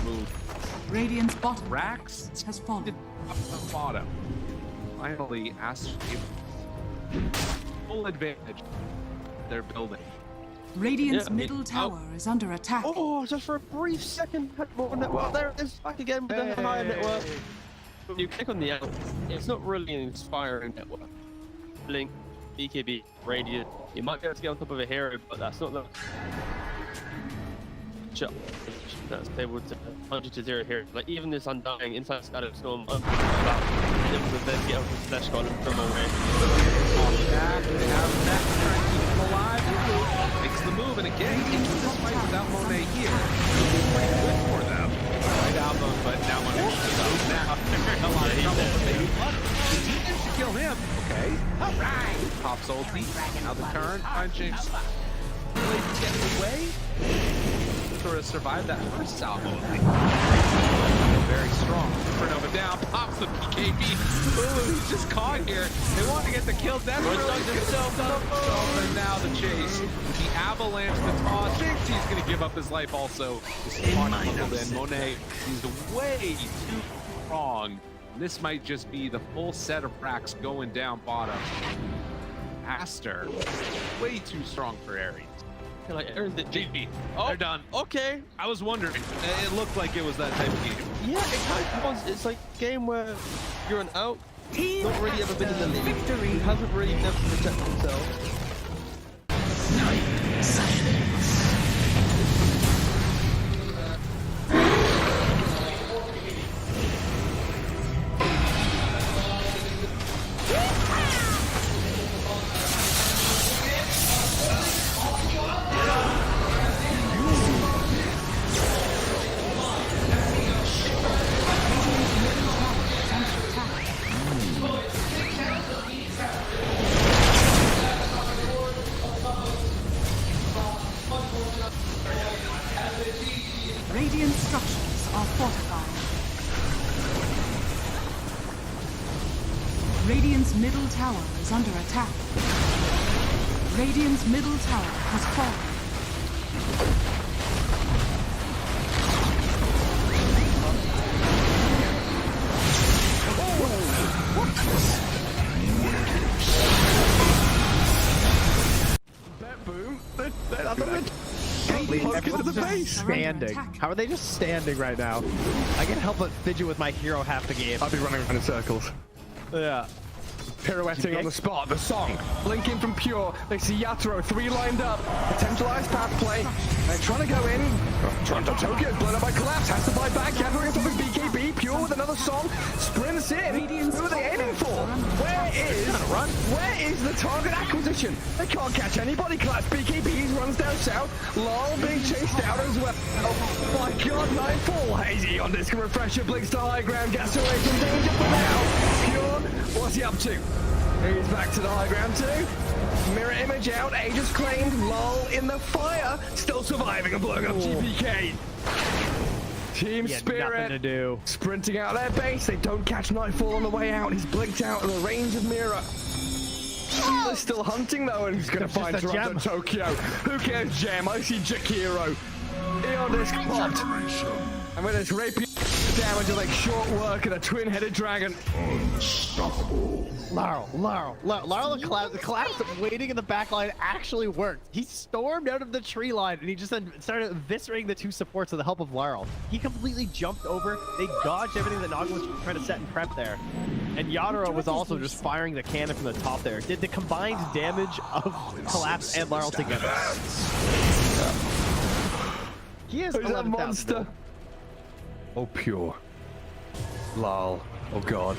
Move. Radiant's bottom Rax has fallen. Up the bottom. Finally, Aster full advantage. They're building. Radiant's middle tower is under attack. Oh, just for a brief second. Well, there it is. Back again with the high network. When you click on the L, it's not really an inspiring network. Blink, BKB, Radiant. You might be able to get on top of a hero, but that's not the shot. That's able to 100-0 here. Like even this Undying inside Static Storm, able to then get up with Slash God and from away. Back, they have that trying to keep him alive. Makes the move, and again, into this fight without Monet here. Pretty good for them. Right album, but now Monet is out now. A lot of trouble, but they managed to kill him. Okay. All right. Pops ulti. Now the turn. Punching. Really getting away. Sort of survived that first salvo. Very strong. Supernova down. Pops the PKB. Ooh, he's just caught here. They want to get the kill. That's really himself up. And now the chase. With the avalanche, the toss. Thinks he's going to give up his life also. This is in. Monet is way too strong. This might just be the full set of racks going down bottom. Aster, way too strong for Ares. Like Ares did JP. Oh, they're done. Okay. I was wondering. It looked like it was that type of game. Yeah, it kind of was. It's like a game where you're an out, not really ever been in the league. Victory. He hasn't really never protected himself. Radiant structures are fortified. Radiant's middle tower is under attack. Radiant's middle tower has fallen. Everyone's just standing. How are they just standing right now? I can't help but fidget with my hero half the game. I'll be running around in circles. Yeah. Pirouetting on the spot. The song. Blinking from Pure. They see Yatoro. 3 lined up. Potentialized path play. They're trying to go in. Toronto Tokyo blown up by Collapse. Has to buy back. Yatoro gets up with BKB. Pure with another song. Sprints in. Who are they aiming for? Where is the target acquisition? They can't catch anybody. Collapse. BKB runs down south. Lol being chased out as well. Oh my god. Nightfall. Hazy on disc refresher. Blinks to high ground. Gets away from danger for now. Pure. What's he up to? He's back to the high ground too. Mirror image out. Aegis claimed. Lull in the fire. Still surviving and blowing up GPK. Team Spirit nothing to do. Sprinting out their base. They don't catch Nightfall on the way out. He's blinked out of the range of Mirror. They're still hunting though, and he's going to find Toronto Tokyo. Who cares, Gem? I see Jakiro. Eon disc popped. And with his rapier damage will make short work of a twin-headed dragon. Unstoppable. Laurel, the collapse waiting in the back line actually worked. He stormed out of the tree line and he just then started eviscerating the 2 supports with the help of Laurel. He completely jumped over. They dodged everything that Naga was trying to set and prep there. And Yatoro was also just firing the cannon from the top there. Did the combined damage of Collapse and Laurel together. He is a monster. Oh, Pure. Lol. Oh, God.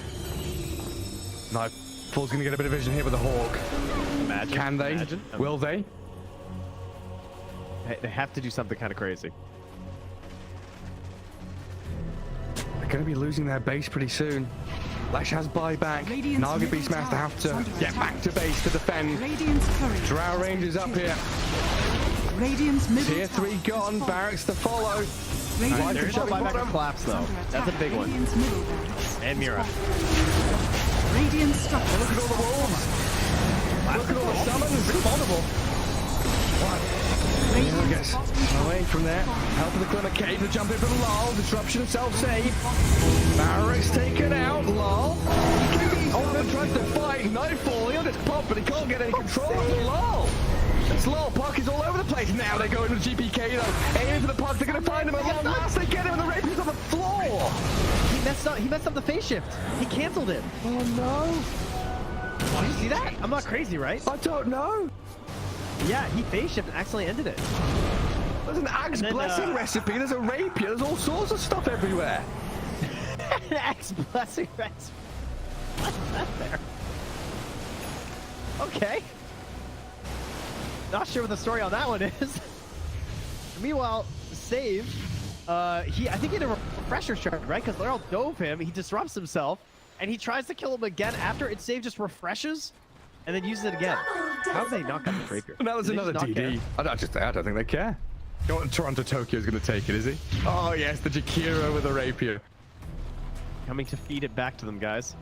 Nightfall's going to get a bit of vision here with the Hawk. Imagine. Can they? Imagine. Will they? They have to do something kind of crazy. They're going to be losing their base pretty soon. Lash has buyback. Naga Beastmaster have to get back to base to defend. Drow Rangers up here. Tier 3 gone. Barracks to follow. There is no buyback of Collapse though. That's a big one. And Mira. Radiant structure. Look at all the wolves. Look at all the summons. It's vulnerable. What? Gets away from there. Help of the Glimmer Cave to jump in from Lol. Disruption, self-save. Barracks taken out. Lol. Oh, tries to fight. Nightfall. He'll just pop, but he can't get any control of Lol. It's Lol. Puck is all over the place. Now they go into GPK though. Aiming for the puck. They're going to find him at long last. They get him and the rapier's on the floor. He messed up the phase shift. He canceled it. Oh no. Did you see that? I'm not crazy, right? I don't know. Yeah, he phase shift and accidentally ended it. There's an Axe Blessing recipe. There's a rapier. There's all sorts of stuff everywhere. An Axe Blessing recipe. What's that there? Okay. Not sure what the story on that one is. Meanwhile, Save, I think he had a refresher charge, right? Because Laurel dove him, he disrupts himself, and he tries to kill him again after it. Save just refreshes, and then uses it again. How have they not got the breaker? Now there's another DD. I don't think they care. You know what, Toronto Tokyo is going to take it, is he? Oh yes, the Jakiro with a rapier. Coming to feed it back to them, guys.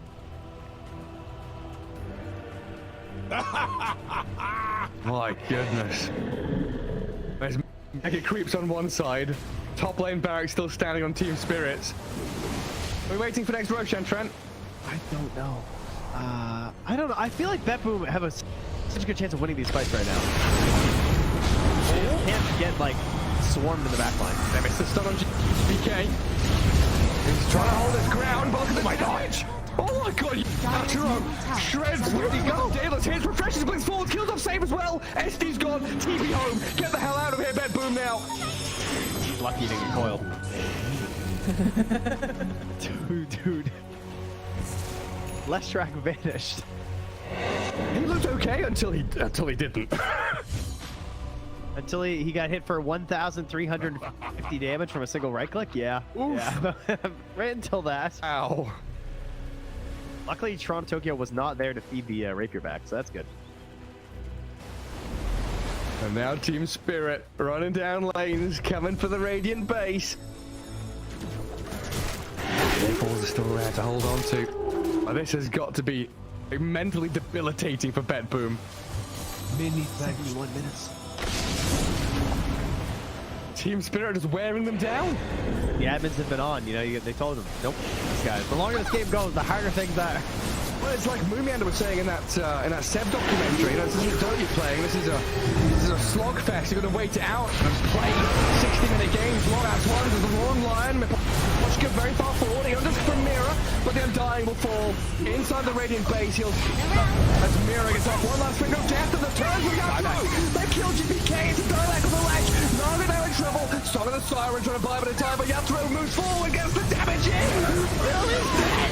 My goodness. There's Mega Creeps on one side. Top lane Barracks still standing on Team Spirits. Are we waiting for next Roshan, Trent? I don't know. I don't know. I feel like BetBoom have such a good chance of winning these fights right now. They just can't get, like, swarmed in the back line. They missed the stun on BK. He's trying to hold his ground, but look at my dodge! Oh my god, Yatoro shreds. Where'd he go? Daedalus hits, refreshes, blinks forward, kills off Save as well. SD's gone, TP home. Get the hell out of here, BetBoom now. He's lucky he didn't get coiled. Dude. Leshrac vanished. He looked okay until he didn't. Until he got hit for 1,350 damage from a single right click? Yeah. Oof. Yeah. Right until that. Ow. Luckily, Toronto Tokyo was not there to feed the rapier back, so that's good. And now Team Spirit running down lanes, coming for the Radiant base. Balls are still there to hold on to. Oh, this has got to be mentally debilitating for BetBoom. 71 minutes. Team Spirit is wearing them down. The admins have been on, they told them, nope, these guys. The longer this game goes, the harder things are. Well, it's like Moomiander was saying in that Seb documentary. This isn't Dota you're playing. This is a slogfest. You're going to wait it out and play 60-minute games. Logout's one, there's a long line. Watch go very far forward. He unders from Mira, but the Undying will fall inside the Radiant base. He'll as Mira gets off one last finger of death, and the turns will go through. They kill GPK. It's a dialect on the ledge. Naga now in trouble. Song of the Siren trying to buy a bit of time, but Yatro moves forward, gets the damage in. Bill is dead.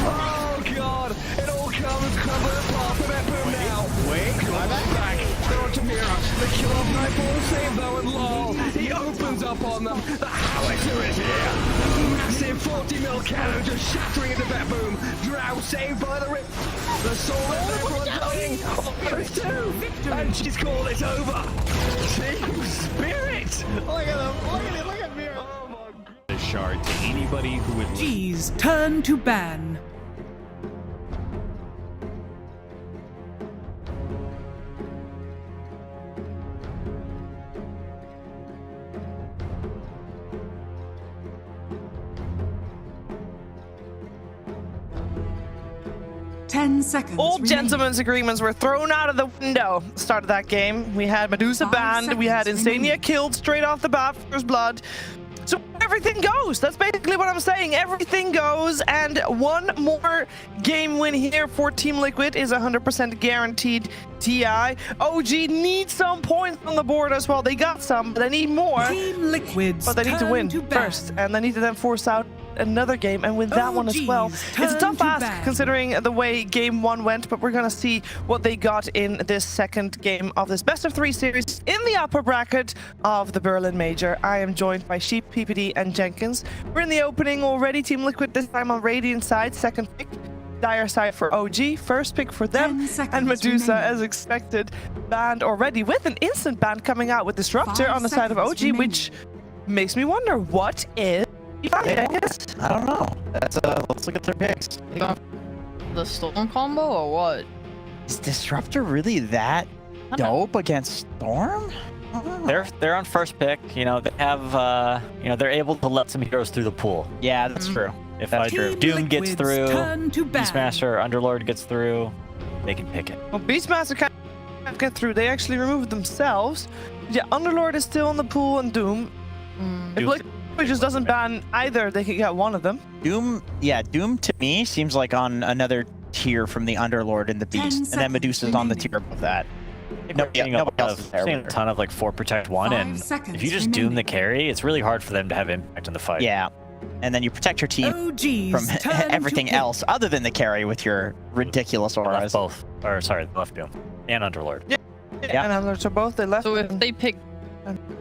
Oh god, it all comes crumbling apart for that boom now. Wait, back. They're on to Mira. They kill off Nightfall, save though, and lol. He opens up on them. The howitzer is here. Massive 40 mil cannon just shattering into that boom. Drow saved by the rip. The soul of everyone dying. Almost two. And she's called it over. Team Spirit. Look at them. Look at it. Look at Mira. Oh my god. The shard to anybody who would. G's turn to ban. All gentlemen's agreements were thrown out of the window. Start of that game, we had Medusa banned, we had Insania killed straight off the bat, first blood. So everything goes. That's basically what I'm saying. Everything goes, and one more game win here for Team Liquid is 100% guaranteed. TI. OG needs some points on the board as well. They got some, but they need more. Team Liquid's but they need to win first, and they need to then force out another game and win that one as well. It's a tough ask considering the way game one went, but we're gonna see what they got in this second game of this best of 3 series in the upper bracket of the Berlin Major. I am joined by Sheep, PPD, and Jenkins. We're in the opening already. Team Liquid this time on Radiant side, second pick. Dire side for OG, first pick for them, and Medusa, as expected, banned already with an instant ban coming out with Disruptor on the side of OG, which makes me wonder what is. I don't know. Let's look at their picks. The Storm combo or what? Is Disruptor really that dope against Storm? They're on first pick. You know, they have they're able to let some heroes through the pool. Yeah, that's true. If Doom gets through, Beastmaster, Underlord gets through, they can pick it. Well, Beastmaster can't get through. They actually removed themselves. Yeah, Underlord is still in the pool, and Doom. If Liquid just doesn't ban either, they can get one of them. Doom to me seems like on another tier from the Underlord and the Beast, and then Medusa's on the tier above that. Seeing a ton of like 4 protect 1, and if you just Doom the carry, it's really hard for them to have impact in the fight. Yeah. And then you protect your team from everything else other than the carry with your ridiculous auras. Left Doom and Underlord. Yeah. And Underlord, so both they left. So if they pick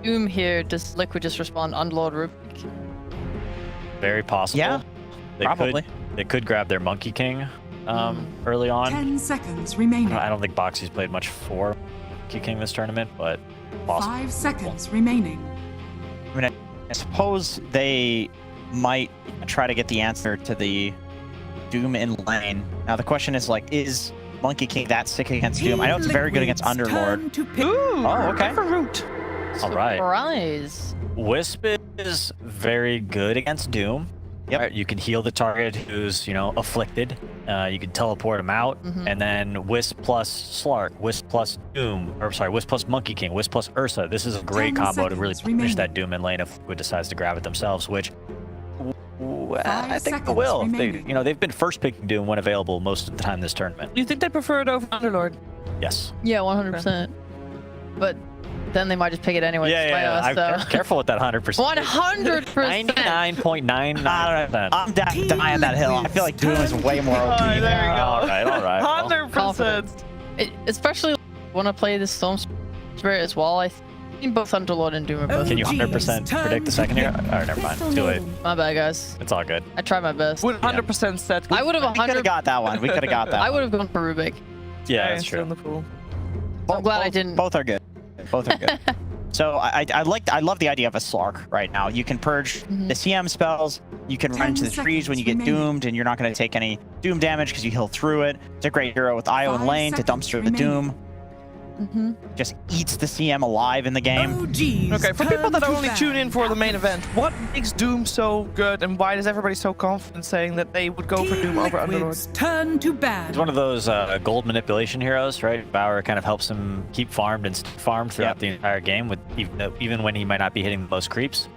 Doom here, does Liquid just respond Underlord Rubik? Very possible. Yeah, probably. They could grab their Monkey King early on. 10 seconds remaining. I don't think Boxy's played much for Monkey King this tournament, but possible. 5 seconds remaining. I mean, I suppose they might try to get the answer to the Doom in lane. Now the question is, like, is Monkey King that sick against Doom? I know it's very good against Underlord. Ooh, oh, okay. For root. All right. Surprise. Wisp is very good against Doom. Yep. Right, you can heal the target who's, afflicted. You can teleport him out, and then Wisp plus Slark, Wisp plus Doom, Wisp plus Monkey King, Wisp plus Ursa. This is a great combo to really punish that Doom in lane if Liquid decides to grab it themselves, which I think they will. They've been first picking Doom when available most of the time this tournament. Do you think they prefer it over Underlord? Yes. Yeah, 100%. But then they might just pick it anyway. Yeah. Careful with that 100%. 100%. 99.99%. I'm dying that hill. I feel like Doom is way more OP. There you go. All right. 100%. Especially when I play this Storm Spirit as well. I think both Underlord and Doom are both. Can you 100% predict the second here? All right, never mind. Too late. My bad, guys. It's all good. I tried my best. Would 100% set. I would have 100. We could have got that one. We could have got that. I would have gone for Rubik. Yeah, that's true. In the pool. I'm glad I didn't. Both are good. Both are good. So I love the idea of a Slark right now. You can purge the CM spells. You can run into the trees when you get doomed, and you're not going to take any Doom damage because you heal through it. It's a great hero with IO in lane to dumpster the Doom. just eats the CM alive in the game. Okay, for people that only tune in for the main event, what makes Doom so good, and why is everybody so confident saying that they would go for Doom over Underlord? Turn to bad. He's one of those gold manipulation heroes, right? Bauer kind of helps him keep farmed and farmed throughout the entire game, with even when he might not be hitting the most creeps.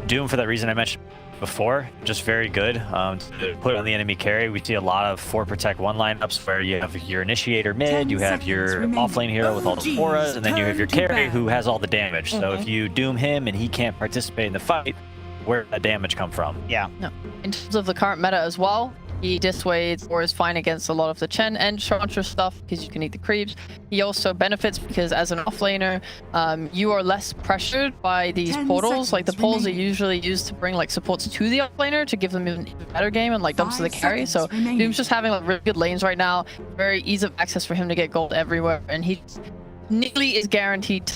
Doom, for that reason I mentioned before, just very good to put on the enemy carry. We see a lot of 4 protect 1 lineups where you have your initiator mid, you have your offlane hero with all the auras, and then you have your carry who has all the damage. So if you doom him and he can't participate in the fight, where did that damage come from? Yeah. No. In terms of the current meta as well, he dissuades or is fine against a lot of the Chen and Chantra stuff because you can eat the creeps. He also benefits because as an offlaner, you are less pressured by these portals. Like the portals are usually used to bring like supports to the offlaner to give them an even better game and like dumps to the carry. So Doom's just having like really good lanes right now. Very easy of access for him to get gold everywhere, and he nearly is guaranteed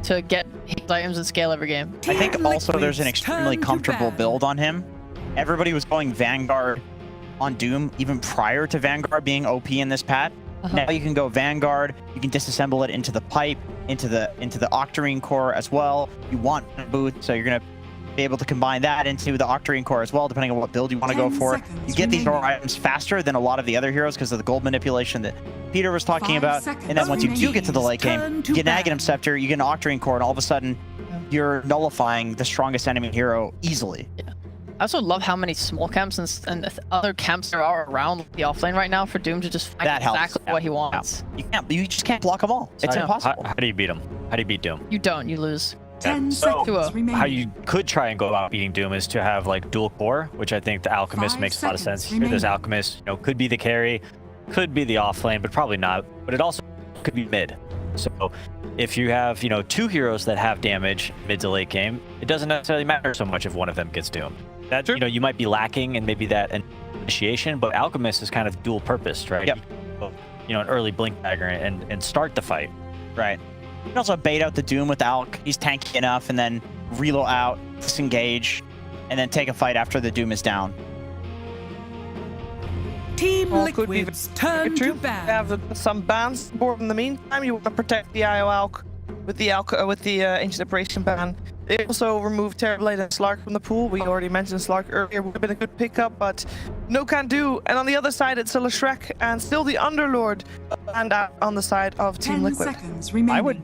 to get his items and scale every game. I think also there's an extremely comfortable build on him. Everybody was going Vanguard on Doom even prior to Vanguard being OP in this patch. Now you can go Vanguard, you can disassemble it into the pipe, into the Octarine core as well. You want booth, so you're gonna be able to combine that into the Octarine core as well, depending on what build you want to go for. You get these items faster than a lot of the other heroes because of the gold manipulation that Peter was talking about. And then once you do get to the late game, you get an Aghanim Scepter, you get an Octarine core, and all of a sudden you're nullifying the strongest enemy hero easily. Yeah. I also love how many small camps and other camps there are around the offlane right now for Doom to just find exactly what he wants. You just can't block them all. It's impossible. How do you beat him? How do you beat Doom? You don't. You lose. 10 So seconds remaining. how you could try and go about beating Doom is to have like dual core, which I think the Alchemist 5 makes a lot of sense. seconds Here, there's remaining. Alchemist, could be the carry, could be the offlane, but probably not. But it also could be mid. So if you have 2 heroes that have damage mid to late game, it doesn't necessarily matter so much if one of them gets doomed. That you might be lacking in maybe that initiation, but Alchemist is kind of dual purposed, right? Yep. An early blink dagger and start the fight. Right. You can also bait out the Doom with Alk. He's tanky enough, and then reload out, disengage, and then take a fight after the Doom is down. Team Could be Liquids turn true. to bad. Have some bans board in the meantime. You want to protect the IO Alk with the ancient separation ban. They also removed Terrorblade and Slark from the pool. We already mentioned Slark earlier. Would have been a good pickup, but no can do. And on the other side, it's still a Shrek and still the Underlord, and on the side of Team 10 Liquid. seconds remaining. I would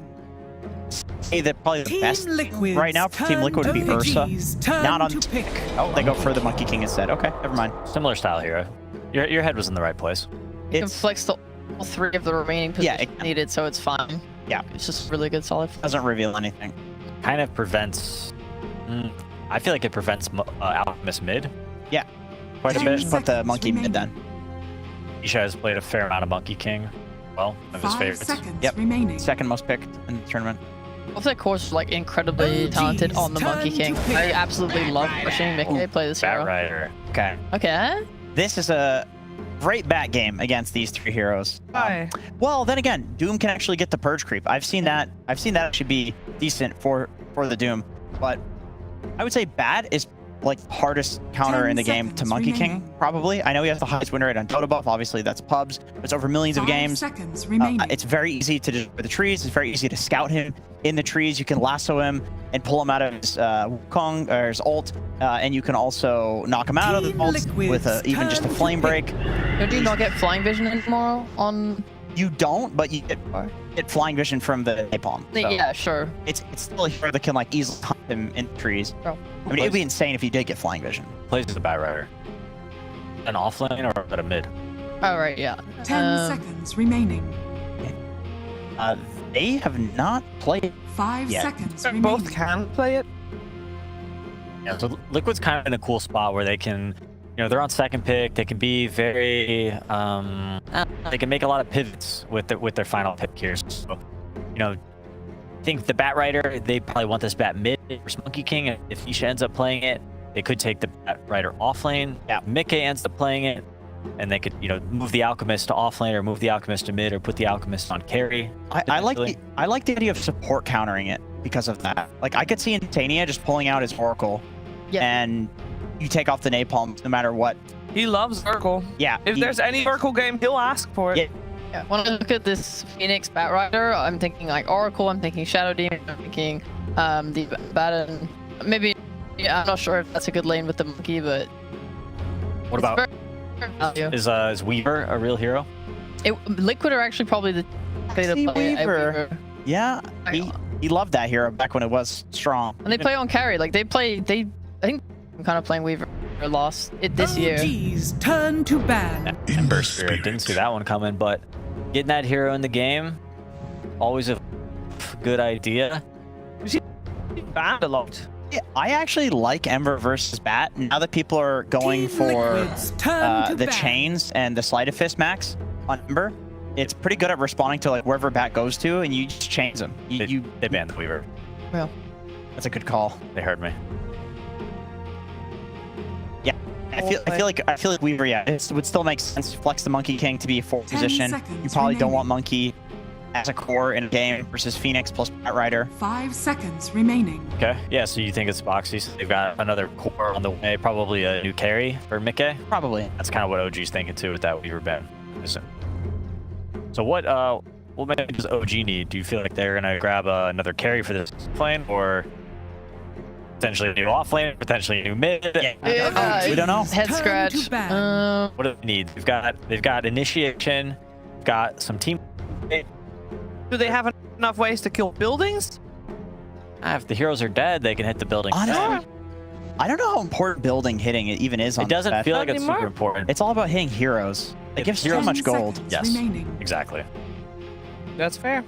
say that probably the Team best Liquids right now for Team Liquid would be turn Ursa. OGs turn Not on to pick. Oh, they go for the Monkey King instead. Okay, never mind. Similar style hero. Your head was in the right place. You can flex all 3 of the remaining positions needed, so it's fine. Yeah. It's just really good solid. Doesn't reveal anything. Kind of prevents. I feel like it prevents Alchemist mid. Yeah. Quite a Just bit. put the Monkey mid then. Isha has played a fair amount of Monkey King. Well, one of his 5 favorites. seconds Yep. remaining. Second most picked in the tournament. Both their cores are like incredibly talented on the Monkey King. I absolutely love watching Mickey play this hero. Rider. Okay. Okay. This is a great bat game against these 3 heroes. Well, then again, Doom can actually get the Purge creep. I've seen that actually be decent for the Doom, but I would say Bat is like the hardest counter in the game to Monkey King, probably. I know he has the highest win rate on Dota buff. Obviously, that's pubs. It's over millions of 5 games. seconds remaining. It's very easy to destroy the trees. It's very easy to scout him in the trees. You can lasso him and pull him out of his Wukong or his ult, and you can also knock him out of the ult with even just a flame break. Do you not get flying vision anymore on? You don't, but you get flying vision from the napalm. So Yeah, sure. it's still a hero that can like easily hunt him in the trees. I mean, it'd be insane if you did get flying vision. Plays as a Bat Rider. An offlane or at a mid? Oh, right, yeah. 10 seconds remaining. They have not played 5 yet. seconds Both remaining. can play it. Yeah, so Liquid's kind of in a cool spot where they can, they're on second pick. They can be very, they can make a lot of pivots with their final pick here. So, I think the Bat Rider, they probably want this Bat mid versus Monkey King. If Isha ends up playing it, they could take the Bat Rider off lane. Yeah. Mickey ends up playing it, and they could, move the Alchemist to off lane or move the Alchemist to mid or put the Alchemist on carry. I like the idea of support countering it because of that. Like I could see Titania just pulling out his Oracle, and you take off the napalm no matter what. He loves Oracle. Yeah. If there's any Oracle game, he'll ask for it. Yeah. Yeah, when I look at this Phoenix Batrider, I'm thinking like Oracle, I'm thinking Shadow Demon, I'm thinking the Baton. Maybe, yeah, I'm not sure if that's a good lane with the monkey, but... What about... Is Weaver a real hero? Liquid are actually probably the... Weaver. Yeah, he loved that hero back when it was strong. And they play on carry, like I think I'm kind of playing Weaver lost it this year. OG's turn to ban. Ember Spirit, didn't see that one coming, but getting that hero in the game, always a good idea. Banned a lot. Yeah, I actually like Ember versus Bat. Now that people are going for the chains and the Sleight of Fist max on Ember, it's pretty good at responding to like wherever Bat goes to, and you just chains them. They banned the Weaver. Well, that's a good call. They heard me. Yeah, I feel like Weaver. Yeah, it would still make sense. Flex the Monkey King to be a 4 position. You probably don't want Monkey as a core in a game versus Phoenix plus Batrider. 5 seconds remaining. Okay, yeah, so you think it's Boxy, so they've got another core on the way, probably a new carry for Mickey? Probably. That's kind of what OG's thinking too with that Weaver ban. So what meta does OG need? Do you feel like they're gonna grab another carry for this lane, or potentially a new off lane, potentially a new mid? We don't know. Head scratch. What do they need? They've got initiation, got some team. Do they have enough ways to kill buildings? If the heroes are dead, they can hit the building. Honestly, I don't know how important building hitting it even is on it doesn't this feel like it's super important. It's all about hitting heroes. It gives so much gold. Yes, exactly. That's fair.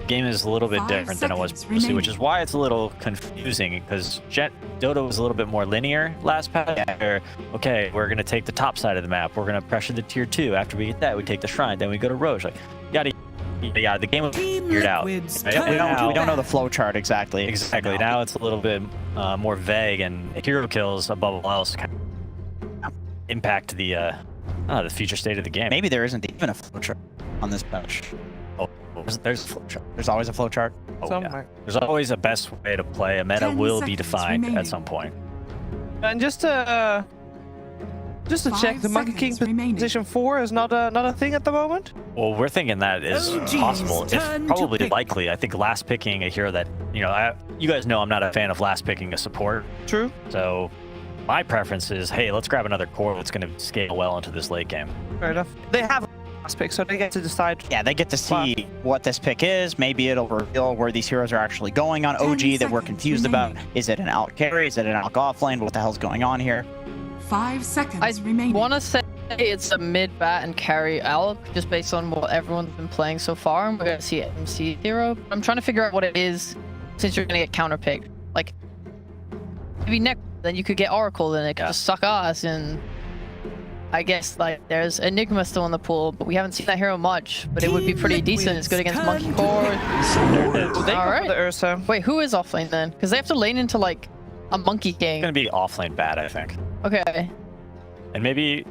The game is a little bit different than it was previously, which is why it's a little confusing, because Dota was a little bit more linear last patch. Where, okay, we're going to take the top side of the map. We're going to pressure the tier 2. After we get that, we take the shrine. Then we go to Roche. Like, yada. Yeah, the game was figured out. We don't know the flow chart exactly. Exactly. Now it's a little bit more vague, and hero kills above all else kind of impact the future state of the game. Maybe there isn't even a flow chart on this patch. Oh, there's a flow chart. There's always a flow chart. Oh, yeah. There's always a best way to play. A meta will be defined at some point. And just to check, the Monkey King position 4 is not a thing at the moment? Well, we're thinking that is possible. It's probably likely. I think last picking a hero that, you guys know I'm not a fan of last picking a support. True. So my preference is, hey, let's grab another core that's going to scale well into this late game. Fair enough. They have last pick, so they get to decide. Yeah, they get to see what this pick is. Maybe it'll reveal where these heroes are actually going on OG that we're confused about. Is it an out carry? Is it an out off lane? What the hell's going on here? 5 seconds remaining. I want to say it's a mid bat and carry Alc, just based on what everyone's been playing so far. And we're going to see MC hero. I'm trying to figure out what it is, since you're going to get counter picked. Like, maybe next, then you could get Oracle, then it could just suck ass. And I guess, like, there's Enigma still in the pool, but we haven't seen that hero much. But it would be pretty decent. It's good against Monkey Core. Alright. Ursa. Wait, who is offlane then? Because they have to lane into, like, a Monkey King. It's going to be offlane bad, I think. Okay. And maybe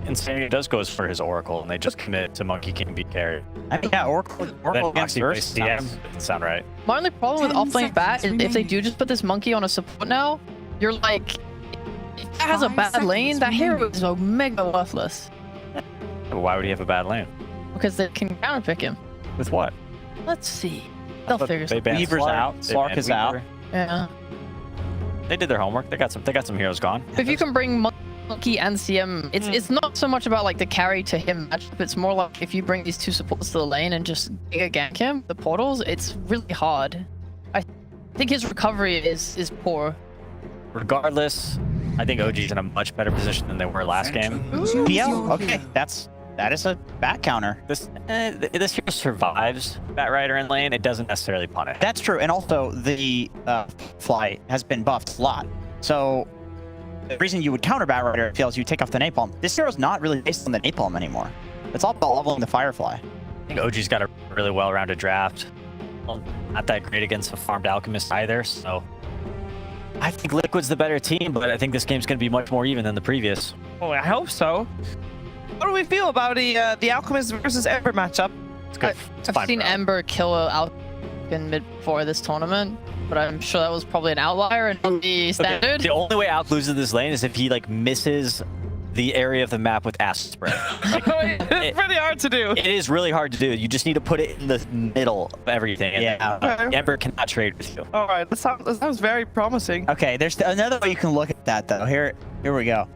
Insanity does goes for his Oracle, and they just commit to Monkey King be carried. I mean, yeah, Oracle against Verse doesn't sound right. My only problem with offlane bat is if they do just put this monkey on a support now, you're like, if that has a bad lane, that hero is mega worthless. Why would he have a bad lane? Because they can counterpick him. With what? Let's see. They'll figure something. Weaver's out. Slark is out. Yeah. They did their homework. They got some heroes gone. If you can bring Monkey and CM, it's not so much about like the carry to him matchup. It's more like if you bring these two supports to the lane and just Giga gank him, the portals, it's really hard. I think his recovery is poor. Regardless, I think OG's in a much better position than they were last game. PL? Okay, that is a bat counter. This hero survives Batrider in lane. It doesn't necessarily punish. That's true, and also the fly has been buffed a lot. So the reason you would counter Batrider fails, you take off the napalm. This hero's not really based on the napalm anymore. It's all about leveling the Firefly. I think OG's got a really well-rounded draft. Well, not that great against a farmed Alchemist either, so I think Liquid's the better team, but I think this game's going to be much more even than the previous. Oh, I hope so. What do we feel about the Alchemist versus Ember matchup? It's good. I've seen Ember kill Alchemist in mid before this tournament, but I'm sure that was probably an outlier and not the standard. The only way Alc loses this lane is if he like misses the area of the map with acid spray. It's pretty hard to do. It is really hard to do. You just need to put it in the middle of everything. And Ember cannot trade with you. All right, that sounds very promising. Okay, there's another way you can look at that though. Here we go.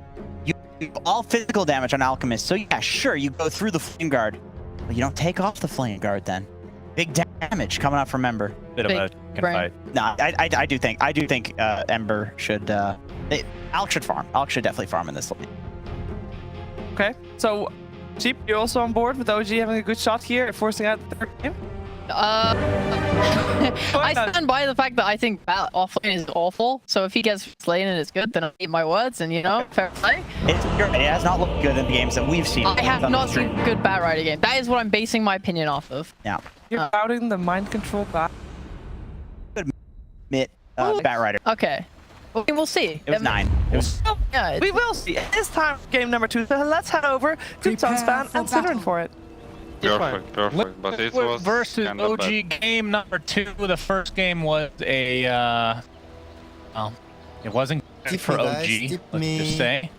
You all physical damage on Alchemist. So yeah, sure, you go through the flame guard, but you don't take off the flame guard then. Big damage coming out from Ember. Bit of a fight. No, I do think Ember should. Alk should farm. Alk should definitely farm in this league. Okay, so Cheap, you're also on board with OG having a good shot here at forcing out the third game? I stand by the fact that I think offlane is awful. So if he gets lane and it's good, then I'll eat my words and, you know, fair play. It has not looked good in the games that we've seen. I have not seen good bat rider game. That is what I'm basing my opinion off of. Yeah. You're doubting the mind control bat. Good bat rider. Okay. Well, we'll see. It was 9. Yeah, we will see. It is time for game number 2. So let's head over to Sunspan and Cinnamon for it. Perfect. But it was versus kind of OG bad. game number 2. The first game was a well, it wasn't good for OG. Let's just say.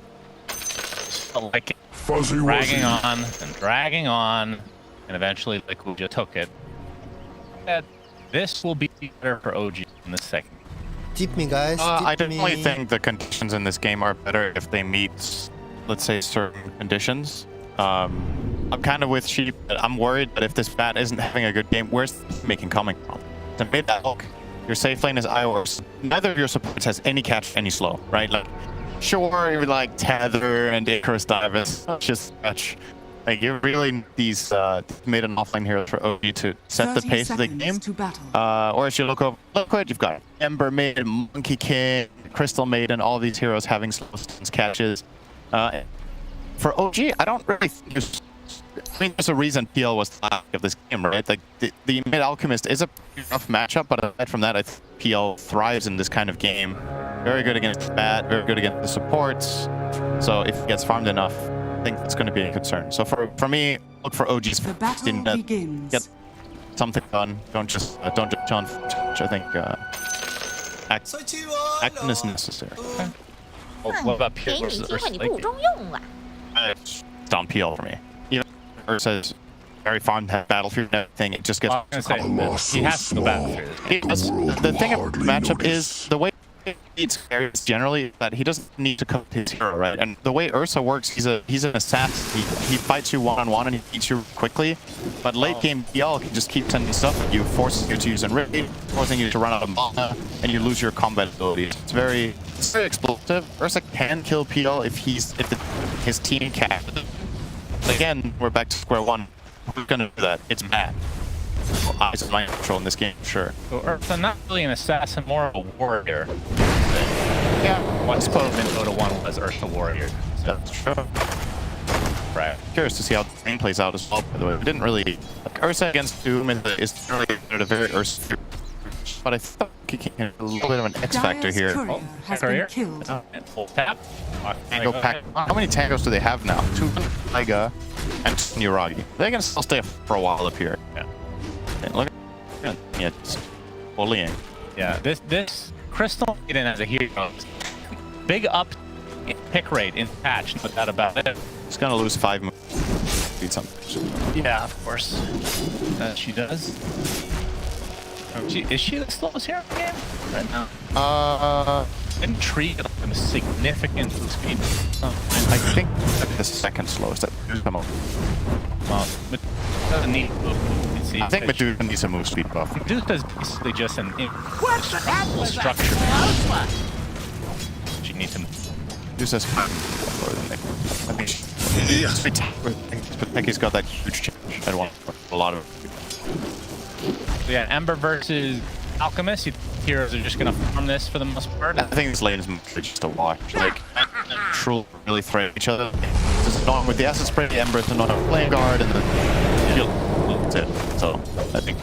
Felt like it dragging on, and eventually Liquid took it. This will be better for OG in the second. Tip me, guys. I definitely think the conditions in this game are better if they meet, let's say, certain conditions. I'm kind of with Sheep. I'm worried that if this bat isn't having a good game, where's the making coming from? To mid that hook, your safe lane is IORs. Neither of your supports has any catch, any slow, right? Like, sure, you're like Tether and Icarus Dive is just stretch. Like, you really need these mid and offlane heroes for OG to set the pace of the game. Or as you look over Liquid, you've got Ember Maiden, Monkey King, Crystal Maiden, all these heroes having slow stance catches. For OG, I don't really think there's a reason PL was the lack of this game, right? Like, the mid Alchemist is a rough matchup, but aside from that, I think PL thrives in this kind of game. Very good against the bat, very good against the supports. So if it gets farmed enough, I think it's going to be a concern. So for me, look for OG's get something done. Don't just on. I think action is necessary. Okay. What about PL versus Ursa? It's on PL for me. Even Ursa's very farmed, have battlefield and everything. It just gets. He has to go battlefield. The thing of the matchup is the way beats carries generally that he doesn't need to cut his hero, right? And the way Ursa works, he's an assassin. He fights you one-on-one and he beats you quickly. But late game PL can just keep sending stuff at you, forcing you to use Enrage, forcing you to run out of mana, and you lose your combat ability. It's very explosive. Ursa can kill PL if his team can. Again, we're back to square one. Who's gonna do that? It's Matt. Eyes of mind control in this game, sure. So Ursa not really an assassin, more of a warrior. Yeah. Once put in Dota 1 was Ursa warrior. So. That's true. Right. Curious to see how the game plays out as well, by the way. We didn't really... Like, Ursa against Doom is really a very Ursa... But I thought he can a little bit of an X factor here. Courier. Full tap. Tango pack. How many tangos do they have now? 2 Liga and 2 Nuragi. They're gonna still stay for a while up here. Yeah. Look at it's bullying. Yeah, this Crystal Maiden as a hero, big up pick rate in patch, no doubt about it. He's gonna lose 5 moves. Beat something. Yeah, of course. She does. Is she the slowest hero in the game right now? Didn't treat it like a significant speed. I think the second slowest. Come on. Well, doesn't need I think Medusa needs a move speed buff. Medusa is basically just an structure. She needs him. Medusa's lower than me. I mean, he's got that huge change. I want a lot of it. So yeah, Ember versus Alchemist. Heroes are just gonna farm this for the most part. I think this lane is mostly just a watch. Like, truly really threat each other. Just along with the acid spray, the Ember's not a flame guard, and the shield. That's it. So I think.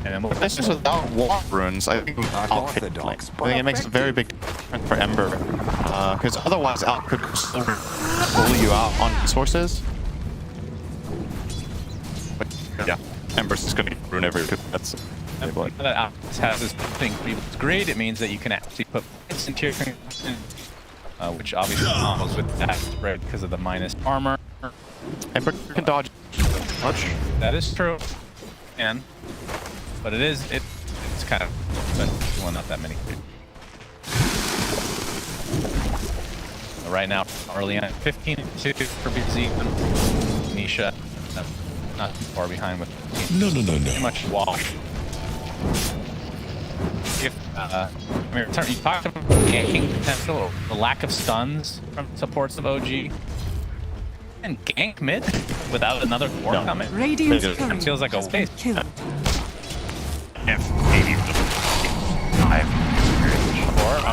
And then this is without wall runes. I think Alk hit lane. I think it makes a very big difference for Ember, because otherwise Alk could bully you out on resources. But yeah, Ember's just gonna rune every 2 minutes. That Alex has this thing. It's great. It means that you can actually put points into your which obviously combos with that spread because of the minus armor. Ember can dodge. That is true. And but it's kind of well, not that many. Right now, early on, 15-2 for BZ. Nisha, not too far behind with. No. Pretty much wash. If I mean, you talked about ganking potential, the lack of stuns from supports of OG, and gank mid without another core coming. It feels like a waste.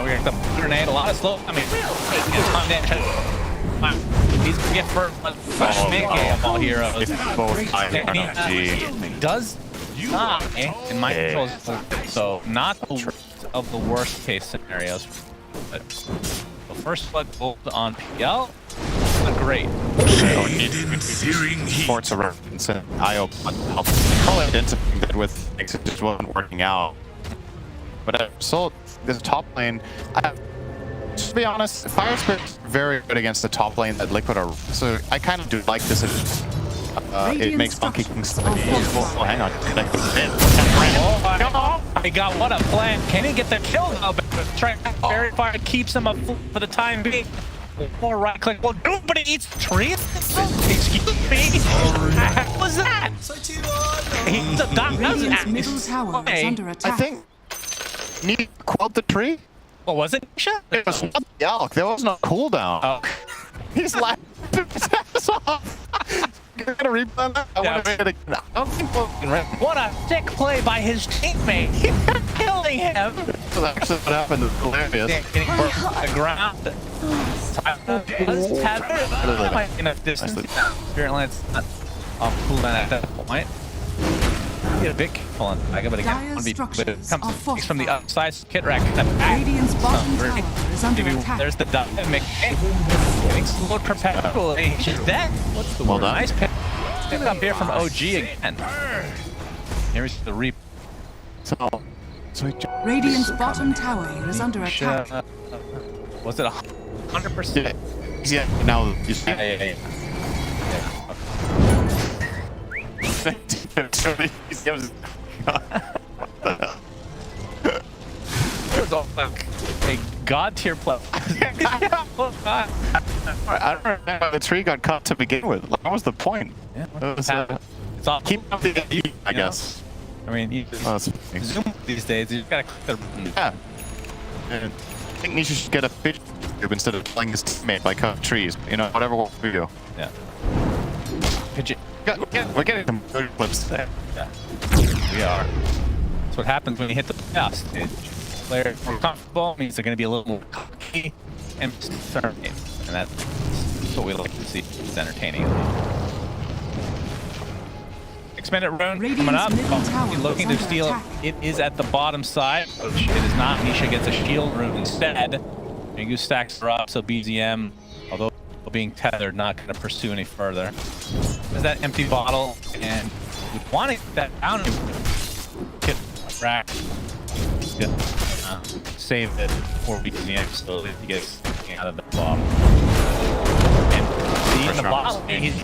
We got the grenade, a lot of slow. I mean, he's gonna get for mid-game of all heroes. Does not, in my controls, so not the worst of the worst case scenarios. But the first blood gold on PL, not great. Sports are IO probably identifying that with things that just wasn't working out. But so this top lane, to be honest, Fire Spirit's very good against the top lane that Liquid are. So I kind of do like this. It makes Monkey King's. Oh, hang on. I got what a plan. Can he get the kill now? Try very far. Keeps him up for the time being. Or right click. Well, nobody eats trees. Excuse me. What was that? He's a dog. I think. Need quelled the tree? What was it? It was not the Elk. There was no cooldown. Oh. He's laughing his ass off. You're gonna replay that? I want to make it again. I don't think what a sick play by his teammate. Killing him. That's actually what happened. It's hilarious. Getting the ground. Enough distance. Apparently it's not off cooldown at that point. Get a big pull on Tiger, but again, comes from the upside. Kit rack. Radiant's bottom tower is under attack. There's the dynamic. Getting slowed perpetually. He's dead. What's the word? Nice pick. Pick up here from OG again. Here's the reap. Radiant's bottom tower is under attack. Was it 100%? Yeah. Now you see. Yeah. It was all like a god tier play. I don't remember the tree got cut to begin with. What was the point? Yeah, it's all keep up the I guess. I mean, you zoom these days. You gotta click the button. Yeah. I think Nisha should get a fidget cube instead of playing his teammate by cutting trees. You know, whatever works for you. Yeah. Fidget. We're getting some good clips there. Yeah, we are. That's what happens when you hit the playoff stage. Players more comfortable means they're going to be a little more cocky and conservative, and that's what we like to see. It's entertaining. Expanded rune coming up. Looking to steal. It is at the bottom side, which it is not. Nisha gets a shield rune instead. Mangu stacks her up, so BZM, although being tethered, not going to pursue any further. There's that empty bottle, and we want to get that down and get rack. Save it before we can so that he gets out of the bottle. And seeing the bottle, he's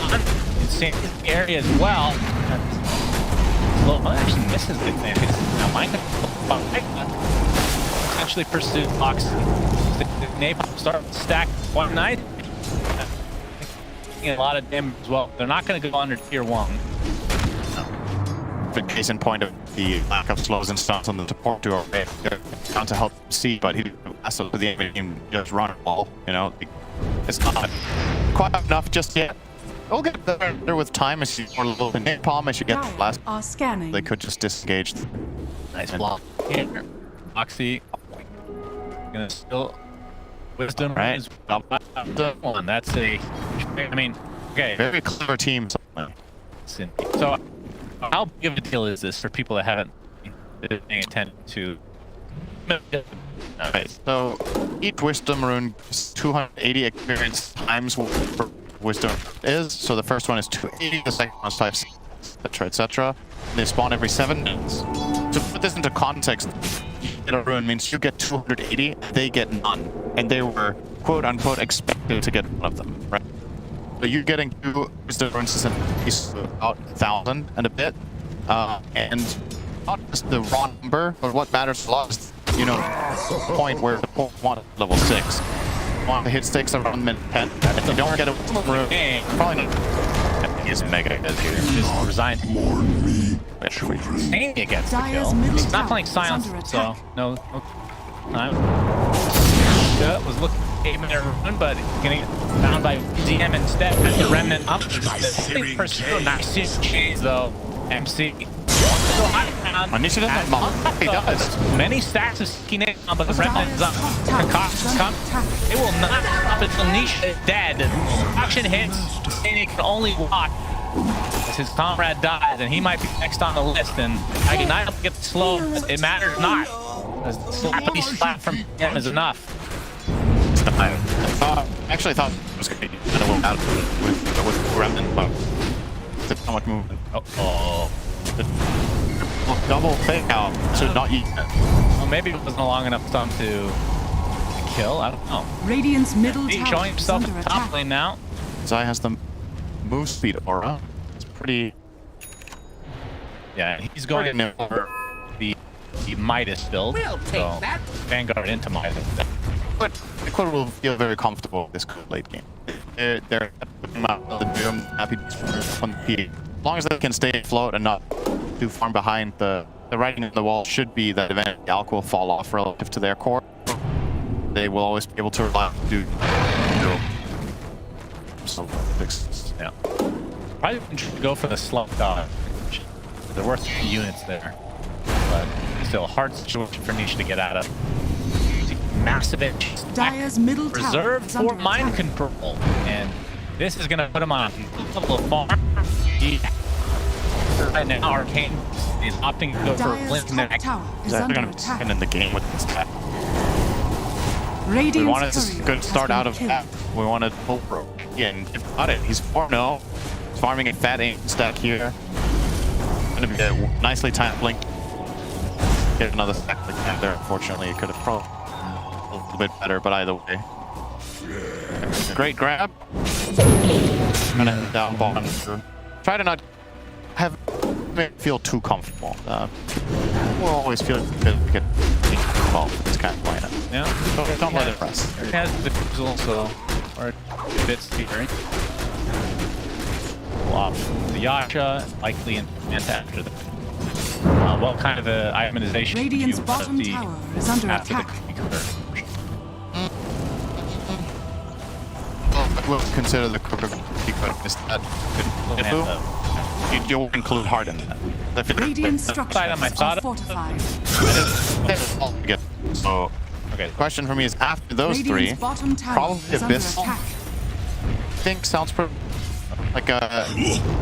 on insane area as well. Slow actually misses the thing. Now mine could potentially pursue Fox. Napalm start stack one night. A lot of damage as well. They're not going to go under tier 1. The case in point of the lack of slows and stuns on the support duo. They're trying to help see, but he so the enemy team just run a ball. You know, it's not quite enough just yet. We'll get better with time as you more little napalm as you get the last. They could just disengage. Nice block here. Oxy gonna still. Wisdom right. Is one. That's a. I mean, okay. Very clever team. So, how big of a deal is this for people that haven't been paying attention to? Okay, so each wisdom rune is 280 experience times what wisdom is. So the first one is 280, the second one is 5, etc., etc. They spawn every 7 minutes. To put this into context, get a rune means you get 280, they get none. And they were, quote unquote, expected to get one of them, right? So you're getting 2 wisdom runes is about 1,000 and a bit. And not just the raw number, but what matters a lot is, you know, the point where the point want level 6. Want to hit 6 around min 10. And if you don't get a rune, probably not. He's mega good here. Just resigned. Aiming against the kill. He's not playing silence, so no time. Was looking aiming at rune, but getting found by DM instead. The remnant up. Nice change though. MC. He does. Many stacks of sneaking in, but the remnant is up. Concoctions come. It will not stop until Nisha is dead. Action hits. He can only watch as his comrade dies, and he might be next on the list. And I can not get slow. It matters not. The slappy slap from him is enough. I actually thought it was going to be a little out with remnant, but it's not much movement. Double fake out should not eat it. Well, maybe it wasn't a long enough time to kill. I don't know. Radiant's middle He's tower showing himself is in under top attack. lane now. Zai has the move speed aura. It's pretty. Yeah, he's going for the Midas build. So Vanguard into Midas. But the Quill will feel very comfortable this late game. They're happy on the P. As long as they can stay afloat and not too far behind, the writing on the wall should be that eventually Alk will fall off relative to their core. They will always be able to rely on do some fixes. Yeah. Probably should go for the slump dodge. They're worth units there. But still a hard situation for Nisha to get out of. Massive inch. Dire's middle tower Reserved is under for mind attack. control. And this is gonna put him on a level of farm. Right now, Arcane is opting to go for Blink neck. They're going to be second in the game with this tap. Radiant's We wanted a courier good has start been out of killed. that. We wanted full pro. Yeah, and he got it. He's 4-0. He's farming a fat aim stack here. Gonna be a nicely timed blink. Get another stack like that there. Unfortunately, it could have probably a little bit better, but either way. Great grab. And then down bottom. Try to not have feel too comfortable. We'll always feel good to get involved with this kind of lineup. Yeah. Don't let it press. It has the diffusal, so or a bit scary. Off the Yasha, likely in after the. What kind of itemization? Radiant's bottom tower is under attack. We'll consider the Crook of is that you'll include hard in that. Radiant structures are fortified. So, okay. The question for me is after those Radiant's three, bottom tower probably is under Abyss. attack. I think sounds pretty like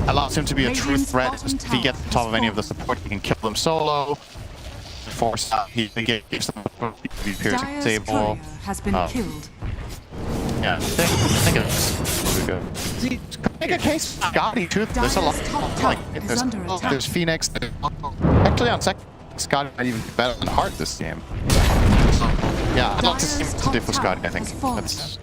allows him to be a true threat. If he gets on top of any of the support, he can kill them solo. Force out. He gives them a piercing disable. Has been killed. Yeah, I think it's really good. See, make a case for Scotty too. There's a lot. Like, there's Phoenix. Actually, on second, Scotty might even be better than Hart this game. So, yeah, I'd like to see what to do for Scotty. I think that's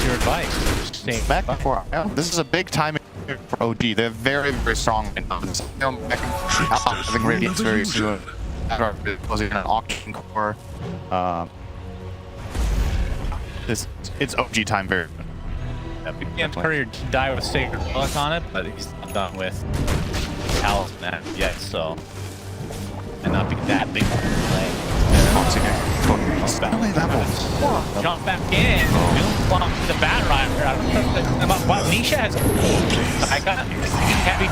your advice. Stay back before. Yeah, this is a big timing for OG. They're very, very strong in this. Having Radiance very soon. Was in an auction core. It's OG time very good. Yeah, Courier did die with Sacred Relic on it, but he's not done with Talisman yet, so and not be that big of a play. Jump back in. Doom the Bat Rider. What Nisha has I got heavy.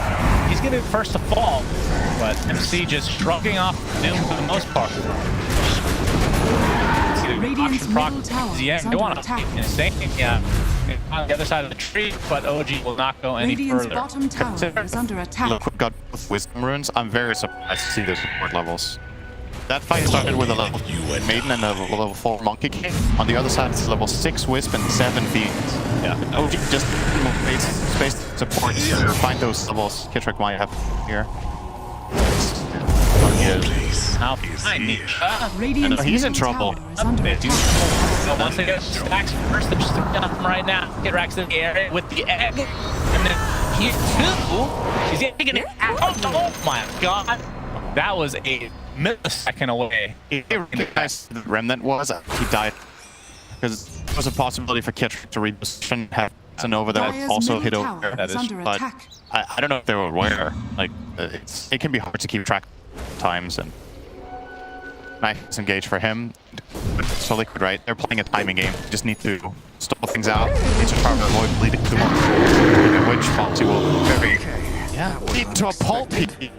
He's gonna be first to fall, but MC just shrugging off Doom for the most part. Radiant's middle tower is under attack. Yeah, on the other side of the tree, but OG will not go any Radiant's further. bottom tower is under attack. Look, we've got both Wisdom runes. I'm very surprised to see the support levels. That fight started with a level 2 Maiden and a level 4 Monkey King. On the other side, it's level 6 Wisp and 7 Phoenix. Yeah, OG just space support to find those levels. Kitrick might have here. he is. How behind And he's in trouble. They do. Once they get stacks first, they're just enough right now. Get Rax in the air with the egg. And then he too. He's getting it out. Oh my god. That was a millisecond away. He recognized the remnant was. He died. Because there was a possibility for Kit to reposition, have Nova that also hit over. That is, but I don't know if they were aware. Like, it can be hard to keep track of times, and nice engage for him. So Liquid, right? They're playing a timing game. You just need to stall things out. It's just try to avoid bleeding too much. Which Foxy will very lead to a pulp here.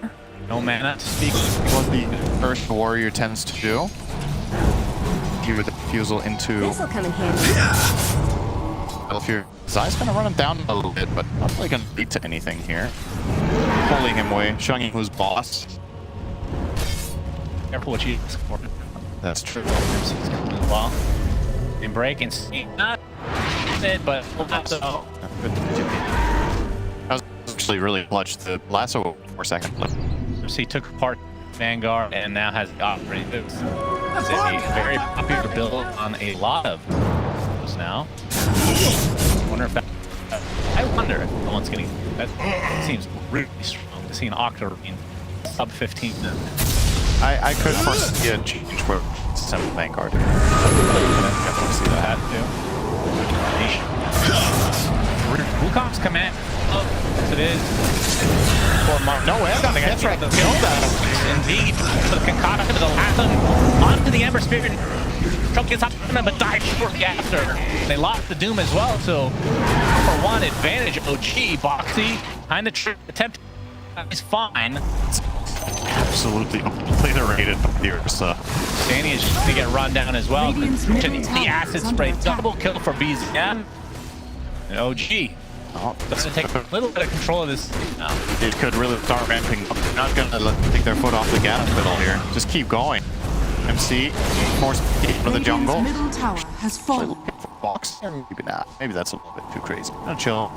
No mana to speak. What the first warrior tends to do. With the refusal into Battlefield. Zai's gonna run him down a little bit, but not really gonna lead to anything here. Pulling him away, showing him who's boss. Careful what you ask for. That's true. Well, in break and see not it, but also. That was actually really clutch. The lasso 4 second flip. He took apart Vanguard and now has operating boots. It's a very popular build on a lot of those now. I wonder if no one's getting that. Seems really strong to see an Octarine sub 15. I could foresee a change where some Vanguard. Definitely see that too. Wukong's command. Oh, it is. No way, I think I tried to kill that. Indeed. So the Kinkata into the Latham onto the Ember Spirit. Trump gets up on him, but dies shortly after. They lost the Doom as well, so for one advantage, OG, Boxy, kind of attempt is fine. Absolutely obliterated by the Ursa. Danny is just going to get run down as well. The acid spray, double kill for BZM. And OG. Oh, doesn't take a little bit of control of this. No. It could really start ramping up. They're not going to take their foot off the gas pedal here. Just keep going. MC, more speed for the jungle. Middle tower has fallen. Box. Maybe not. Maybe that's a little bit too crazy. No, chill.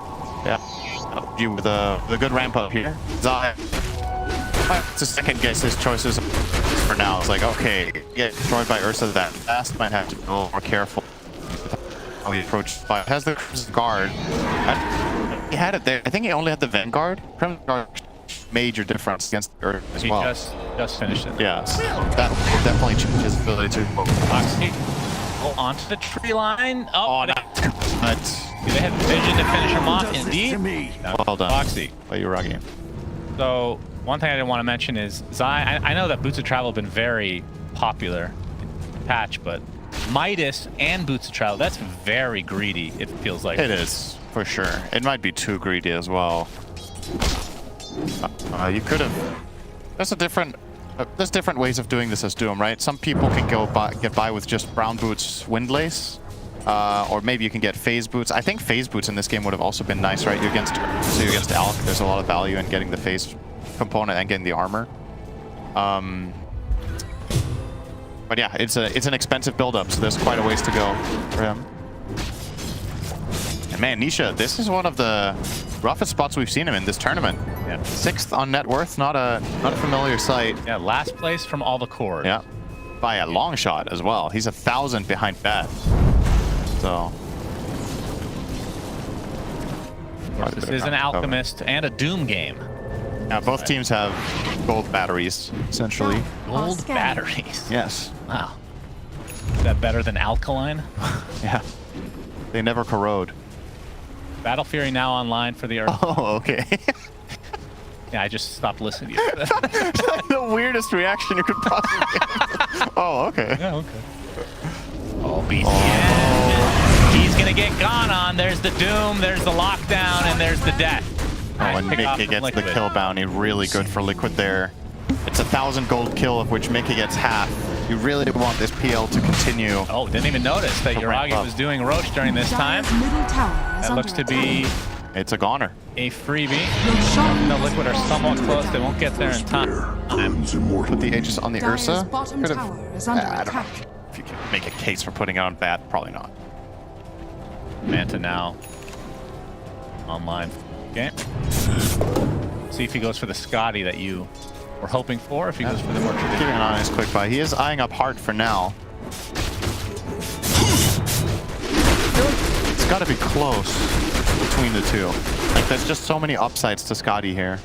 Yeah. You with a good ramp up here. Zai. To second guess his choices for now. It's like, okay, get destroyed by Ursa that fast. Might have to be a little more careful how he approaches. But has the Crimson Guard. He had it there. I think he only had the Vanguard. Crimson Guard major difference against the Earth as well. He just finished it. Yeah, so that will definitely change his ability to go onto the tree line. Oh, that's good. Do they have vision to finish him off? Indeed. Well done. Foxy. Play your raw game. So one thing I didn't want to mention is Zai. I know that Boots of Travel have been very popular in patch, but Midas and Boots of Travel, that's very greedy, it feels like. It is, for sure. It might be too greedy as well. You could have... There's different ways of doing this as Doom, right? Some people can get by with just Brown Boots Windlace. Or maybe you can get Phase Boots. I think Phase Boots in this game would have also been nice, right? You're against Alk. There's a lot of value in getting the Phase component and getting the armor. But yeah, it's an expensive build-up, so there's quite a ways to go for him. And man, Nisha, this is one of the roughest spots we've seen him in this tournament. Yeah. 6th on net worth, not a familiar sight. Yeah, last place from all the cores. Yeah, by a long shot as well. He's 1,000 behind Bat. So. This is an Alchemist and a Doom game. Yeah, both teams have gold batteries, essentially. Gold batteries? Yes. Wow. Is that better than alkaline? Yeah. They never corrode. Battle Fury now online for the Earth. Oh, okay. Yeah, I just stopped listening to you. That's the weirdest reaction you could possibly have. Oh, okay. Yeah, okay. Oh, BCN. He's going to get gone on. There's the Doom, there's the Lockdown, and there's the Death. Oh, and Mickey gets the kill bounty. Really good for Liquid there. It's 1,000 gold kill, of which Mickey gets half. You really want this PL to continue. Oh, didn't even notice that Yuragi was doing Roche during this time. That looks to be... It's a goner. A freebie. The Liquid are somewhat close. They won't get there in time. Put the Aegis on the Ursa. I don't know if you can make a case for putting it on Bat. Probably not. Manta now online. Okay. See if he goes for the Scotty that you we're hoping for if he goes for the more traditional. Keeping an eye on his quick buy. He is eyeing up hard for now. It's got to be close between the two. Like, there's just so many upsides to Scotty here.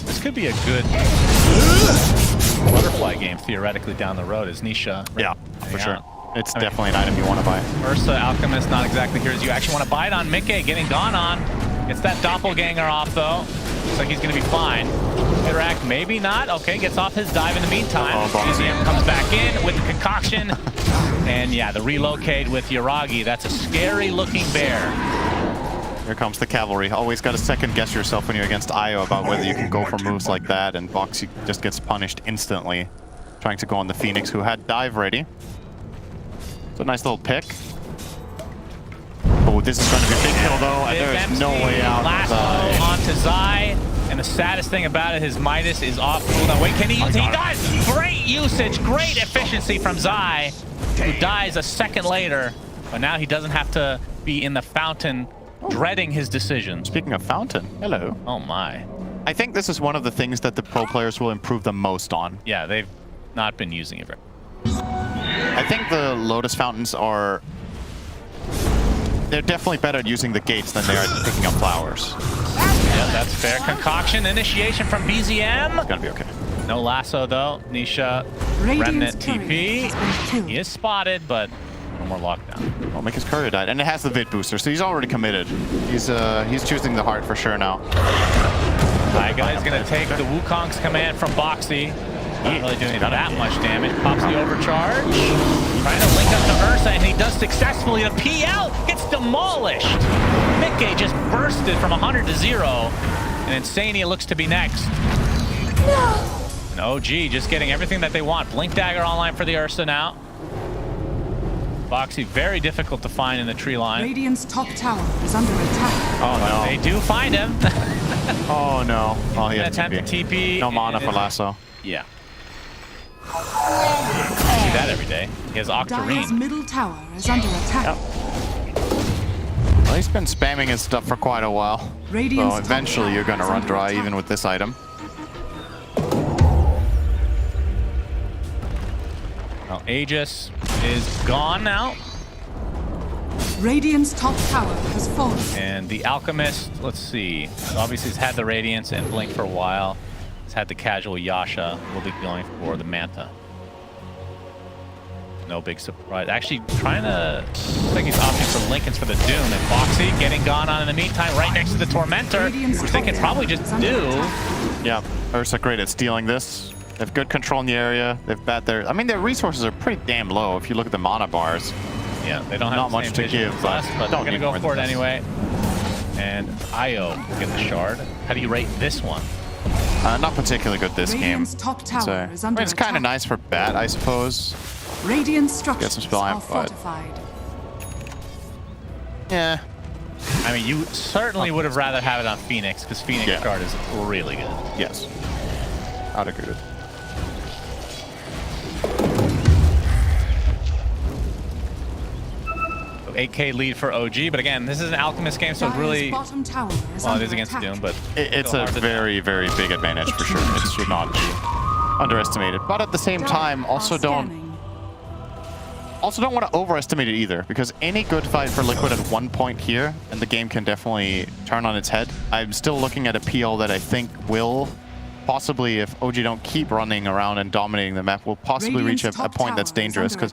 This could be a good butterfly game theoretically down the road as Nisha. Yeah, for sure. It's definitely an item you want to buy. Ursa, Alchemist, not exactly here as you actually want to buy it on. Mickey getting gone on. Gets that doppelganger off though. Looks like he's going to be fine. Interact, maybe not. Okay, gets off his dive in the meantime. Museum comes back in with the concoction. And yeah, the relocate with Yuragi. That's a scary looking bear. Here comes the cavalry. Always got to second guess yourself when you're against Io about whether you can go for moves like that, and Boxy just gets punished instantly. Trying to go on the Phoenix, who had dive ready. It's a nice little pick. Oh, this is going to be a big kill though, and there is no way out. Lasso onto Zai, and the saddest thing about it, his Midas is off cooldown. Wait, can he use? He does! Great usage, great efficiency from Zai, who dies a second later, but now he doesn't have to be in the fountain dreading his decision. Speaking of fountain, hello. Oh my. I think this is one of the things that the pro players will improve the most on. Yeah, they've not been using it very. I think the Lotus fountains are... They're definitely better at using the gates than they are at picking up flowers. Yeah, that's fair. Concoction initiation from BZM. It's gonna be okay. No lasso though. Nisha, Remnant TP. He is spotted, but no more lockdown. Well, Mika's courier died, and it has the vid booster, so he's already committed. He's choosing the heart for sure now. Hi guys, gonna take the Wukong's command from Boxy. Not really doing that much damage. Pops the overcharge. Trying to link up to Ursa, and he does successfully. The PL gets demolished. Mickey just bursted from 100 to 0. And Insania looks to be next. No. And OG just getting everything that they want. Blink Dagger online for the Ursa now. Boxy very difficult to find in the tree line. Radiant's top tower is under attack. Oh no. They do find him. Oh no. Oh, he had attempt to TP. No mana for lasso. Yeah. See that every day. He has Dire's Octarine. middle tower is under attack. Well, he's been spamming his stuff for quite a while. Radiant's So eventually you're going to run dry even with this item. Well, Aegis is gone now. Radiant's top tower has fallen. And the Alchemist, let's see. So obviously he's had the Radiance and Blink for a while. He's had the casual Yasha. Will be going for the Manta. No big surprise. Actually trying to... I think he's opting for Linken's for the Doom. And Boxy getting gone on in the meantime right next to the Tormentor. Which they can probably just do. Yeah, Ursa great at stealing this. They have good control in the area. They've bet their... I mean, their resources are pretty damn low if you look at the mana bars. Yeah, they don't have not the much same to vision give, as us, but don't they're need gonna more go for it than this. anyway. And Io will get the shard. How do you rate this one? Not particularly good this Radiant's game. top tower is under it's kind of nice for Bat, I suppose. Radiant structures Get some spell are amp, but fortified. yeah. I mean, you certainly would have rather have it on Phoenix, because Phoenix shard is really good. Yes. I'd agree with. So 8K lead for OG, but again, this is an Alchemist game, so it's really... Bottom tower is Well, it under is against attack. Doom, but... It's a very, very big advantage for sure. It should not be underestimated. But at the same time, also don't want to overestimate it either, because any good fight for Liquid at one point here, and the game can definitely turn on its head. I'm still looking at a PL that I think will possibly, if OG don't keep running around and dominating the map, will possibly reach a point that's dangerous. Because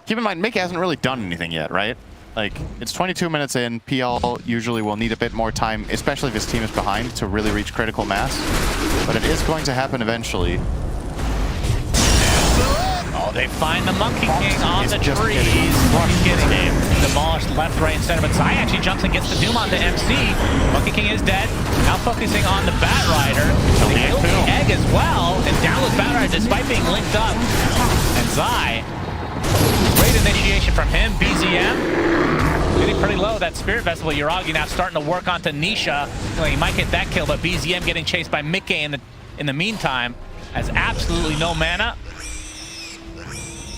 keep in mind, Mickey hasn't really done anything yet, right? Like, it's 22 minutes in. PL usually will need a bit more time, especially if his team is behind, to really reach critical mass. But it is going to happen eventually. Oh, they find the Monkey King on the trees. He's getting demolished left, right, and center. But Zai actually jumps and gets the Doom onto MC. Monkey King is dead. Now focusing on the Bat Rider. They kill the Egg as well. And down with Bat Rider despite being linked up. And Zai, great initiation from him. BZM getting pretty low. That Spirit Festival. Yuragi now starting to work onto Nisha. Well, he might get that kill, but BZM getting chased by Mickey in the meantime. Has absolutely no mana.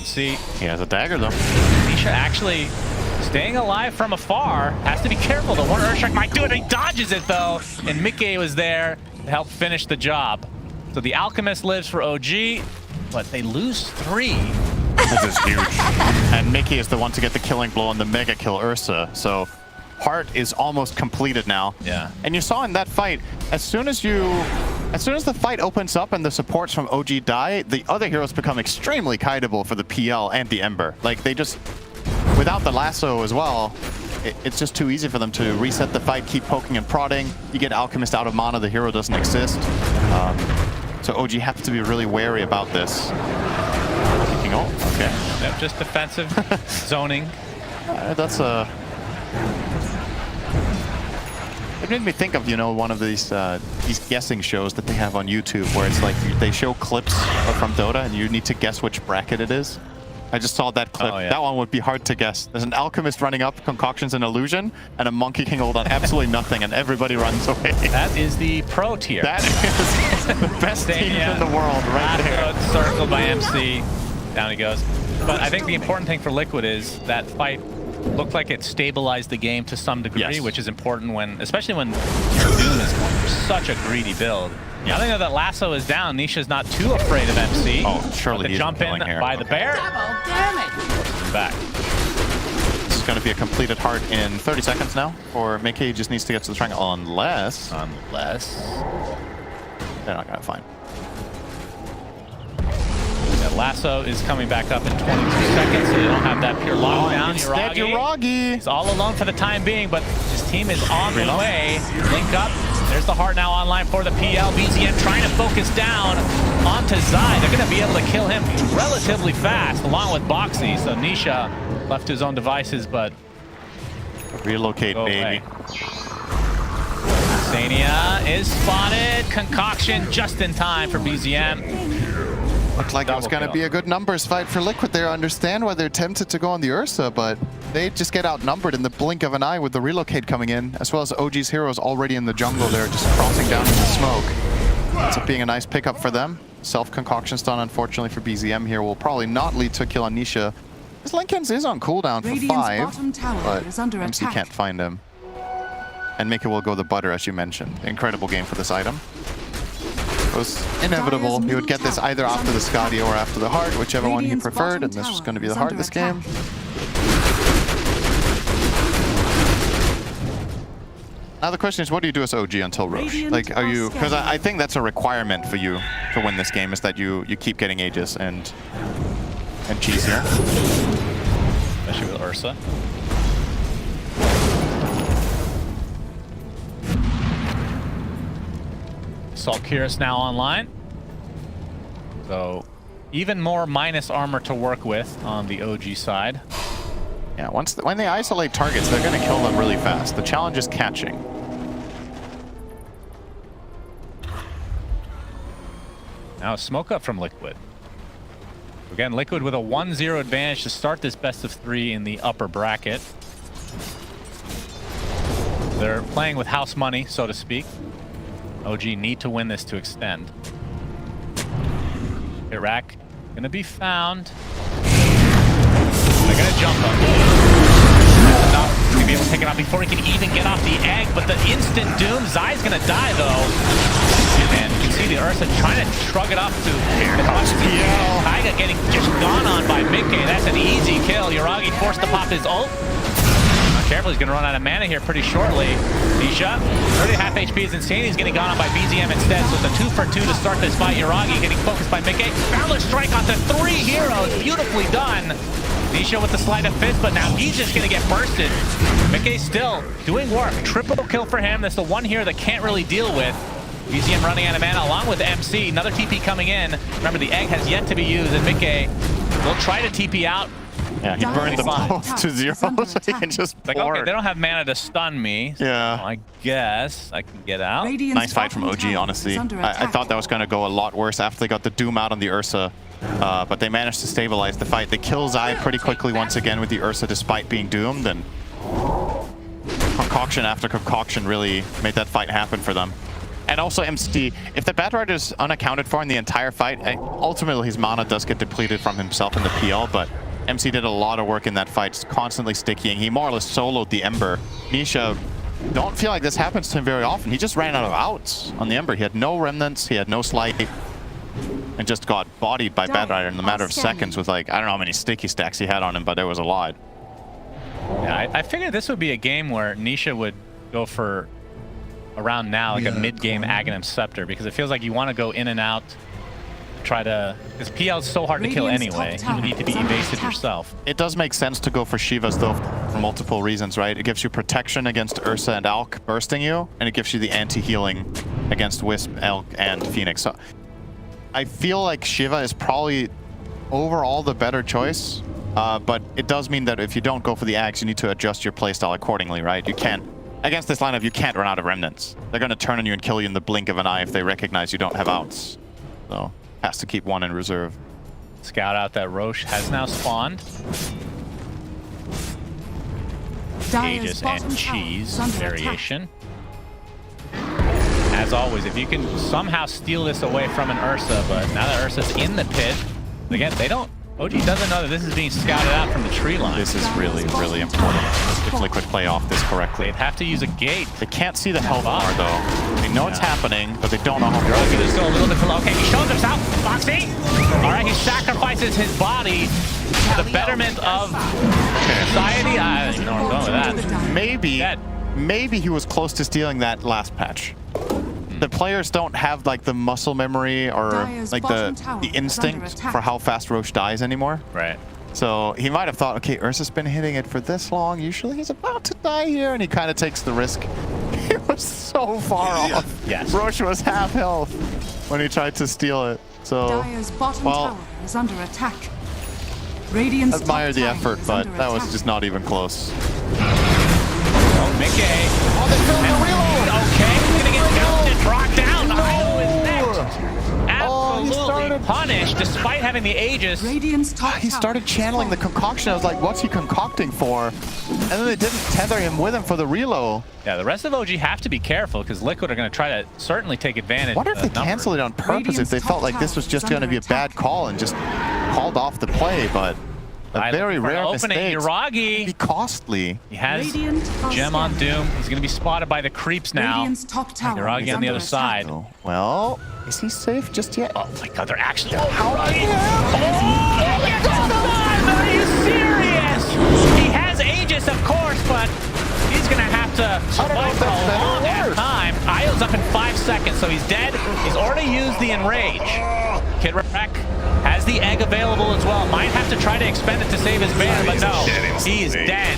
See, he has a dagger though. Nisha actually staying alive from afar. Has to be careful. The one Earthstrike might do it. He dodges it though, and Mickey was there to help finish the job. So the Alchemist lives for OG, but they lose 3. This is huge. And Mickey is the one to get the killing blow on the mega kill Ursa. So Heart is almost completed now. Yeah. And you saw in that fight, as soon as the fight opens up and the supports from OG die, the other heroes become extremely kiteable for the PL and the Ember. Like they just, without the lasso as well, it's just too easy for them to reset the fight, keep poking and prodding. You get Alchemist out of mana, the hero doesn't exist. So OG has to be really wary about this. Kicking ult, okay. Yep, just defensive zoning. That's a... It made me think of, you know, one of these guessing shows that they have on YouTube where it's like they show clips from Dota and you need to guess which bracket it is. I just saw that clip. Oh, yeah. That one would be hard to guess. There's an Alchemist running up, Concoction's an illusion, and a Monkey King hold on absolutely nothing, and everybody runs away. That is the pro tier. That is the best team in the world right there. Circled by MC. Down he goes. But I think the important thing for Liquid is that fight looked like it stabilized the game to some degree, which is important when, especially when Doom is going for such a greedy build. Now they know that Lasso is down. Nisha's not too afraid of MC. Oh, surely the jump in here. by the bear. Back. This is going to be a completed Heart in 30 seconds now. Or Mickey just needs to get to the triangle unless they're not going to find. Yeah, Lasso is coming back up in 22 seconds, so they don't have that pure lockdown. Instead, Yuragi. He's all alone for the time being, but his team is on the way. Link up. There's the Heart now online for the PL. BZM trying to focus down onto Zai. They're going to be able to kill him relatively fast, along with Boxy. So Nisha left to his own devices, but relocate, baby. Sania is spotted. Concoction just in time for BZM. Looked like it was going to be a good numbers fight for Liquid there. I understand why they're tempted to go on the Ursa, but they just get outnumbered in the blink of an eye with the relocate coming in, as well as OG's heroes already in the jungle there, just crossing down into smoke. Ends up being a nice pickup for them. Self-concoction stun, unfortunately, for BZM here will probably not lead to a kill on Nisha. His Linkens is on cooldown for 5, but MC can't find him. And Mika will go the butter, as you mentioned. Incredible game for this item. It was inevitable. He would get this either after the Skadi or after the Heart, whichever one he preferred, and this was going to be the Heart this game. Now the question is, what do you do as OG until Roche? Like, are you... Because I think that's a requirement for you to win this game, is that you keep getting Aegis and cheese here. Especially with Ursa. Salkirus now online. So even more minus armor to work with on the OG side. Yeah, when they isolate targets, they're going to kill them really fast. The challenge is catching. Now a smoke up from Liquid. Again, Liquid with a 1-0 advantage to start this best of 3 in the upper bracket. They're playing with house money, so to speak. OG need to win this to extend. Iraq gonna be found. They're gonna jump up. Not gonna be able to take it out before he can even get off the egg, but the instant doom. Zai's gonna die though. And you can see the Ursa trying to shrug it up to Taiga getting just gone on by Mickey. That's an easy kill. Yuragi forced to pop his ult. Careful, he's going to run out of mana here pretty shortly. Nisha, 30.5 HP is insane. He's getting gone on by BZM instead, so it's a 2-for-2 to start this fight. Yuragi getting focused by Mickey. Boundless strike onto 3 heroes. Beautifully done. Nisha with the sleight of fist, but now he's just going to get bursted. Mickey still doing work. Triple kill for him. That's the one here that can't really deal with. BZM running out of mana along with MC. Another TP coming in. Remember, the egg has yet to be used, and Mickey will try to TP out. Yeah, he burned them both to 0, so he can just like, okay, they don't have mana to stun me. So yeah. I guess I can get out. Nice fight from OG, honestly. I thought that was going to go a lot worse after they got the Doom out on the Ursa. But they managed to stabilize the fight. They kill Zai pretty quickly once again with the Ursa despite being doomed. And concoction after concoction really made that fight happen for them. And also MC, if the Bad Rider is unaccounted for in the entire fight, ultimately his mana does get depleted from himself in the PL, but MC did a lot of work in that fight, constantly stickying. He more or less soloed the Ember. Nisha, don't feel like this happens to him very often. He just ran out of outs on the Ember. He had no remnants, he had no slight, and just got bodied by Bad Rider in the matter of seconds with like, I don't know how many sticky stacks he had on him, but there was a lot. Yeah, I figured this would be a game where Nisha would go for around now, like a mid-game Aghanim Scepter, because it feels like you want to go in and out, try to, because PL is so hard to kill anyway. You need to be evasive yourself. It does make sense to go for Shivas though for multiple reasons, right? It gives you protection against Ursa and Alk bursting you, and it gives you the anti-healing against Wisp, Elk, and Phoenix. So I feel like Shiva is probably overall the better choice, but it does mean that if you don't go for the Axe, you need to adjust your playstyle accordingly, right? You can't, against this lineup, you can't run out of remnants. They're going to turn on you and kill you in the blink of an eye if they recognize you don't have outs. So has to keep one in reserve. Scout out that Roche has now spawned. Aegis and Cheese variation. As always, if you can somehow steal this away from an Ursa, but now that Ursa's in the pit, again, they don't, OG doesn't know that this is being scouted out from the tree line. This is really, really important if Liquid play off this correctly. They'd have to use a gate. They can't see the health bar though. They know it's happening, but they don't know how to Rogi just go a little bit below. Okay, he shows himself. Foxy! Alright, he sacrifices his body for the betterment of society. I don't even know where I'm going with that. Maybe he was close to stealing that last patch. The players don't have like the muscle memory or like the instinct for how fast Roche dies anymore. Right. So he might have thought, okay, Ursa's been hitting it for this long. Usually he's about to die here, and he kind of takes the risk. He was so far off. Yes. Roche was half health when he tried to steal it. So, well, is under attack. Radiant's admire the effort, but that was just not even close. Oh, Mickey. Oh, they filled the reload. Okay, he's gonna get jumped and brought down. Idol is next. Absolutely punished despite having the Aegis. He started channeling the concoction. I was like, what's he concocting for? And then they didn't tether him with him for the reload. Yeah, the rest of OG have to be careful because Liquid are going to try to certainly take advantage. I wonder if they canceled it on purpose, if they felt like this was just going to be a bad call and just called off the play, but a very rare mistake. Yuragi. Be costly. He has Gem on Doom. He's going to be spotted by the creeps now. Yuragi on the other side. Well, is he safe just yet? Oh my god, they're actually... Are you serious? He has Aegis, of course, but he's going to have to survive for a long time. Io's up in 5 seconds, so he's dead. He's already used the Enrage. Kid Wreck has the egg available as well. Might have to try to expend it to save his banner, but no, he's dead.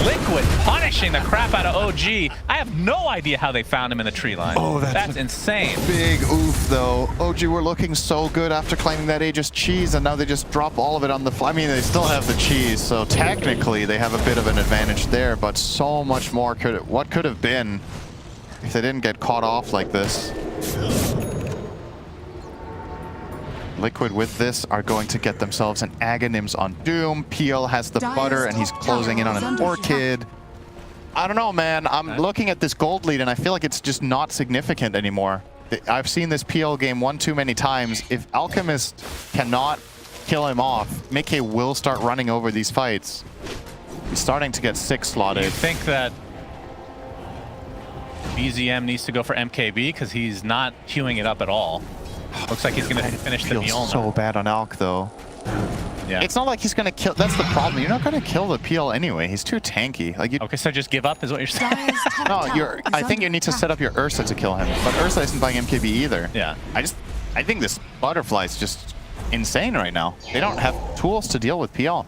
Liquid punishing the crap out of OG. I have no idea how they found him in the tree line. Oh, that's insane. Big oof, though. OG were looking so good after claiming that Aegis cheese, and now they just drop all of it on the fly. I mean, they still have the cheese, so technically they have a bit of an advantage there, but so much more what could have been if they didn't get caught off like this. Liquid with this are going to get themselves an Aghanims on Doom. PL has the butter and he's closing in on an Orchid. I don't know, man. I'm looking at this gold lead and I feel like it's just not significant anymore. I've seen this PL game one too many times. If Alchemist cannot kill him off, Mickey will start running over these fights. He's starting to get 6 slotted. You think that BZM needs to go for MKB because he's not queuing it up at all. Looks like he's going to finish the Mjolnir. So bad on Alk, though. Yeah. It's not like he's going to kill. That's the problem. You're not going to kill the PL anyway. He's too tanky. Like okay, so just give up is what you're saying? No, I think you need to set up your Ursa to kill him. But Ursa isn't buying MKB either. Yeah. I think this Butterfly is just insane right now. They don't have tools to deal with PL.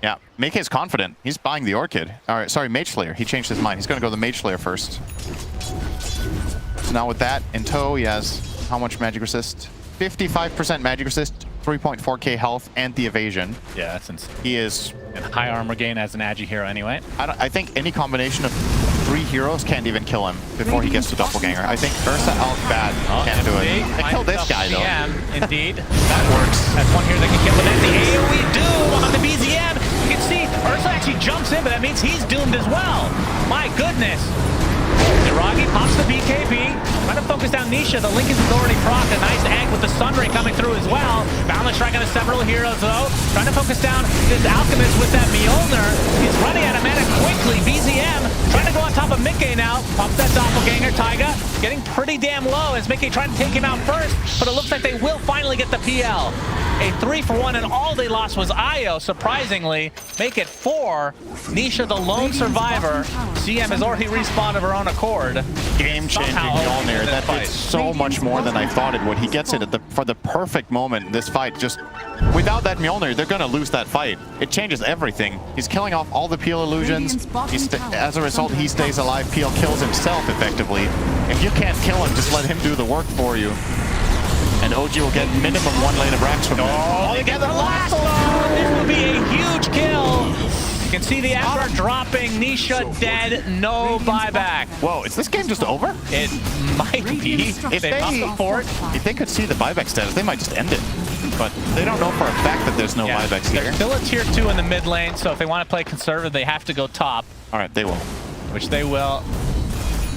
Yeah, Meike is confident. He's buying the Orchid. All right, sorry, Mage Slayer. He changed his mind. He's going to go the Mage Slayer first. So now with that in tow, he has how much magic resist? 55% magic resist, 3.4k health, and the evasion. Yeah, that's insane. He is... And high armor gain as an Agi hero anyway. I think any combination of 3 heroes can't even kill him before he gets to Doppelganger. I think Ursa, Alk, Bad can't do it. They killed this guy, though. Indeed. That works. That's one hero that can kill him. And the AoE Doom on the BZM. You can see Ursa actually jumps in, but that means he's doomed as well. My goodness. Yuragi pops the BKB. Trying to focus down Nisha. The Lincoln is already procced. A nice egg with the Sunray coming through as well. Boundless strike on several heroes though. Trying to focus down this Alchemist with that Mjolnir. He's running out of mana quickly. BZM trying to go on top of Mickey now. Pops that doppelganger. Taiga getting pretty damn low as Mickey trying to take him out first, but it looks like they will finally get the PL. A 3-for-1, and all they lost was Io, surprisingly. Make it 4. Nisha, the lone survivor. CM has already respawned of her own accord. Game-changing Mjolnir. That did so much more than I thought it would. He gets it at for the perfect moment in this fight. Just without that Mjolnir, they're going to lose that fight. It changes everything. He's killing off all the Peel illusions. As a result, he stays alive. Peel kills himself effectively. If you can't kill him, just let him do the work for you. And OG will get minimum 1 lane of racks from them. Oh, they get the last one! This will be a huge kill! You can see the Ember dropping. Nisha dead, no buyback. Whoa, is this game just over? It might be. If they could see the buyback status, they might just end it. But they don't know for a fact that there's no buybacks here. There's still a tier 2 in the mid lane, so if they want to play conservative, they have to go top. All right, they will. Which they will.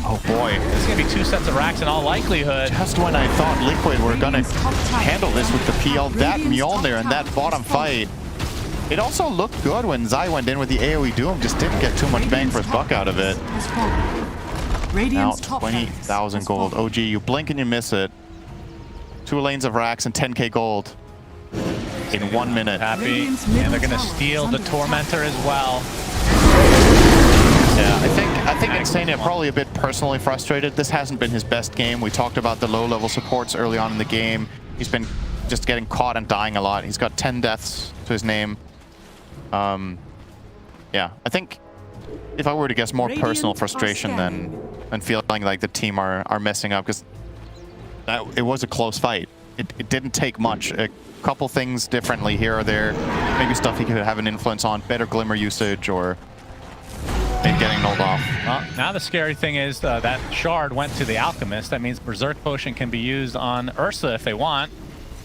Oh boy. This is going to be 2 sets of racks in all likelihood. Just when I thought Liquid were going to handle this with the PL, that Mjolnir and that bottom fight. It also looked good when Zai went in with the AoE Doom, just didn't get too much bang for his buck out of it. Now 20,000 gold. OG, you blink and you miss it. 2 lanes of racks and 10k gold in 1 minute. Happy. And they're going to steal the Tormentor as well. Yeah, I think Insania probably a bit personally frustrated. This hasn't been his best game. We talked about the low-level supports early on in the game. He's been just getting caught and dying a lot. He's got 10 deaths to his name. Yeah, I think if I were to guess, more personal frustration than feeling like the team are messing up, because it was a close fight. It didn't take much. A couple things differently here or there. Maybe stuff he could have an influence on, better Glimmer usage, or maybe getting nulled off. Well, now the scary thing is that shard went to the Alchemist. That means Berserk Potion can be used on Ursa if they want.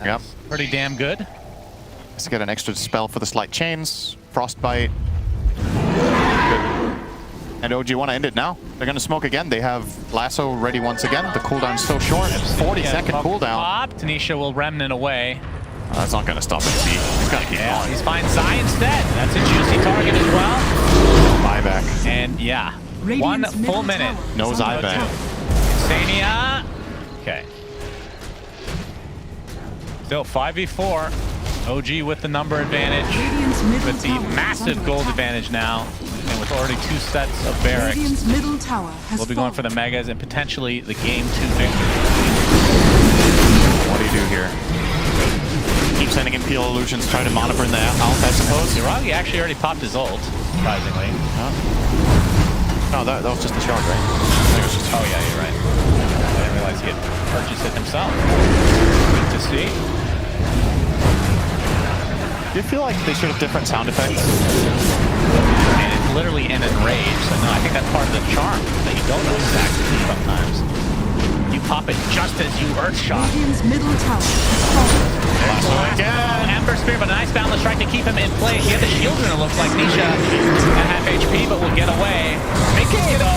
Yep. Pretty damn good. Let's get an extra spell for the Slight Chains. Frostbite. And OG want to end it now. They're going to smoke again. They have Lasso ready once again. The cooldown's so short. 40-second cooldown. Tanisha will Remnant away. That's not going to stop NC. He's got to keep going. He's fine. Zai instead. That's a juicy target as well. Buyback. And yeah, 1 full minute. No Zai back. Insania. Okay. Still 5v4. OG with the number advantage. With the massive gold advantage now. And with already 2 sets of barracks. We'll be going for the megas and potentially the game 2 victory. What do you do here? Keep sending in Peel Illusions, try to monitor in the ult, I suppose. Yuragi actually already popped his ult, surprisingly. No, that was just the shard, right? Oh yeah, you're right. I didn't realize he had purchased it himself. Good to see. Do you feel like they should have different sound effects? And it's literally in enrage, so no, I think that's part of the charm, that you don't know exactly sometimes. You pop it just as you Earth Shot. Ember Spear, but a nice Boundless Strike to keep him in place. He had the shield and it looks like Nisha at half HP, but will get away. Making it a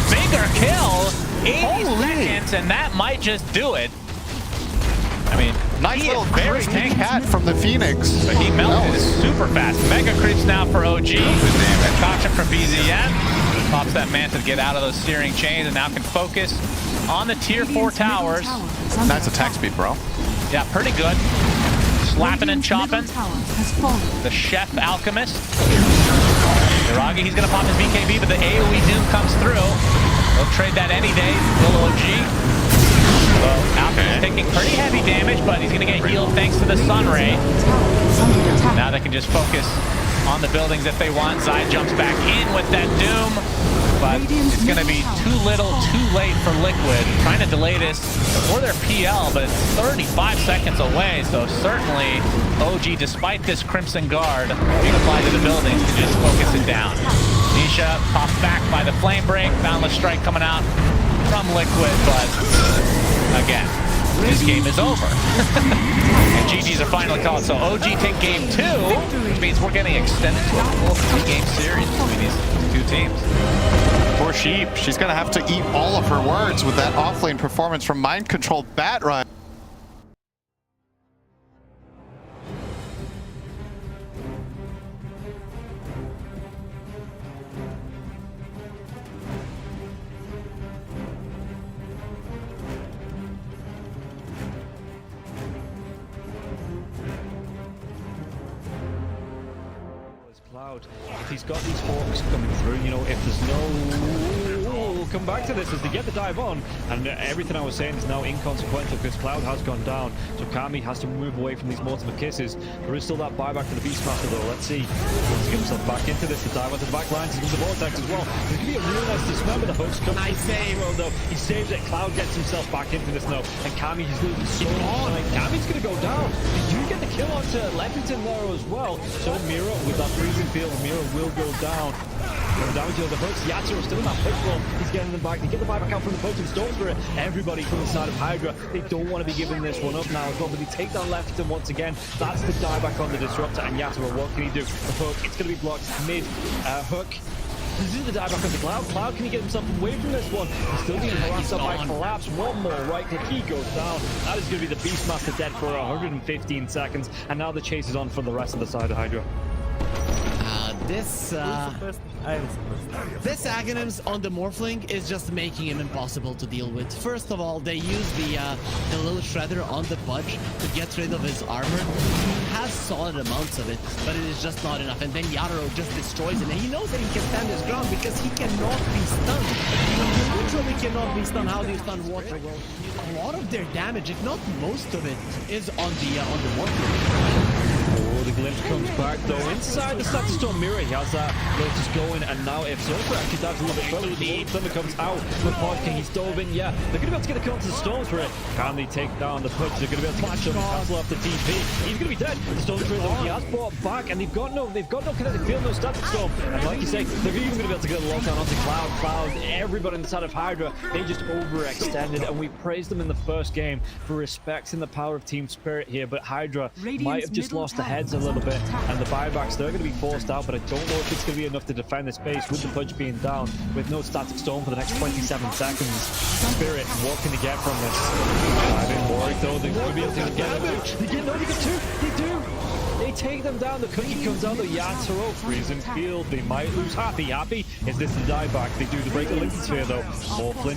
bigger kill. 80 seconds, and that might just do it. I mean, nice little crispy cat from the Phoenix. But he melted super fast. Mega creeps now for OG. And caution from BZM. Pops that Manta to get out of those searing chains and now can focus on the tier 4 towers. Nice attack speed, bro. Yeah, pretty good. Slapping and chopping. The Chef Alchemist. Yuragi, he's going to pop his BKB, but the AoE Doom comes through. He'll trade that any day. Will OG. Alchemist taking pretty heavy damage, but he's going to get healed thanks to the Sunray. Now they can just focus on the buildings if they want. Zai jumps back in with that Doom, but it's going to be too little, too late for Liquid. Trying to delay this before their PL, but it's 35 seconds away, so certainly OG, despite this Crimson Guard being applied to the buildings, can just focus it down. Nisha popped back by the Flame Break. Boundless Strike coming out from Liquid, but again, this game is over. And GG's are finally called. So OG take game 2, which means we're getting extended to a full 3-game series between these two teams. Poor Sheep. She's going to have to eat all of her words with that offlane performance from mind-controlled Batright. Cloud, if he's got these hawks coming through, you know, if there's no... We'll come back to this as they get the dive on, and everything I was saying is now inconsequential because Cloud has gone down, so Kami has to move away from these multiple kisses. There is still that buyback to the Beastmaster though. Let's see. He wants to get himself back into this, the dive onto the back lines, he's in the vortex as well. There's going to be a real nice dismember. The hooks come. Nice save. Though. He saves it, Cloud gets himself back into this now, and Kami is losing so much time. Kami's going to go down. They do get the kill onto Leffington there as well. So Mira with that freezing field, Mira will go down. Going down to the hooks. Yatsuro's still in that push roll. He's getting them back. They get the buyback out from the poaching Storm Spirit. Everybody from the side of Hydra, they don't want to be giving this one up now as well, but they take down Leffington once again. That's the dieback on the Disruptor, and Yatsuro, what can he do? The hook, it's going to be blocked mid. Hook. This is the dieback on the Cloud. Cloud, can he get himself away from this one? He's still being harassed up by Collapse. One more right click, he goes down. That is going to be the Beastmaster dead for 115 seconds, and now the chase is on for the rest of the side of Hydra. This Aghanims on the Morphling is just making him impossible to deal with. First of all, they use the little shredder on the Pudge to get rid of his armor. He has solid amounts of it, but it is just not enough. And then Yatoro just destroys it, and he knows that he can stand his ground because he cannot be stunned. He literally cannot be stunned. How do you stun water? Well, a lot of their damage, if not most of it, is on the Morphling. Oh, the glimpse comes back though. Inside the Static Storm Mirror, he has that Lotus going, and now if Zerber actually dives a little bit further, the Thunder comes out with Podking. He's dove in, yeah. They're going to be able to get the kill onto the Storm Spirit. Can they take down the push? They're going to be able to catch him and cancel off the TP. He's going to be dead. The Storm Spirit though, he has brought back, and they've got no kinetic field, no Static Storm. And like you say, they're even going to be able to get a lockdown onto Cloud. Everybody inside of Hydra, they just overextended, and we praised them in the first game for respecting the power of team spirit here, but Hydra might have just lost the heads a little bit, and the buybacks, they're going to be forced out, but I don't know if it's going to be enough to defend this base with the Pudge being down, with no Static Storm for the next 27 seconds. Spirit, what can they get from this? Diving Warwick though, they're going to be able to get it. They get two, they do! They take them down, the cookie comes out, the Yatoro, freezing field, they might lose Happy. Is this the dieback? They do the break the Lincoln Sphere though. Morphlin.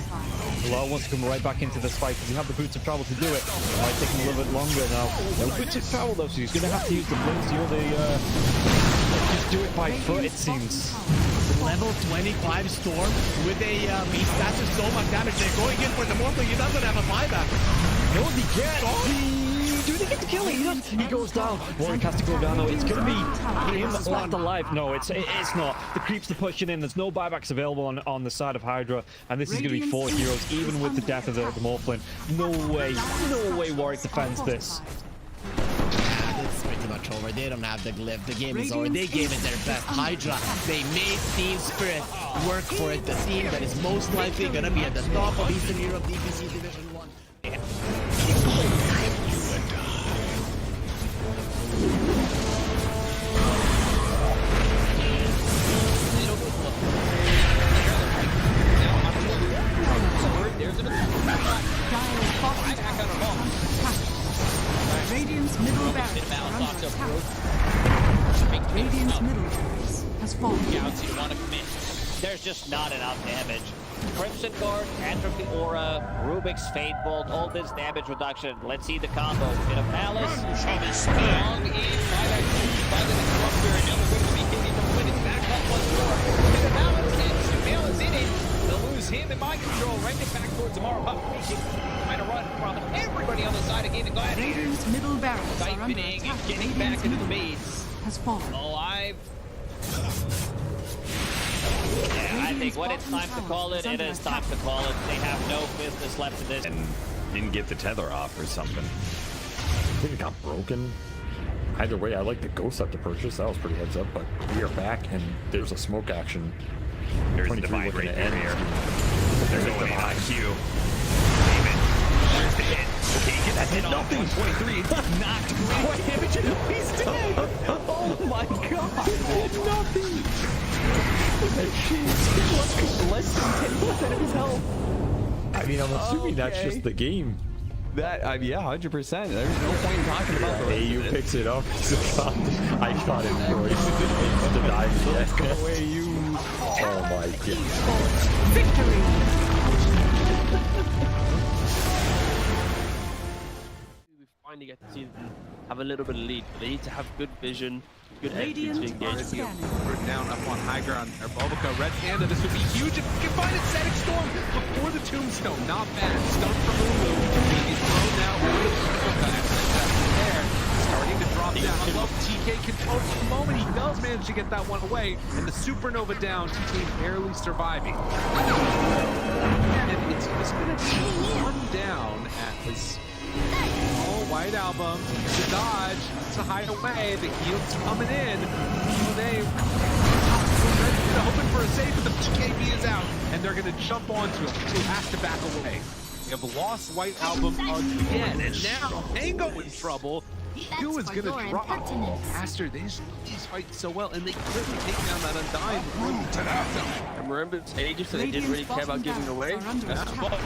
Law wants to come right back into this fight because you have the boots of travel to do it. It might take him a little bit longer now. No boots of travel though, so he's going to have to use the blinks, you know, just do it by foot, it seems. Level 25 Storm with a beast. That's just so much damage. They're going in for the Morphling. He doesn't have a buyback. No, they get. Do they get the kill? He goes down. Warwick has to go down though. It's going to be him left alive. No, it's not. The creeps are pushing in. There's no buybacks available on the side of Hydra, and this is going to be 4 heroes, even with the death of the Morphlin. No way Warwick defends this. It's pretty much over. They don't have the glyph. The game is over. They gave it their best. Hydra, they made Team Spirit work for it. The team that is most likely going to be at the top of Eastern Europe DPC Division 1. Radiant's middle barracks are under attack. Radiant's middle barracks has fallen. Galaxy want to commit. There's just not enough damage. Crimson Guard, Atrophy Aura, Rubik's Fate Bolt, all this damage reduction. Let's see the combo. In a Palace, strong in by the Disruptor, and now they're going to be getting the win. It's back up once more. In a Palace, and Shamil is in it. They'll lose him in mind control. Right it back towards tomorrow. Trying to run from everybody on the side of Gaimin Gladiators. Radiant's middle barracks are under Siphoning attack. and getting back into the base. Has fallen. Alive. Yeah, I think when it's time to call it, it is time to call it. They have no business left in this. And didn't get the tether off or something. I think it got broken. Either way, I like the ghost up to purchase. That was pretty heads up, but we are back and there's a smoke action. There's the divide right there. They're going in on Q. There's the hit. Okay, he gets that hit off 123. Knocked great damage and he's dead. Oh my god. Nothing. Less than 10% of his health. I mean, I'm assuming that's just the game. That, yeah, 100%. There's no point in talking about the AU picks it up. I got it, boys. It's the dive. Go away, you. Oh my god. Victory. We finally get to see them have a little bit of lead, but they need to have good vision, good execution to engage. We're down up on high ground there. Bulbica, Red Panda, this would be huge if we can find it. Setting Storm before the Tombstone. Not bad. Stun for Lulu. He's thrown now. There. Starting to drop down. I love TK control for the moment. He does manage to get that one away. And the Supernova down. TK barely surviving. And it's just going to be one down as White Album, the dodge, to hide away, the heal's coming in. They hoping for a save, but the PKB is out, and they're going to jump onto him. He has to back away. We have lost White Album again, and now Tango in trouble. Who is going to drop? Aster, these fight so well, and they couldn't take down that Undying before the Tanaka. And remember, it's ages, so they didn't really care about giving away. That's the ball.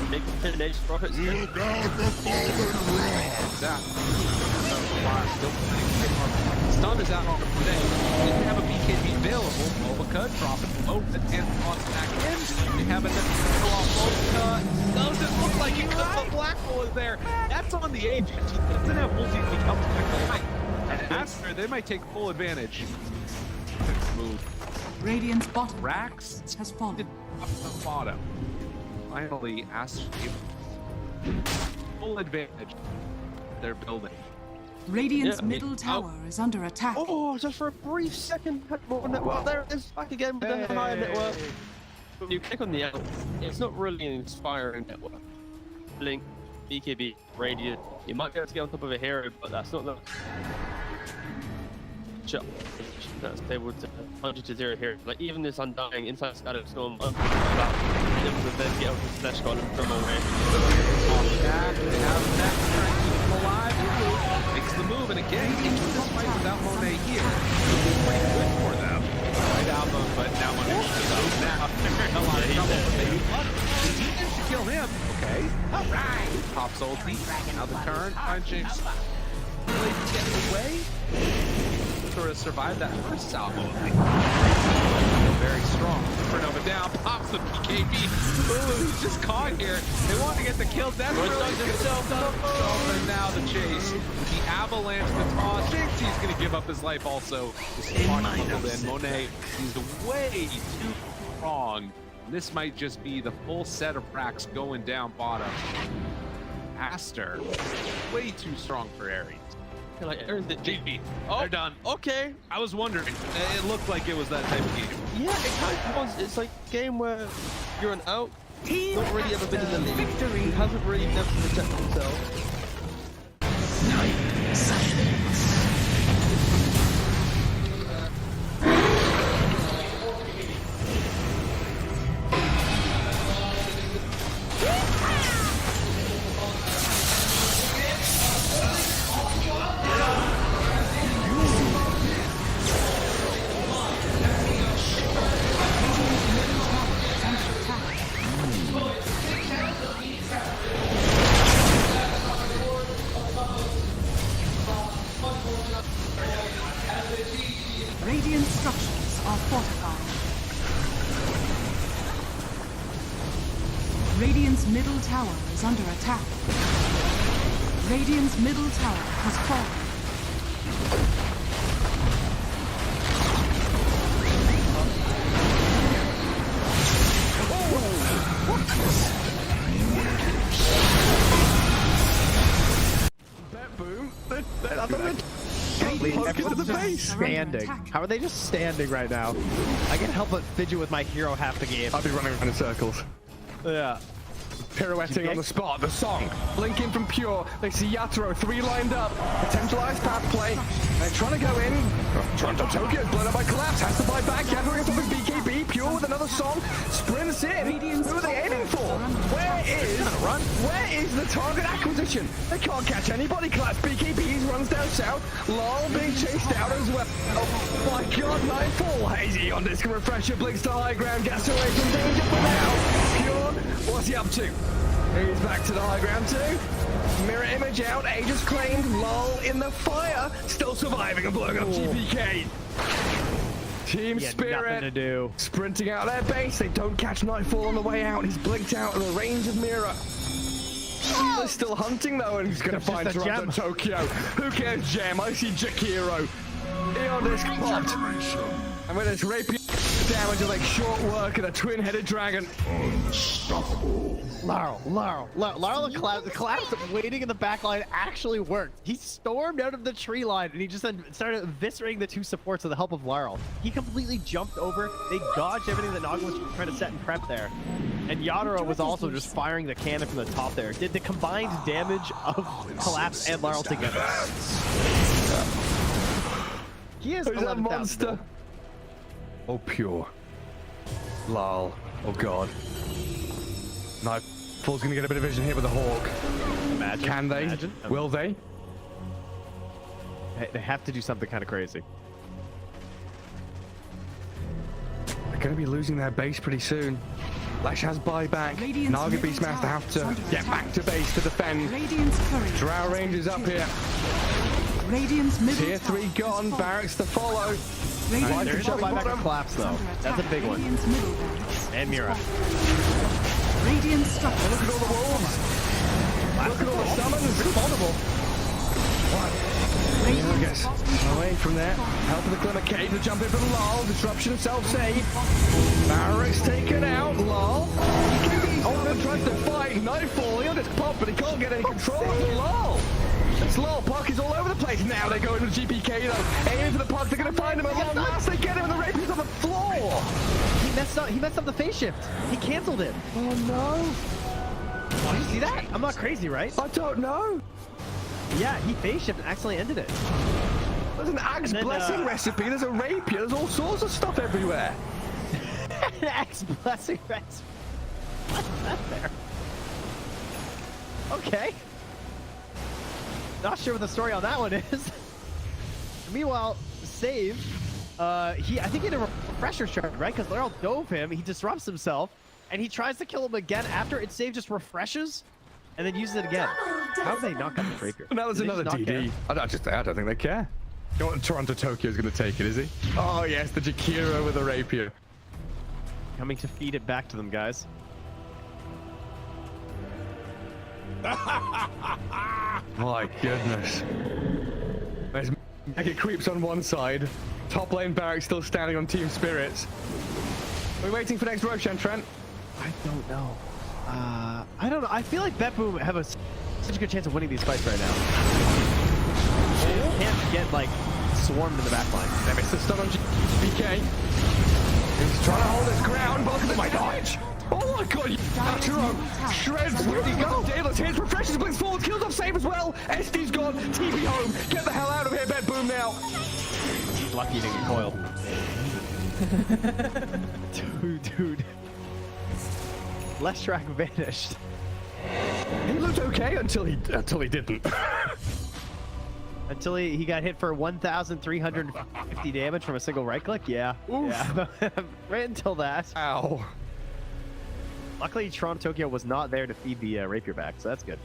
Big finish, rockets. Stun is out on the play. Didn't have a BKB available. Bulbica dropping low, the 10th on back in. They have a off Bulbica. Doesn't look like he could. The black hole is there. That's on the agent. He doesn't have multi if he comes back to life. And Aster, they might take full advantage. Move. Radiant's bottom Rax has fallen. Up the bottom. Finally, Aster full advantage. They're building. Radiant's middle tower is under attack. Oh, just for a brief second, had more network. There it is, back again with the higher network. When you click on the L, it's not really an inspiring network. Blink, BKB, Radiant. You might be able to get on top of a hero, but that's not the shot. That's able to 100-0 here. Like even this Undying inside Scattered Storm, able to then get up the Slash Golem from away. They have that alive. Makes the move, and again, into this fight without Monet here. Pretty good for them. Right album, but now Monet is out. Now they're in a lot of trouble. They managed to kill him. Okay. All right. Pops ulti. Now the turn. Punching. Really getting away. Sort of survived that first salvo. Very strong. Supernova down, pops the PKB. Ooh, he's just caught here. They want to get the kill. Desperately himself up. And now the chase. The avalanche, the toss. Thinks he's going to give up his life also. This is in. Monet, he's way too strong. This might just be the full set of racks going down bottom. Aster, way too strong for Ares. Like Ares did JP. Oh, they're done. Okay. I was wondering. It looked like it was that type of game. Yeah, it kind of was. It's like a game where you're an out, not really ever been in the league. Victory. He hasn't really never protected himself. Radiant structures are fortified. Radiant's middle tower is under attack. Radiant's middle tower has fallen. Standing. How are they just standing right now? I can't help but fidget with my hero half the game. I'll be running around in circles. Yeah. Pirouetting on the spot, the song. Blinking from Pure. They see Yatoro, 3 lined up. Potentialized path play. They're trying to go in. Toronto Tokyo, blown up by Collapse. Has to buy back. Yatoro gets up with BKB. Pure with another song. Sprints in. Who are they aiming for? Where is the target acquisition? They can't catch anybody. Collapse BKBs runs down south. Lol being chased out as well. Oh my god, Nightfall. Hazy on this refresher blinks to high ground. Gets away from danger for now. Pure, what's he up to? He's back to the high ground too. Mirror image out, Aegis claimed, Lull in the fire, still surviving and blowing up GPK. Team Spirit to do. Sprinting out their base, they don't catch Nightfall on the way out, he's blinked out of the range of Mirror. They're still hunting though, and he's going to find Toronto Tokyo. Who cares, Gem? I see Jakiro. Eon Disc popped. And with his rapier damage is like short work and a twin-headed dragon. Unstoppable. Laurel, the collapse waiting in the back line actually worked. He stormed out of the tree line and he just then started eviscerating the two supports with the help of Laurel. He completely jumped over. They dodged everything that Naga was trying to set and prep there. And Yadoro was also just firing the cannon from the top there. Did the combined damage of Collapse and Laurel together. He is a monster. Oh, Pure. Lol. Oh, God. Nightfall's going to get a bit of vision here with the Hawk. Imagine. Can they? Imagine. Will they? They have to do something kind of crazy. They're going to be losing their base pretty soon. Lash has buyback. Naga Beastmaster have to get back to base to defend. Drow Rangers up here. Tier 3 gone. Barracks to follow. There is no buyback of Collapse though. That's a big one. And Mira. Look at all the wolves. Look at all the summons. It's vulnerable. What? Gets away from there. Help of the Glimmer Cave to jump in for the Lull. Disruption, self-save. Barracks taken out. Lull. Oh, tries to fight. Nightfall. He'll just pop, but he can't get any control of the Lull. It's Lull. Puck is all over the place. Now they go into GPK though. Aiming for the puck. They're going to find him at long last. They get him and the rapier's on the floor. He messed up the phase shift. He canceled it. Oh no. Oh, you see that? I'm not crazy, right? I don't know. Yeah, he phase shift and accidentally ended it. There's an Axe Blessing recipe. There's a rapier. There's all sorts of stuff everywhere. An Axe Blessing recipe. What's that there? Okay. Not sure what the story on that one is. Meanwhile, Save, I think he had a refresher shard, right? Because Laurel dove him, he disrupts himself, and he tries to kill him again after it. Save just refreshes, and then uses it again. How have they not got the breaker? Now there's another DD. I don't think they care. You know what, Toronto Tokyo is going to take it, is he? Oh yes, the Jakiro with a rapier. Coming to feed it back to them, guys. My goodness. There's Mega Creeps on one side. Top lane Barracks still standing on Team Spirits. Are we waiting for next Roshan, Trent? I don't know. I don't know. I feel like BetBoom have such a good chance of winning these fights right now. They can't get, like, swarmed in the back line. They missed the stun on BK. He's trying to hold his ground, but look at the dodge! Oh my god, Yaturo shreds. Where'd he go? Daedalus hits, refreshes, blinks forward, kills off Save as well. SD's gone, TP home. Get the hell out of here, BetBoom now. He's lucky he didn't get coiled. Dude. Leshrac vanished. He looked okay until he didn't. Until he got hit for 1,350 damage from a single right click? Yeah. Oof. Yeah. Right until that. Ow. Luckily, Toronto Tokyo was not there to feed the rapier back, so that's good.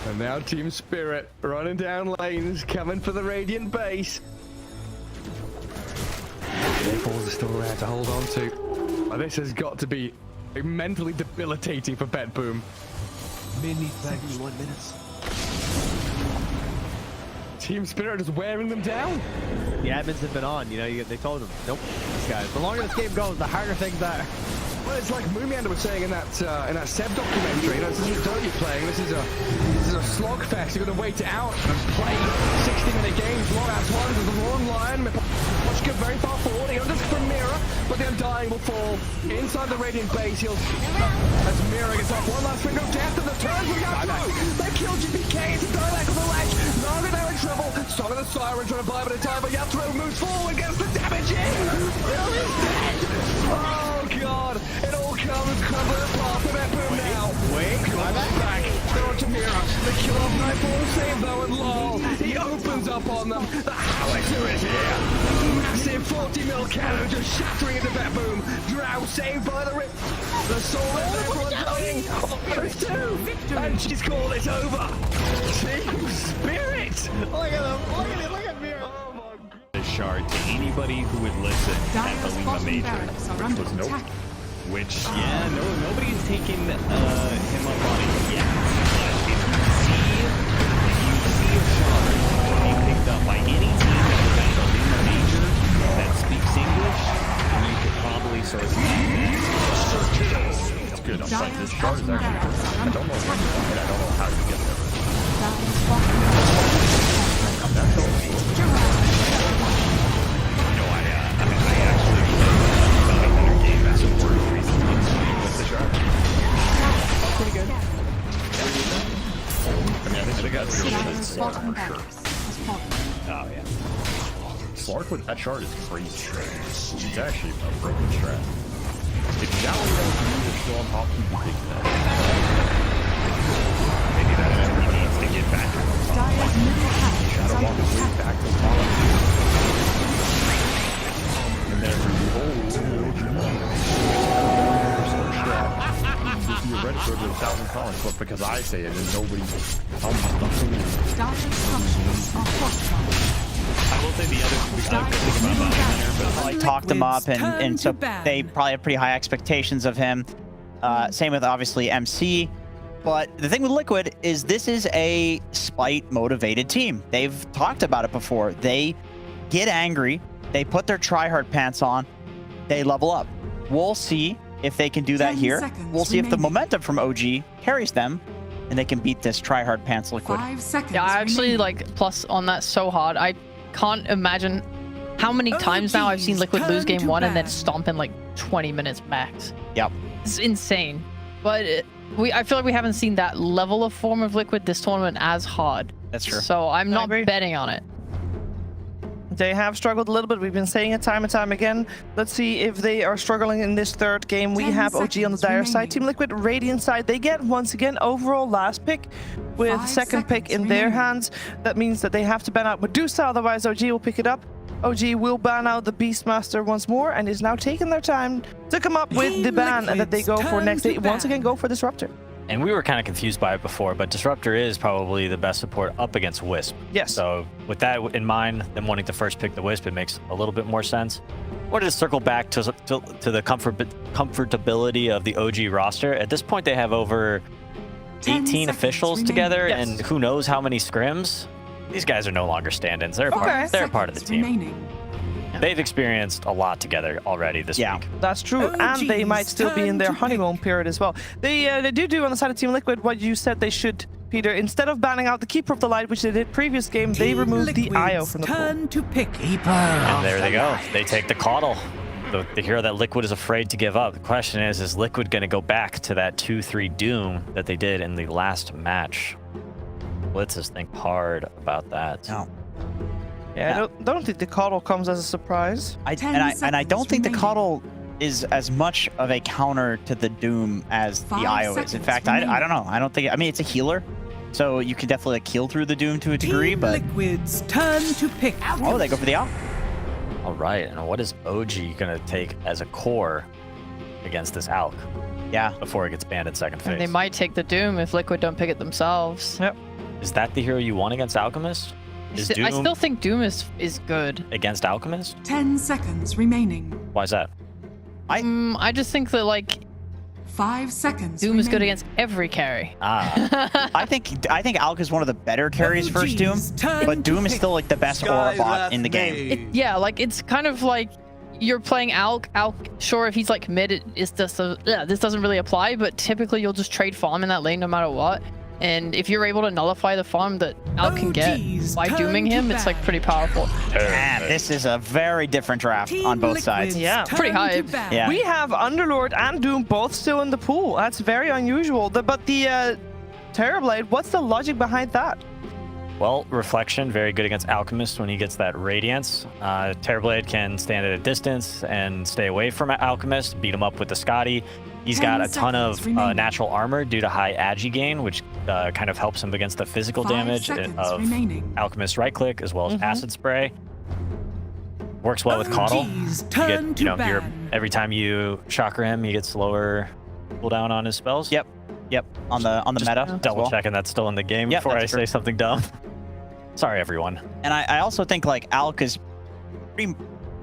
And now Team Spirit running down lanes, coming for the Radiant base. Balls are still there to hold on to. Oh, this has got to be mentally debilitating for BetBoom. 71 minutes. Team Spirit is wearing them down. The admins have been on, they told them, nope, these guys. The longer this game goes, the harder things are. Well, it's like Moomiander was saying in that Seb documentary. This isn't Dota you're playing. This is a slogfest. You're going to wait it out and play 60-minute games. Long ass ones with a long line. get very far forward. He unders from Mira, but the Undying will fall inside the Radiant base. He'll as Mira gets off one last finger of death, and the turns will get through. They kill GPK. It's a dialect on the ledge. Naga now in trouble. Song of the Siren trying to buy a bit of time, but Yatro moves forward, gets the damage in. Will is dead. Oh god! It all comes crumbling apart for that boom now. Wait, back. They're on to Mira. They kill off Nightfall, save though, and lol. He opens up on them. The howitzer is here. Massive 40 mil cannon just shattering into that boom. Drow saved by the rip. The soul is everyone dying. There's two. And she's called it over. Team Spirit. Look at him. Look at it. Look at Mira. The shard to anybody who would listen at the Lima Major, which was nope. Which, yeah, nobody's taken him up on it yet. But if you see a shard being picked up by any team that was at the Lima Major that speaks English, then you could probably sort of it's good. I'm like, this shard is actually good. I don't know when, and I don't know how you get there. That's all. Pretty good. I mean, I think they got Slark for sure. Oh, yeah. Slark with that shard is crazy. It's actually a broken strat. If Shadow is still on top, he'd be taking that. Maybe that's everybody needs to get back to the top. Shadow Walk is way back to the top. And then you read it for 1,000 comments, but because I say it and nobody tells me I will say the other good thing about that, I talked him up, and so they probably have pretty high expectations of him. Same with obviously MC. But the thing with Liquid is this is a spite-motivated team. They've talked about it before. They get angry, they put their try-hard pants on, they level up. We'll see if they can do that here. We'll see if the momentum from OG carries them, and they can beat this try-hard pants Liquid. 5 seconds. Yeah, I actually like plus on that so hard. I can't imagine how many times now I've seen Liquid lose game 1 and then stomp in like 20 minutes max. Yep. It's insane. But I feel like we haven't seen that level of form of Liquid this tournament as hard. That's true. So I'm not betting on it. They have struggled a little bit. We've been saying it time and time again. Let's see if they are struggling in this third game. We have OG on the Dire side. Team Liquid, Radiant side. They get, once again, overall last pick with second pick in their hands. That means that they have to ban out Medusa, otherwise OG will pick it up. OG will ban out the Beastmaster once more and is now taking their time to come up with the ban that they go for next. They once again go for Disruptor. And we were kind of confused by it before, but Disruptor is probably the best support up against Wisp. Yes. So with that in mind, them wanting to first pick the Wisp, it makes a little bit more sense. Or to circle back to the comfortability of the OG roster. At this point, they have over 18 officials together, and who knows how many scrims. These guys are no longer stand-ins. They're they're part of the team. They've experienced a lot together already this week. That's true, and they might still be in their honeymoon period as well. They do on the side of Team Liquid what you said they should, Peter. Instead of banning out the Keeper of the Light, which they did previous game, they removed the IO from the pool. To pick Keeper. And there they go. They take the Caudle, the hero that Liquid is afraid to give up. The question is Liquid going to go back to that 2-3 Doom that they did in the last match? Blitzes think hard about that. No. Yeah, I don't think the Caudle comes as a surprise. I don't think the Caudle is as much of a counter to the Doom as the IO is. In fact, I don't know. I don't think. I mean, it's a healer, so you can definitely like, heal through the Doom to a degree. But Liquid's turn to pick. Oh, they go for the AWP. All right, and what is OG gonna take as a core against this ALK? Yeah. Before it gets banned in second phase. And they might take the Doom if Liquid don't pick it themselves. Yep. Is that the hero you want against Alchemist? I still think Doom is good against Alchemist. 10 seconds remaining. Why is that? I just think that like 5 seconds. Doom is good against every carry. I think Alk is one of the better carries versus Doom, but Doom is still like the best aura bot in the game. Yeah, like it's kind of like you're playing Alk. Sure, if he's like mid, it's just this doesn't really apply. But typically, you'll just trade farm in that lane no matter what. And if you're able to nullify the farm that Al can get by dooming him, it's like pretty powerful. Man, this is a very different draft on both sides. Yeah, pretty hype. Yeah. We have Underlord and Doom both still in the pool. That's very unusual. But the Terrorblade, what's the logic behind that? Well, Reflection, very good against Alchemist when he gets that Radiance. Terrorblade can stand at a distance and stay away from Alchemist, beat him up with the Scotty. He's got a ton of natural armor due to high agi gain, which kind of helps him against the physical damage of Alchemist right click as well as acid spray. Works well with Coddle. You get, every time you shocker him, he gets lower cooldown on his spells. Yep. On the meta. Double checking that's still in the game before I say something dumb. Sorry, everyone. And I also think like Alk is pretty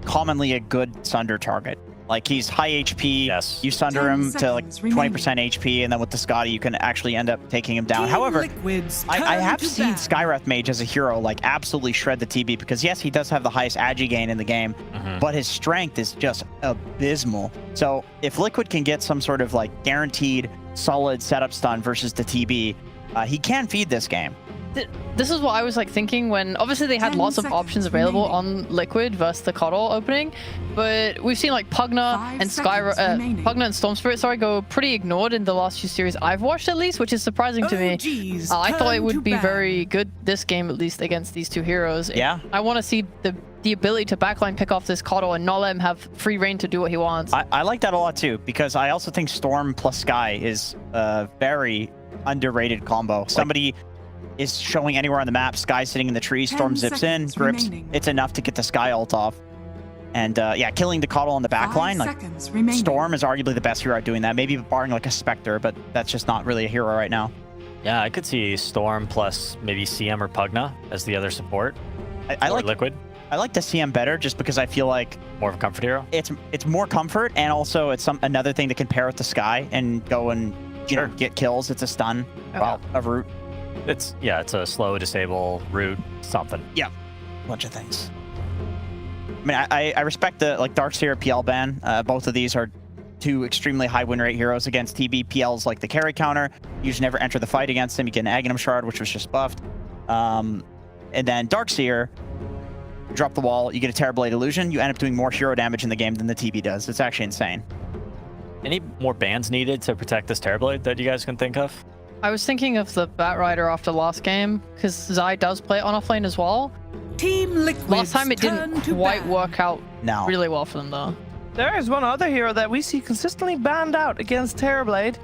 commonly a good Sunder target. Like he's high HP. Yes. You Sunder him to like 20% HP, and then with the Scotty, you can actually end up taking him down. However, I have seen Skywrath Mage as a hero like absolutely shred the TB because yes, he does have the highest agi gain in the game, but his strength is just abysmal. So if Liquid can get some sort of like guaranteed solid setup stun versus the TB, he can feed this game. This is what I was like thinking when obviously they had lots of options available on Liquid versus the Coddle opening, but we've seen like Pugna and Pugna and Storm Spirit, go pretty ignored in the last few series I've watched at least, which is surprising to me. I thought it would be very good this game at least against these two heroes. Yeah. I want to see the ability to backline pick off this Coddle and not let him have free reign to do what he wants. I like that a lot too because I also think Storm plus Sky is a very underrated combo. Somebody is showing anywhere on the map, Sky sitting in the tree, Storm zips in, grips. It's enough to get the Sky ult off. And yeah, killing the Coddle on the back line, like Storm is arguably the best hero at doing that. Maybe barring like a Spectre, but that's just not really a hero right now. Yeah, I could see Storm plus maybe CM or Pugna as the other support. I like Liquid. I like the CM better just because I feel like more of a comfort hero. It's more comfort, and also it's another thing that can pair with the Sky and go and get kills. It's a stun, a root. It's a slow, disable, root, something. Yeah, bunch of things. I mean, I respect the like Darkseer PL ban. Both of these are two extremely high win rate heroes against TB. PL's like the carry counter. You should never enter the fight against him. You get an Aghanim Shard, which was just buffed. And then Darkseer, drop the wall, you get a Terrorblade Illusion. You end up doing more hero damage in the game than the TB does. It's actually insane. Any more bans needed to protect this Terrorblade that you guys can think of? I was thinking of the Batrider after last game because Zai does play it on offlane as well. Last time it didn't quite work out really well for them though. There is one other hero that we see consistently banned out against Terrorblade.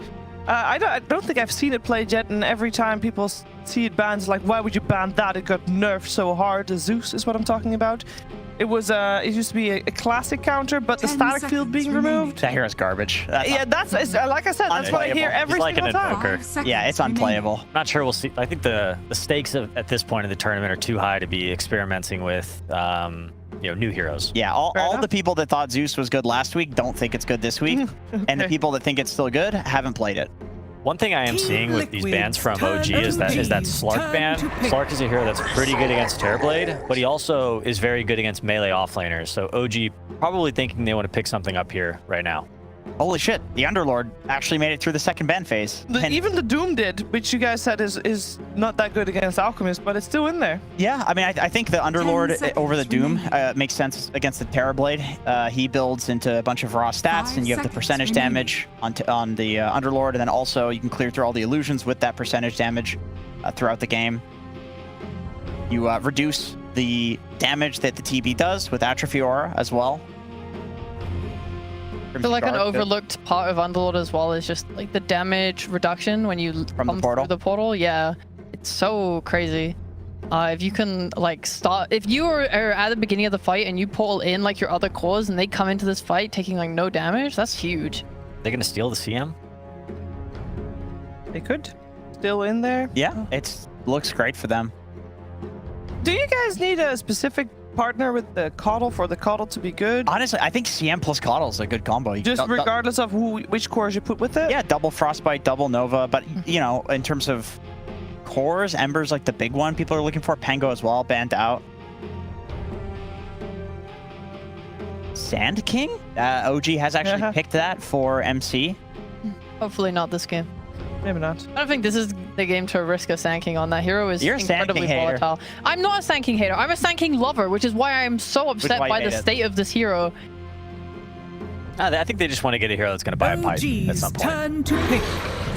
I don't think I've seen it played yet, and every time people see it banned, it's like, why would you ban that? It got nerfed so hard. Zeus is what I'm talking about. It was it used to be a classic counter, but the static field being removed. That hero's garbage. Yeah, that's like I said, that's what I hear every single time. Yeah, it's unplayable. Not sure we'll see. I think the stakes at this point in the tournament are too high to be experimenting with new heroes. Yeah, all the people that thought Zeus was good last week don't think it's good this week, and the people that think it's still good haven't played it. One thing I am seeing with these bans from OG is that Slark ban. Slark is a hero that's pretty good against Terrorblade, but he also is very good against melee offlaners. So OG probably thinking they want to pick something up here right now. Holy shit, the Underlord actually made it through the second ban phase. Even the Doom did, which you guys said is not that good against Alchemist, but it's still in there. Yeah, I mean, I think the Underlord over the Doom makes sense against the Terrorblade. He builds into a bunch of raw stats, and you have the percentage damage on the Underlord, and then also you can clear through all the illusions with that percentage damage throughout the game. You reduce the damage that the TB does with Atrophy Aura as well. So like an overlooked part of Underlord as well is just like the damage reduction when you come through the portal. Yeah, it's so crazy. If you can like if you are at the beginning of the fight and you portal in like your other cores and they come into this fight taking like no damage, that's huge. They're gonna steal the CM? They could. Still in there. Yeah, it looks great for them. Do you guys need a specific partner with the Coddle for the Coddle to be good? Honestly, I think CM plus Coddle is a good combo. Just regardless of which cores you put with it? Yeah, double Frostbite, double Nova, but you know, in terms of cores, Ember's like the big one people are looking for. Pango as well, banned out. Sand King? OG has actually picked that for MC. Hopefully not this game. Maybe not. I don't think this is the game to risk a sanking on. That hero is You're a incredibly sanking hater. volatile. I'm not a sanking hater. I'm a sanking lover, which is why I'm so upset by the state of this hero. I think they just want to get a hero that's going to buy a pipe at some point. Turn to pick.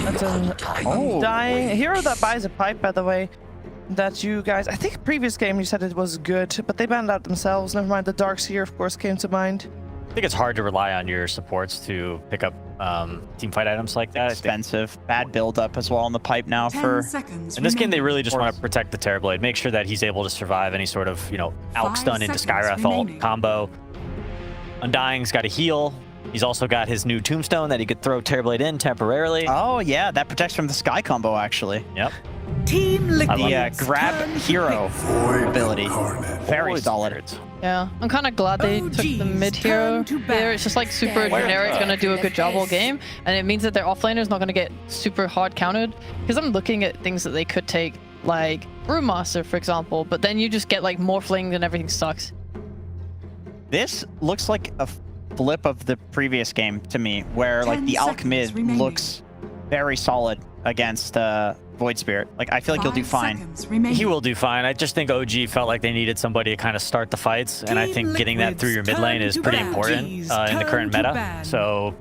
That's a dying hero that buys a pipe, by the way. That you guys, I think previous game you said it was good, but they banned out themselves. Never mind, the Darkseer, of course, came to mind. I think it's hard to rely on your supports to pick up team fight items like that. Expensive. Bad build-up as well on the pipe now for... In this game, they really just want to protect the Terrorblade, make sure that he's able to survive any sort of, Alk stun into Skywrath ult combo. Undying's got a heal. He's also got his new Tombstone that he could throw Terrorblade in temporarily. Oh, yeah, that protects from the Sky combo, actually. Yep. Team Liquid. The grab hero ability. Very solid. Yeah, I'm kind of glad they took the mid hero there. It's just like super generic, gonna do a good job all game, and it means that their offlaner is not gonna get super hard countered. Because I'm looking at things that they could take, like Brewmaster, for example, but then you just get like Morphling and everything sucks. This looks like a flip of the previous game to me, where like the Alk mid looks very solid against Void Spirit. Like, I feel like he'll do fine. He will do fine. I just think OG felt like they needed somebody to kind of start the fights, and I think getting that through your mid lane is pretty important in the current meta. So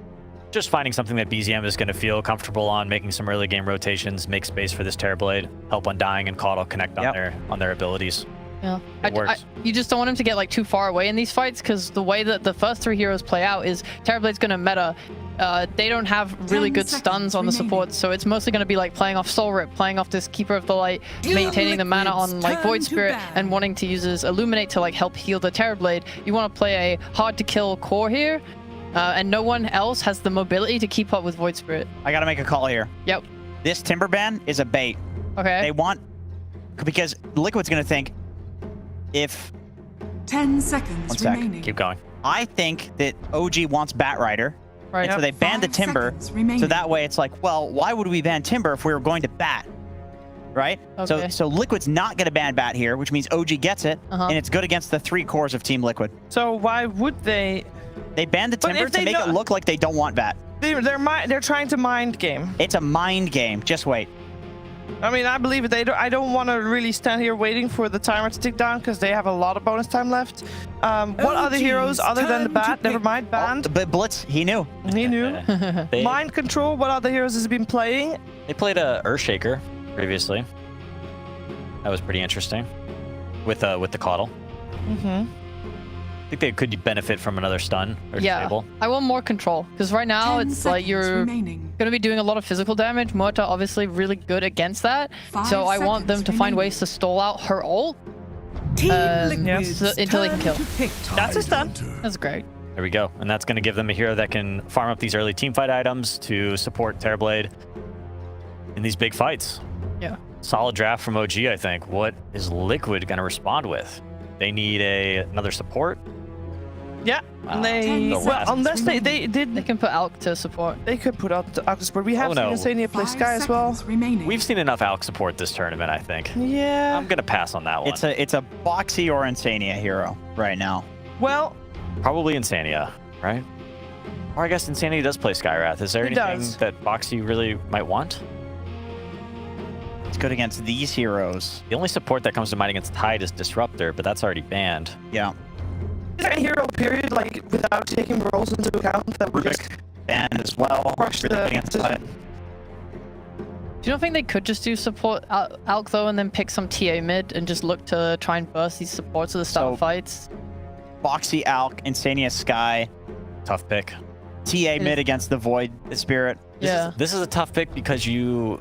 just finding something that BZM is going to feel comfortable on, making some early game rotations, make space for this Terrorblade, help Undying and Caudle connect on their abilities. Yeah, It works. you just don't want him to get like too far away in these fights, because the way that the first three heroes play out is Terrorblade's going to meta. They don't have really good stuns on the supports, so it's mostly going to be like playing off Soul Rip, playing off this Keeper of the Light, maintaining the mana on like Void Spirit, and wanting to use his Illuminate to like help heal the Terrorblade. You want to play a hard to kill core here, and no one else has the mobility to keep up with Void Spirit. I gotta make a call here. Yep. This Timber Ban is a bait. Okay. They want... Because Liquid's gonna think, if... 10 seconds remaining. Keep going. I think that OG wants Batrider. Right. And so they banned the Timber. So that way it's like, well, why would we ban Timber if we were going to Bat? Right? Okay. So Liquid's not going to ban Bat here, which means OG gets it, and it's good against the 3 cores of Team Liquid. So why would they? They banned the Timber to make it look like they don't want Bat. They're trying to mind game. It's a mind game. Just wait. I mean, I believe it. I don't want to really stand here waiting for the timer to tick down, because they have a lot of bonus time left. What other heroes other than the Bat? Never mind, banned. But Blitz, he knew. He knew. Mind Control. What other heroes has he been playing? They played a Earthshaker previously. That was pretty interesting with the Caudle. I think they could benefit from another stun or disable. I want more control, because right now it's like you're going to be doing a lot of physical damage. Muerta obviously really good against that, so I want them to find ways to stall out her ult until they can kill. That's a stun. That's great. There we go. And that's going to give them a hero that can farm up these early teamfight items to support Terrorblade in these big fights. Yeah. Solid draft from OG, I think. What is Liquid going to respond with? They need another support. Yeah, Wow. unless they did. They can put Alk to support. They could put out the Alk to support. We have seen Insania play Sky as well. We've seen enough Alk support this tournament, I think. Yeah. I'm gonna pass on that one. It's a Boxy or Insania hero right now. Well, probably Insania, right? Or I guess Insania does play Skywrath. Is there anything that Boxy really might want? It's good against these heroes. The only support that comes to mind against Tide is Disruptor, but that's already banned. Yeah. Is there a hero period, like, without taking roles into account that would just banned as well? Crush the Do you not think they could just do support Alk though, and then pick some TA mid and just look to try and burst these supports at the start of fights? Boxy Alk, Insania Sky. Tough pick. TA mid against the Void Spirit. This is a tough pick because your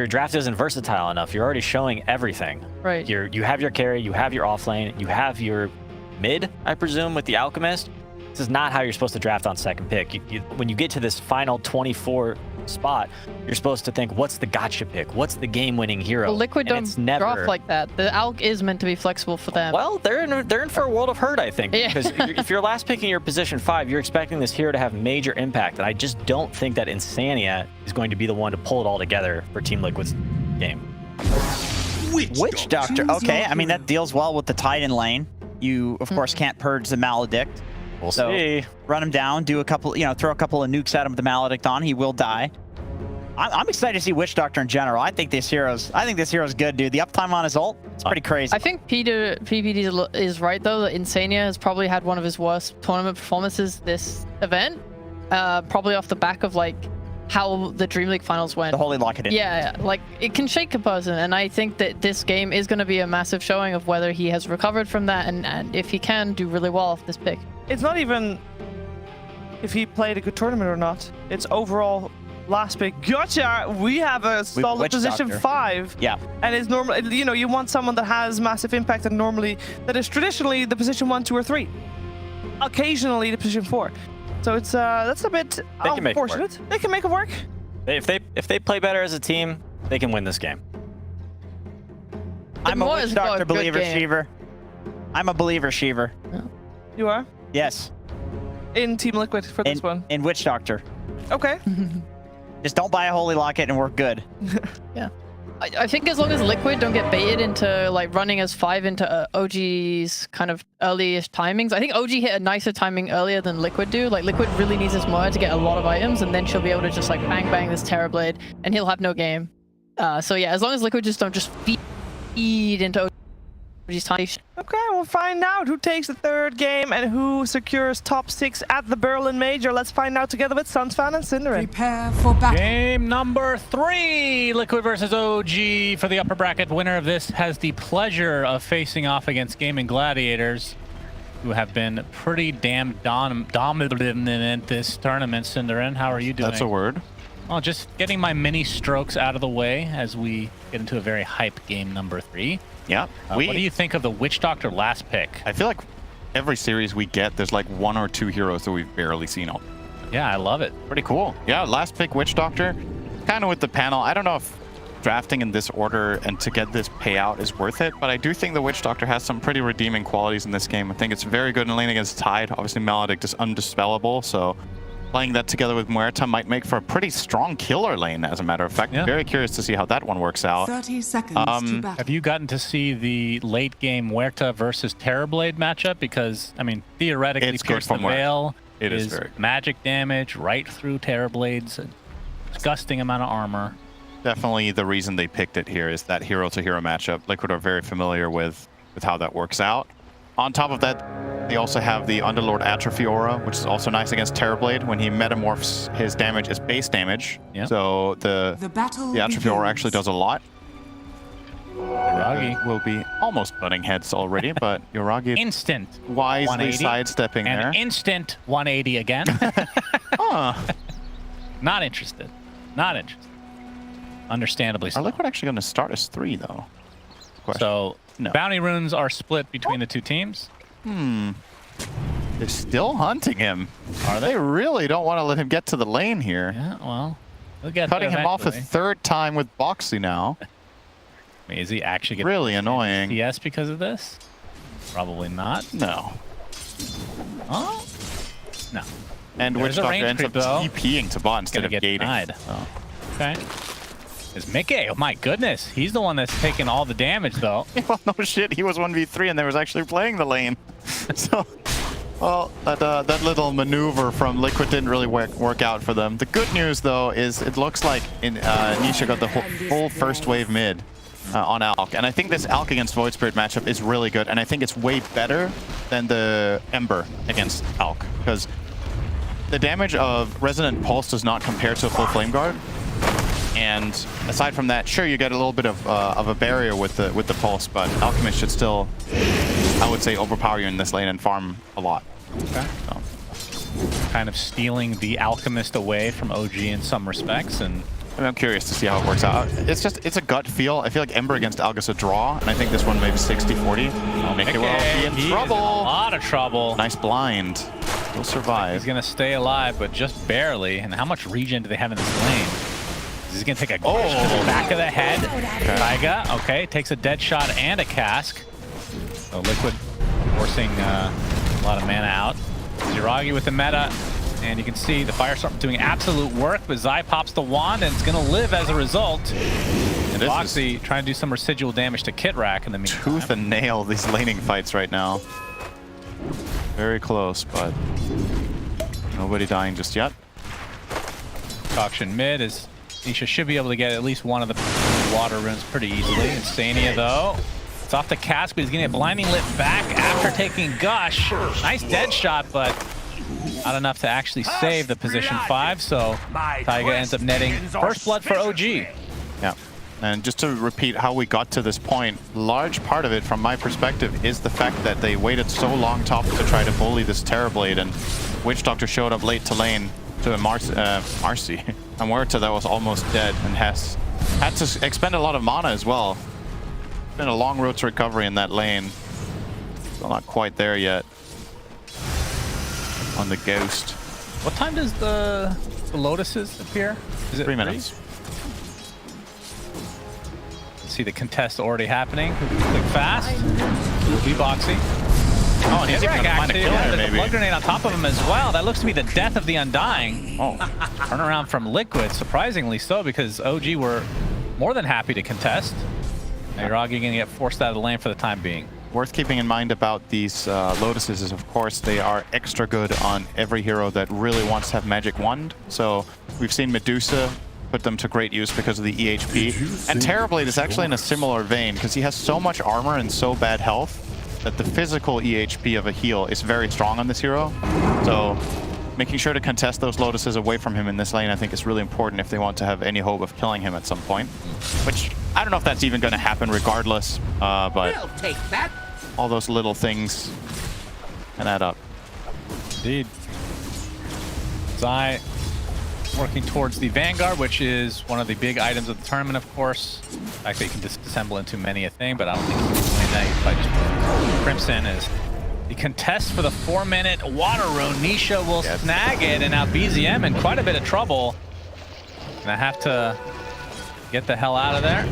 draft isn't versatile enough. You're already showing everything. Right. You have your carry, you have your offlane, you have your mid, I presume, with the Alchemist. This is not how you're supposed to draft on second pick. When you get to this final 24 spot, you're supposed to think, what's the gotcha pick? What's the game-winning hero? Well, Liquid don't draft like that. The Alk is meant to be flexible for them. Well, they're in for a world of hurt, I think. Because if you're last picking your position 5, you're expecting this hero to have major impact, and I just don't think that Insania is going to be the one to pull it all together for Team Liquid's game. Witch Doctor. Okay, I mean, that deals well with the Titan lane. You, of course, can't purge the Maledict. We'll see. Run him down, do a couple, throw a couple of nukes at him with the Maledict on. He will die. I'm excited to see Witch Doctor in general. I think this hero's good, dude. The uptime on his ult, it's pretty crazy. I think PPD is right though. That Insania has probably had one of his worst tournament performances this event. Probably off the back of like how the Dream League finals went. The Holy Locket in. Yeah, like it can shake a person, and I think that this game is going to be a massive showing of whether he has recovered from that, and if he can do really well off this pick. It's not even if he played a good tournament or not. It's overall last pick. Gotcha! We have a solid position 5. Yeah. And it's normal, you know, you want someone that has massive impact, and normally that is traditionally the position 1, 2, or 3. Occasionally the position 4. So it's that's a bit unfortunate. They can make it work. If they play better as a team, they can win this game. I'm a Witch Doctor believer, Sheever. I'm a believer, Sheever. Yeah. You are? Yes. In Team Liquid for this one. In Witch Doctor. Okay. Just don't buy a Holy Locket and we're good. Yeah. I think as long as Liquid don't get baited into like running as 5 into OG's kind of early-ish timings. I think OG hit a nicer timing earlier than Liquid do. Like Liquid really needs his Moira to get a lot of items, and then she'll be able to just like bang this Terrorblade, and he'll have no game. So yeah, as long as Liquid just don't feed into OG's time. Okay, we'll find out who takes the 3rd game and who secures top 6 at the Berlin Major. Let's find out together with Sunsfan and Cinderin. Prepare for battle. Game number 3, Liquid versus OG. For the upper bracket, winner of this has the pleasure of facing off against Gaimin Gladiators, who have been pretty damn dominant in this tournament. Cinderin, how are you doing? That's a word. Well, just getting my mini strokes out of the way as we get into a very hype game number 3. Yeah. What do you think of the Witch Doctor last pick? I feel like every series we get, there's like 1 or 2 heroes that we've barely seen all. Yeah, I love it. Pretty cool. Yeah, last pick Witch Doctor. Kind of with the panel. I don't know if drafting in this order and to get this payout is worth it, but I do think the Witch Doctor has some pretty redeeming qualities in this game. I think it's very good in lane against Tide. Obviously, Maledict is undispellable, so playing that together with Muerta might make for a pretty strong killer lane, as a matter of fact. Yeah. Very curious to see how that one works out. 30 seconds to battle. Have you gotten to see the late game Muerta versus Terrorblade matchup? Because, I mean, theoretically, it's good for the Veil is very magic damage right through Terrorblade's disgusting amount of armor. Definitely the reason they picked it here is that hero-to-hero matchup. Liquid are very familiar with how that works out. On top of that, they also have the Underlord Atrophy Aura, which is also nice against Terrorblade. When he metamorphs, his damage is base damage. Yep. So the Atrophy Aura actually does a lot. Yoragi will be almost butting heads already, but Yoragi instant wisely sidestepping there. An instant 180 again. Not interested. Not interested. Understandably so. Are Liquid actually going to start as 3, though? So, bounty runes are split between the 2 teams. They're still hunting him. Are they? They really don't want to let him get to the lane here. Yeah, well, we'll get cutting him off a 3rd time with Boxy now. I mean, is he actually getting really annoying? Yes, because of this? Probably not. No. Oh? No. And Witch Doctor ends up TPing to bot instead of gating. Oh. Okay. Is Mickey? Oh my goodness, he's the one that's taking all the damage though. Well, no shit, he was 1v3 and they was actually playing the lane. So, well, that little maneuver from Liquid didn't really work out for them. The good news though is it looks like Nisha got the full first wave mid on Alk, and I think this Alk against Void Spirit matchup is really good, and I think it's way better than the Ember against Alk, because the damage of Resonant Pulse does not compare to a full Flame Guard. And aside from that, sure, you get a little bit of a barrier with the pulse, but Alchemist should still, I would say, overpower you in this lane and farm a lot. Okay. So, kind of stealing the Alchemist away from OG in some respects, and I'm curious to see how it works out. It's a gut feel. I feel like Ember against Alg is a draw, and I think this one maybe 60-40. Oh, Mickey will be in trouble. A lot of trouble. Nice blind. He'll survive. He's gonna stay alive, but just barely. And how much regen do they have in this lane? He's gonna take a back of the head. Taiga, okay, takes a dead shot and a cask. So Liquid forcing a lot of mana out. Ziragi with the meta, and you can see the Firestorm doing absolute work, but Zai pops the wand and it's gonna live as a result. And Boxy trying to do some residual damage to Kitrak in the meantime. Tooth and nail these laning fights right now. Very close, but nobody dying just yet. Auction mid is Nisha should be able to get at least one of the water runes pretty easily. Insania, though. It's off the cask, but he's getting a blinding lit back after taking Gush. Nice dead shot, but not enough to actually save the position 5. So Taiga ends up netting first blood for OG. Yeah. And just to repeat how we got to this point, large part of it, from my perspective, is the fact that they waited so long top to try to bully this Terrorblade, and Witch Doctor showed up late to lane to a Marcy. And Muerta that was almost dead and has had to expend a lot of mana as well. It's been a long road to recovery in that lane. Still not quite there yet on the Ghost. What time does the Lotuses appear? Is it 3 minutes? See the contest already happening. Click fast. Will be boxing. Oh, and he's even gonna find a kill here, maybe. A blood grenade on top of him as well. That looks to be the death of the Undying. Oh, turnaround from Liquid, surprisingly so, because OG were more than happy to contest. And Iragi gonna get forced out of the lane for the time being. Worth keeping in mind about these Lotuses is, of course, they are extra good on every hero that really wants to have Magic Wand. So we've seen Medusa put them to great use because of the EHP. And Terrorblade is actually in a similar vein because he has so much armor and so bad health that the physical EHP of a heal is very strong on this hero. So making sure to contest those Lotuses away from him in this lane, I think, is really important if they want to have any hope of killing him at some point. Which, I don't know if that's even going to happen regardless, but We'll take that. All those little things can add up. Indeed. Zai working towards the Vanguard, which is one of the big items of the tournament, of course. The fact that you can disassemble into many a thing, but I don't think he's doing that. He's probably just Crimson is the contest for the 4-minute water rune. Nisha will snag it, and now BZM in quite a bit of trouble. Gonna have to get the hell out of there.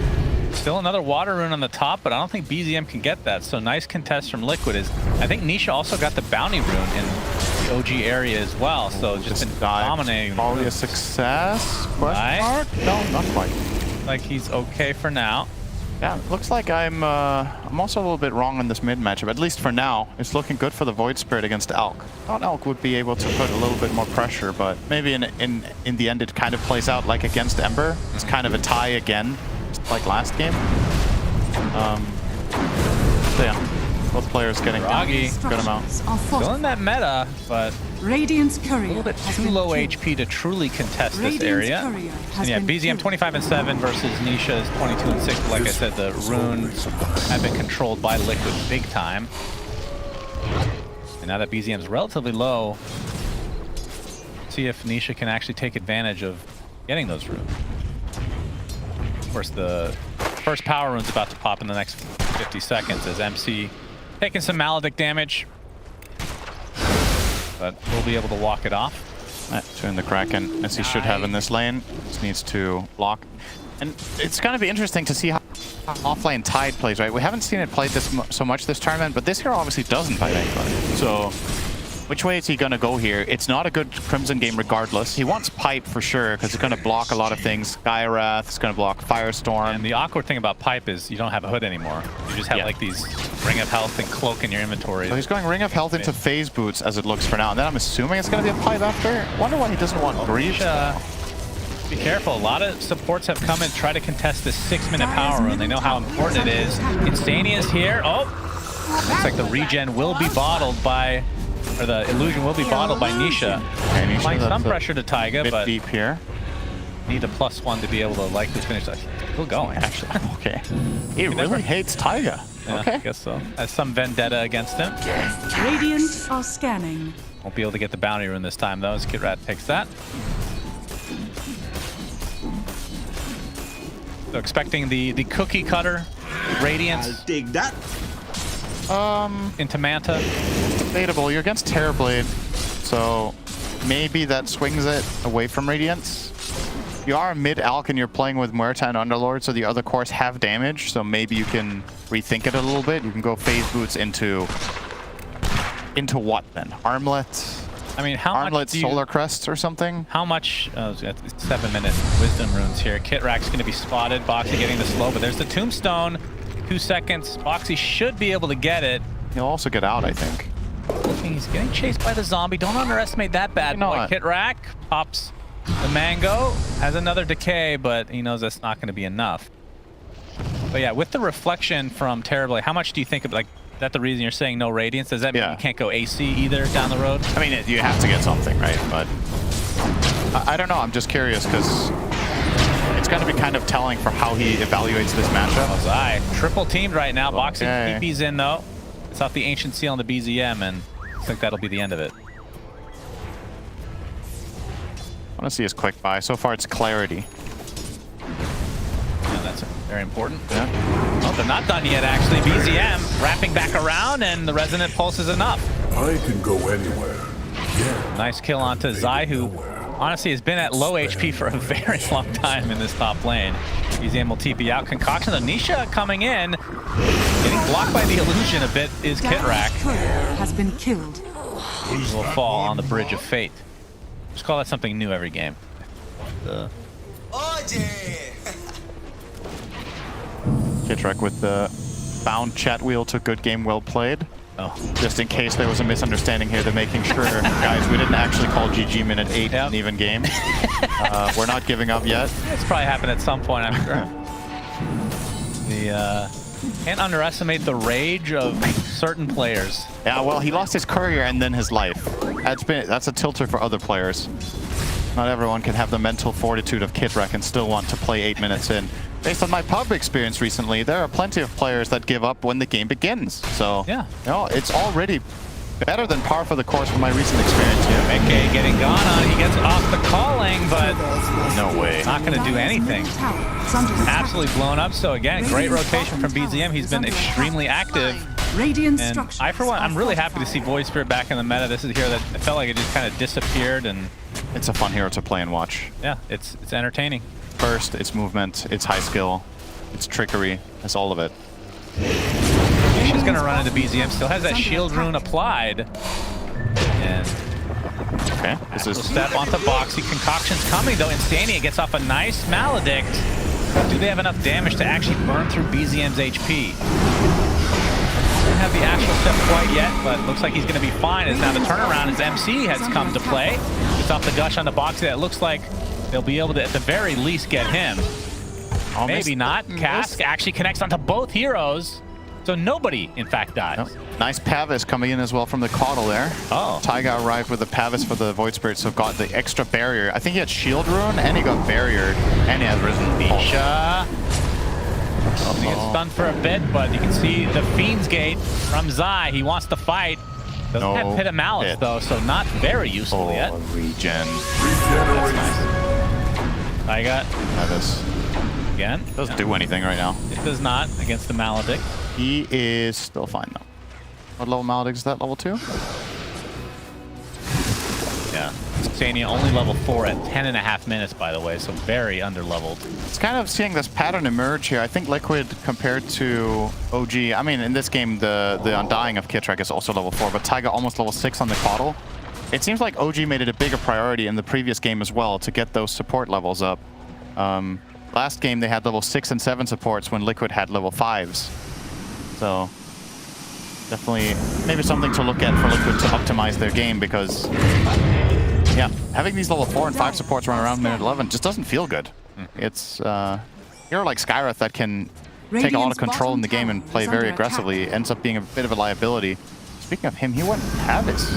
Still another water rune on the top, but I don't think BZM can get that. So nice contest from Liquid. I think Nisha also got the bounty rune in the OG area as well. So just been dominating. Probably a success? Question mark? No, not quite. Like he's okay for now. Yeah, looks like I'm also a little bit wrong on this mid matchup. At least for now, it's looking good for the Void Spirit against Elk. Thought Elk would be able to put a little bit more pressure, but maybe in the end it kind of plays out like against Ember. It's kind of a tie again, just like last game. So yeah, both players getting a good amount. Still in that meta, but Radiant's a little bit too low HP to truly contest this area. And yeah, BZM 25-7 versus Nisha's 22-6. Like I said, the runes have been controlled by Liquid big time. And now that BZM's relatively low, see if Nisha can actually take advantage of getting those runes. Of course, the first power rune's about to pop in the next 50 seconds as MC taking some Maledict damage. But we'll be able to walk it off. Turn the Kraken, as he should have in this lane. Just needs to block. And it's going to be interesting to see how offlane Tide plays, right? We haven't seen it played this so much this tournament, but this hero obviously doesn't fight anybody. So which way is he going to go here? It's not a good Crimson game regardless. He wants Pipe for sure, because it's going to block a lot of things. Skywrath, it's going to block Firestorm. And the awkward thing about Pipe is you don't have a hood anymore. You just have like these Ring of Health and Cloak in your inventory. So he's going Ring of Health into Phase Boots as it looks for now. And then I'm assuming it's going to be a Pipe after. Wonder why he doesn't want Breach. Be careful. A lot of supports have come and tried to contest this 6-minute power rune. They know how important it is. Instania's here. Oh! Looks like the regen will be bottled by... Or the illusion will be bottled by Nisha. Okay, applying some pressure to Taiga, but deep here. Need a +1 to be able to likely finish that. Still going, actually. Okay. He really hates Taiga. Yeah, okay. I guess so. Has some vendetta against him. Radiant are scanning. Won't be able to get the bounty rune this time, though, as Kitrat takes that. So expecting the cookie cutter Radiance. I'll dig that. Into Manta. Debatable. You're against Terrorblade, so maybe that swings it away from Radiance. You are mid-alk and you're playing with Muerta and Underlord, so the other cores have damage, so maybe you can rethink it a little bit. You can go Phase Boots into what then? Armlet? I mean, how Armlet, much Solar Crest or something? How much? 7-minute Wisdom runes here. Kitrak's going to be spotted. Boxy getting the slow, but there's the Tombstone. 2 seconds. Boxy should be able to get it. He'll also get out, I think. He's getting chased by the zombie. Don't underestimate that bad boy. Kitrak pops The Mango has another decay, but he knows that's not going to be enough. But yeah, with the reflection from Terrorblade, how much do you think of, like, is that the reason you're saying no Radiance? Does that mean you can't go AC either down the road? I mean, you have to get something, right? But I don't know. I'm just curious because it's going to be kind of telling for how he evaluates this matchup. Zai triple teamed right now. Boxing TP's in though. It's off the Ancient Seal on the BZM, and I think that'll be the end of it. I want to see his quick buy. So far, it's Clarity. Yeah, that's very important. Yeah. Oh, they're not done yet, actually. BZM wrapping back around, and the Resonant Pulse is enough. I can go anywhere. Yeah. Nice kill onto Zai, who honestly has been at low HP for a very long time in this top lane. BZM will TP out. Concoction of Nisha coming in. Getting blocked by the illusion a bit is Kitrak. Has been killed. Will fall on the Bridge of Fate. Just call that something new every game. Kitrak with the bound chat wheel to good game, well played. Oh. Just in case there was a misunderstanding here, they're making sure, guys, we didn't actually call GG minute 8 an even game. We're not giving up yet. It's probably happened at some point, I'm sure. Can't underestimate the rage of certain players. Yeah, well, he lost his courier and then his life. That's a tilter for other players. Not everyone can have the mental fortitude of Kitrak and still want to play 8 minutes in. Based on my pub experience recently, there are plenty of players that give up when the game begins. So, yeah, it's already better than par for the course from my recent experience here. A.K.A. getting gone on. He gets off the calling, but no way. Not going to do anything. Absolutely blown up. So again, great rotation from BZM. He's been extremely active. And I, for one, I'm really happy to see Void Spirit back in the meta. This is a hero that I felt like it just kind of disappeared, and it's a fun hero to play and watch. Yeah, it's entertaining. Burst, it's movement, it's high skill, it's trickery, it's all of it. She's gonna run into BZM. Still has that shield rune applied. And okay, this is step onto Boxy. Concoction's coming though. Instania gets off a nice Maledict. Do they have enough damage to actually burn through BZM's HP? Don't have the actual step quite yet, but looks like he's gonna be fine. As now the turnaround as MC has come to play. Gets off the gush on the Boxy. That looks like they'll be able to at the very least get him. Maybe not. Cask actually connects onto both heroes. So nobody, in fact, dies. Nope. Nice Pavis coming in as well from the Caudle there. Oh. Taiga arrived with the Pavis for the Void Spirit, so got the extra barrier. I think he had Shield Rune, and he got barriered, and he has Risen Nisha. He gets stunned for a bit, but you can see the Fiend's Gate from Zai. He wants to fight. Doesn't have Pit of Malice, though, so not very useful yet. Regen. That's nice. Taiga. Pavis. Again. Doesn't do anything right now. It does not against the Maledict. He is still fine though. What level Maledict is that? Level 2? Yeah. Stania only level 4 at 10.5 minutes, by the way, so very underleveled. It's kind of seeing this pattern emerge here. I think Liquid compared to OG, I mean, in this game, the Undying of Kitrak is also level 4, but Taiga almost level 6 on the Caudle. It seems like OG made it a bigger priority in the previous game as well to get those support levels up. Last game, they had level 6 and 7 supports when Liquid had level 5s. So definitely maybe something to look at for Liquid to optimize their game, because yeah, having these level 4 and 5 supports run around minute 11 just doesn't feel good. It's a hero like Skywrath that can take a lot of control in the game and play very aggressively, ends up being a bit of a liability. Speaking of him, he went Pavis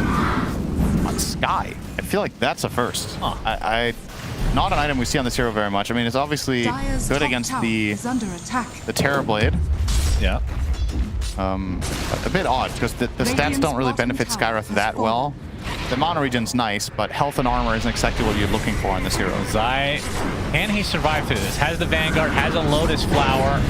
on Sky. I feel like that's a first. Not an item we see on this hero very much. I mean, it's obviously good against the Terrorblade. Yeah. A bit odd, because the stats don't really benefit Skywrath that well. The mono region's nice, but health and armor isn't exactly what you're looking for in this hero. Zai, can he survive through this? Has the Vanguard, has a Lotus Flower.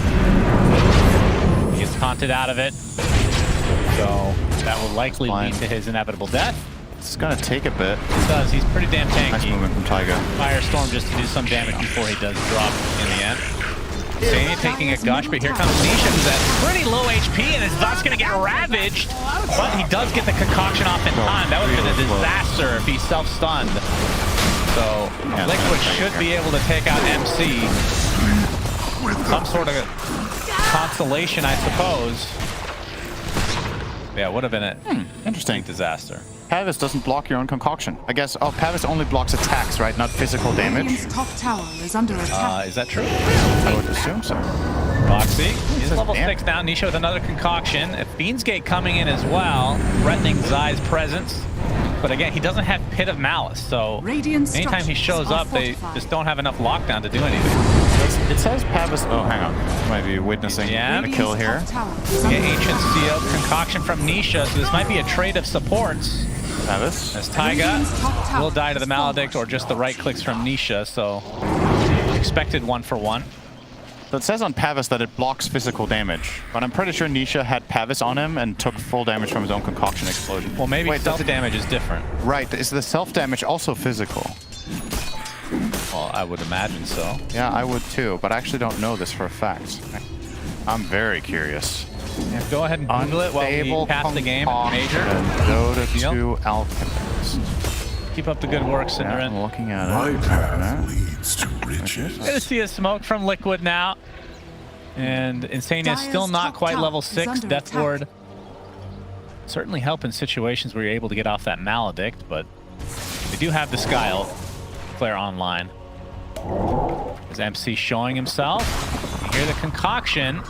He gets taunted out of it. So that will likely lead to his inevitable death. It's gonna take a bit. It does. He's pretty damn tanky. Nice movement from Taiga. Firestorm just to do some damage before he does drop in the end. Stania taking a gush, but here comes Nisha, who's at pretty low HP, and is thus going to get ravaged. But he does get the concoction off in time. That would have been a disaster if he self-stunned. So Liquid should be able to take out MC. Some sort of consolation, I suppose. Yeah, it would have been an interesting disaster. Pandas doesn't block your own concoction. I guess, oh, Pandas only blocks attacks, right? Not physical damage. Radiant's top tower is under attack. Is that true? I would assume so. Foxy, he's level 6 now. Nisha with another concoction. Fiend's Gate coming in as well, threatening Zai's presence. But again, he doesn't have Pit of Malice, so anytime he shows up, they just don't have enough lockdown to do anything. It says Pandas. Oh, hang on. Might be witnessing a kill here. Ancient Seal concoction from Nisha, so this might be a trade of supports. Pandas. As Taiga will die to the Maledict or just the right clicks from Nisha, so expected 1-for-1. So it says on Pavis that it blocks physical damage, but I'm pretty sure Nisha had Pavis on him and took full damage from his own concoction explosion. Well, maybe self-damage is different. Right, is the self-damage also physical? Well, I would imagine so. Yeah, I would too, but I actually don't know this for a fact. I'm very curious. Yeah, go ahead and Google it while we pass the game. Major. Dota 2 Alchemist. Keep up the good work, Cinderin. I'm looking at it. My path leads to riches. Good to see a smoke from Liquid now. And Insania is still not quite level 6. Death Ward certainly help in situations where you're able to get off that Maledict, but they do have the Sky Elf player online. Is MC showing himself? You hear the concoction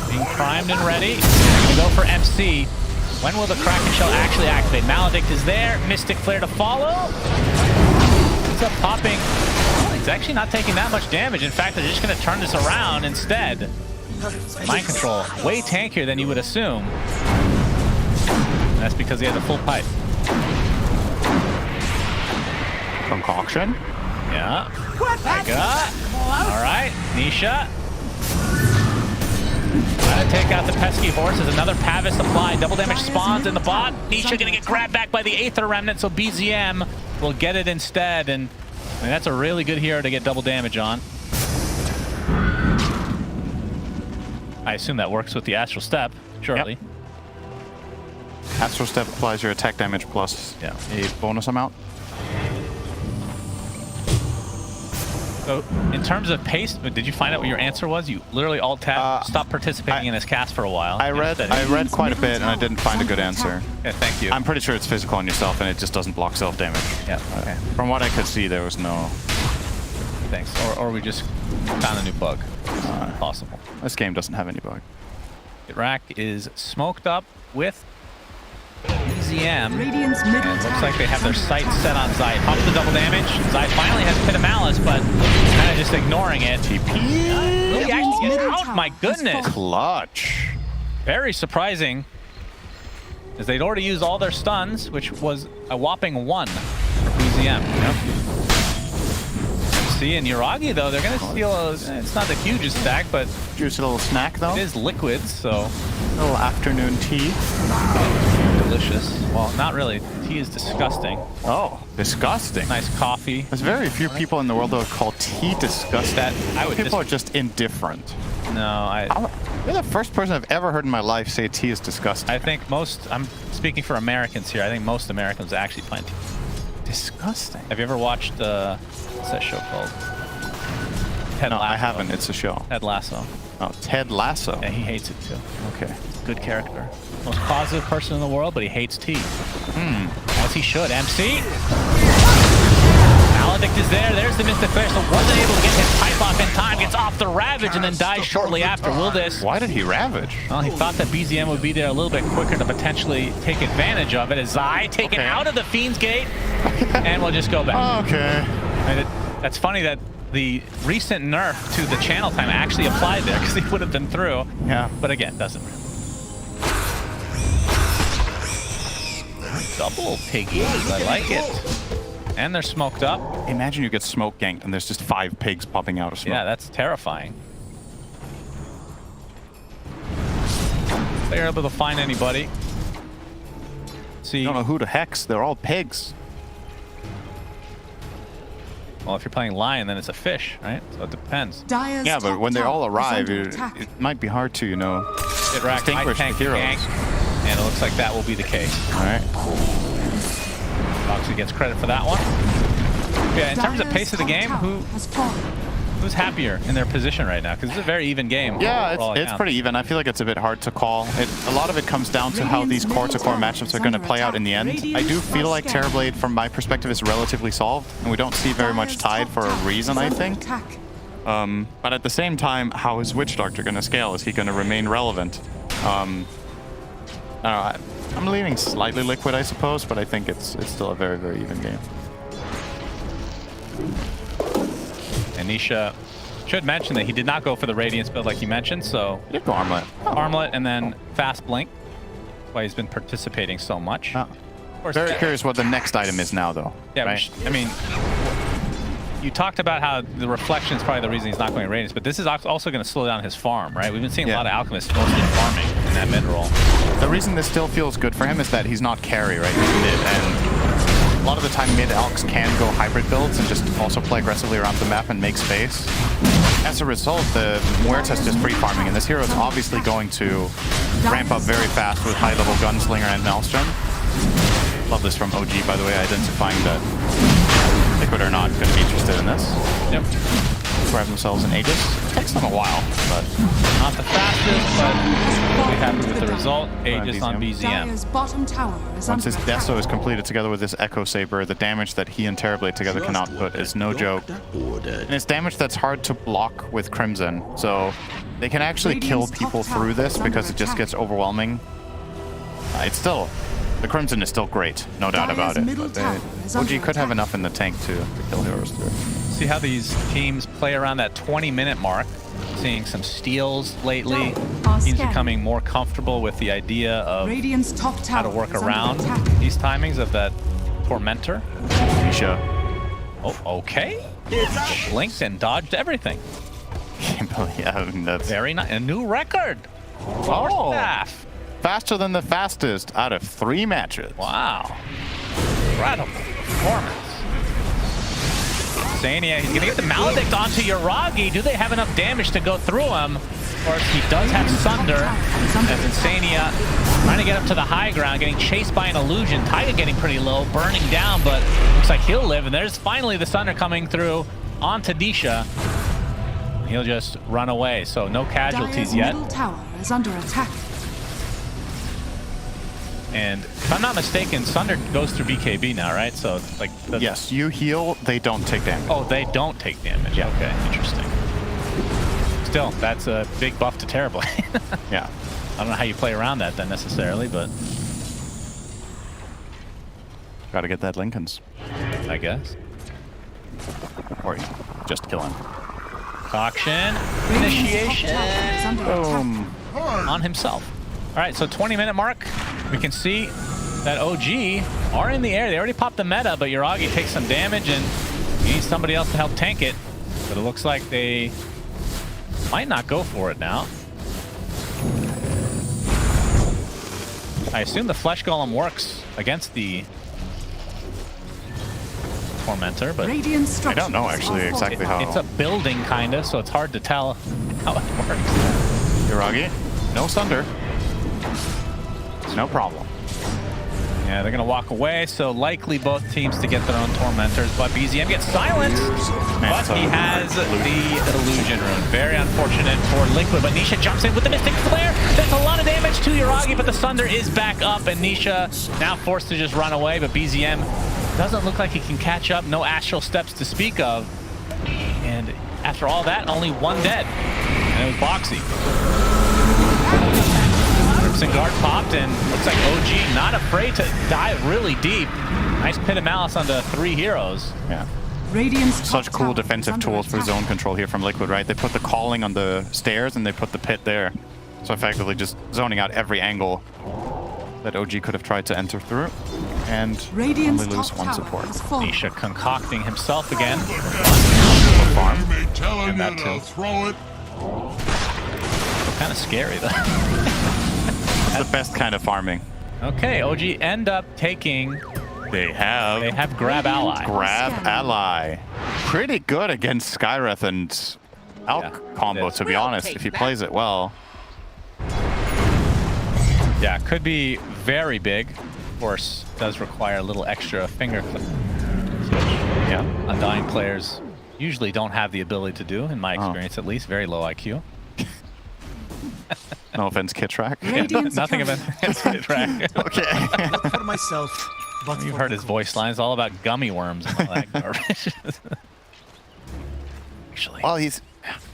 being primed and ready. We go for MC. When will the Kraken Shell actually activate? Maledict is there. Mystic Flare to follow. Ends up popping. Well, he's actually not taking that much damage. In fact, they're just going to turn this around instead. Mind control. Way tankier than you would assume. And that's because he has a full pipe. Concoction? Yeah. All right. Nisha. Trying to take out the pesky horses. Another Pavis applied. Double damage spawns in the bot. Nisha gonna get grabbed back by the Aether Remnant, so BZM will get it instead. And I mean, that's a really good hero to get double damage on. I assume that works with the Astral Step, shortly. Yep. Astral Step applies your attack damage plus a bonus amount. So, in terms of pace, did you find out what your answer was? You literally alt-tab, stopped participating in this cast for a while. I read quite a bit, and I didn't find a good answer. Yeah, thank you. I'm pretty sure it's physical on yourself, and it just doesn't block self-damage. Yeah, okay. From what I could see, there was no... Thanks. Or we just found a new bug. Possible. This game doesn't have any bug. Rack is smoked up with BZM. And looks like they have their sights set on Zai. Pops the double damage. Zai finally has Pit of Malice, but kind of just ignoring it. TP. Really actually get out. My goodness. Clutch. Very surprising. As they'd already used all their stuns, which was a whopping 1 for BZM. Yep. See, and Yuragi, though, they're going to steal it's not the hugest stack, but... Juice a little snack, though. It is liquid, so... A little afternoon tea. Delicious. Well, not really. Tea is disgusting. Oh, disgusting. Nice coffee. There's very few people in the world that would call tea disgusting. People are just indifferent. No, You're the first person I've ever heard in my life say tea is disgusting. I think I'm speaking for Americans here. I think most Americans actually find tea disgusting. Have you ever watched, what's that show called? Ted Lasso. I haven't. It's a show. Ted Lasso. Oh, Ted Lasso. Yeah, he hates it too. Okay. Good character. Most positive person in the world, but he hates tea. As he should. MC. Maledict is there. There's the Mystic Flare, so wasn't able to get his pipe off in time. Gets off the Ravage and then dies shortly after. Will this? Why did he Ravage? Well, he thought that BZM would be there a little bit quicker to potentially take advantage of it. As Zai taken out of the Fiend's Gate, and we'll just go back. Okay. And that's funny that the recent nerf to the channel time actually applied there, because he would have been through. Yeah. But again, doesn't. Double piggies. I like it. And they're smoked up. Imagine you get smoke ganked and there's just 5 pigs popping out of smoke. Yeah, that's terrifying. They're able to find anybody. See, you don't know who to hex. They're all pigs. Well, if you're playing Lion, then it's a fish, right? So it depends. Yeah, but when they all arrive, it might be hard to, distinguish the heroes. And it looks like that will be the case. All right. Foxy gets credit for that one. Yeah, in terms of pace of the game, Who's happier in their position right now? Because it's a very even game. Yeah, it's pretty even. I feel like it's a bit hard to call. A lot of it comes down to how these core-to-core matchups are going to play out in the end. I do feel like Terrorblade, from my perspective, is relatively solved, and we don't see very much Tide for a reason, I think. But at the same time, how is Witch Doctor going to scale? Is he going to remain relevant? I don't know. I'm leaning slightly Liquid, I suppose, but I think it's still a very, very even game. And Nisha should mention that he did not go for the Radiance build like you mentioned, so... He did go Armlet. Armlet and then Fast Blink. That's why he's been participating so much. Very curious what the next item is now, though. Yeah, right? I mean, you talked about how the Reflection is probably the reason he's not going Radiance, but this is also going to slow down his farm, right? We've been seeing a lot of Alchemists mostly farming in that mid roll. The reason this still feels good for him is that he's not carry, right? He's mid, and a lot of the time mid-alcs can go hybrid builds and just also play aggressively around the map and make space. As a result, the Muerta's just free farming, and this hero is obviously going to ramp up very fast with high-level Gunslinger and Maelstrom. Love this from OG, by the way, identifying that Liquid are not going to be interested in this. Yep. Grab themselves an Aegis. Takes them a while, but not the fastest, but we'll be happy with the result. Aegis on BZM. Bottom tower is once his Deso is completed together with this Echo Saber, the damage that he and Terrorblade together can output is no joke. And it's damage that's hard to block with Crimson, so they can actually kill people through this because it just gets overwhelming. It's still... The Crimson is still great, no doubt about it. But OG could have enough in the tank to kill heroes through. See how these teams play around that 20-minute mark. Seeing some steals lately. Teams becoming more comfortable with the idea of how to work around these timings of that Tormentor. Nisha. Oh, okay. Blinked and dodged everything. Yeah, I mean, that's very nice. A new record. Oh. Staff. Faster than the fastest out of 3 matches. Wow. Incredible performance. Zania, he's going to get the Maledict onto Yuragi. Do they have enough damage to go through him? Of course, he does have Sunder. As Insania trying to get up to the high ground, getting chased by an illusion. Taiga getting pretty low, burning down, but looks like he'll live. And there's finally the Sunder coming through onto Disha. He'll just run away, so no casualties yet. Middle tower is under attack. And if I'm not mistaken, Sunder goes through BKB now, right? So, like, yes, you heal, they don't take damage. Oh, they don't take damage. Yeah. Okay, interesting. Still, that's a big buff to Terrorblade. Yeah. I don't know how you play around that then necessarily, but gotta get that Lincoln's, I guess. Or just kill him. Auction initiation. Boom. On himself. All right, so 20-minute mark. We can see that OG are in the air. They already popped the meta, but Yuragi takes some damage and he needs somebody else to help tank it. But it looks like they might not go for it now. I assume the Flesh Golem works against the Tormentor, but I don't know actually exactly how. It's a building kinda, so it's hard to tell how it works. Yuragi, no Sunder. No problem. Yeah, they're gonna walk away, so likely both teams to get their own Tormentors, but BZM gets silenced, but he has the Illusion Rune. Very unfortunate for Liquid, but Nisha jumps in with the Mystic Flare. That's a lot of damage to Yuragi, but the Sunder is back up, and Nisha now forced to just run away, but BZM doesn't look like he can catch up. No Astral Steps to speak of. And after all that, only one dead, and it was Boxy. Guard popped, and looks like OG not afraid to dive really deep. Nice Pit of Malice onto 3 heroes. Yeah. Such cool defensive tools for zone control here from Liquid, right? They put the calling on the stairs and they put the pit there. So effectively just zoning out every angle that OG could have tried to enter through. And only lose one support. Nisha concocting himself again. Farm. And that too. Kind of scary though. That's the best kind of farming. Okay, OG end up taking... They have Grab Ally. Grab Ally. Pretty good against Skyreth and Alk combo, to be honest, if he plays it well. Yeah, could be very big. Of course, does require a little extra finger click. Yeah, Undying players usually don't have the ability to do, in my experience at least. Very low IQ. No offense, Kitrack. Yeah, nothing against Kitrack. Okay. Not for myself, but You've for heard the his voice lines, all about gummy worms and all that garbage. Actually. Well, I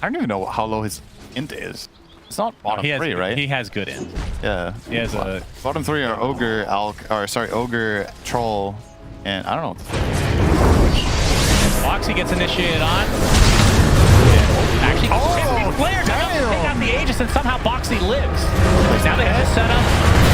don't even know how low his int is. It's not bottom three, right? He has good int. Yeah. He has a... Bottom three are Ogre, Ogre, Troll, and I don't know. Boxy gets initiated on. Actually, Flare doesn't pick out the Aegis, and somehow Boxy lives. Now they have to set up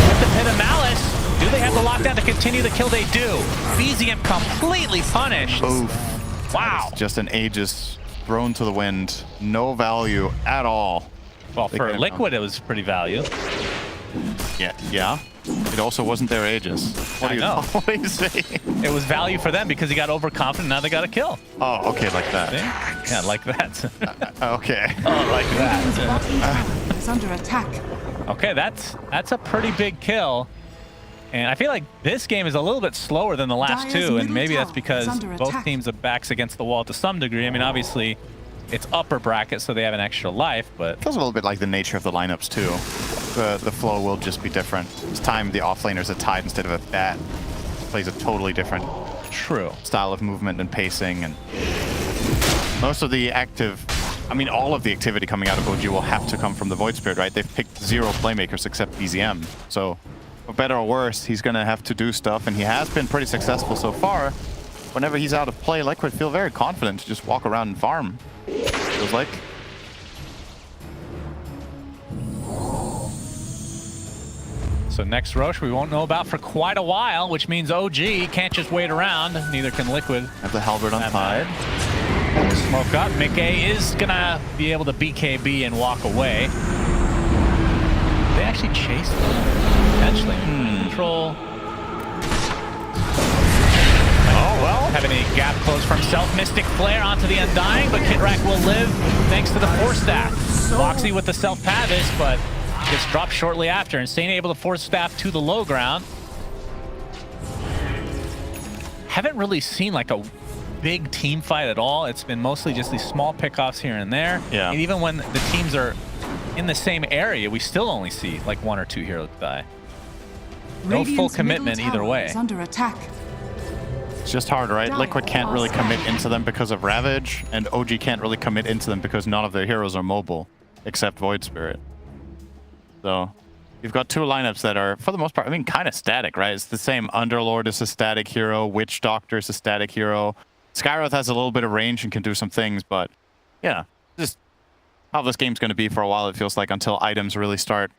with the Pit of Malice. Do they have the lockdown to continue the kill? They do. BZM completely punished. Oof. Wow. Just an Aegis thrown to the wind. No value at all. Well, for Liquid, it was pretty value. Yeah. It also wasn't their Aegis. What are you saying? It was value for them because he got overconfident. Now they got a kill. Oh, okay, like that. See? Yeah, like that. Okay. Oh, like that. It's under attack. Okay, that's a pretty big kill. And I feel like this game is a little bit slower than the last two, and maybe that's because both teams have backs against the wall to some degree. I mean, obviously, it's upper bracket, so they have an extra life, but... It feels a little bit like the nature of the lineups, too. The flow will just be different. This time, the offlaners are tied instead of a bat. It plays a totally different style of movement and pacing, and most of the all of the activity coming out of OG will have to come from the Void Spirit, right? They've picked 0 playmakers except BZM, so for better or worse, he's going to have to do stuff, and he has been pretty successful so far. Whenever he's out of play, Liquid feel very confident to just walk around and farm. Feels like. So next Roche we won't know about for quite a while, which means OG can't just wait around. Neither can Liquid. Have the Halberd on Tide. Smoke up. A.K.A is gonna be able to BKB and walk away. They actually chase them? Potentially. Control. Oh, well. Having a gap close for himself. Mystic Flare onto the Undying, but Kitrack will live thanks to the Force Staff. Boxy with the self-Pavis, but gets dropped shortly after. Insane able to Force Staff to the low ground. Haven't really seen like a big team fight at all. It's been mostly just these small pickoffs here and there. Yeah. And even when the teams are in the same area, we still only see like 1 or 2 heroes die. No full commitment either way. Under attack. It's just hard, right? Liquid can't really commit into them because of Ravage, and OG can't really commit into them because none of their heroes are mobile, except Void Spirit. So you've got 2 lineups that are, for the most part, I mean, kind of static, right? It's the same. Underlord is a static hero. Witch Doctor is a static hero. Skywrath has a little bit of range and can do some things, but yeah, just how this game's going to be for a while, it feels like, until items really start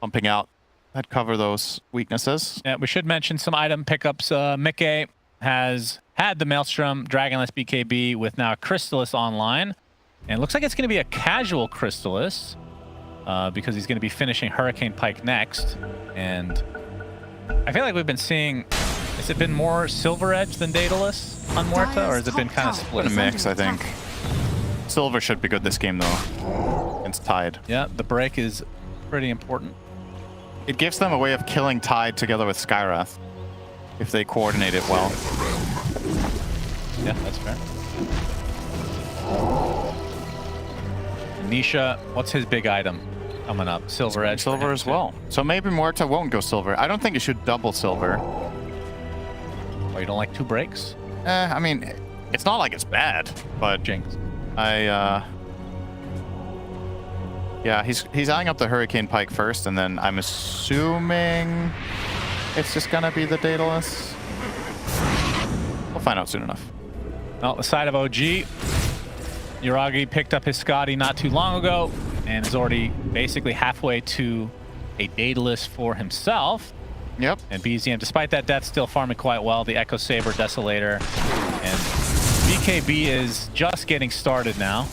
pumping out that cover those weaknesses. Yeah, we should mention some item pickups. Mickey has had the Maelstrom Dragonless BKB with now a Crystallis online. And it looks like it's going to be a casual Crystallis because he's going to be finishing Hurricane Pike next. And I feel like we've been seeing... Has it been more Silver Edge than Daedalus on Muerta, or has it been kind of split? A mix, I think. Silver should be good this game, though. It's Tide. Yeah, the break is pretty important. It gives them a way of killing Tide together with Skywrath, if they coordinate it well. Yeah, that's fair. Nisha, what's his big item coming up? Silver Edge. Silver as well. So maybe Muerta won't go Silver. I don't think it should double Silver. Oh, you don't like 2 breaks? I mean, it's not like it's bad, but Jinx. Yeah, he's eyeing up the Hurricane Pike first, and then I'm assuming it's just gonna be the Daedalus. We'll find out soon enough. Well, the side of OG, Yuragi picked up his Scotty not too long ago, and is already basically halfway to a Daedalus for himself. Yep. And BZM, despite that death, still farming quite well. The Echo Saber, Desolator, and BKB is just getting started now.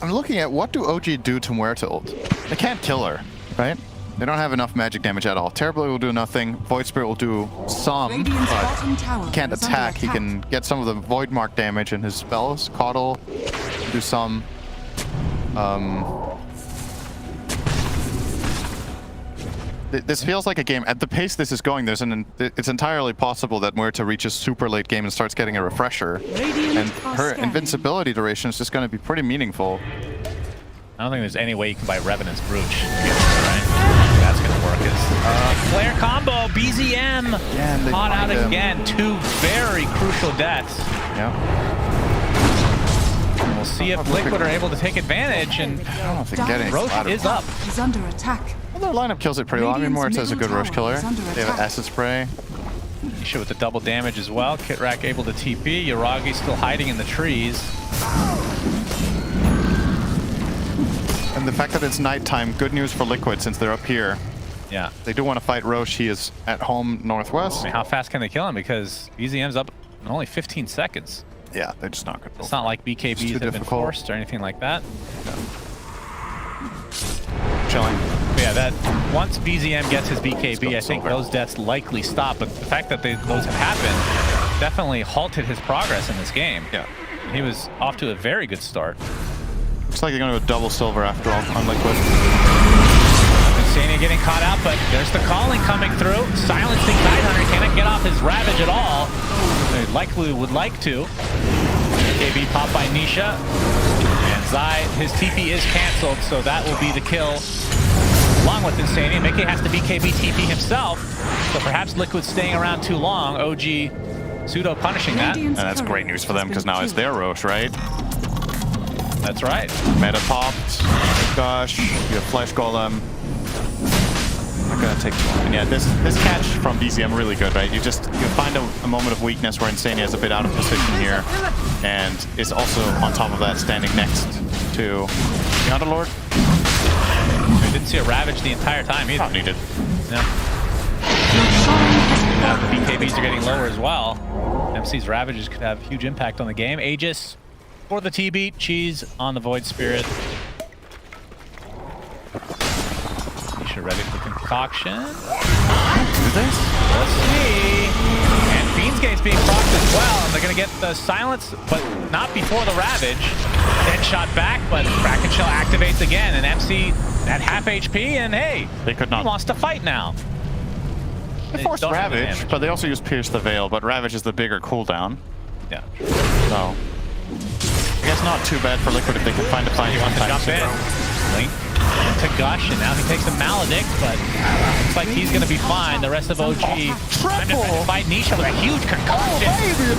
I'm looking at what do OG do to Muerta ult? They can't kill her, right? They don't have enough magic damage at all. Terribly will do nothing. Void Spirit will do some, but he can't attack. He can get some of the Void Mark damage in his spells. Coddle, do some. This feels like a game. At the pace this is going, it's entirely possible that Muerta reaches super late game and starts getting a refresher. And her invincibility duration is just going to be pretty meaningful. I don't think there's any way you can buy Revenant's Brooch. Right? That's going to work. Flare combo, BZM caught out again. 2 very crucial deaths. Yeah. We'll see if Liquid are able to take advantage, and I don't think getting Roche is up. He's under attack. Well, their lineup kills it pretty well. I mean, Muerta's a good Roche killer. They have acid spray. Nisha with the double damage as well. Kitrak able to TP. Yuragi still hiding in the trees. And the fact that it's nighttime, good news for Liquid since they're up here. Yeah. They do want to fight Roche. He is at home northwest. I mean, how fast can they kill him? Because BZM's up in only 15 seconds. Yeah, they're just not good. It's not like BKBs have been forced or anything like that. No. Chilling. But yeah, that once BZM gets his BKB, I think those deaths likely stop. But the fact that those have happened definitely halted his progress in this game. Yeah. He was off to a very good start. Looks like they're going to go double silver after all on Liquid. Insania getting caught out, but there's the calling coming through. Silencing Tidehunter cannot get off his Ravage at all. They likely would like to. KB popped by Nisha. And Zai, his TP is cancelled, so that will be the kill. Along with Insania, Mickey has to BKB TP himself. So perhaps Liquid staying around too long. OG pseudo punishing that. And that's great news for them because now it's their Roche, right? That's right. Meta popped. Gosh, you have Flesh Golem. Not gonna take too long. And yeah, this catch from BZM really good, right? You find a moment of weakness where Insania is a bit out of position here, and is also on top of that standing next to the Underlord. I didn't see a Ravage the entire time either. Not needed. No. Now the BKBs are getting lower as well. MC's Ravages could have huge impact on the game. Aegis for the T-beat, Cheese on the Void Spirit. Nisha ready for concoction. Do this? Let's see. And Fiend's Gate's being procced as well, and they're gonna get the silence, but not before the Ravage. Dead shot back, but Kraken Shell activates again, and MC at half HP, and hey, they could not. He wants to fight now. They forced Ravage, but they also use Pierce the Veil, but Ravage is the bigger cooldown. Yeah. So I guess not too bad for Liquid if they can find a fight. He wants to jump in. Link into Gush, and now he takes a Maledict, but looks like he's going to be fine. The rest of OG trying to fight Nisha with a huge concoction.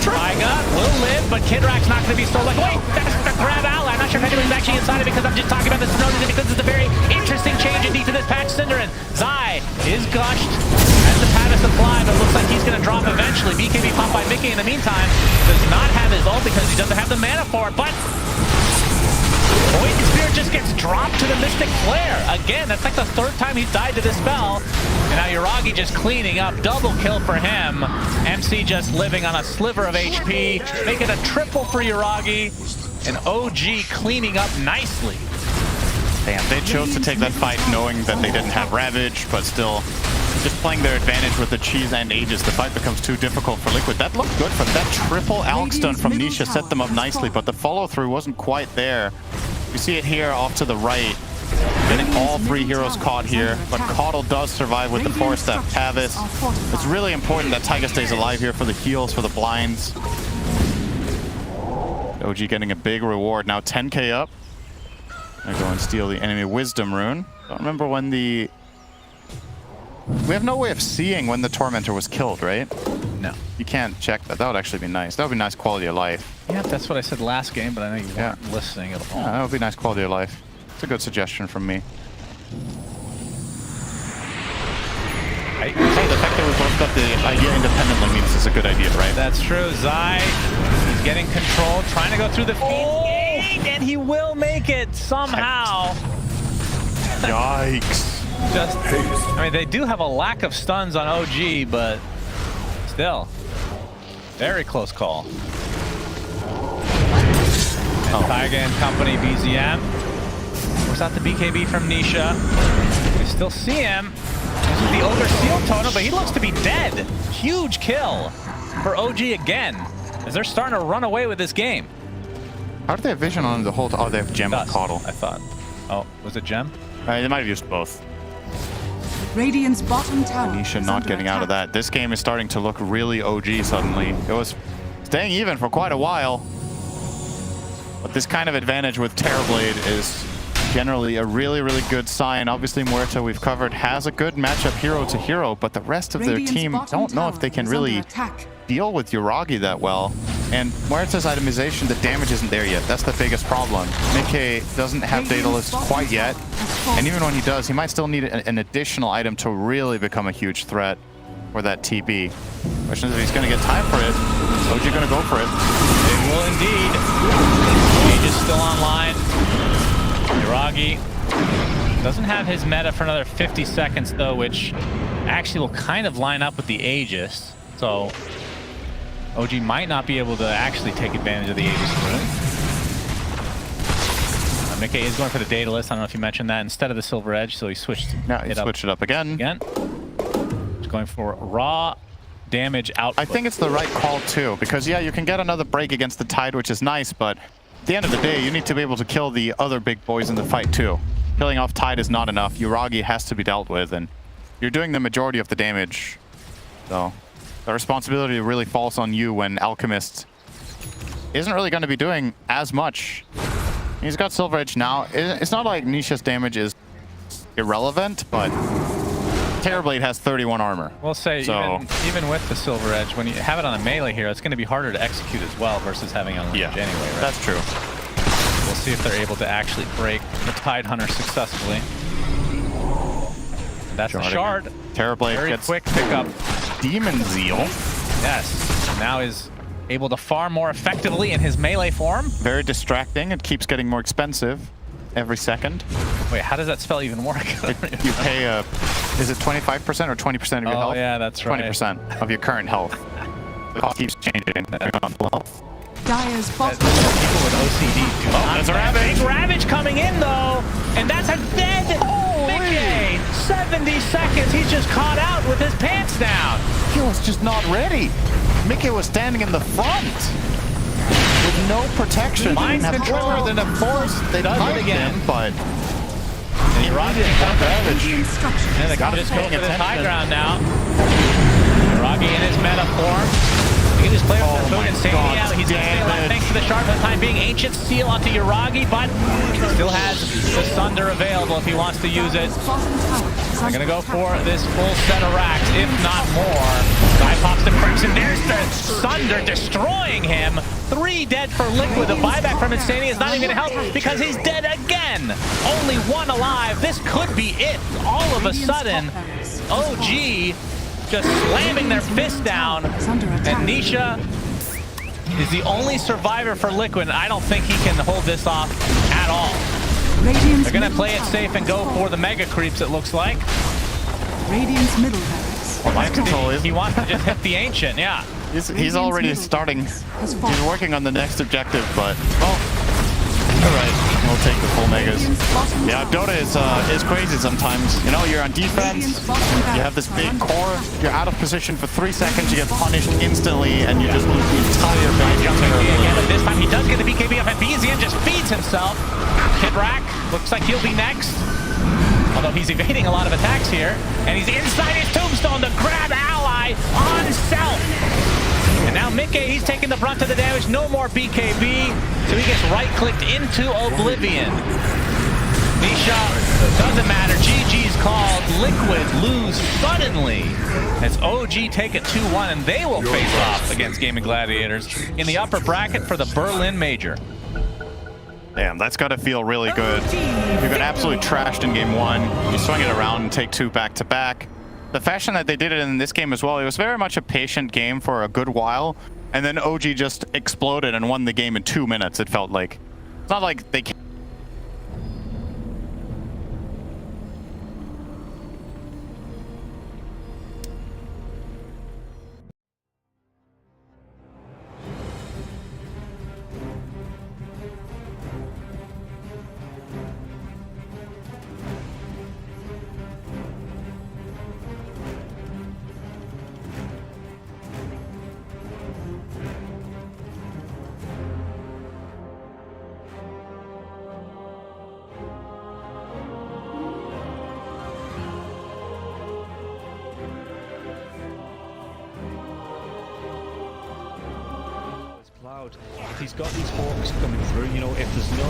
Tyga will live, but Kidrak's not going to be so like, wait, that's the grab ally. I'm not sure if anyone's actually inside it because I'm just talking about the Snowden because it's a very interesting change indeed to this patch. Cinderin. Zai is gushed as the Pandas supply, but looks like he's going to drop eventually. BKB popped by Mickey in the meantime. Does not have his ult because he doesn't have the mana for it, but Void Spirit just gets dropped to the Mystic Flare. Again, that's like the 3rd time he's died to this spell. And now Yuragi just cleaning up. Double kill for him. MC just living on a sliver of HP. Making a triple for Yuragi. And OG cleaning up nicely. Damn, they chose to take that fight knowing that they didn't have Ravage, but still just playing their advantage with the Cheese and Aegis. The fight becomes too difficult for Liquid. That looked good for them. That triple Alk stun from Nisha set them up nicely, but the follow-through wasn't quite there. You see it here off to the right. Getting all 3 heroes caught here, but Caudle does survive with the Force Staff. Tavis. It's really important that Tyga stays alive here for the heals, for the blinds. OG getting a big reward. Now 10k up. Gonna go and steal the enemy Wisdom Rune. Don't remember when the... We have no way of seeing when the Tormentor was killed, right? No. You can't check that. That would actually be nice. That would be nice quality of life. Yeah, that's what I said last game, but I know you weren't listening at all. Yeah, that would be nice quality of life. It's a good suggestion from me. The fact that we both got the idea independently means it's a good idea, right? That's true. Zai, he's getting control, trying to go through the Fiend's Gate, and he will make it somehow. Yikes. Just, I mean, they do have a lack of stuns on OG, but still, very close call. And Tyga and company, BZM. Force out the BKB from Nisha. You still see him. This is the Ogre Seal Totem, but he looks to be dead. Huge kill for OG again, as they're starting to run away with this game. How do they have vision on the whole time? Oh, they have Gem with Caudle. I thought. Oh, was it Gem? They might have used both. Radiant's bottom tower. Nisha is not under getting out of attack. that. This game is starting to look really OG suddenly. It was staying even for quite a while. But this kind of advantage with Terrorblade is generally a really, really good sign. Obviously, Muerta, we've covered, has a good matchup hero to hero, but the rest of their Radiant's team bottom don't know if they can tower is really under attack. deal with Yuragi that well. And Muerta's itemization, the damage isn't there yet. That's the biggest problem. Mickey doesn't have Daedalus quite yet. And even when he does, he might still need an additional item to really become a huge threat for that TB. Question is if he's going to get time for it. OG going to go for it. They will indeed. Cage is still online. Yuragi doesn't have his meta for another 50 seconds though, which actually will kind of line up with the Aegis. So OG might not be able to actually take advantage of the Aegis through. Mickey is going for the Daedalus. I don't know if you mentioned that instead of the Silver Edge, so he switched. No, he switched it up again. He's going for raw damage output. I think it's the right call too, because yeah, you can get another break against the Tide, which is nice, but at the end of the day, you need to be able to kill the other big boys in the fight too. Killing off Tide is not enough. Yuragi has to be dealt with, and you're doing the majority of the damage. So the responsibility really falls on you when Alchemist isn't really going to be doing as much. He's got Silver Edge now. It's not like Nisha's damage is irrelevant, but Terrorblade has 31 armor. We'll say even with the Silver Edge, when you have it on a melee hero, it's going to be harder to execute as well versus having it on range anyway, right? That's true. We'll see if they're able to actually break the Tide Hunter successfully. And that's the shard. Terrorblade very gets quick pickup. Demon Zeal. Yes. Now is able to farm more effectively in his melee form. Very distracting. It keeps getting more expensive every second. Wait, how does that spell even work? You pay is it 25% or 20% of your health? Oh yeah, that's right. 20% of your current health. The cost keeps changing. Dire's bottom people with OCD do not. There's a Ravage. Big Ravage coming in though, and that's a dead Mickey. 70 seconds. He's just caught out with his pants down. He was just not ready. Mickey was standing in the front with no protection. Mind control. Then of course they does it again, but Yuragi has Ravage. And they gotta just go for this high ground now. Yuragi in his meta form. He can just play with the Boon Insanity out. He's going to stay alive thanks to the shard for the time being. Ancient Seal onto Yuragi, but still has the Sunder available if he wants to use it. They're going to go for this full set of racks, if not more. Guy pops the Crimson. There's the Sunder destroying him. 3 dead for Liquid. The buyback from Insanity is not even going to help because he's dead again. Only 1 alive. This could be it. All of a sudden, OG just slamming their fist down, and Nisha is the only survivor for Liquid. I don't think he can hold this off at all. They're going to play it safe and go for the mega creeps, it looks like. Radiant's middle barracks. Mind control is. He wants to just hit the Ancient, yeah. He's already starting. He's working on the next objective, but all right, we'll take the full megas. Yeah, Dota is crazy sometimes. You know, you're on defense, you have this big core, you're out of position for 3 seconds, you get punished instantly, and you just lose the entire game. Again, but this time he does get the BKB up, and BZN just feeds himself. Kid Rack looks like he'll be next. Although he's evading a lot of attacks here, and he's inside his tombstone to grab ally on self. And now Mickey, he's taking the brunt of the damage. No more BKB, so he gets right-clicked into Oblivion. Nisha, doesn't matter. GG's called. Liquid lose suddenly as OG take it 2-1, and they will face off against Gaimin Gladiators in the upper bracket for the Berlin Major. Damn, that's got to feel really good. You got absolutely trashed in game 1. You swing it around and take 2 back-to-back. The fashion that they did it in this game as well, it was very much a patient game for a good while, and then OG just exploded and won the game in 2 minutes, it felt like. It's not like they can't. if he's got these hawks coming through, you know, if there's no...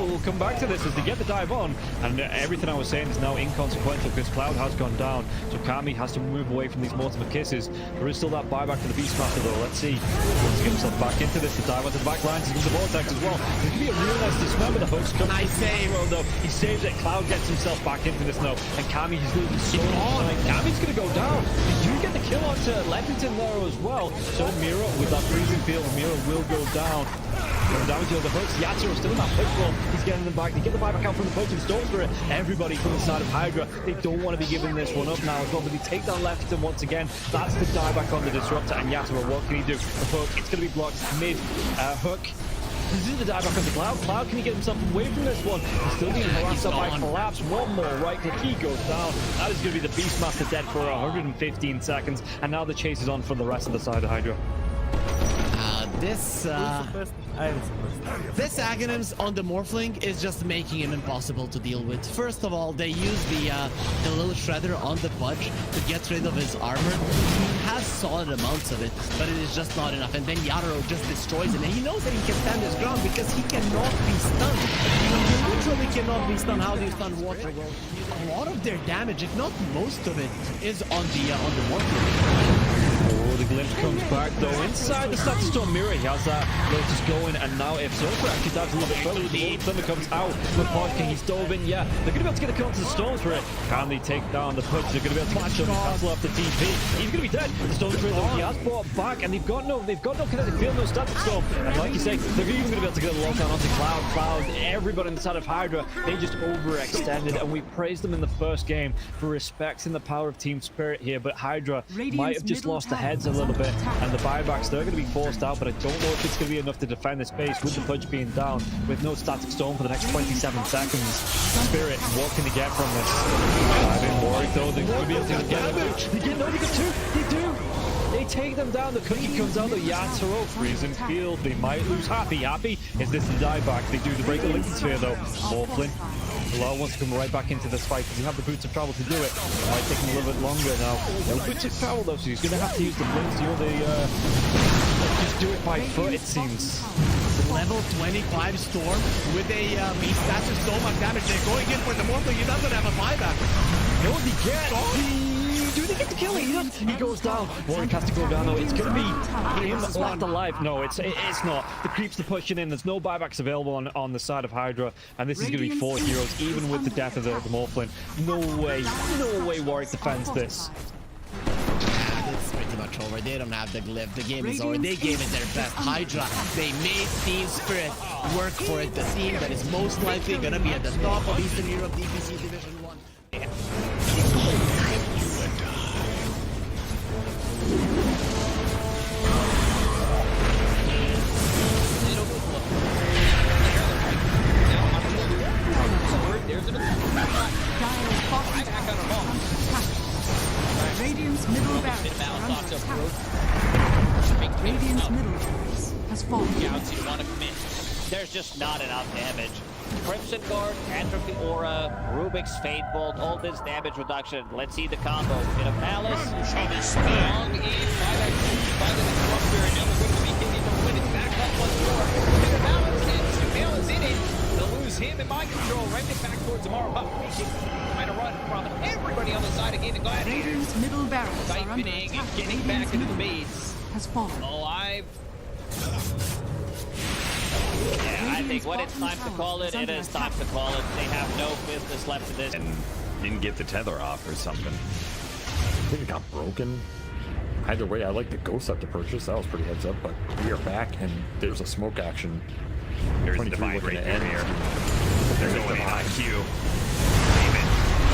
we'll come back to this as they get the dive on, and everything I was saying is now inconsequential because Cloud has gone down, so Kami has to move away from these Mortimer Kisses. There is still that buyback for the Beastmaster though. Let's see. He wants to get himself back into this. The dive onto the back lines. He's the Vortex as well. It could be a real nice dismember. The hooks come. Nice save. Though. He saves it. Cloud gets himself back into this now, and Kami, he's losing so much. Kami's going to go down. They do get the kill onto Levington there as well. So Mira, with that freezing field, Mira will go down. Damage to the hooks. Yatsu still in that push roll. He's getting them back. They get the buyback out from the poach and Storm Spirit. Everybody from the side of Hydra. They don't want to be giving this one up now as well, but they take down Lefton once again. That's the dieback on the Disruptor, and Yatsu, what can he do? The poach, it's going to be blocked mid hook. This is the dieback on the Cloud. Cloud, can he get himself away from this one? He's still being harassed up by Collapse. One more right click. He goes down. That is going to be the Beastmaster dead for 115 seconds, and now the chase is on for the rest of the side of Hydra. This Aghanims on the Morphling is just making him impossible to deal with. First of all, they use the little shredder on the Pudge to get rid of his armor. He has solid amounts of it, but it is just not enough. And then Yatoro just destroys it, and he knows that he can stand his ground because he cannot be stunned. He literally cannot be stunned. How do you stun water? Well, a lot of their damage, if not most of it, is on the Morphling. Oh, the glimpse comes back though inside the Static Storm Mirror. He has that Lotus going, and now if Zofra actually dives a little bit further, the Thunder comes out. The Pod King, he's dove in. Yeah, they're going to be able to get a counter to the Storms for it. Can they take down the Pudge? They're going to be able to catch up and cancel off the TP. He's going to be dead. The Storm Spirit though, he has brought back, and they've got no kinetic field, no Static Storm. And like you say, they're even going to be able to get a lockdown onto Cloud. Everybody inside of Hydra, they just overextended, and we praised them in the first game for respecting the power of Team Spirit here, but Hydra might have just lost the heads a little bit, and the buybacks, they're going to be forced out, but I don't know if it's going to be enough to defend this base with the Pudge being down, with no Static Storm for the next 27 seconds. Spirit, what can they get from this? I've been worried though, they're going to be able to get it. They get two, they do! They take them down, the cookie comes out, the Yatoro, freezing field, they might lose Happy. Is this the dieback? They do, break the Lincoln Sphere though. Morphling. Bilal wants to come right back into this fight because you have the Boots of Travel to do it. It might take him a little bit longer now. No Boots of Travel though, so he's going to have to use the Blinks, you know, just do it by foot, it seems. Level 25 Storm with a Beast. That's just so much damage. They're going in for the Morphling. He doesn't have a buyback. No, he gets. Do they get the kill? He goes down. Warwick has to go down though. It's going to be him left alive. No, it's not. The creeps are pushing in. There's no buybacks available on the side of Hydra, and this is going to be 4 heroes, even with the death of the Morphling. No way Warwick defends this. It's pretty much over. They don't have the glyph. The game is over. They gave it their best. Hydra, they made Team Spirit work for it. The team that is most likely going to be at the top of Eastern Europe DPC Division 1. Radiant's middle barracks are under attack. Radiant's middle barracks has fallen. Gouts, you want to commit. There's just not enough damage. Crimson Guard, Atrophy Aura, Rubik's Fate Bolt, all this damage reduction. Let's see the combo. Bit of Malice. Shall be strong in by the Disruptor, and now we're going to be hitting the win. It's back up once more. Bit of Malice, and Malice in it. They'll lose him in mind control. Right back towards tomorrow. Trying to run from everybody on the side of Gaimin Gladiators. Radiant's middle barracks are under Siphoning attack. and getting back into the base. Has fallen. Alive. Yeah, I think when it's time to call it, it is time to call it. They have no business left in this. And didn't get the tether off or something. I think it got broken. Either way, I like the Ghost up to purchase. That was pretty heads up, but we are back, and there's a smoke action. There's the Divine right there. They're going in on Q.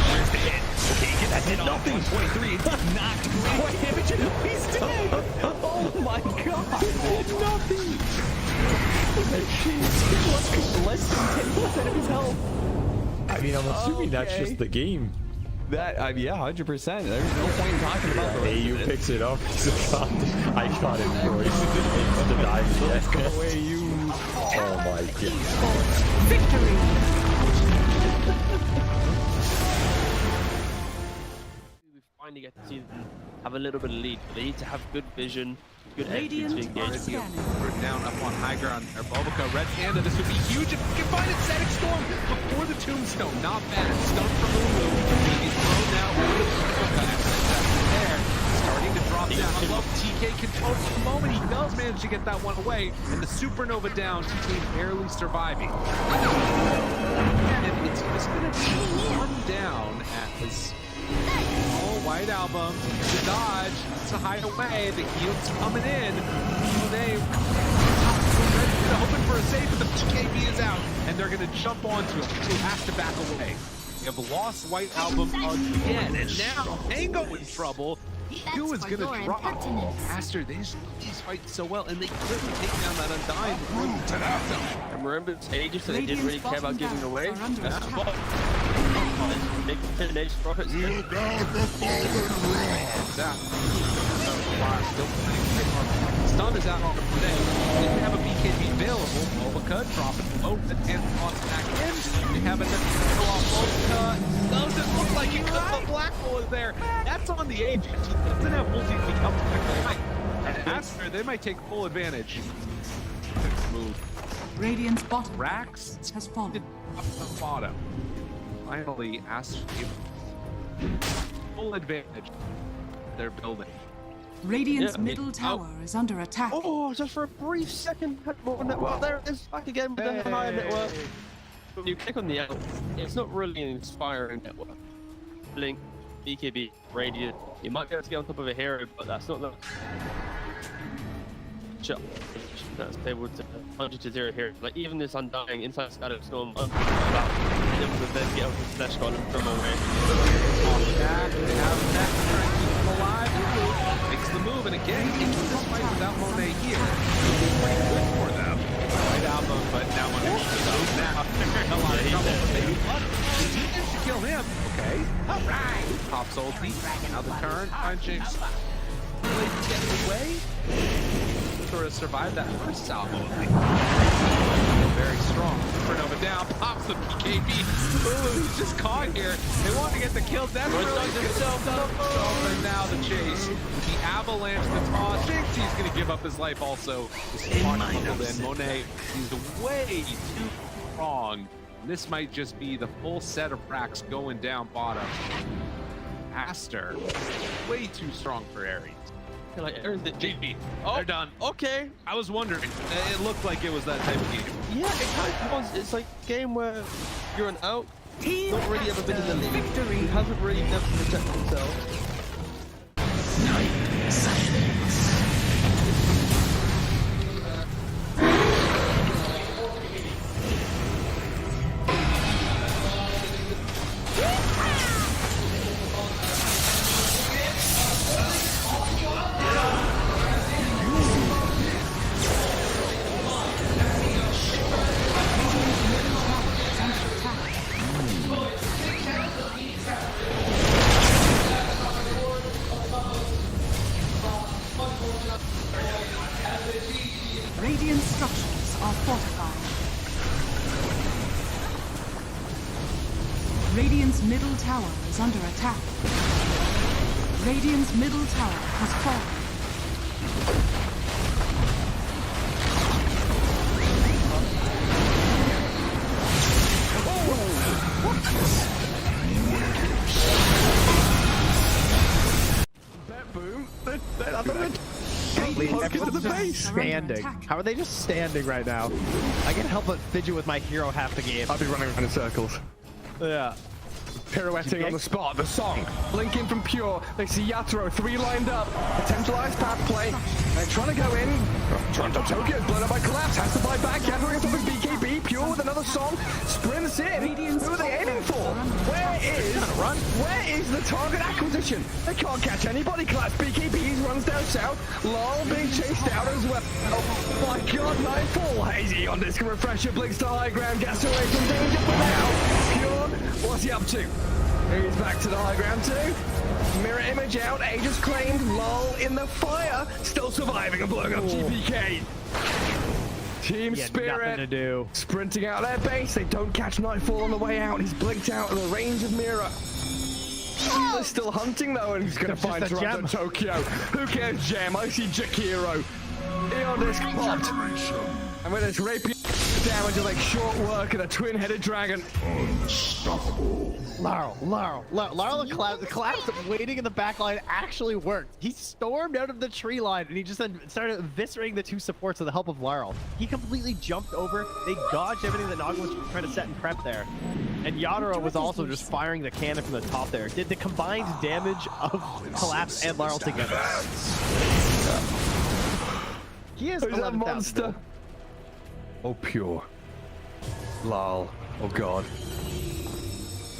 Where's the hit? Okay, get that hit off. 123. Knocked great damage, and he's dead. Oh my god. Nothing. He less than 10% of his health. I mean, I'm assuming that's just the game. That, yeah, 100%. There's no point in talking about the AU picks it up. I got it, boys. It's the dive yet. Go away, you. Oh my god. Victory. We finally get to see have a little bit of lead. But they need to have good vision, good entry to engage. We're down up on high ground. Or Bulbaca, Red Panda. This would be huge if we can find it. Static Storm before the Tombstone. Not bad. Stun from Lulu. He's thrown now over the Bulbaca. There. Starting to drop down. I love TK control for the moment. He does manage to get that one away. And the Supernova down. TK barely surviving. And it's just going to warm down as White Album to dodge, to hide away. The heal's coming in. They hoping for a save, but the PKB is out, and they're going to jump onto him. He has to back away. They have lost White Album again, and now Tango in trouble. Who is going to drop faster? These fight so well, and they couldn't take down that Undying. And remember, it's ages, so they didn't really care about giving away. That's what. Big finish, profits. Stun is out on the play. Didn't have a BKB available. Bulbaca dropping low and toss back in. They have a Bulbaca. Doesn't look like he could. The Black Hole is there. That's on the edge. He doesn't have multi become back. And after, they might take full advantage. Move. Radiant's bottom Rax has fallen. Up the bottom. Finally, Astro full advantage. They're building. Radiant's middle tower is under attack. Oh, just for a brief second, had more network. There it is, back again with the higher network. When you click on the L, it's not really an inspiring network. Blink, BKB, Radiant. You might be able to get on top of a hero, but that's not the that's able to 100-0 here. Like even this Undying inside Static Storm, able to then get over the Slash Golem from away. They have that to try and keep him alive. Makes the move, and again, into this fight without Monet here. It's pretty good for them. Right album, but now Monet is out. Now they're in a lot of trouble. Maybe the team should kill him. Okay. Alright. Pops ulti. Now the turn. Punching. Getting away. Sort of survived that first salvo. Very strong. Supernova down, pops the PKB. Ooh, he's just caught here. They want to get the kill. That's really himself up. And now the chase. The avalanche, the toss. Thinks he's going to give up his life also. Then Monet is way too strong. This might just be the full set of racks going down bottom. Aster, way too strong for Ares. Like Ares did GP. Oh, they're done. Okay. I was wondering. It looked like it was that type of game. Yeah, it kind of was. It's like a game where you're an out. Not really ever been in the league. Victory. He hasn't really never protected himself. Radiant structures are fortified. Radiant's middle tower is under attack. Radiant's middle tower has fallen. Boom. Standing. How are they just standing right now? I can't help but fidget with my hero half the game. I'll be running around in circles. Yeah. Pirouetting on the spot, the song. Blinking from Pure. They see Yatoro, 3 lined up. Potentialized path play. They're trying to go in. Toronto Tokyo is blown up by Collapse. Has to fight back. Yatoro gets off his BKB. Pure with another song. Sprints in. Who are they aiming for? Where is the target acquisition? They can't catch anybody. Collapse BKBs runs down south. Lol being chased out as well. Oh my god, Nightfall. Hazy on disc refresher. Blinks to high ground. Gets away from danger for now. Pure, what's he up to? He's back to the high ground too. Mirror image out, Aegis claimed, lol in the fire, still surviving and blowing up GPK. Team Spirit nothing to do. Sprinting out their base, they don't catch Nightfall on the way out, he's blinked out of the range of Mirror. They're still hunting though, and he's gonna find Toronto Tokyo. Who cares, Gem? I see Jakiro. Eon disc popped. And with his rapier damage of like short work and a twin-headed dragon. Unstoppable. Laurel, the collapse waiting in the back line actually worked. He stormed out of the tree line and he just then started eviscerating the two supports with the help of Laurel. He completely jumped over. They dodged everything that Naga was trying to set and prep there. And Yadoro was also just firing the cannon from the top there. Did the combined damage of Collapse and Laurel together. He is a monster. Oh, pure. Lol. Oh, God.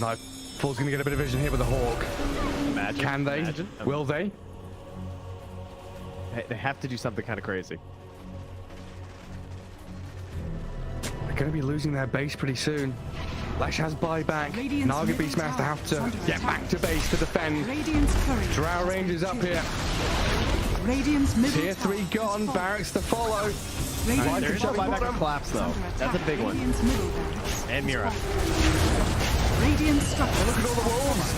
Nightfall's going to get a bit of vision here with the Hawk. Imagine. Can they? Imagine. Will they? They have to do something kind of crazy. They're going to be losing their base pretty soon. Lash has buyback. Naga Beastmaster have to get back to base to defend. Drow Rangers up here. Tier 3 gone. Barracks to follow. There's no buyback or collapse though. That's a big one. And Mira. Radiant structure. Look at all the wolves.